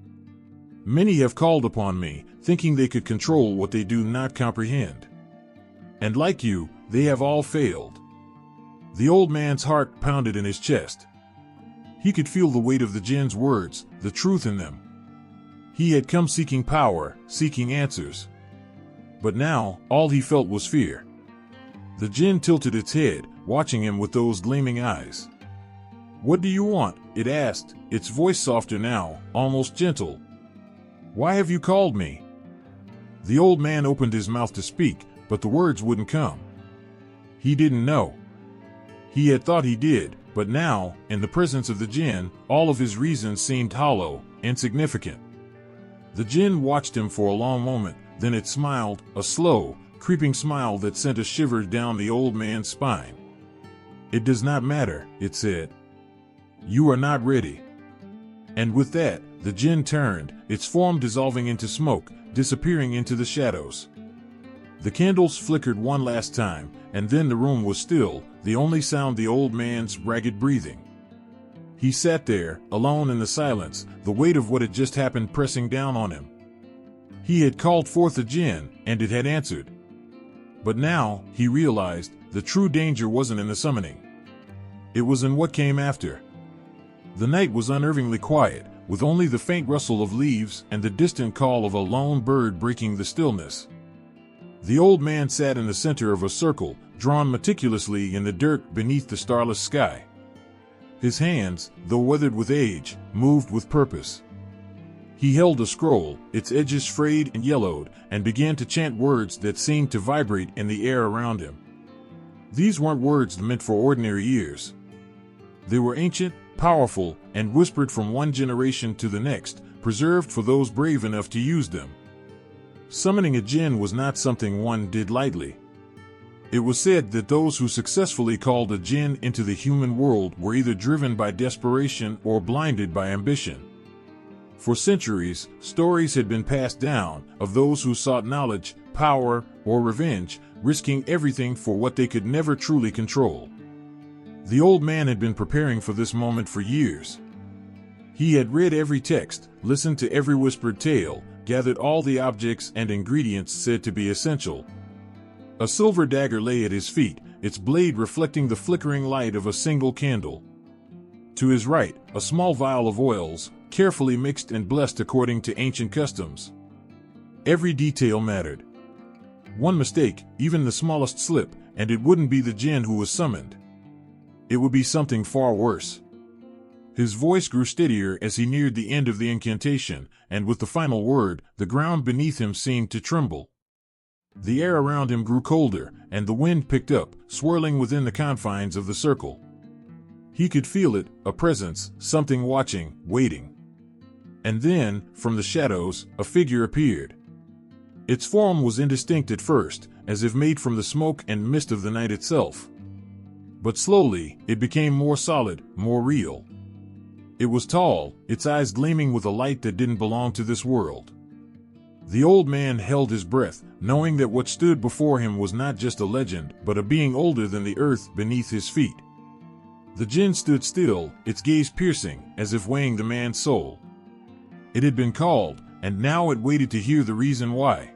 Speaker 1: "Many have called upon me, thinking they could control what they do not comprehend. And like you, they have all failed." The old man's heart pounded in his chest. He could feel the weight of the Jinn's words, the truth in them. He had come seeking power, seeking answers. But now, all he felt was fear. The Jinn tilted its head, watching him with those gleaming eyes. "What do you want?" it asked, its voice softer now, almost gentle. "Why have you called me?" The old man opened his mouth to speak, but the words wouldn't come. He didn't know. He had thought he did, but now, in the presence of the Jinn, all of his reasons seemed hollow, insignificant. The Jinn watched him for a long moment, then it smiled, a slow, creeping smile that sent a shiver down the old man's spine. "It does not matter," it said. "You are not ready." And with that, the Jinn turned, its form dissolving into smoke, disappearing into the shadows. The candles flickered one last time, and then the room was still, the only sound the old man's ragged breathing. He sat there, alone in the silence, the weight of what had just happened pressing down on him. He had called forth a Jinn, and it had answered. But now, he realized, the true danger wasn't in the summoning. It was in what came after. The night was unnervingly quiet, with only the faint rustle of leaves and the distant call of a lone bird breaking the stillness. The old man sat in the center of a circle, drawn meticulously in the dirt beneath the starless sky. His hands, though weathered with age, moved with purpose. He held a scroll, its edges frayed and yellowed, and began to chant words that seemed to vibrate in the air around him. These weren't words meant for ordinary ears. They were ancient, powerful, and whispered from one generation to the next, preserved for those brave enough to use them. Summoning a Jinn was not something one did lightly. It was said that those who successfully called a Jinn into the human world were either driven by desperation or blinded by ambition. For centuries, stories had been passed down of those who sought knowledge, power, or revenge, risking everything for what they could never truly control. The old man had been preparing for this moment for years. He had read every text, listened to every whispered tale, gathered all the objects and ingredients said to be essential. A silver dagger lay at his feet, its blade reflecting the flickering light of a single candle. To his right, a small vial of oils, carefully mixed and blessed according to ancient customs. Every detail mattered. One mistake, even the smallest slip, and it wouldn't be the Jinn who was summoned. It would be something far worse. His voice grew steadier as he neared the end of the incantation, and with the final word, the ground beneath him seemed to tremble. The air around him grew colder, and the wind picked up, swirling within the confines of the circle. He could feel it, a presence, something watching, waiting. And then, from the shadows, a figure appeared. Its form was indistinct at first, as if made from the smoke and mist of the night itself. But slowly, it became more solid, more real. It was tall, its eyes gleaming with a light that didn't belong to this world. The old man held his breath, knowing that what stood before him was not just a legend, but a being older than the earth beneath his feet. The Jinn stood still, its gaze piercing, as if weighing the man's soul. It had been called, and now it waited to hear the reason why.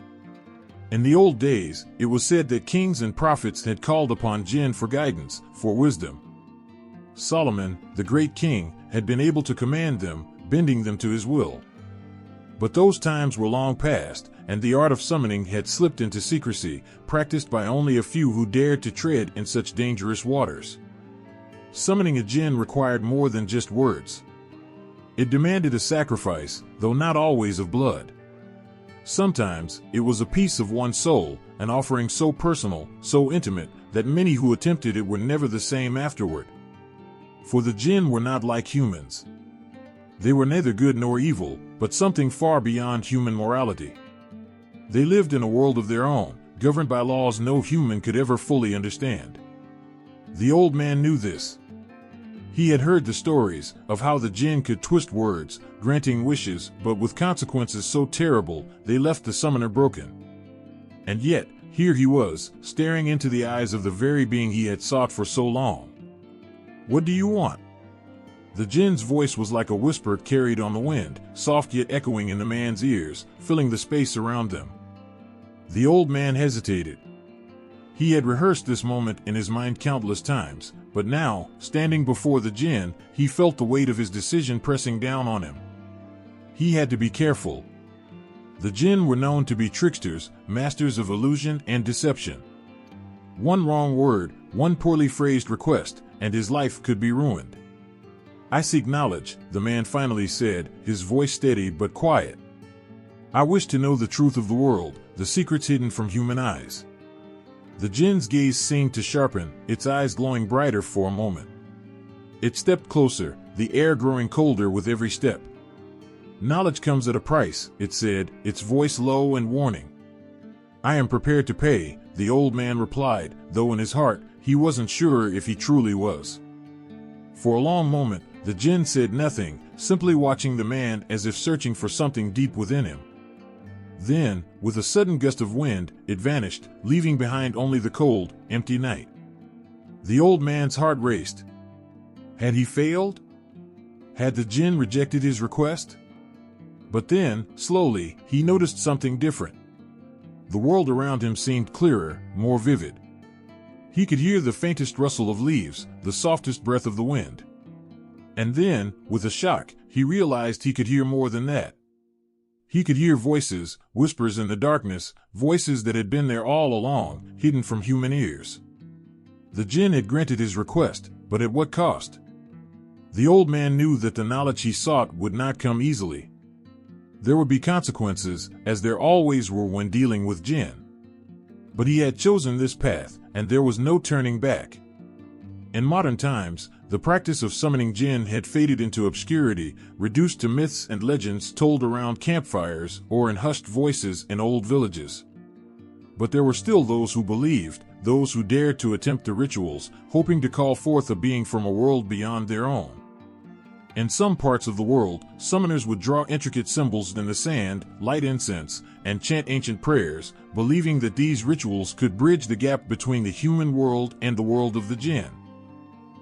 Speaker 1: In the old days, it was said that kings and prophets had called upon Jinn for guidance, for wisdom. Solomon, the great king, had been able to command them, bending them to his will. But those times were long past, and the art of summoning had slipped into secrecy, practiced by only a few who dared to tread in such dangerous waters. Summoning a Jinn required more than just words. It demanded a sacrifice, though not always of blood. Sometimes, it was a piece of one's soul, an offering so personal, so intimate, that many who attempted it were never the same afterward. For the Jinn were not like humans. They were neither good nor evil, but something far beyond human morality. They lived in a world of their own, governed by laws no human could ever fully understand. The old man knew this. He had heard the stories of how the Jinn could twist words, granting wishes, but with consequences so terrible, they left the summoner broken. And yet, here he was, staring into the eyes of the very being he had sought for so long. "What do you want?" The Jinn's voice was like a whisper carried on the wind, soft yet echoing in the man's ears, filling the space around them. The old man hesitated. He had rehearsed this moment in his mind countless times, but now, standing before the Jinn, he felt the weight of his decision pressing down on him. He had to be careful. The Jinn were known to be tricksters, masters of illusion and deception. One wrong word, one poorly phrased request, and his life could be ruined. "I seek knowledge," the man finally said, his voice steady but quiet. "I wish to know the truth of the world, the secrets hidden from human eyes." The Jinn's gaze seemed to sharpen, its eyes glowing brighter for a moment. It stepped closer, the air growing colder with every step. "Knowledge comes at a price," it said, its voice low and warning. "I am prepared to pay," the old man replied, though in his heart, he wasn't sure if he truly was. For a long moment, the Jinn said nothing, simply watching the man as if searching for something deep within him. Then, with a sudden gust of wind, it vanished, leaving behind only the cold, empty night. The old man's heart raced. Had he failed? Had the Jinn rejected his request? But then, slowly, he noticed something different. The world around him seemed clearer, more vivid. He could hear the faintest rustle of leaves, the softest breath of the wind. And then, with a shock, he realized he could hear more than that. He could hear voices, whispers in the darkness, voices that had been there all along, hidden from human ears. The Jinn had granted his request, but at what cost? The old man knew that the knowledge he sought would not come easily. There would be consequences, as there always were when dealing with Jinn. But he had chosen this path, and there was no turning back. In modern times, the practice of summoning Jinn had faded into obscurity, reduced to myths and legends told around campfires or in hushed voices in old villages. But there were still those who believed, those who dared to attempt the rituals, hoping to call forth a being from a world beyond their own. In some parts of the world, summoners would draw intricate symbols in the sand, light incense, and chant ancient prayers, believing that these rituals could bridge the gap between the human world and the world of the Jinn.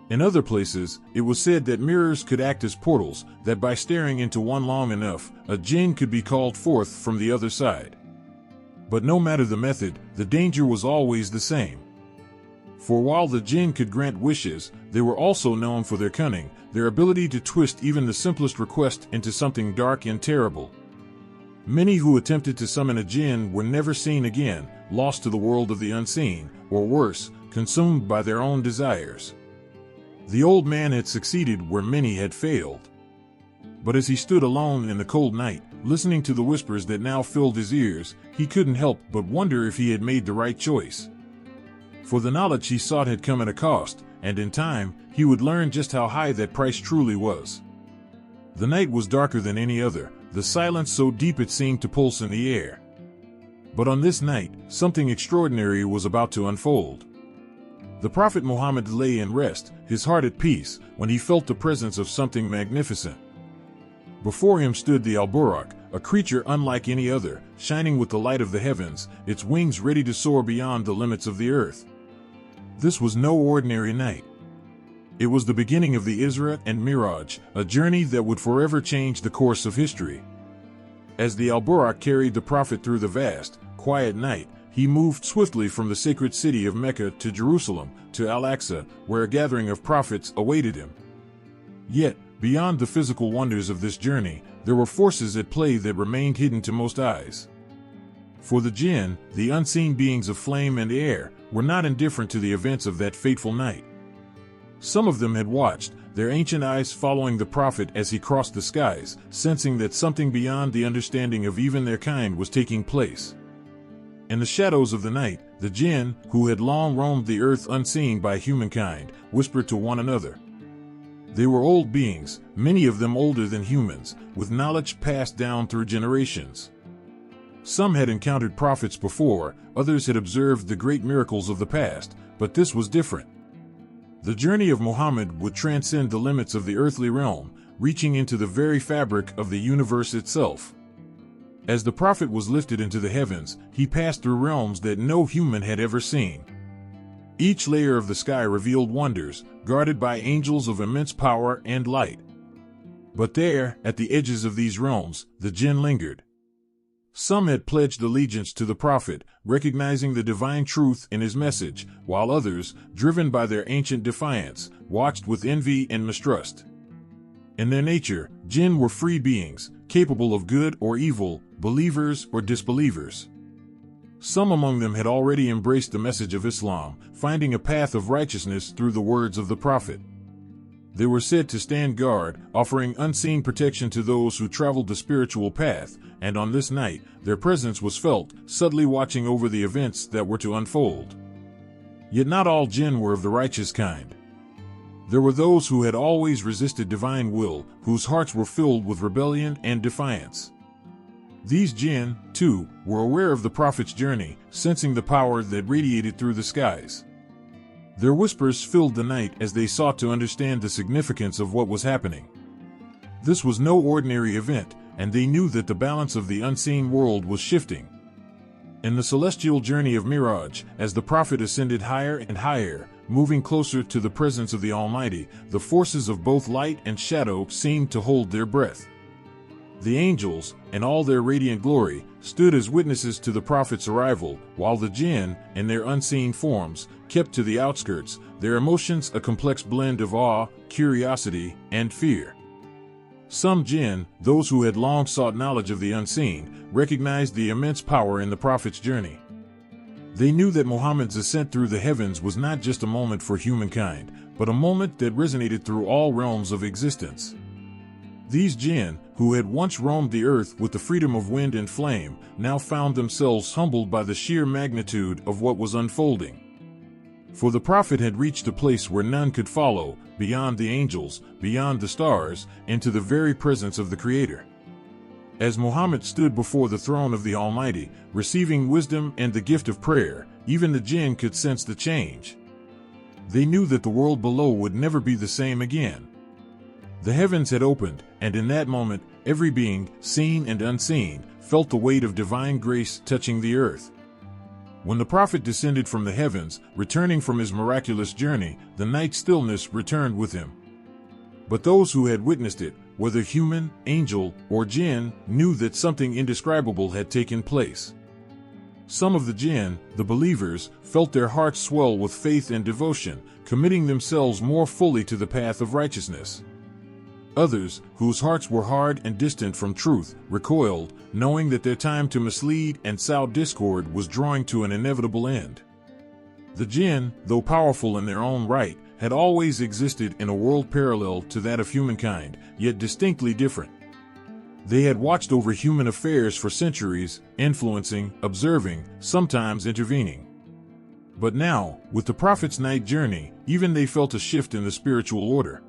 Speaker 1: In other places, it was said that mirrors could act as portals, that by staring into one long enough, a Jinn could be called forth from the other side. But no matter the method, the danger was always the same. For while the Jinn could grant wishes, they were also known for their cunning, their ability to twist even the simplest request into something dark and terrible. Many who attempted to summon a Jinn were never seen again, lost to the world of the unseen, or worse, consumed by their own desires. The old man had succeeded where many had failed. But as he stood alone in the cold night, listening to the whispers that now filled his ears, he couldn't help but wonder if he had made the right choice. For the knowledge he sought had come at a cost, and in time, he would learn just how high that price truly was. The night was darker than any other, the silence so deep it seemed to pulse in the air. But on this night, something extraordinary was about to unfold. The Prophet Muhammad lay in rest, his heart at peace, when he felt the presence of something magnificent. Before him stood the Al-Buraq, a creature unlike any other, shining with the light of the heavens, its wings ready to soar beyond the limits of the earth. This was no ordinary night. It was the beginning of the Isra and Miraj, a journey that would forever change the course of history. As the Al-Buraq carried the Prophet through the vast, quiet night, he moved swiftly from the sacred city of Mecca to Jerusalem, to Al-Aqsa, where a gathering of prophets awaited him. Yet, beyond the physical wonders of this journey, there were forces at play that remained hidden to most eyes. For the Jinn, the unseen beings of flame and air, were not indifferent to the events of that fateful night. Some of them had watched, their ancient eyes following the Prophet as he crossed the skies, sensing that something beyond the understanding of even their kind was taking place. In the shadows of the night, the Jinn, who had long roamed the earth unseen by humankind, whispered to one another. They were old beings, many of them older than humans, with knowledge passed down through generations. Some had encountered prophets before, others had observed the great miracles of the past, but this was different. The journey of Muhammad would transcend the limits of the earthly realm, reaching into the very fabric of the universe itself. As the Prophet was lifted into the heavens, he passed through realms that no human had ever seen. Each layer of the sky revealed wonders, guarded by angels of immense power and light. But there, at the edges of these realms, the Jinn lingered. Some had pledged allegiance to the Prophet, recognizing the divine truth in his message, while others, driven by their ancient defiance, watched with envy and mistrust. In their nature, Jinn were free beings, capable of good or evil, believers or disbelievers. Some among them had already embraced the message of Islam, finding a path of righteousness through the words of the Prophet. They were said to stand guard, offering unseen protection to those who traveled the spiritual path, and on this night, their presence was felt, subtly watching over the events that were to unfold. Yet not all Jinn were of the righteous kind. There were those who had always resisted divine will, whose hearts were filled with rebellion and defiance. These Jinn, too, were aware of the Prophet's journey, sensing the power that radiated through the skies. Their whispers filled the night as they sought to understand the significance of what was happening. This was no ordinary event, and they knew that the balance of the unseen world was shifting. In the celestial journey of Miraj, as the Prophet ascended higher and higher, moving closer to the presence of the Almighty, the forces of both light and shadow seemed to hold their breath. The angels, in all their radiant glory, stood as witnesses to the Prophet's arrival, while the Jinn, in their unseen forms, kept to the outskirts, their emotions a complex blend of awe, curiosity, and fear. Some Jinn, those who had long sought knowledge of the unseen, recognized the immense power in the prophet's journey. They knew that Muhammad's ascent through the heavens was not just a moment for humankind, but a moment that resonated through all realms of existence. These Jinn, who had once roamed the earth with the freedom of wind and flame, now found themselves humbled by the sheer magnitude of what was unfolding. For the prophet had reached a place where none could follow, beyond the angels, beyond the stars, into the very presence of the Creator. As Muhammad stood before the throne of the Almighty, receiving wisdom and the gift of prayer, even the Jinn could sense the change. They knew that the world below would never be the same again. The heavens had opened, and in that moment, every being, seen and unseen, felt the weight of divine grace touching the earth. When the prophet descended from the heavens, returning from his miraculous journey, the night stillness returned with him. But those who had witnessed it, whether human, angel, or Jinn, knew that something indescribable had taken place. Some of the Jinn, the believers, felt their hearts swell with faith and devotion, committing themselves more fully to the path of righteousness. Others, whose hearts were hard and distant from truth, recoiled, knowing that their time to mislead and sow discord was drawing to an inevitable end. The Jinn, though powerful in their own right, had always existed in a world parallel to that of humankind, yet distinctly different. They had watched over human affairs for centuries, influencing, observing, sometimes intervening. But now, with the prophet's night journey, even they felt a shift in the spiritual order.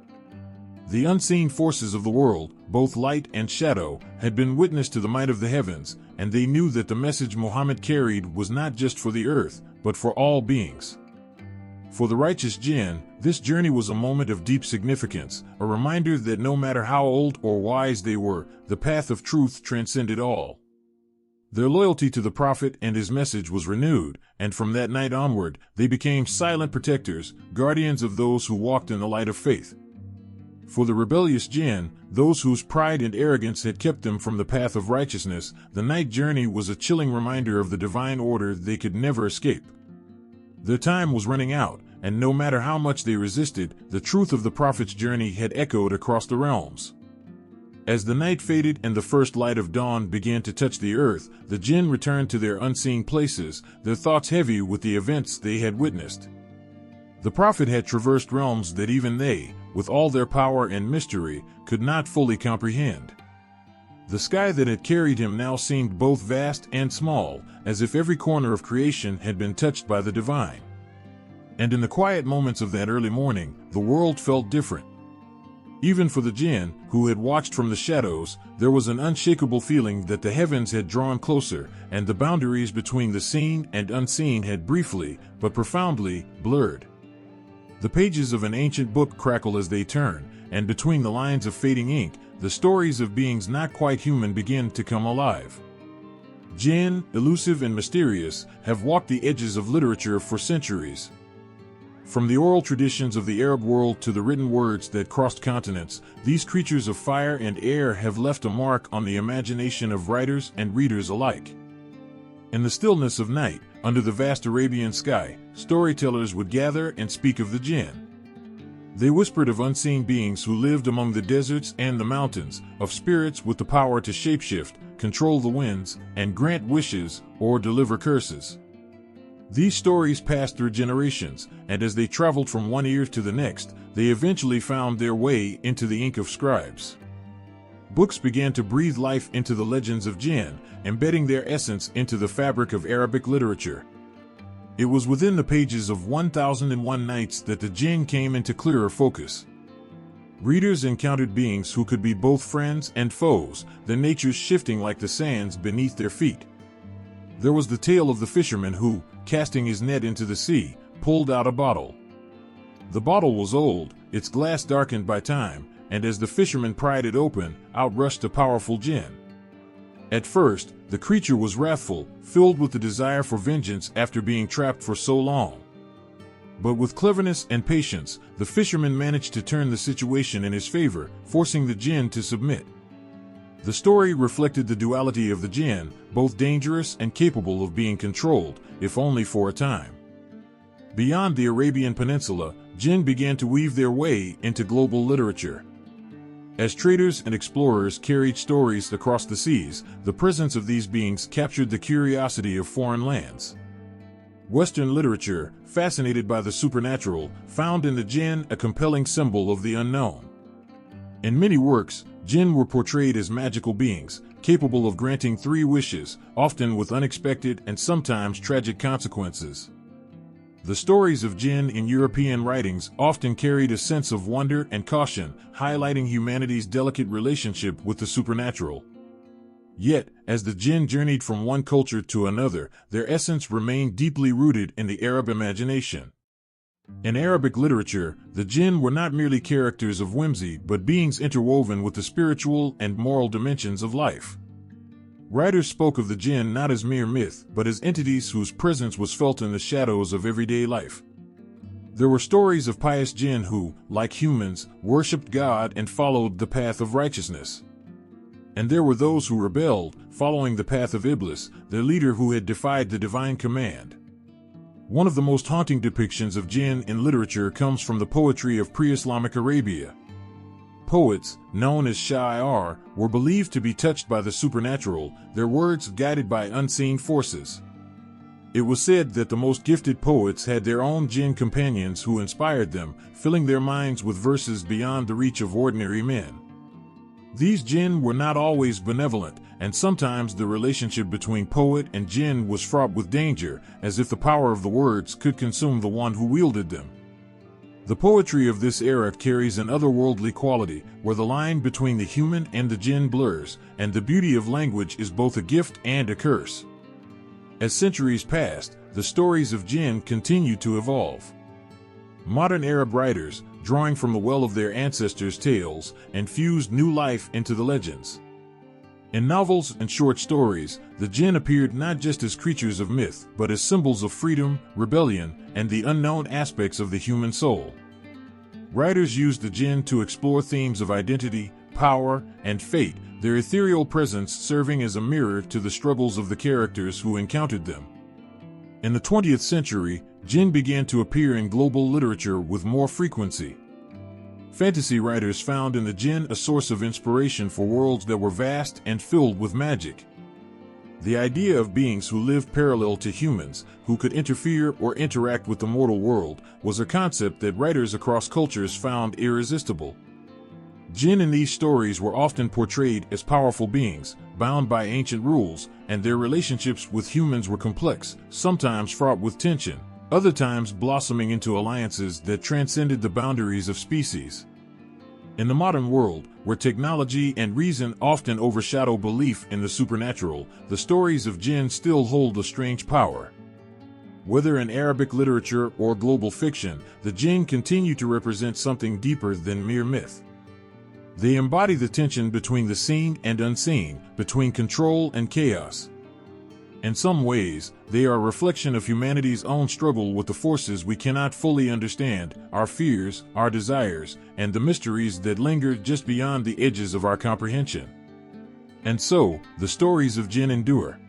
Speaker 1: The unseen forces of the world, both light and shadow, had been witness to the might of the heavens, and they knew that the message Muhammad carried was not just for the earth, but for all beings. For the righteous Jinn, this journey was a moment of deep significance, a reminder that no matter how old or wise they were, the path of truth transcended all. Their loyalty to the prophet and his message was renewed, and from that night onward, they became silent protectors, guardians of those who walked in the light of faith. For the rebellious Jinn, those whose pride and arrogance had kept them from the path of righteousness, the night journey was a chilling reminder of the divine order they could never escape. Their time was running out, and no matter how much they resisted, the truth of the prophet's journey had echoed across the realms. As the night faded and the first light of dawn began to touch the earth, the Jinn returned to their unseen places, their thoughts heavy with the events they had witnessed. The prophet had traversed realms that even they, with all their power and mystery, could not fully comprehend. The sky that had carried him now seemed both vast and small, as if every corner of creation had been touched by the divine. And in the quiet moments of that early morning, the world felt different. Even for the Jinn, who had watched from the shadows, there was an unshakable feeling that the heavens had drawn closer, and the boundaries between the seen and unseen had briefly, but profoundly, blurred. The pages of an ancient book crackle as they turn, and between the lines of fading ink, the stories of beings not quite human begin to come alive. Jinn, elusive and mysterious, have walked the edges of literature for centuries. From the oral traditions of the Arab world to the written words that crossed continents, these creatures of fire and air have left a mark on the imagination of writers and readers alike. In the stillness of night, under the vast Arabian sky, storytellers would gather and speak of the Jinn. They whispered of unseen beings who lived among the deserts and the mountains, of spirits with the power to shapeshift, control the winds, and grant wishes or deliver curses. These stories passed through generations, and as they traveled from one ear to the next, they eventually found their way into the ink of scribes. Books began to breathe life into the legends of Jinn, embedding their essence into the fabric of Arabic literature. It was within the pages of 1001 Nights that the Jinn came into clearer focus. Readers encountered beings who could be both friends and foes, their natures shifting like the sands beneath their feet. There was the tale of the fisherman who, casting his net into the sea, pulled out a bottle. The bottle was old, its glass darkened by time, and as the fisherman pried it open, out rushed a powerful Jinn. At first, the creature was wrathful, filled with the desire for vengeance after being trapped for so long. But with cleverness and patience, the fisherman managed to turn the situation in his favor, forcing the Jinn to submit. The story reflected the duality of the Jinn, both dangerous and capable of being controlled, if only for a time. Beyond the Arabian Peninsula, Jinn began to weave their way into global literature. As traders and explorers carried stories across the seas, the presence of these beings captured the curiosity of foreign lands. Western literature, fascinated by the supernatural, found in the Jinn a compelling symbol of the unknown. In many works, Jinn were portrayed as magical beings, capable of granting 3 wishes, often with unexpected and sometimes tragic consequences. The stories of Jinn in European writings often carried a sense of wonder and caution, highlighting humanity's delicate relationship with the supernatural. Yet, as the Jinn journeyed from one culture to another, their essence remained deeply rooted in the Arab imagination. In Arabic literature, the Jinn were not merely characters of whimsy but beings interwoven with the spiritual and moral dimensions of life. Writers spoke of the Jinn not as mere myth, but as entities whose presence was felt in the shadows of everyday life. There were stories of pious Jinn who, like humans, worshipped God and followed the path of righteousness. And there were those who rebelled, following the path of Iblis, their leader who had defied the divine command. One of the most haunting depictions of Jinn in literature comes from the poetry of pre-Islamic Arabia. Poets, known as Sha'ir, were believed to be touched by the supernatural, their words guided by unseen forces. It was said that the most gifted poets had their own Jinn companions who inspired them, filling their minds with verses beyond the reach of ordinary men. These Jinn were not always benevolent, and sometimes the relationship between poet and Jinn was fraught with danger, as if the power of the words could consume the one who wielded them. The poetry of this era carries an otherworldly quality, where the line between the human and the Jinn blurs, and the beauty of language is both a gift and a curse. As centuries passed, the stories of Jinn continued to evolve. Modern Arab writers, drawing from the well of their ancestors' tales, infused new life into the legends. In novels and short stories, the Jinn appeared not just as creatures of myth, but as symbols of freedom, rebellion, and the unknown aspects of the human soul. Writers used the Jinn to explore themes of identity, power, and fate, their ethereal presence serving as a mirror to the struggles of the characters who encountered them. In the 20th century, Jinn began to appear in global literature with more frequency. Fantasy writers found in the Jinn a source of inspiration for worlds that were vast and filled with magic. The idea of beings who lived parallel to humans, who could interfere or interact with the mortal world, was a concept that writers across cultures found irresistible. Jinn in these stories were often portrayed as powerful beings, bound by ancient rules, and their relationships with humans were complex, sometimes fraught with tension, other times blossoming into alliances that transcended the boundaries of species. In the modern world, where technology and reason often overshadow belief in the supernatural, the stories of Jinn still hold a strange power. Whether in Arabic literature or global fiction, the Jinn continue to represent something deeper than mere myth. They embody the tension between the seen and unseen, between control and chaos. In some ways, they are a reflection of humanity's own struggle with the forces we cannot fully understand, our fears, our desires, and the mysteries that linger just beyond the edges of our comprehension. And so, the stories of Jinn endure.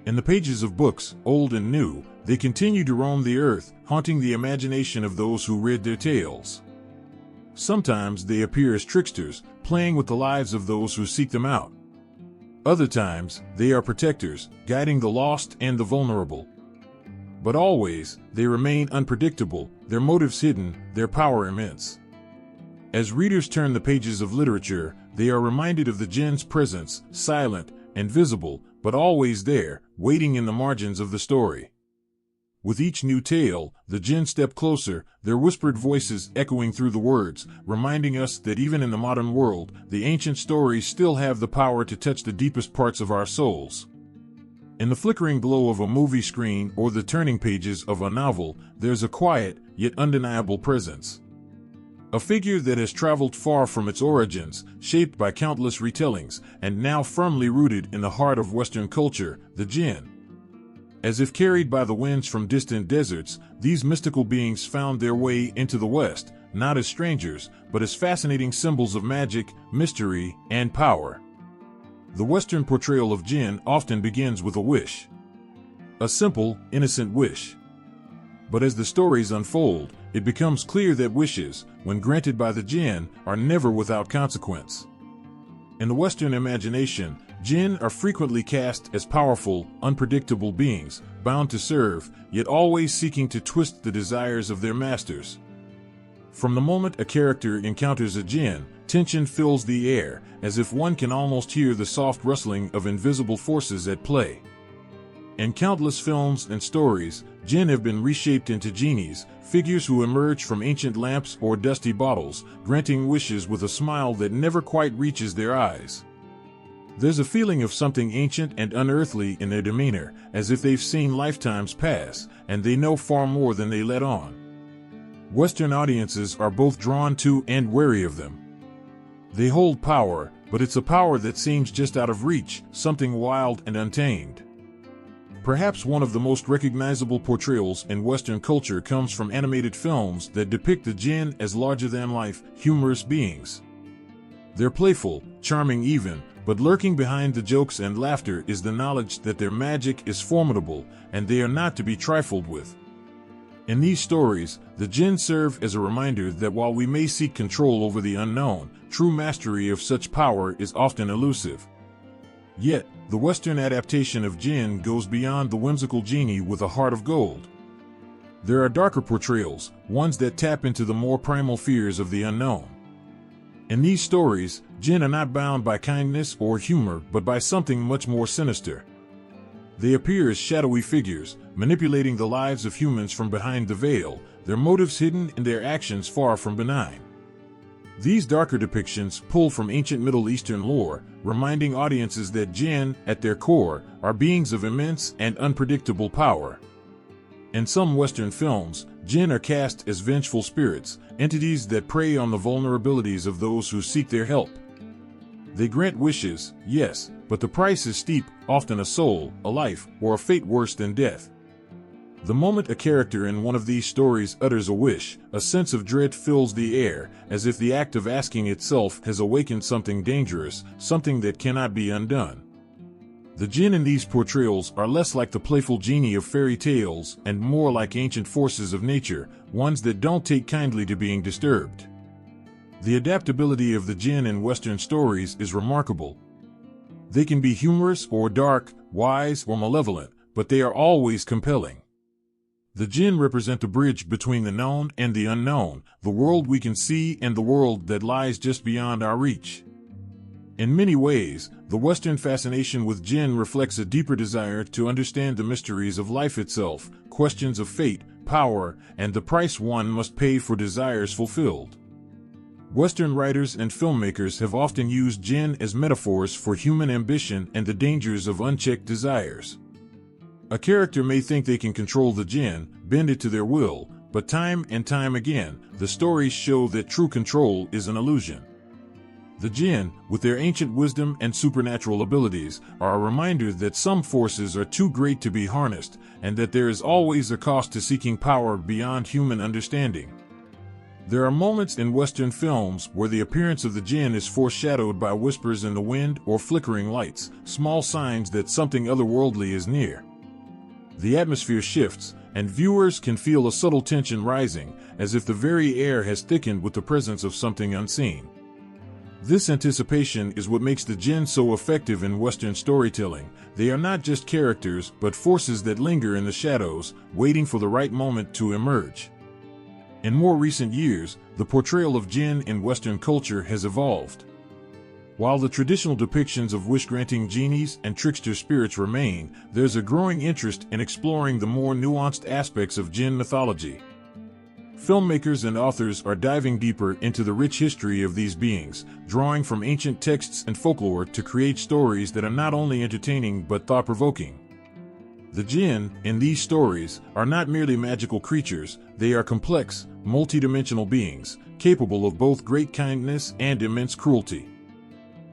Speaker 1: In the pages of books, old and new, they continue to roam the earth, haunting the imagination of those who read their tales. Sometimes they appear as tricksters, playing with the lives of those who seek them out. Other times, they are protectors, guiding the lost and the vulnerable. But always, they remain unpredictable, their motives hidden, their power immense. As readers turn the pages of literature, they are reminded of the Jinn's presence, silent and visible, but always there, waiting in the margins of the story. With each new tale, the Jinn step closer, their whispered voices echoing through the words, reminding us that even in the modern world, the ancient stories still have the power to touch the deepest parts of our souls. In the flickering glow of a movie screen or the turning pages of a novel, there's a quiet, yet undeniable presence. A figure that has traveled far from its origins, shaped by countless retellings, and now firmly rooted in the heart of Western culture, the Jinn. As if carried by the winds from distant deserts, these mystical beings found their way into the West, not as strangers, but as fascinating symbols of magic, mystery, and power. The Western portrayal of Jinn often begins with a wish. A simple, innocent wish. But as the stories unfold, it becomes clear that wishes, when granted by the Jinn, are never without consequence. In the Western imagination, Jinn are frequently cast as powerful, unpredictable beings, bound to serve, yet always seeking to twist the desires of their masters. From the moment a character encounters a Jinn, tension fills the air, as if one can almost hear the soft rustling of invisible forces at play. In countless films and stories, Jinn have been reshaped into genies, figures who emerge from ancient lamps or dusty bottles, granting wishes with a smile that never quite reaches their eyes. There's a feeling of something ancient and unearthly in their demeanor, as if they've seen lifetimes pass, and they know far more than they let on. Western audiences are both drawn to and wary of them. They hold power, but it's a power that seems just out of reach, something wild and untamed. Perhaps one of the most recognizable portrayals in Western culture comes from animated films that depict the Jinn as larger-than-life, humorous beings. They're playful, charming even, but lurking behind the jokes and laughter is the knowledge that their magic is formidable, and they are not to be trifled with. In these stories, the Jinn serve as a reminder that while we may seek control over the unknown, true mastery of such power is often elusive. Yet, the Western adaptation of Jinn goes beyond the whimsical genie with a heart of gold. There are darker portrayals, ones that tap into the more primal fears of the unknown. In these stories, Jinn are not bound by kindness or humor, but by something much more sinister. They appear as shadowy figures, manipulating the lives of humans from behind the veil, their motives hidden and their actions far from benign. These darker depictions pull from ancient Middle Eastern lore, reminding audiences that Jinn, at their core, are beings of immense and unpredictable power. In some Western films, Jinn are cast as vengeful spirits, entities that prey on the vulnerabilities of those who seek their help. They grant wishes, yes, but the price is steep, often a soul, a life, or a fate worse than death. The moment a character in one of these stories utters a wish, a sense of dread fills the air, as if the act of asking itself has awakened something dangerous, something that cannot be undone. The Jinn in these portrayals are less like the playful genie of fairy tales and more like ancient forces of nature, ones that don't take kindly to being disturbed. The adaptability of the Jinn in Western stories is remarkable. They can be humorous or dark, wise or malevolent, but they are always compelling. The Jinn represent the bridge between the known and the unknown, the world we can see and the world that lies just beyond our reach. In many ways, the Western fascination with Jinn reflects a deeper desire to understand the mysteries of life itself, questions of fate, power, and the price one must pay for desires fulfilled. Western writers and filmmakers have often used Jinn as metaphors for human ambition and the dangers of unchecked desires. A character may think they can control the Jinn, bend it to their will, but time and time again, the stories show that true control is an illusion. The Jinn, with their ancient wisdom and supernatural abilities, are a reminder that some forces are too great to be harnessed, and that there is always a cost to seeking power beyond human understanding. There are moments in Western films where the appearance of the Jinn is foreshadowed by whispers in the wind or flickering lights, small signs that something otherworldly is near. The atmosphere shifts, and viewers can feel a subtle tension rising, as if the very air has thickened with the presence of something unseen. This anticipation is what makes the Jinn so effective in Western storytelling. They are not just characters, but forces that linger in the shadows, waiting for the right moment to emerge. In more recent years, the portrayal of Jinn in Western culture has evolved. While the traditional depictions of wish-granting genies and trickster spirits remain, there's a growing interest in exploring the more nuanced aspects of Jinn mythology. Filmmakers and authors are diving deeper into the rich history of these beings, drawing from ancient texts and folklore to create stories that are not only entertaining but thought-provoking. The Jinn, in these stories, are not merely magical creatures, they are complex, multidimensional beings, capable of both great kindness and immense cruelty.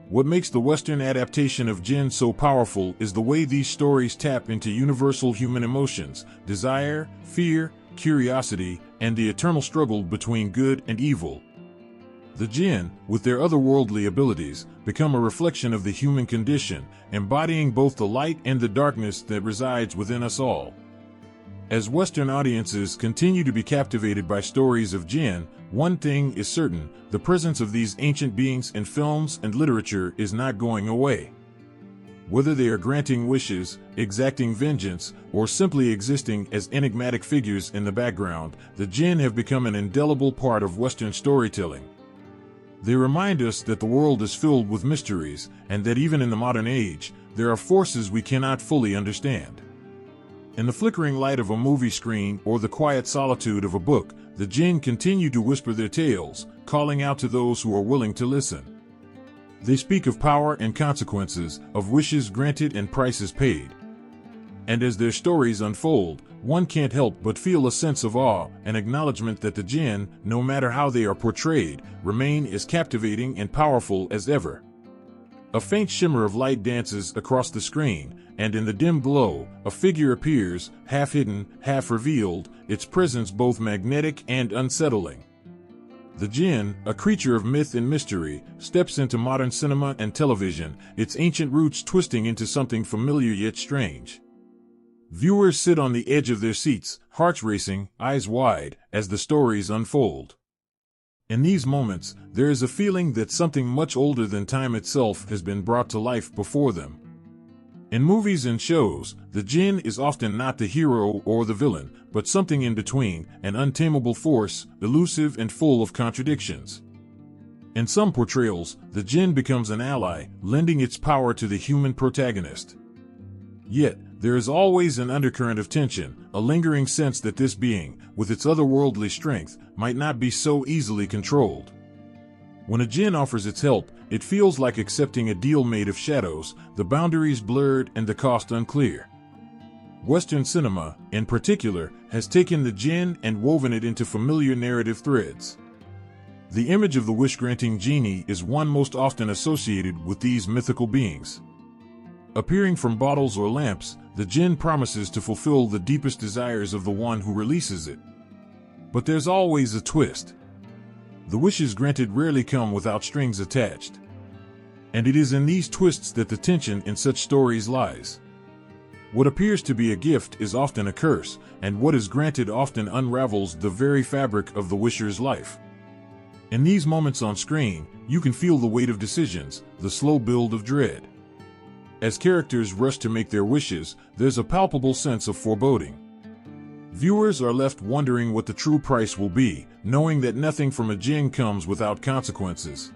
Speaker 1: What makes the Western adaptation of Jinn so powerful is the way these stories tap into universal human emotions, desire, fear, curiosity, and the eternal struggle between good and evil. The Jinn, with their otherworldly abilities, become a reflection of the human condition, embodying both the light and the darkness that resides within us all. As Western audiences continue to be captivated by stories of Jinn, one thing is certain: the presence of these ancient beings in films and literature is not going away. Whether they are granting wishes, exacting vengeance, or simply existing as enigmatic figures in the background, the Jinn have become an indelible part of Western storytelling. They remind us that the world is filled with mysteries, and that even in the modern age, there are forces we cannot fully understand. In the flickering light of a movie screen or the quiet solitude of a book, the Jinn continue to whisper their tales, calling out to those who are willing to listen. They speak of power and consequences, of wishes granted and prices paid. And as their stories unfold, one can't help but feel a sense of awe, an acknowledgement that the Jinn, no matter how they are portrayed, remain as captivating and powerful as ever. A faint shimmer of light dances across the screen, and in the dim glow, a figure appears, half hidden, half revealed, its presence both magnetic and unsettling. The Jinn, a creature of myth and mystery, steps into modern cinema and television, its ancient roots twisting into something familiar yet strange. Viewers sit on the edge of their seats, hearts racing, eyes wide, as the stories unfold. In these moments, there is a feeling that something much older than time itself has been brought to life before them. In movies and shows, the Jinn is often not the hero or the villain, but something in between, an untamable force, elusive and full of contradictions. In some portrayals, the Jinn becomes an ally, lending its power to the human protagonist. Yet, there is always an undercurrent of tension, a lingering sense that this being, with its otherworldly strength, might not be so easily controlled. When a Jinn offers its help, it feels like accepting a deal made of shadows, the boundaries blurred and the cost unclear. Western cinema, in particular, has taken the Jinn and woven it into familiar narrative threads. The image of the wish-granting genie is one most often associated with these mythical beings. Appearing from bottles or lamps, the Jinn promises to fulfill the deepest desires of the one who releases it. But there's always a twist. The wishes granted rarely come without strings attached. And it is in these twists that the tension in such stories lies. What appears to be a gift is often a curse, and what is granted often unravels the very fabric of the wisher's life. In these moments on screen, you can feel the weight of decisions, the slow build of dread. As characters rush to make their wishes, there's a palpable sense of foreboding. Viewers are left wondering what the true price will be, knowing that nothing from a Jinn comes without consequences.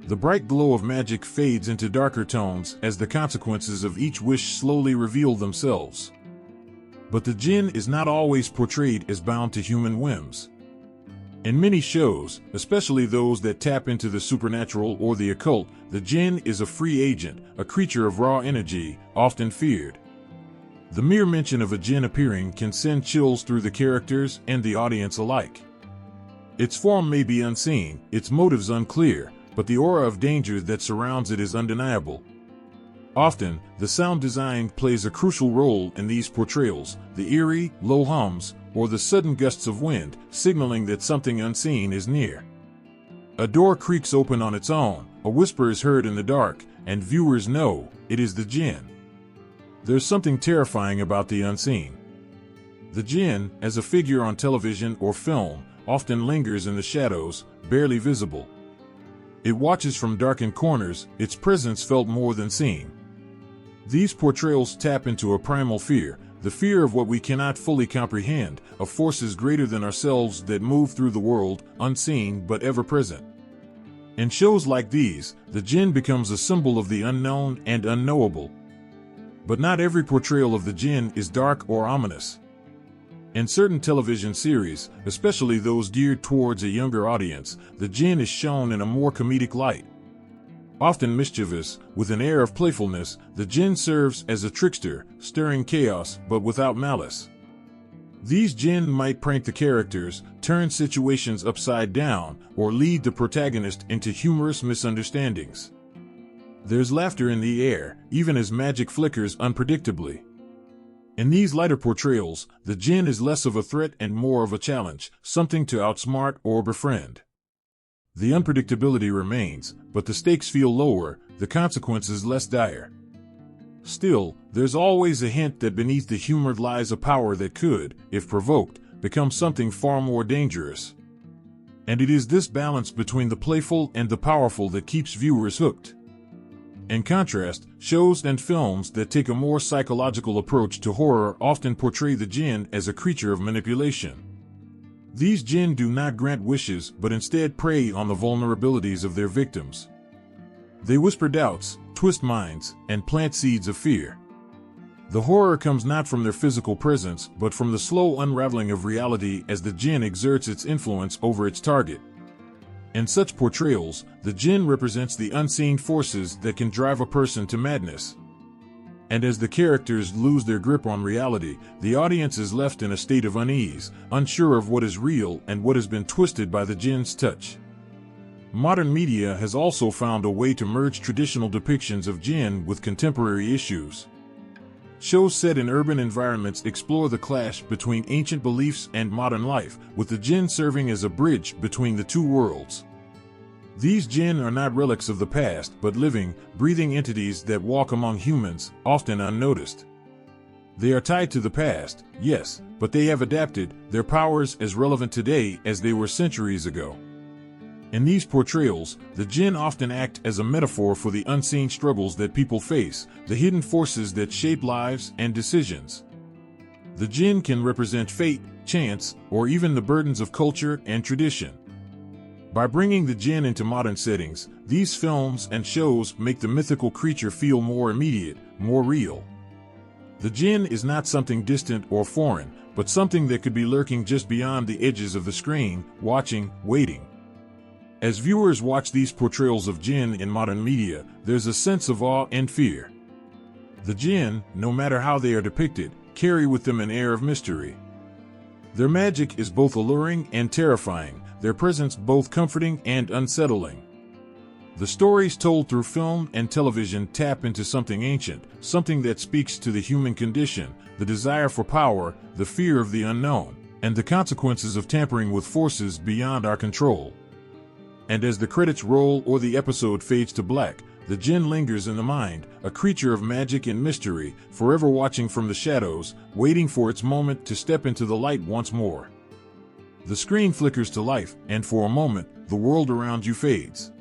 Speaker 1: The bright glow of magic fades into darker tones as the consequences of each wish slowly reveal themselves. But the Jinn is not always portrayed as bound to human whims. In many shows, especially those that tap into the supernatural or the occult, the Jinn is a free agent, a creature of raw energy, often feared. The mere mention of a Jinn appearing can send chills through the characters and the audience alike. Its form may be unseen, its motives unclear, but the aura of danger that surrounds it is undeniable. Often, the sound design plays a crucial role in these portrayals, the eerie, low hums, or the sudden gusts of wind, signaling that something unseen is near. A door creaks open on its own, a whisper is heard in the dark, and viewers know it is the Jinn. There's something terrifying about the unseen. The Jinn, as a figure on television or film, often lingers in the shadows, barely visible. It watches from darkened corners, its presence felt more than seen. These portrayals tap into a primal fear, the fear of what we cannot fully comprehend, of forces greater than ourselves that move through the world, unseen but ever present. In shows like these, the Jinn becomes a symbol of the unknown and unknowable. But not every portrayal of the Jinn is dark or ominous. In certain television series, especially those geared towards a younger audience, the Jinn is shown in a more comedic light. Often mischievous, with an air of playfulness, the Jinn serves as a trickster, stirring chaos but without malice. These Jinn might prank the characters, turn situations upside down, or lead the protagonist into humorous misunderstandings. There's laughter in the air, even as magic flickers unpredictably. In these lighter portrayals, the Jinn is less of a threat and more of a challenge, something to outsmart or befriend. The unpredictability remains, but the stakes feel lower, the consequences less dire. Still, there's always a hint that beneath the humor lies a power that could, if provoked, become something far more dangerous. And it is this balance between the playful and the powerful that keeps viewers hooked. In contrast, shows and films that take a more psychological approach to horror often portray the Jinn as a creature of manipulation. These Jinn do not grant wishes but instead prey on the vulnerabilities of their victims. They whisper doubts, twist minds, and plant seeds of fear. The horror comes not from their physical presence but from the slow unraveling of reality as the Jinn exerts its influence over its target. In such portrayals, the Jinn represents the unseen forces that can drive a person to madness. And as the characters lose their grip on reality, the audience is left in a state of unease, unsure of what is real and what has been twisted by the Jinn's touch. Modern media has also found a way to merge traditional depictions of Jinn with contemporary issues. Shows set in urban environments explore the clash between ancient beliefs and modern life, with the Jinn serving as a bridge between the two worlds. These Jinn are not relics of the past, but living, breathing entities that walk among humans, often unnoticed. They are tied to the past, yes, but they have adapted, their powers as relevant today as they were centuries ago. In these portrayals, the Jinn often act as a metaphor for the unseen struggles that people face, the hidden forces that shape lives and decisions. The Jinn can represent fate, chance, or even the burdens of culture and tradition. By bringing the Jinn into modern settings, these films and shows make the mythical creature feel more immediate, more real. The Jinn is not something distant or foreign, but something that could be lurking just beyond the edges of the screen, watching, waiting. As viewers watch these portrayals of Jinn in modern media, there's a sense of awe and fear. The Jinn, no matter how they are depicted, carry with them an air of mystery. Their magic is both alluring and terrifying, their presence both comforting and unsettling. The stories told through film and television tap into something ancient, something that speaks to the human condition, the desire for power, the fear of the unknown, and the consequences of tampering with forces beyond our control. And as the credits roll or the episode fades to black, the Jinn lingers in the mind, a creature of magic and mystery, forever watching from the shadows, waiting for its moment to step into the light once more. The screen flickers to life, and for a moment, the world around you fades.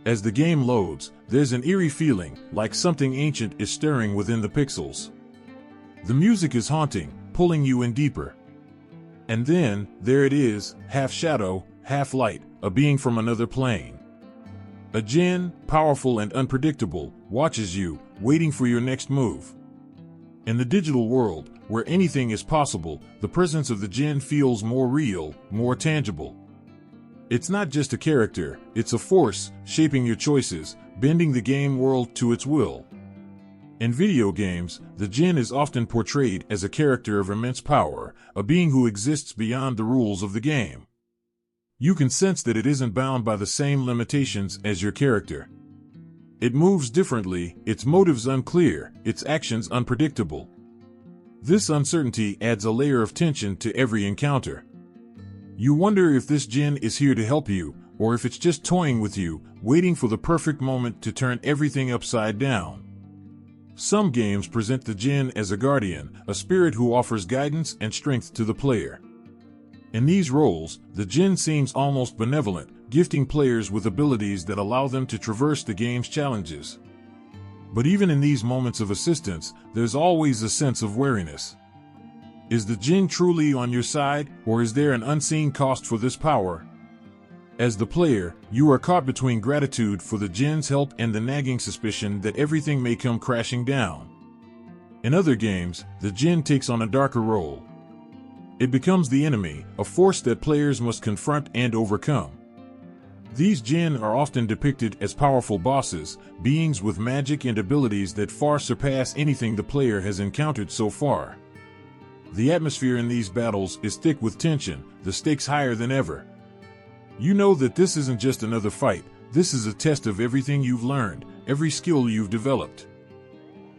Speaker 1: As the game loads, there's an eerie feeling, like something ancient is stirring within the pixels. The music is haunting, pulling you in deeper. And then, there it is, half shadow, half light, a being from another plane. A Jinn, powerful and unpredictable, watches you, waiting for your next move. In the digital world, where anything is possible, the presence of the Jinn feels more real, more tangible. It's not just a character, it's a force, shaping your choices, bending the game world to its will. In video games, the Jinn is often portrayed as a character of immense power, a being who exists beyond the rules of the game. You can sense that it isn't bound by the same limitations as your character. It moves differently, its motives unclear, its actions unpredictable. This uncertainty adds a layer of tension to every encounter. You wonder if this Jinn is here to help you, or if it's just toying with you, waiting for the perfect moment to turn everything upside down. Some games present the Jinn as a guardian, a spirit who offers guidance and strength to the player. In these roles, the Jinn seems almost benevolent, gifting players with abilities that allow them to traverse the game's challenges. But even in these moments of assistance, there's always a sense of wariness. Is the Jinn truly on your side, or is there an unseen cost for this power? As the player, you are caught between gratitude for the Jinn's help and the nagging suspicion that everything may come crashing down. In other games, the Jinn takes on a darker role. It becomes the enemy, a force that players must confront and overcome. These Jinn are often depicted as powerful bosses, beings with magic and abilities that far surpass anything the player has encountered so far. The atmosphere in these battles is thick with tension, the stakes higher than ever. You know that this isn't just another fight, this is a test of everything you've learned, every skill you've developed.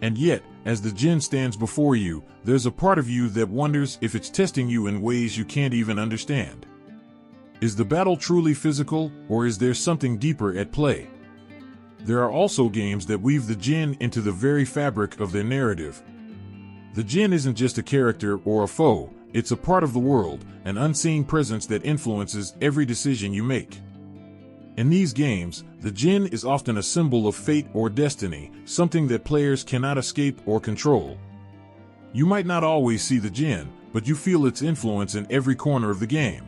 Speaker 1: And yet, as the Jinn stands before you, there's a part of you that wonders if it's testing you in ways you can't even understand. Is the battle truly physical, or is there something deeper at play? There are also games that weave the Jinn into the very fabric of their narrative. The Jinn isn't just a character or a foe, it's a part of the world, an unseen presence that influences every decision you make. In these games, the Jinn is often a symbol of fate or destiny, something that players cannot escape or control. You might not always see the Jinn, but you feel its influence in every corner of the game.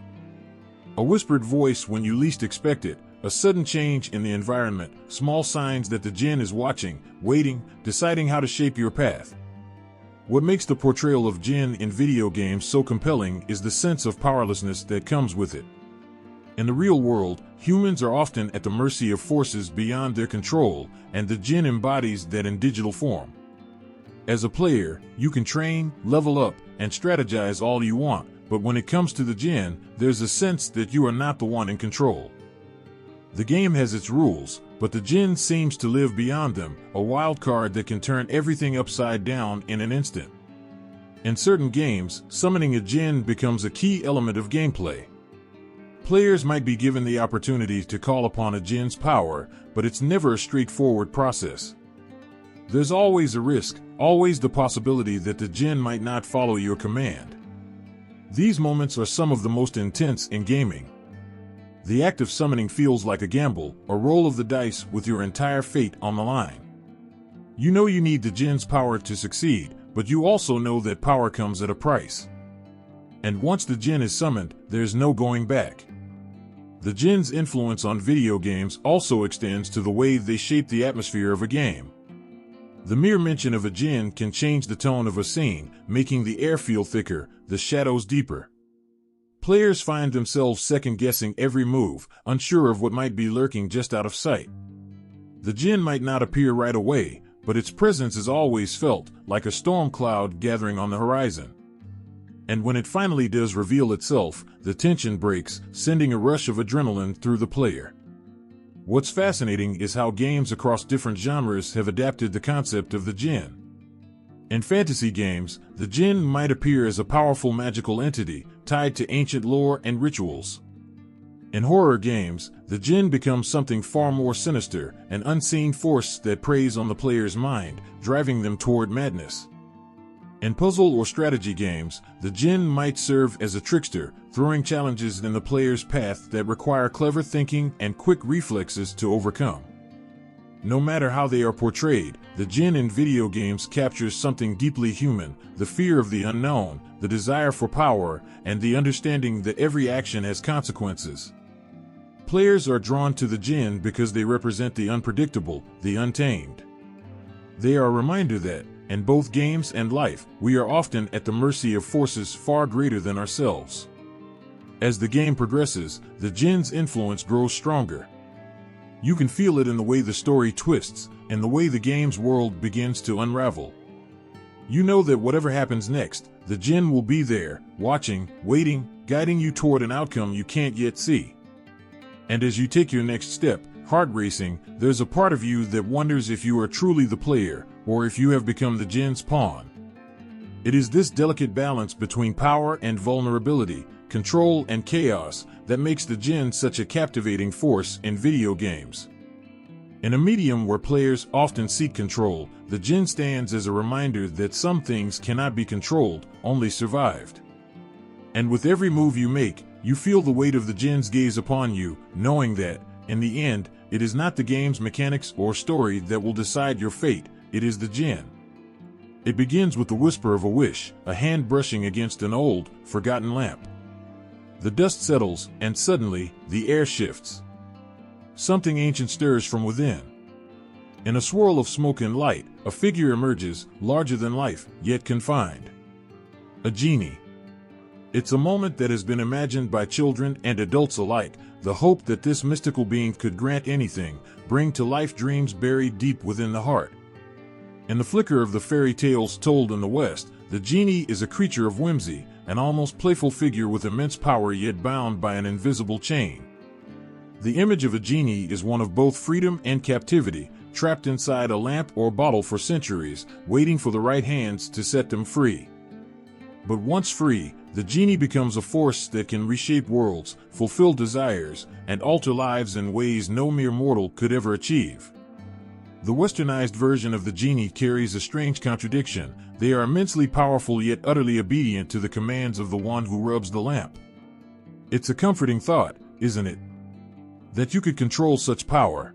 Speaker 1: A whispered voice when you least expect it, a sudden change in the environment, small signs that the Jinn is watching, waiting, deciding how to shape your path. What makes the portrayal of Jinn in video games so compelling is the sense of powerlessness that comes with it. In the real world, humans are often at the mercy of forces beyond their control, and the Jinn embodies that in digital form. As a player, you can train, level up, and strategize all you want, but when it comes to the Jinn, there's a sense that you are not the one in control. The game has its rules, but the Jinn seems to live beyond them, a wild card that can turn everything upside down in an instant. In certain games, summoning a Jinn becomes a key element of gameplay. Players might be given the opportunity to call upon a Jinn's power, but it's never a straightforward process. There's always a risk, always the possibility that the Jinn might not follow your command. These moments are some of the most intense in gaming. The act of summoning feels like a gamble, a roll of the dice with your entire fate on the line. You know you need the Jinn's power to succeed, but you also know that power comes at a price. And once the Jinn is summoned, there's no going back. The Jinn's influence on video games also extends to the way they shape the atmosphere of a game. The mere mention of a Jinn can change the tone of a scene, making the air feel thicker, the shadows deeper. Players find themselves second-guessing every move, unsure of what might be lurking just out of sight. The Jinn might not appear right away, but its presence is always felt, like a storm cloud gathering on the horizon. And when it finally does reveal itself, the tension breaks, sending a rush of adrenaline through the player. What's fascinating is how games across different genres have adapted the concept of the Jinn. In fantasy games, the Jinn might appear as a powerful magical entity, tied to ancient lore and rituals. In horror games, the Jinn becomes something far more sinister, an unseen force that preys on the player's mind, driving them toward madness. In puzzle or strategy games, the Jinn might serve as a trickster, throwing challenges in the player's path that require clever thinking and quick reflexes to overcome. No matter how they are portrayed, the Jinn in video games captures something deeply human, the fear of the unknown, the desire for power, and the understanding that every action has consequences. Players are drawn to the Jinn because they represent the unpredictable, the untamed. They are a reminder that, in both games and life, we are often at the mercy of forces far greater than ourselves. As the game progresses, the Jinn's influence grows stronger. You can feel it in the way the story twists, and the way the game's world begins to unravel. You know that whatever happens next, the Jinn will be there, watching, waiting, guiding you toward an outcome you can't yet see. And as you take your next step, heart racing, there's a part of you that wonders if you are truly the player, or if you have become the Jinn's pawn. It is this delicate balance between power and vulnerability, control and chaos, that makes the Jinn such a captivating force in video games. In a medium where players often seek control, the Jinn stands as a reminder that some things cannot be controlled, only survived. And with every move you make, you feel the weight of the Jinn's gaze upon you, knowing that, in the end, it is not the game's mechanics or story that will decide your fate, it is the Jinn. It begins with the whisper of a wish, a hand brushing against an old, forgotten lamp. The dust settles, and suddenly, the air shifts. Something ancient stirs from within. In a swirl of smoke and light, a figure emerges, larger than life, yet confined. A genie. It's a moment that has been imagined by children and adults alike, the hope that this mystical being could grant anything, bring to life dreams buried deep within the heart. In the flicker of the fairy tales told in the West, the genie is a creature of whimsy, an almost playful figure with immense power yet bound by an invisible chain. The image of a genie is one of both freedom and captivity, trapped inside a lamp or bottle for centuries, waiting for the right hands to set them free. But once free, the genie becomes a force that can reshape worlds, fulfill desires, and alter lives in ways no mere mortal could ever achieve. The westernized version of the genie carries a strange contradiction. They are immensely powerful yet utterly obedient to the commands of the one who rubs the lamp. It's a comforting thought, isn't it? That you could control such power.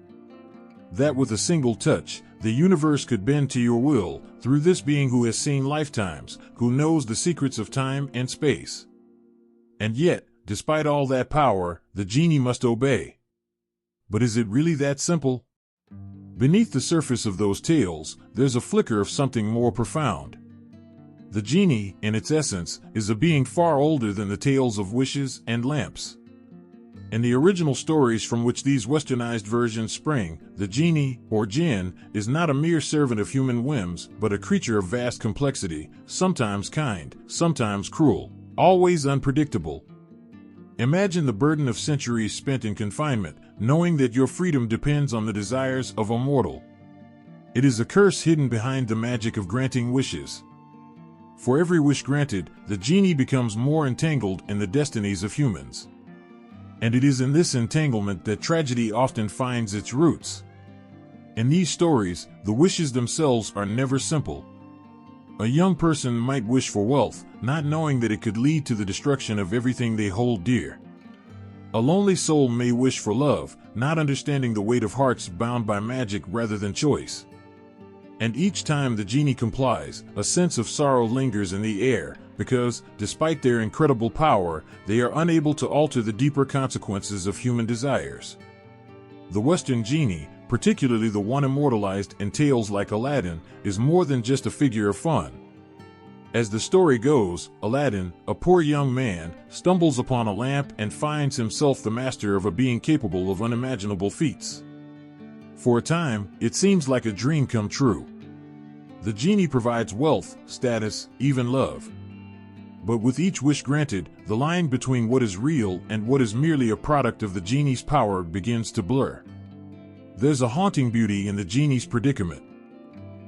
Speaker 1: That with a single touch, the universe could bend to your will, through this being who has seen lifetimes, who knows the secrets of time and space. And yet, despite all that power, the genie must obey. But is it really that simple? Beneath the surface of those tales, there's a flicker of something more profound. The genie, in its essence, is a being far older than the tales of wishes and lamps. In the original stories from which these westernized versions spring, the genie, or Jinn, is not a mere servant of human whims, but a creature of vast complexity, sometimes kind, sometimes cruel, always unpredictable. Imagine the burden of centuries spent in confinement, knowing that your freedom depends on the desires of a mortal. It is a curse hidden behind the magic of granting wishes. For every wish granted, the genie becomes more entangled in the destinies of humans. And it is in this entanglement that tragedy often finds its roots. In these stories, the wishes themselves are never simple. A young person might wish for wealth, not knowing that it could lead to the destruction of everything they hold dear. A lonely soul may wish for love, not understanding the weight of hearts bound by magic rather than choice. And each time the genie complies, a sense of sorrow lingers in the air, because, despite their incredible power, they are unable to alter the deeper consequences of human desires. The Western genie, particularly the one immortalized in tales like Aladdin, is more than just a figure of fun. As the story goes, Aladdin, a poor young man, stumbles upon a lamp and finds himself the master of a being capable of unimaginable feats. For a time, it seems like a dream come true. The genie provides wealth, status, even love. But with each wish granted, the line between what is real and what is merely a product of the genie's power begins to blur. There's a haunting beauty in the genie's predicament.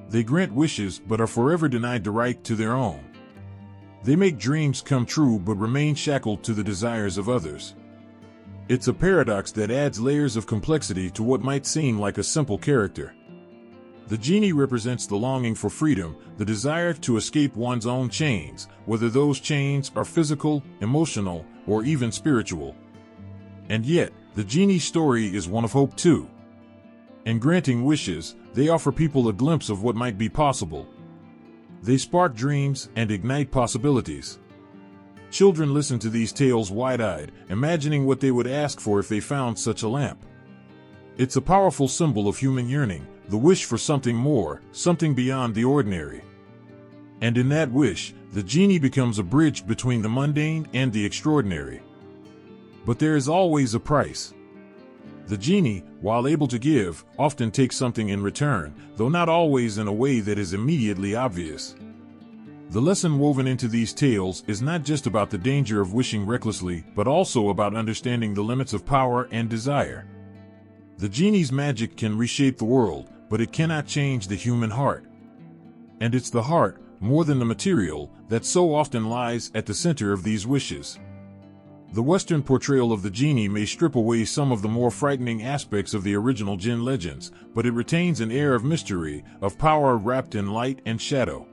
Speaker 1: They grant wishes but are forever denied the right to their own. They make dreams come true but remain shackled to the desires of others. It's a paradox that adds layers of complexity to what might seem like a simple character. The genie represents the longing for freedom, the desire to escape one's own chains, whether those chains are physical, emotional, or even spiritual. And yet, the genie's story is one of hope too. In granting wishes, they offer people a glimpse of what might be possible. They spark dreams and ignite possibilities. Children listen to these tales wide-eyed, imagining what they would ask for if they found such a lamp. It's a powerful symbol of human yearning, the wish for something more, something beyond the ordinary. And in that wish, the genie becomes a bridge between the mundane and the extraordinary. But there is always a price. The genie, while able to give, often takes something in return, though not always in a way that is immediately obvious. The lesson woven into these tales is not just about the danger of wishing recklessly, but also about understanding the limits of power and desire. The genie's magic can reshape the world, but it cannot change the human heart. And it's the heart, more than the material, that so often lies at the center of these wishes. The Western portrayal of the genie may strip away some of the more frightening aspects of the original Jinn legends, but it retains an air of mystery, of power wrapped in light and shadow.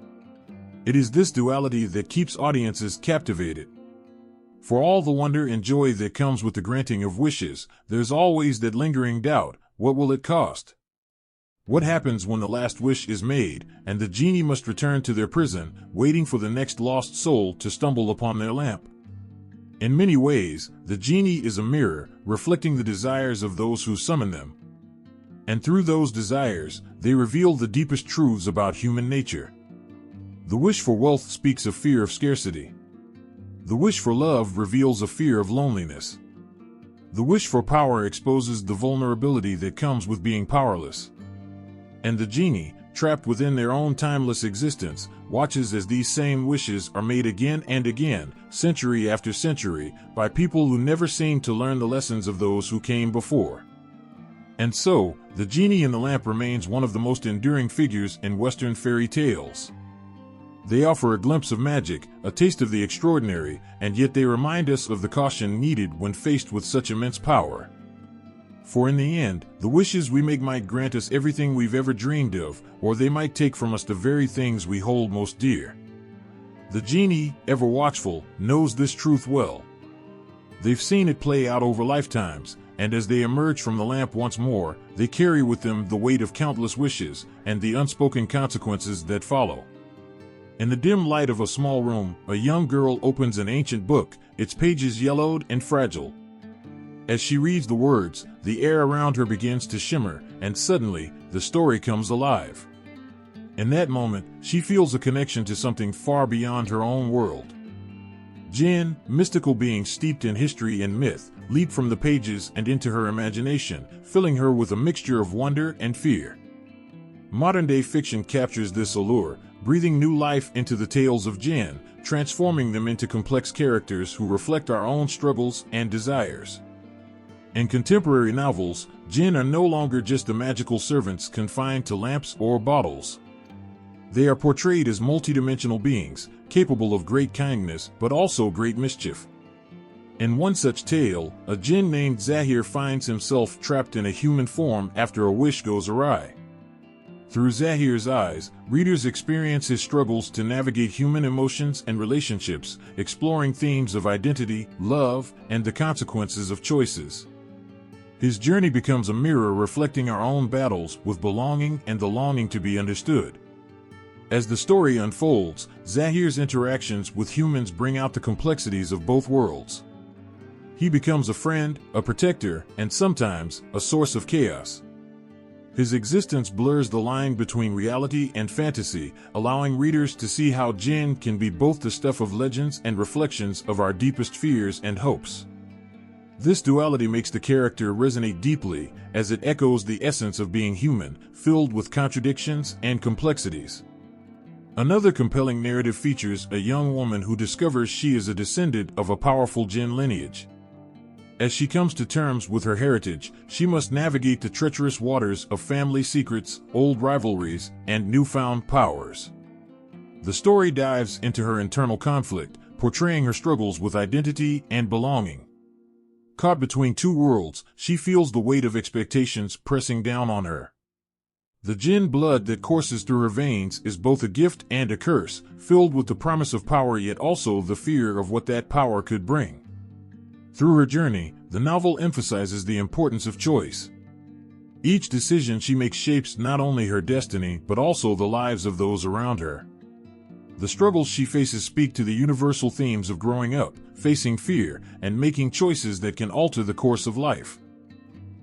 Speaker 1: It is this duality that keeps audiences captivated. For all the wonder and joy that comes with the granting of wishes, there's always that lingering doubt: what will it cost? What happens when the last wish is made, and the genie must return to their prison, waiting for the next lost soul to stumble upon their lamp? In many ways, the genie is a mirror, reflecting the desires of those who summon them. And through those desires, they reveal the deepest truths about human nature. The wish for wealth speaks of fear of scarcity. The wish for love reveals a fear of loneliness. The wish for power exposes the vulnerability that comes with being powerless. And the genie, trapped within their own timeless existence, watches as these same wishes are made again and again, century after century, by people who never seem to learn the lessons of those who came before. And so, the genie in the lamp remains one of the most enduring figures in Western fairy tales. They offer a glimpse of magic, a taste of the extraordinary, and yet they remind us of the caution needed when faced with such immense power. For in the end, the wishes we make might grant us everything we've ever dreamed of, or they might take from us the very things we hold most dear. The genie, ever watchful, knows this truth well. They've seen it play out over lifetimes, and as they emerge from the lamp once more, they carry with them the weight of countless wishes and the unspoken consequences that follow. In the dim light of a small room, a young girl opens an ancient book, its pages yellowed and fragile. As she reads the words, the air around her begins to shimmer, and suddenly, the story comes alive. In that moment, she feels a connection to something far beyond her own world. Jinn, mystical beings steeped in history and myth, leap from the pages and into her imagination, filling her with a mixture of wonder and fear. Modern-day fiction captures this allure, breathing new life into the tales of Jinn, transforming them into complex characters who reflect our own struggles and desires. In contemporary novels, Jinn are no longer just the magical servants confined to lamps or bottles. They are portrayed as multidimensional beings, capable of great kindness but also great mischief. In one such tale, a Jinn named Zahir finds himself trapped in a human form after a wish goes awry. Through Zahir's eyes, readers experience his struggles to navigate human emotions and relationships, exploring themes of identity, love, and the consequences of choices. His journey becomes a mirror reflecting our own battles with belonging and the longing to be understood. As the story unfolds, Zahir's interactions with humans bring out the complexities of both worlds. He becomes a friend, a protector, and sometimes, a source of chaos. His existence blurs the line between reality and fantasy, allowing readers to see how Jinn can be both the stuff of legends and reflections of our deepest fears and hopes. This duality makes the character resonate deeply, as it echoes the essence of being human, filled with contradictions and complexities. Another compelling narrative features a young woman who discovers she is a descendant of a powerful Jinn lineage. As she comes to terms with her heritage, she must navigate the treacherous waters of family secrets, old rivalries, and newfound powers. The story dives into her internal conflict, portraying her struggles with identity and belonging. Caught between two worlds, she feels the weight of expectations pressing down on her. The Jinn blood that courses through her veins is both a gift and a curse, filled with the promise of power yet also the fear of what that power could bring. Through her journey, the novel emphasizes the importance of choice. Each decision she makes shapes not only her destiny but also the lives of those around her. The struggles she faces speak to the universal themes of growing up, facing fear, and making choices that can alter the course of life.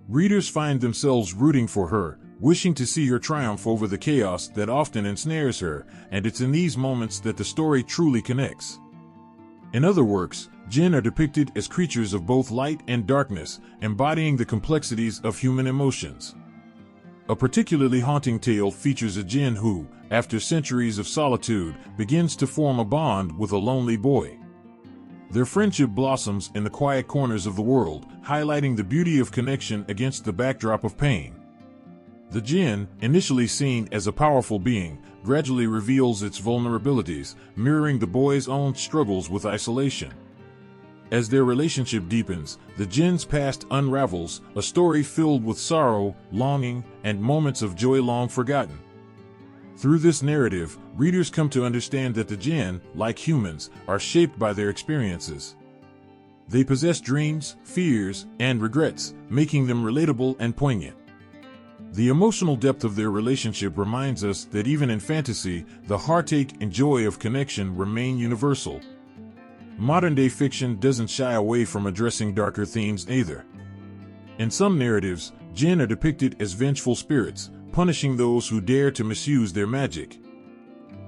Speaker 1: Readers find themselves rooting for her, wishing to see her triumph over the chaos that often ensnares her, and it's in these moments that the story truly connects. In other works, Jinn are depicted as creatures of both light and darkness, embodying the complexities of human emotions. A particularly haunting tale features a Jinn who, after centuries of solitude, begins to form a bond with a lonely boy. Their friendship blossoms in the quiet corners of the world, highlighting the beauty of connection against the backdrop of pain. The Jinn, initially seen as a powerful being, gradually reveals its vulnerabilities, mirroring the boy's own struggles with isolation. As their relationship deepens, the Jinn's past unravels, a story filled with sorrow, longing, and moments of joy long forgotten. Through this narrative, readers come to understand that the Jinn, like humans, are shaped by their experiences. They possess dreams, fears, and regrets, making them relatable and poignant. The emotional depth of their relationship reminds us that even in fantasy, the heartache and joy of connection remain universal. Modern-day fiction doesn't shy away from addressing darker themes either. In some narratives, Jinn are depicted as vengeful spirits, punishing those who dare to misuse their magic.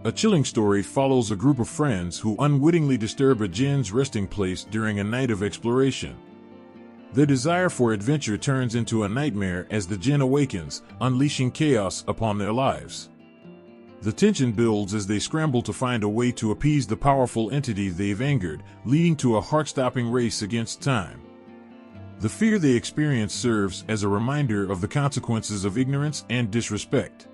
Speaker 1: A chilling story follows a group of friends who unwittingly disturb a Jinn's resting place during a night of exploration. Their desire for adventure turns into a nightmare as the Jinn awakens, unleashing chaos upon their lives. The tension builds as they scramble to find a way to appease the powerful entity they've angered, leading to a heart-stopping race against time. The fear they experience serves as a reminder of the consequences of ignorance and disrespect.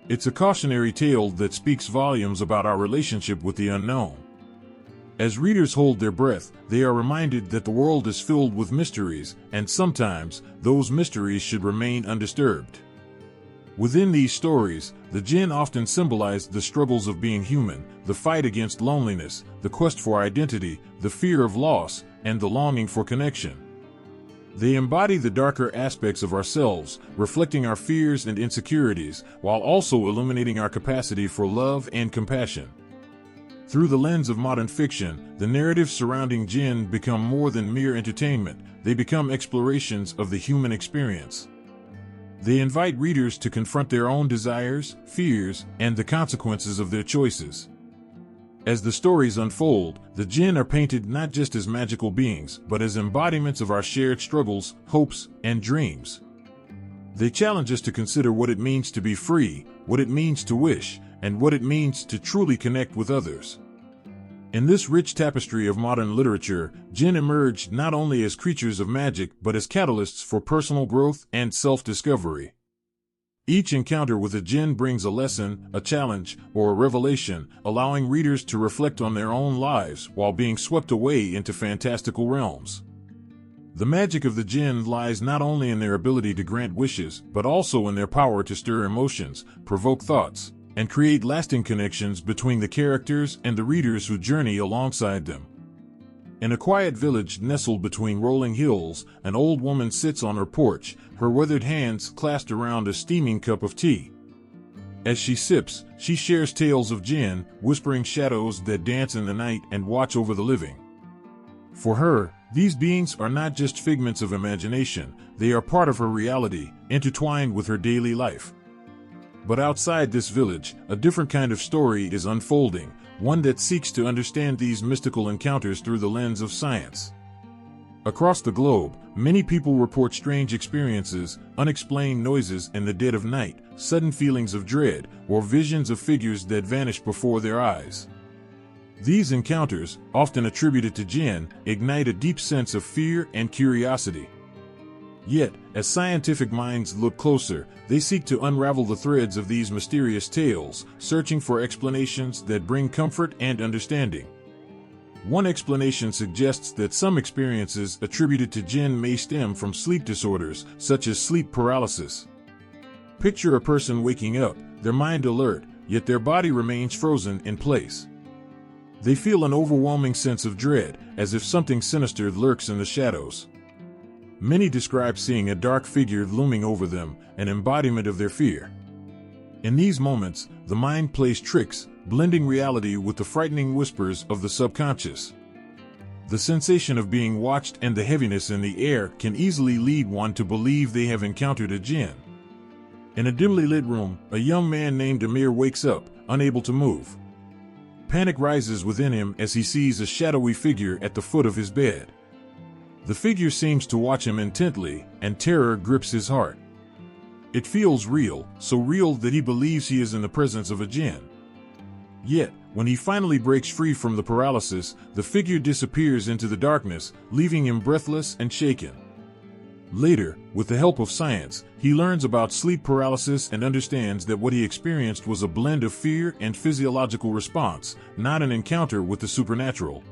Speaker 1: It's a cautionary tale that speaks volumes about our relationship with the unknown. As readers hold their breath, they are reminded that the world is filled with mysteries, and sometimes those mysteries should remain undisturbed. Within these stories, the Jinn often symbolize the struggles of being human, the fight against loneliness, the quest for identity, the fear of loss, and the longing for connection. They embody the darker aspects of ourselves, reflecting our fears and insecurities, while also illuminating our capacity for love and compassion. Through the lens of modern fiction, the narratives surrounding Jinn become more than mere entertainment. They become explorations of the human experience. They invite readers to confront their own desires, fears, and the consequences of their choices. As the stories unfold, the Jinn are painted not just as magical beings, but as embodiments of our shared struggles, hopes, and dreams. They challenge us to consider what it means to be free, what it means to wish, and what it means to truly connect with others. In this rich tapestry of modern literature, Jinn emerged not only as creatures of magic but as catalysts for personal growth and self-discovery. Each encounter with a Jinn brings a lesson, a challenge, or a revelation, allowing readers to reflect on their own lives while being swept away into fantastical realms. The magic of the Jinn lies not only in their ability to grant wishes, but also in their power to stir emotions, provoke thoughts, and create lasting connections between the characters and the readers who journey alongside them. In a quiet village nestled between rolling hills, an old woman sits on her porch, her withered hands clasped around a steaming cup of tea. As she sips, she shares tales of Jinn, whispering shadows that dance in the night and watch over the living. For her, these beings are not just figments of imagination, they are part of her reality, intertwined with her daily life. But outside this village, a different kind of story is unfolding, one that seeks to understand these mystical encounters through the lens of science. Across the globe, many people report strange experiences, unexplained noises in the dead of night, sudden feelings of dread, or visions of figures that vanish before their eyes. These encounters, often attributed to Jinn, ignite a deep sense of fear and curiosity. Yet, as scientific minds look closer, they seek to unravel the threads of these mysterious tales, searching for explanations that bring comfort and understanding. One explanation suggests that some experiences attributed to Jinn may stem from sleep disorders, such as sleep paralysis. Picture a person waking up, their mind alert, yet their body remains frozen in place. They feel an overwhelming sense of dread, as if something sinister lurks in the shadows. Many describe seeing a dark figure looming over them, an embodiment of their fear. In these moments, the mind plays tricks, blending reality with the frightening whispers of the subconscious. The sensation of being watched and the heaviness in the air can easily lead one to believe they have encountered a Jinn. In a dimly lit room, a young man named Amir wakes up, unable to move. Panic rises within him as he sees a shadowy figure at the foot of his bed. The figure seems to watch him intently, and terror grips his heart. It feels real, so real that he believes he is in the presence of a Jinn. Yet, when he finally breaks free from the paralysis, the figure disappears into the darkness, leaving him breathless and shaken. Later, with the help of science, he learns about sleep paralysis and understands that what he experienced was a blend of fear and physiological response, not an encounter with the supernatural.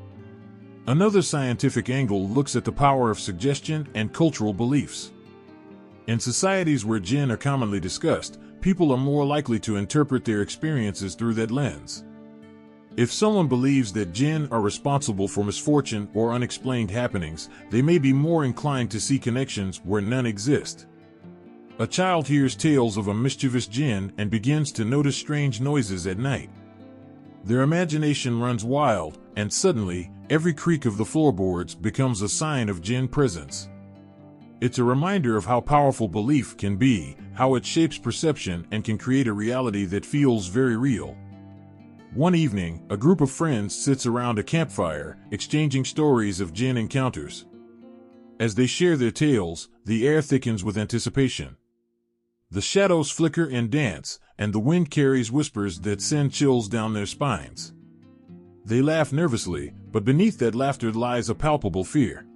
Speaker 1: Another scientific angle looks at the power of suggestion and cultural beliefs. In societies where Jinn are commonly discussed, people are more likely to interpret their experiences through that lens. If someone believes that Jinn are responsible for misfortune or unexplained happenings, they may be more inclined to see connections where none exist. A child hears tales of a mischievous Jinn and begins to notice strange noises at night. Their imagination runs wild, and suddenly, every creak of the floorboards becomes a sign of Jinn presence. It's a reminder of how powerful belief can be, how it shapes perception and can create a reality that feels very real. One evening, a group of friends sits around a campfire, exchanging stories of Jinn encounters. As they share their tales, the air thickens with anticipation. The shadows flicker and dance, and the wind carries whispers that send chills down their spines. They laugh nervously, but beneath that laughter lies a palpable fear.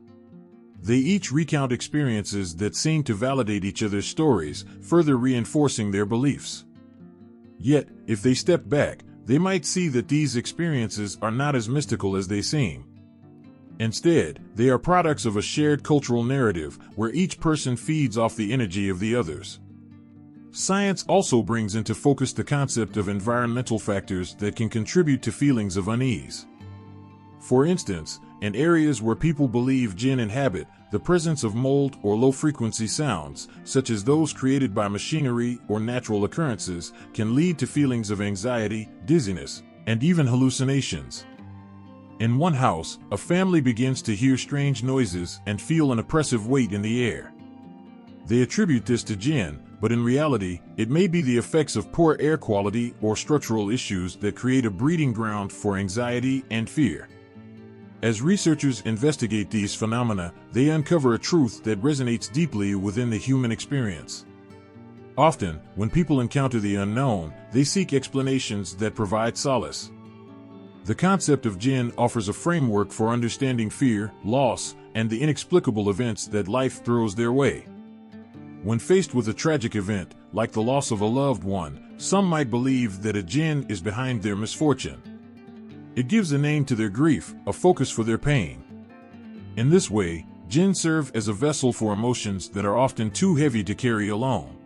Speaker 1: They each recount experiences that seem to validate each other's stories, further reinforcing their beliefs. Yet, if they step back, they might see that these experiences are not as mystical as they seem. Instead, they are products of a shared cultural narrative where each person feeds off the energy of the others. Science also brings into focus the concept of environmental factors that can contribute to feelings of unease. For instance, in areas where people believe jinn inhabit, the presence of mold or low-frequency sounds, such as those created by machinery or natural occurrences, can lead to feelings of anxiety, dizziness, and even hallucinations. In one house, a family begins to hear strange noises and feel an oppressive weight in the air. They attribute this to jinn, but in reality, it may be the effects of poor air quality or structural issues that create a breeding ground for anxiety and fear. As researchers investigate these phenomena, they uncover a truth that resonates deeply within the human experience. Often, when people encounter the unknown, they seek explanations that provide solace. The concept of jinn offers a framework for understanding fear, loss, and the inexplicable events that life throws their way. When faced with a tragic event, like the loss of a loved one, some might believe that a jinn is behind their misfortune. It gives a name to their grief, a focus for their pain. In this way, jinn serve as a vessel for emotions that are often too heavy to carry alone.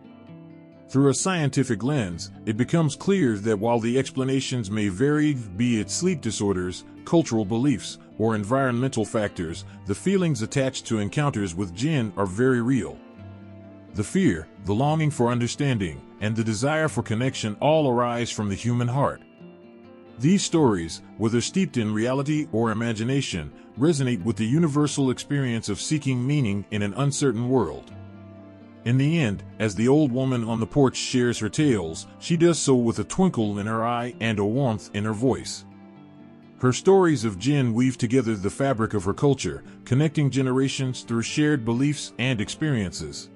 Speaker 1: Through a scientific lens, it becomes clear that while the explanations may vary, be it sleep disorders, cultural beliefs, or environmental factors, the feelings attached to encounters with jinn are very real. The fear, the longing for understanding, and the desire for connection all arise from the human heart. These stories, whether steeped in reality or imagination, resonate with the universal experience of seeking meaning in an uncertain world. In the end, as the old woman on the porch shares her tales, she does so with a twinkle in her eye and a warmth in her voice. Her stories of jinn weave together the fabric of her culture, connecting generations through shared beliefs and experiences.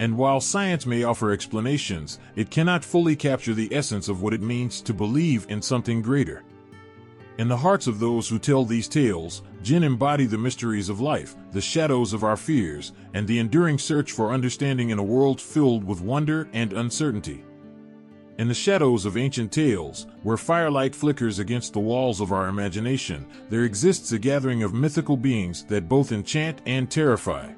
Speaker 1: And while science may offer explanations, it cannot fully capture the essence of what it means to believe in something greater. In the hearts of those who tell these tales, jinn embody the mysteries of life, the shadows of our fears, and the enduring search for understanding in a world filled with wonder and uncertainty. In the shadows of ancient tales, where firelight flickers against the walls of our imagination, there exists a gathering of mythical beings that both enchant and terrify.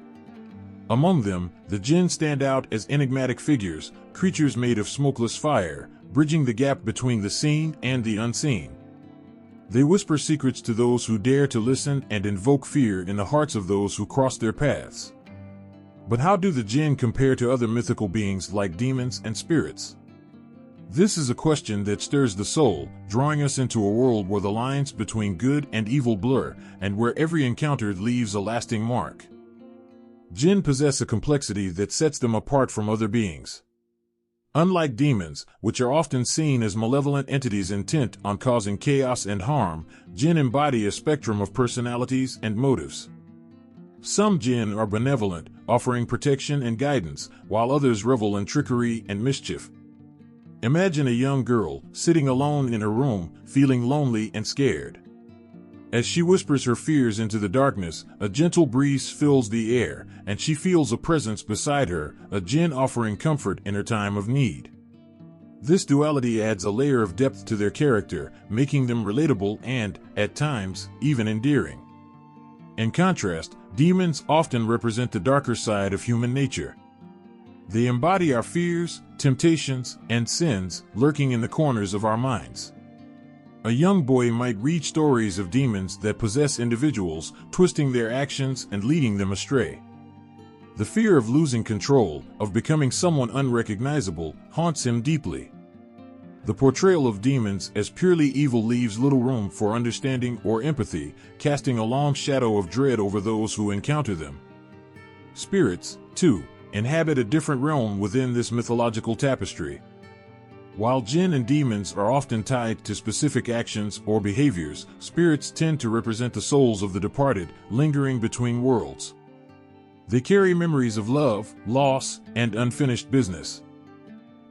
Speaker 1: Among them, the jinn stand out as enigmatic figures, creatures made of smokeless fire, bridging the gap between the seen and the unseen. They whisper secrets to those who dare to listen and invoke fear in the hearts of those who cross their paths. But how do the jinn compare to other mythical beings like demons and spirits? This is a question that stirs the soul, drawing us into a world where the lines between good and evil blur, and where every encounter leaves a lasting mark. Jinn possess a complexity that sets them apart from other beings. Unlike demons, which are often seen as malevolent entities intent on causing chaos and harm, jinn embody a spectrum of personalities and motives. Some jinn are benevolent, offering protection and guidance, while others revel in trickery and mischief. Imagine a young girl sitting alone in her room, feeling lonely and scared. As she whispers her fears into the darkness, a gentle breeze fills the air, and she feels a presence beside her, a jinn offering comfort in her time of need. This duality adds a layer of depth to their character, making them relatable and, at times, even endearing. In contrast, demons often represent the darker side of human nature. They embody our fears, temptations, and sins, lurking in the corners of our minds. A young boy might read stories of demons that possess individuals, twisting their actions and leading them astray. The fear of losing control, of becoming someone unrecognizable, haunts him deeply. The portrayal of demons as purely evil leaves little room for understanding or empathy, casting a long shadow of dread over those who encounter them. Spirits, too, inhabit a different realm within this mythological tapestry. While jinn and demons are often tied to specific actions or behaviors, spirits tend to represent the souls of the departed, lingering between worlds. They carry memories of love, loss, and unfinished business.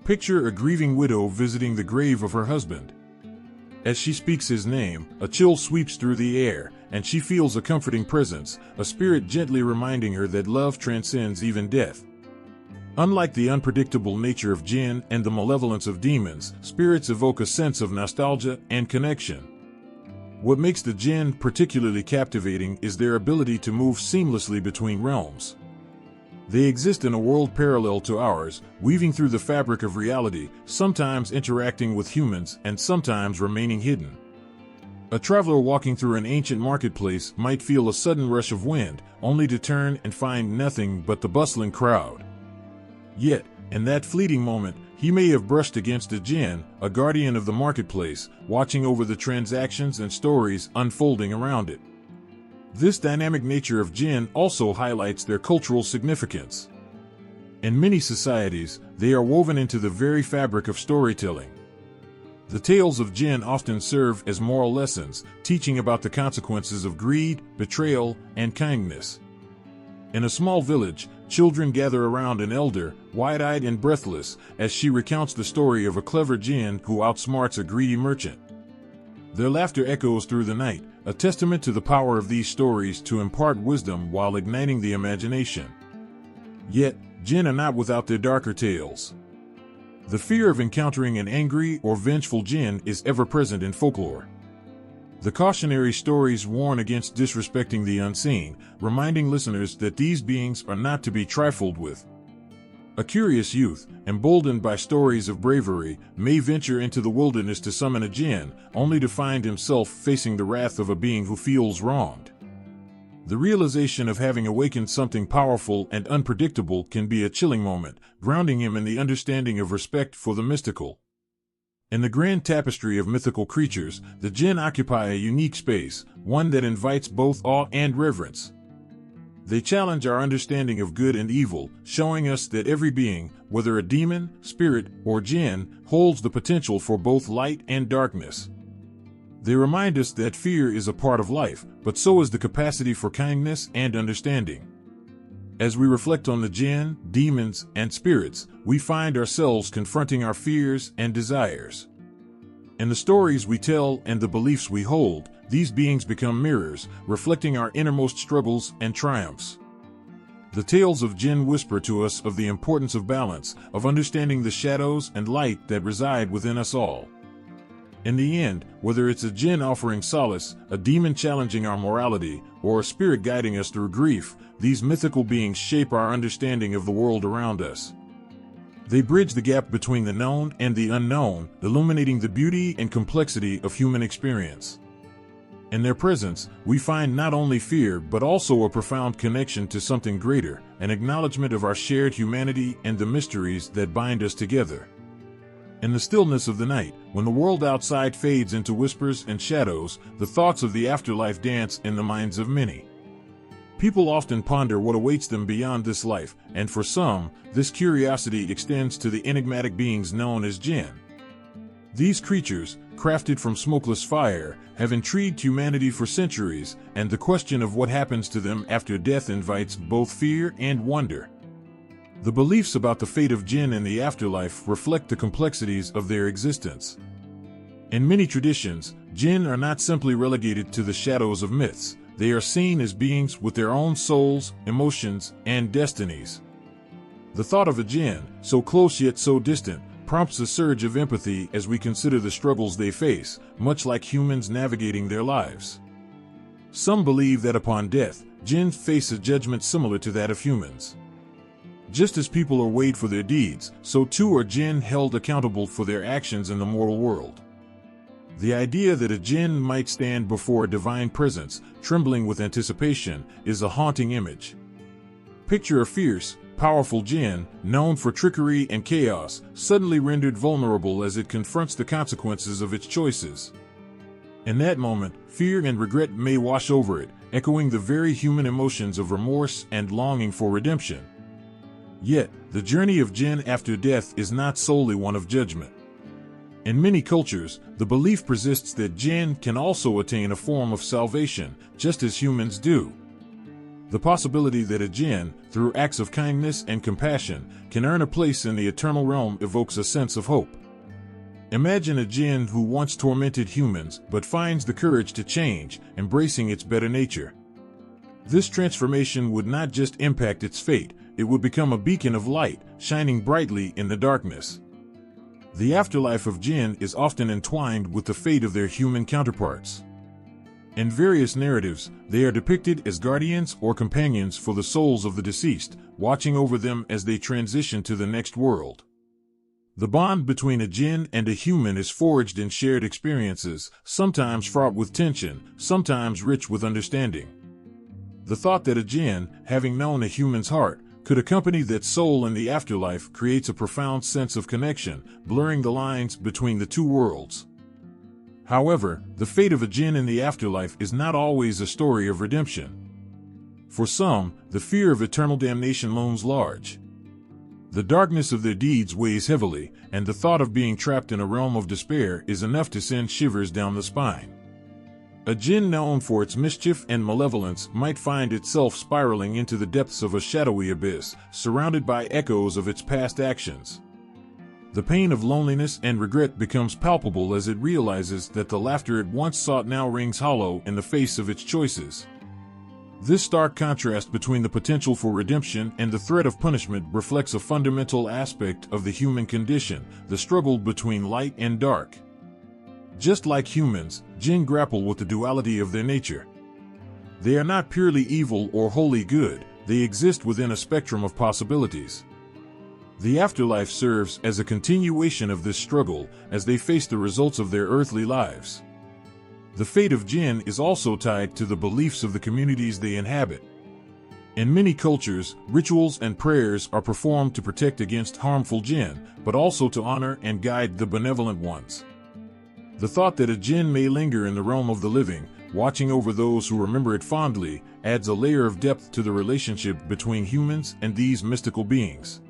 Speaker 1: Picture a grieving widow visiting the grave of her husband. As she speaks his name, a chill sweeps through the air, and she feels a comforting presence, a spirit gently reminding her that love transcends even death. Unlike the unpredictable nature of Jinn and the malevolence of demons, spirits evoke a sense of nostalgia and connection. What makes the Jinn particularly captivating is their ability to move seamlessly between realms. They exist in a world parallel to ours, weaving through the fabric of reality, sometimes interacting with humans and sometimes remaining hidden. A traveler walking through an ancient marketplace might feel a sudden rush of wind, only to turn and find nothing but the bustling crowd. Yet, in that fleeting moment, he may have brushed against a Jinn, a guardian of the marketplace, watching over the transactions and stories unfolding around it. This dynamic nature of Jinn also highlights their cultural significance. In many societies, they are woven into the very fabric of storytelling. The tales of Jinn often serve as moral lessons, teaching about the consequences of greed, betrayal, and kindness. In a small village, children gather around an elder, wide-eyed and breathless, as she recounts the story of a clever Jinn who outsmarts a greedy merchant. Their laughter echoes through the night, a testament to the power of these stories to impart wisdom while igniting the imagination. Yet, Jinn are not without their darker tales. The fear of encountering an angry or vengeful Jinn is ever present in folklore. The cautionary stories warn against disrespecting the unseen, reminding listeners that these beings are not to be trifled with. A curious youth, emboldened by stories of bravery, may venture into the wilderness to summon a Jinn, only to find himself facing the wrath of a being who feels wronged. The realization of having awakened something powerful and unpredictable can be a chilling moment, grounding him in the understanding of respect for the mystical. In the grand tapestry of mythical creatures, the Jinn occupy a unique space, one that invites both awe and reverence. They challenge our understanding of good and evil, showing us that every being, whether a demon, spirit, or Jinn, holds the potential for both light and darkness. They remind us that fear is a part of life, but so is the capacity for kindness and understanding. As we reflect on the Jinn, demons, and spirits, we find ourselves confronting our fears and desires. In the stories we tell and the beliefs we hold, these beings become mirrors, reflecting our innermost struggles and triumphs. The tales of Jinn whisper to us of the importance of balance, of understanding the shadows and light that reside within us all. In the end, whether it's a Jinn offering solace, a demon challenging our morality, or a spirit guiding us through grief, these mythical beings shape our understanding of the world around us. They bridge the gap between the known and the unknown, illuminating the beauty and complexity of human experience. In their presence, we find not only fear but also a profound connection to something greater, an acknowledgement of our shared humanity and the mysteries that bind us together. In the stillness of the night, when the world outside fades into whispers and shadows, the thoughts of the afterlife dance in the minds of many. People often ponder what awaits them beyond this life, and for some, this curiosity extends to the enigmatic beings known as Jinn. These creatures, crafted from smokeless fire, have intrigued humanity for centuries, and the question of what happens to them after death invites both fear and wonder. The beliefs about the fate of Jinn in the afterlife reflect the complexities of their existence. In many traditions, Jinn are not simply relegated to the shadows of myths. They are seen as beings with their own souls, emotions, and destinies. The thought of a Jinn, so close yet so distant, prompts a surge of empathy as we consider the struggles they face, much like humans navigating their lives. Some believe that upon death, Jinn face a judgment similar to that of humans. Just as people are weighed for their deeds, so too are Jinn held accountable for their actions in the mortal world. The idea that a Jinn might stand before a divine presence, trembling with anticipation, is a haunting image. Picture a fierce, powerful Jinn, known for trickery and chaos, suddenly rendered vulnerable as it confronts the consequences of its choices. In that moment, fear and regret may wash over it, echoing the very human emotions of remorse and longing for redemption. Yet, the journey of Jinn after death is not solely one of judgment. In many cultures, the belief persists that Jinn can also attain a form of salvation, just as humans do. The possibility that a Jinn, through acts of kindness and compassion, can earn a place in the eternal realm evokes a sense of hope. Imagine a Jinn who once tormented humans but finds the courage to change, embracing its better nature. This transformation would not just impact its fate, it would become a beacon of light, shining brightly in the darkness. The afterlife of Jinn is often entwined with the fate of their human counterparts. In various narratives, they are depicted as guardians or companions for the souls of the deceased, watching over them as they transition to the next world. The bond between a Jinn and a human is forged in shared experiences, sometimes fraught with tension, sometimes rich with understanding. The thought that a Jinn, having known a human's heart, could accompany that soul in the afterlife creates a profound sense of connection, blurring the lines between the two worlds. However, the fate of a Jinn in the afterlife is not always a story of redemption. For some, the fear of eternal damnation looms large. The darkness of their deeds weighs heavily, and the thought of being trapped in a realm of despair is enough to send shivers down the spine. A Jinn known for its mischief and malevolence might find itself spiraling into the depths of a shadowy abyss, surrounded by echoes of its past actions. The pain of loneliness and regret becomes palpable as it realizes that the laughter it once sought now rings hollow in the face of its choices. This stark contrast between the potential for redemption and the threat of punishment reflects a fundamental aspect of the human condition, the struggle between light and dark. Just like humans, Jinn grapple with the duality of their nature. They are not purely evil or wholly good, they exist within a spectrum of possibilities. The afterlife serves as a continuation of this struggle as they face the results of their earthly lives. The fate of Jinn is also tied to the beliefs of the communities they inhabit. In many cultures, rituals and prayers are performed to protect against harmful Jinn, but also to honor and guide the benevolent ones. The thought that a Jinn may linger in the realm of the living, watching over those who remember it fondly, adds a layer of depth to the relationship between humans and these mystical beings.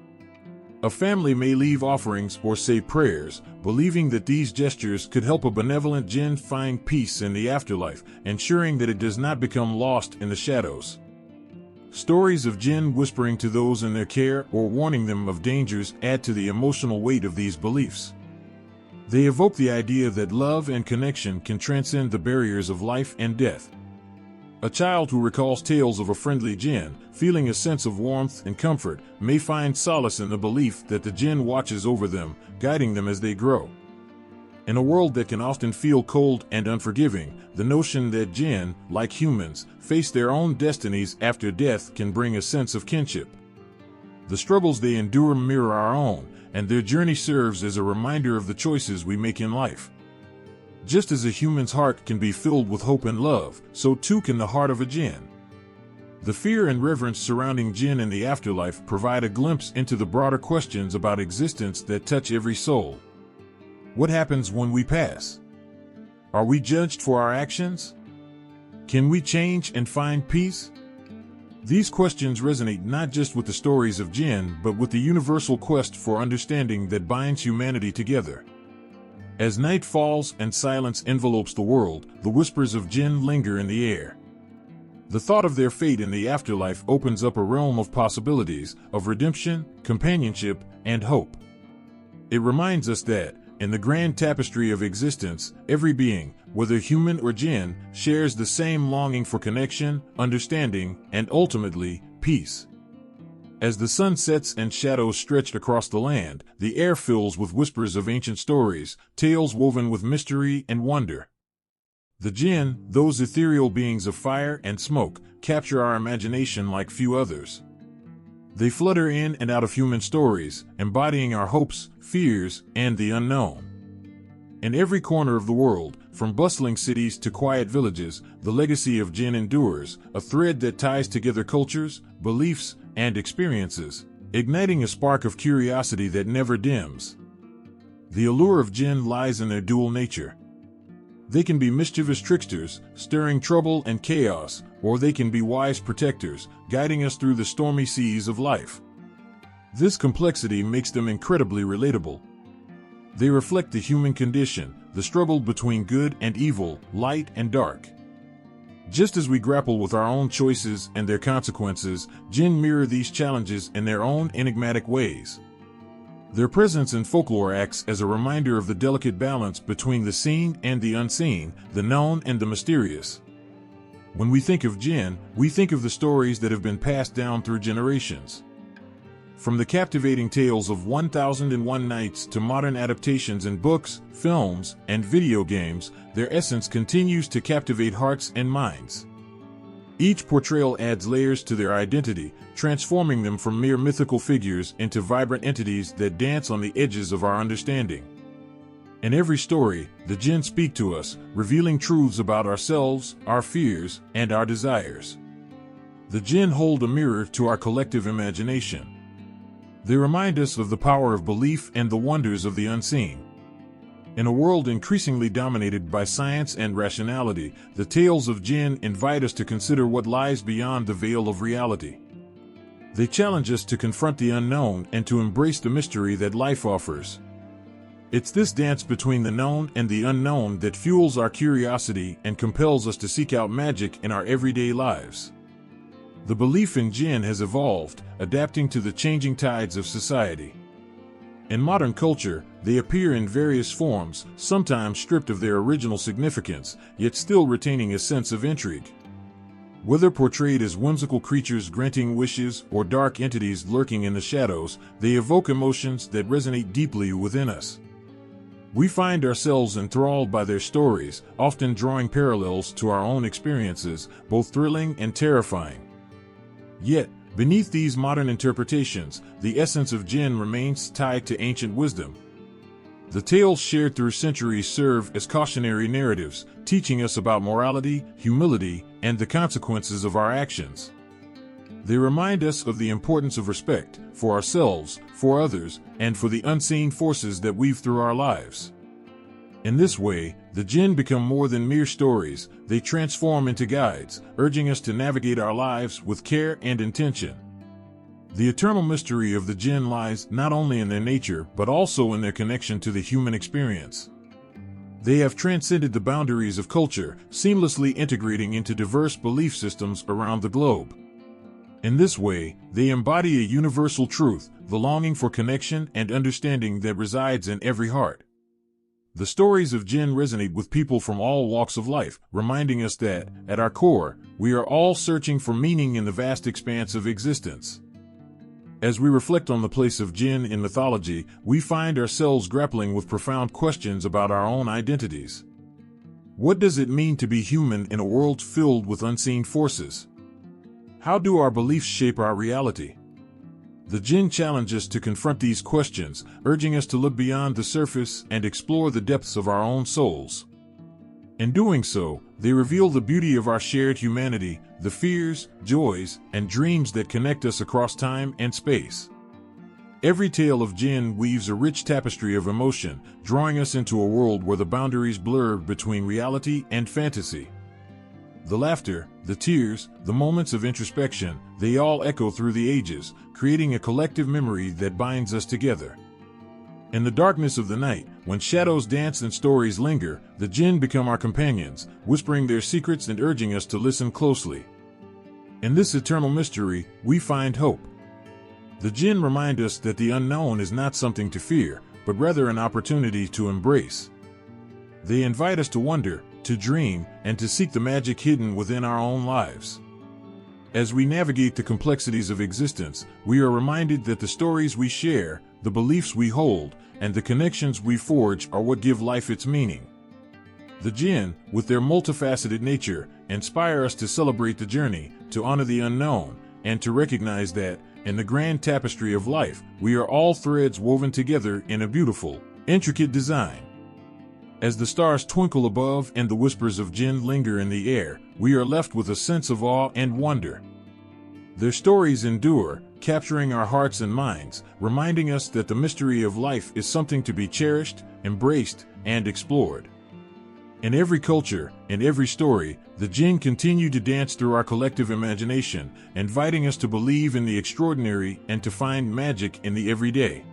Speaker 1: A family may leave offerings or say prayers, believing that these gestures could help a benevolent Jinn find peace in the afterlife, ensuring that it does not become lost in the shadows. Stories of Jinn whispering to those in their care or warning them of dangers add to the emotional weight of these beliefs. They evoke the idea that love and connection can transcend the barriers of life and death. A child who recalls tales of a friendly Jinn, feeling a sense of warmth and comfort, may find solace in the belief that the Jinn watches over them, guiding them as they grow. In a world that can often feel cold and unforgiving, the notion that Jinn, like humans, face their own destinies after death can bring a sense of kinship. The struggles they endure mirror our own, and their journey serves as a reminder of the choices we make in life. Just as a human's heart can be filled with hope and love, so too can the heart of a Jinn. The fear and reverence surrounding Jinn in the afterlife provide a glimpse into the broader questions about existence that touch every soul. What happens when we pass? Are we judged for our actions? Can we change and find peace? These questions resonate not just with the stories of Jinn, but with the universal quest for understanding that binds humanity together. As night falls and silence envelopes the world, the whispers of Jinn linger in the air. The thought of their fate in the afterlife opens up a realm of possibilities, of redemption, companionship, and hope. It reminds us that, in the grand tapestry of existence, every being, whether human or Jinn, shares the same longing for connection, understanding, and ultimately, peace. As the sun sets and shadows stretch across the land, the air fills with whispers of ancient stories, tales woven with mystery and wonder. The Jinn, those ethereal beings of fire and smoke, capture our imagination like few others. They flutter in and out of human stories, embodying our hopes, fears, and the unknown. In every corner of the world, from bustling cities to quiet villages, the legacy of Jinn endures, a thread that ties together cultures, beliefs, and experiences, igniting a spark of curiosity that never dims. The allure of Jinn lies in their dual nature. They can be mischievous tricksters, stirring trouble and chaos, or they can be wise protectors, guiding us through the stormy seas of life. This complexity makes them incredibly relatable. They reflect the human condition, the struggle between good and evil, light and dark. Just as we grapple with our own choices and their consequences, Jinn mirror these challenges in their own enigmatic ways. Their presence in folklore acts as a reminder of the delicate balance between the seen and the unseen, the known and the mysterious. When we think of Jinn, we think of the stories that have been passed down through generations. From the captivating tales of 1001 Nights to modern adaptations in books, films, and video games, their essence continues to captivate hearts and minds. Each portrayal adds layers to their identity, transforming them from mere mythical figures into vibrant entities that dance on the edges of our understanding. In every story, the Jinn speak to us, revealing truths about ourselves, our fears, and our desires. The Jinn hold a mirror to our collective imagination. They remind us of the power of belief and the wonders of the unseen. In a world increasingly dominated by science and rationality, the tales of Jinn invite us to consider what lies beyond the veil of reality. They challenge us to confront the unknown and to embrace the mystery that life offers. It's this dance between the known and the unknown that fuels our curiosity and compels us to seek out magic in our everyday lives. The belief in Jinn has evolved, adapting to the changing tides of society. In modern culture, they appear in various forms, sometimes stripped of their original significance, yet still retaining a sense of intrigue. Whether portrayed as whimsical creatures granting wishes or dark entities lurking in the shadows, they evoke emotions that resonate deeply within us. We find ourselves enthralled by their stories, often drawing parallels to our own experiences, both thrilling and terrifying. Yet, beneath these modern interpretations, the essence of Jinn remains tied to ancient wisdom. The tales shared through centuries serve as cautionary narratives, teaching us about morality, humility, and the consequences of our actions. They remind us of the importance of respect for ourselves, for others, and for the unseen forces that weave through our lives. In this way, the Jinn become more than mere stories, they transform into guides, urging us to navigate our lives with care and intention. The eternal mystery of the Jinn lies not only in their nature but also in their connection to the human experience. They have transcended the boundaries of culture, seamlessly integrating into diverse belief systems around the globe. In this way, they embody a universal truth, the longing for connection and understanding that resides in every heart. The stories of Jinn resonate with people from all walks of life, reminding us that, at our core, we are all searching for meaning in the vast expanse of existence. As we reflect on the place of Jinn in mythology, we find ourselves grappling with profound questions about our own identities. What does it mean to be human in a world filled with unseen forces? How do our beliefs shape our reality? The Jinn challenge us to confront these questions, urging us to look beyond the surface and explore the depths of our own souls. In doing so, they reveal the beauty of our shared humanity, the fears, joys, and dreams that connect us across time and space. Every tale of Jinn weaves a rich tapestry of emotion, drawing us into a world where the boundaries blur between reality and fantasy. The laughter, the tears, the moments of introspection, they all echo through the ages, creating a collective memory that binds us together. In the darkness of the night, when shadows dance and stories linger, the Jinn become our companions, whispering their secrets and urging us to listen closely. In this eternal mystery, we find hope. The Jinn remind us that the unknown is not something to fear, but rather an opportunity to embrace. They invite us to wonder, to dream, and to seek the magic hidden within our own lives. As we navigate the complexities of existence, we are reminded that the stories we share, the beliefs we hold, and the connections we forge are what give life its meaning. The Jinn, with their multifaceted nature, inspire us to celebrate the journey, to honor the unknown, and to recognize that, in the grand tapestry of life, we are all threads woven together in a beautiful, intricate design. As the stars twinkle above and the whispers of Jinn linger in the air, we are left with a sense of awe and wonder. Their stories endure, capturing our hearts and minds, reminding us that the mystery of life is something to be cherished, embraced, and explored. In every culture, in every story, the Jinn continue to dance through our collective imagination, inviting us to believe in the extraordinary and to find magic in the everyday.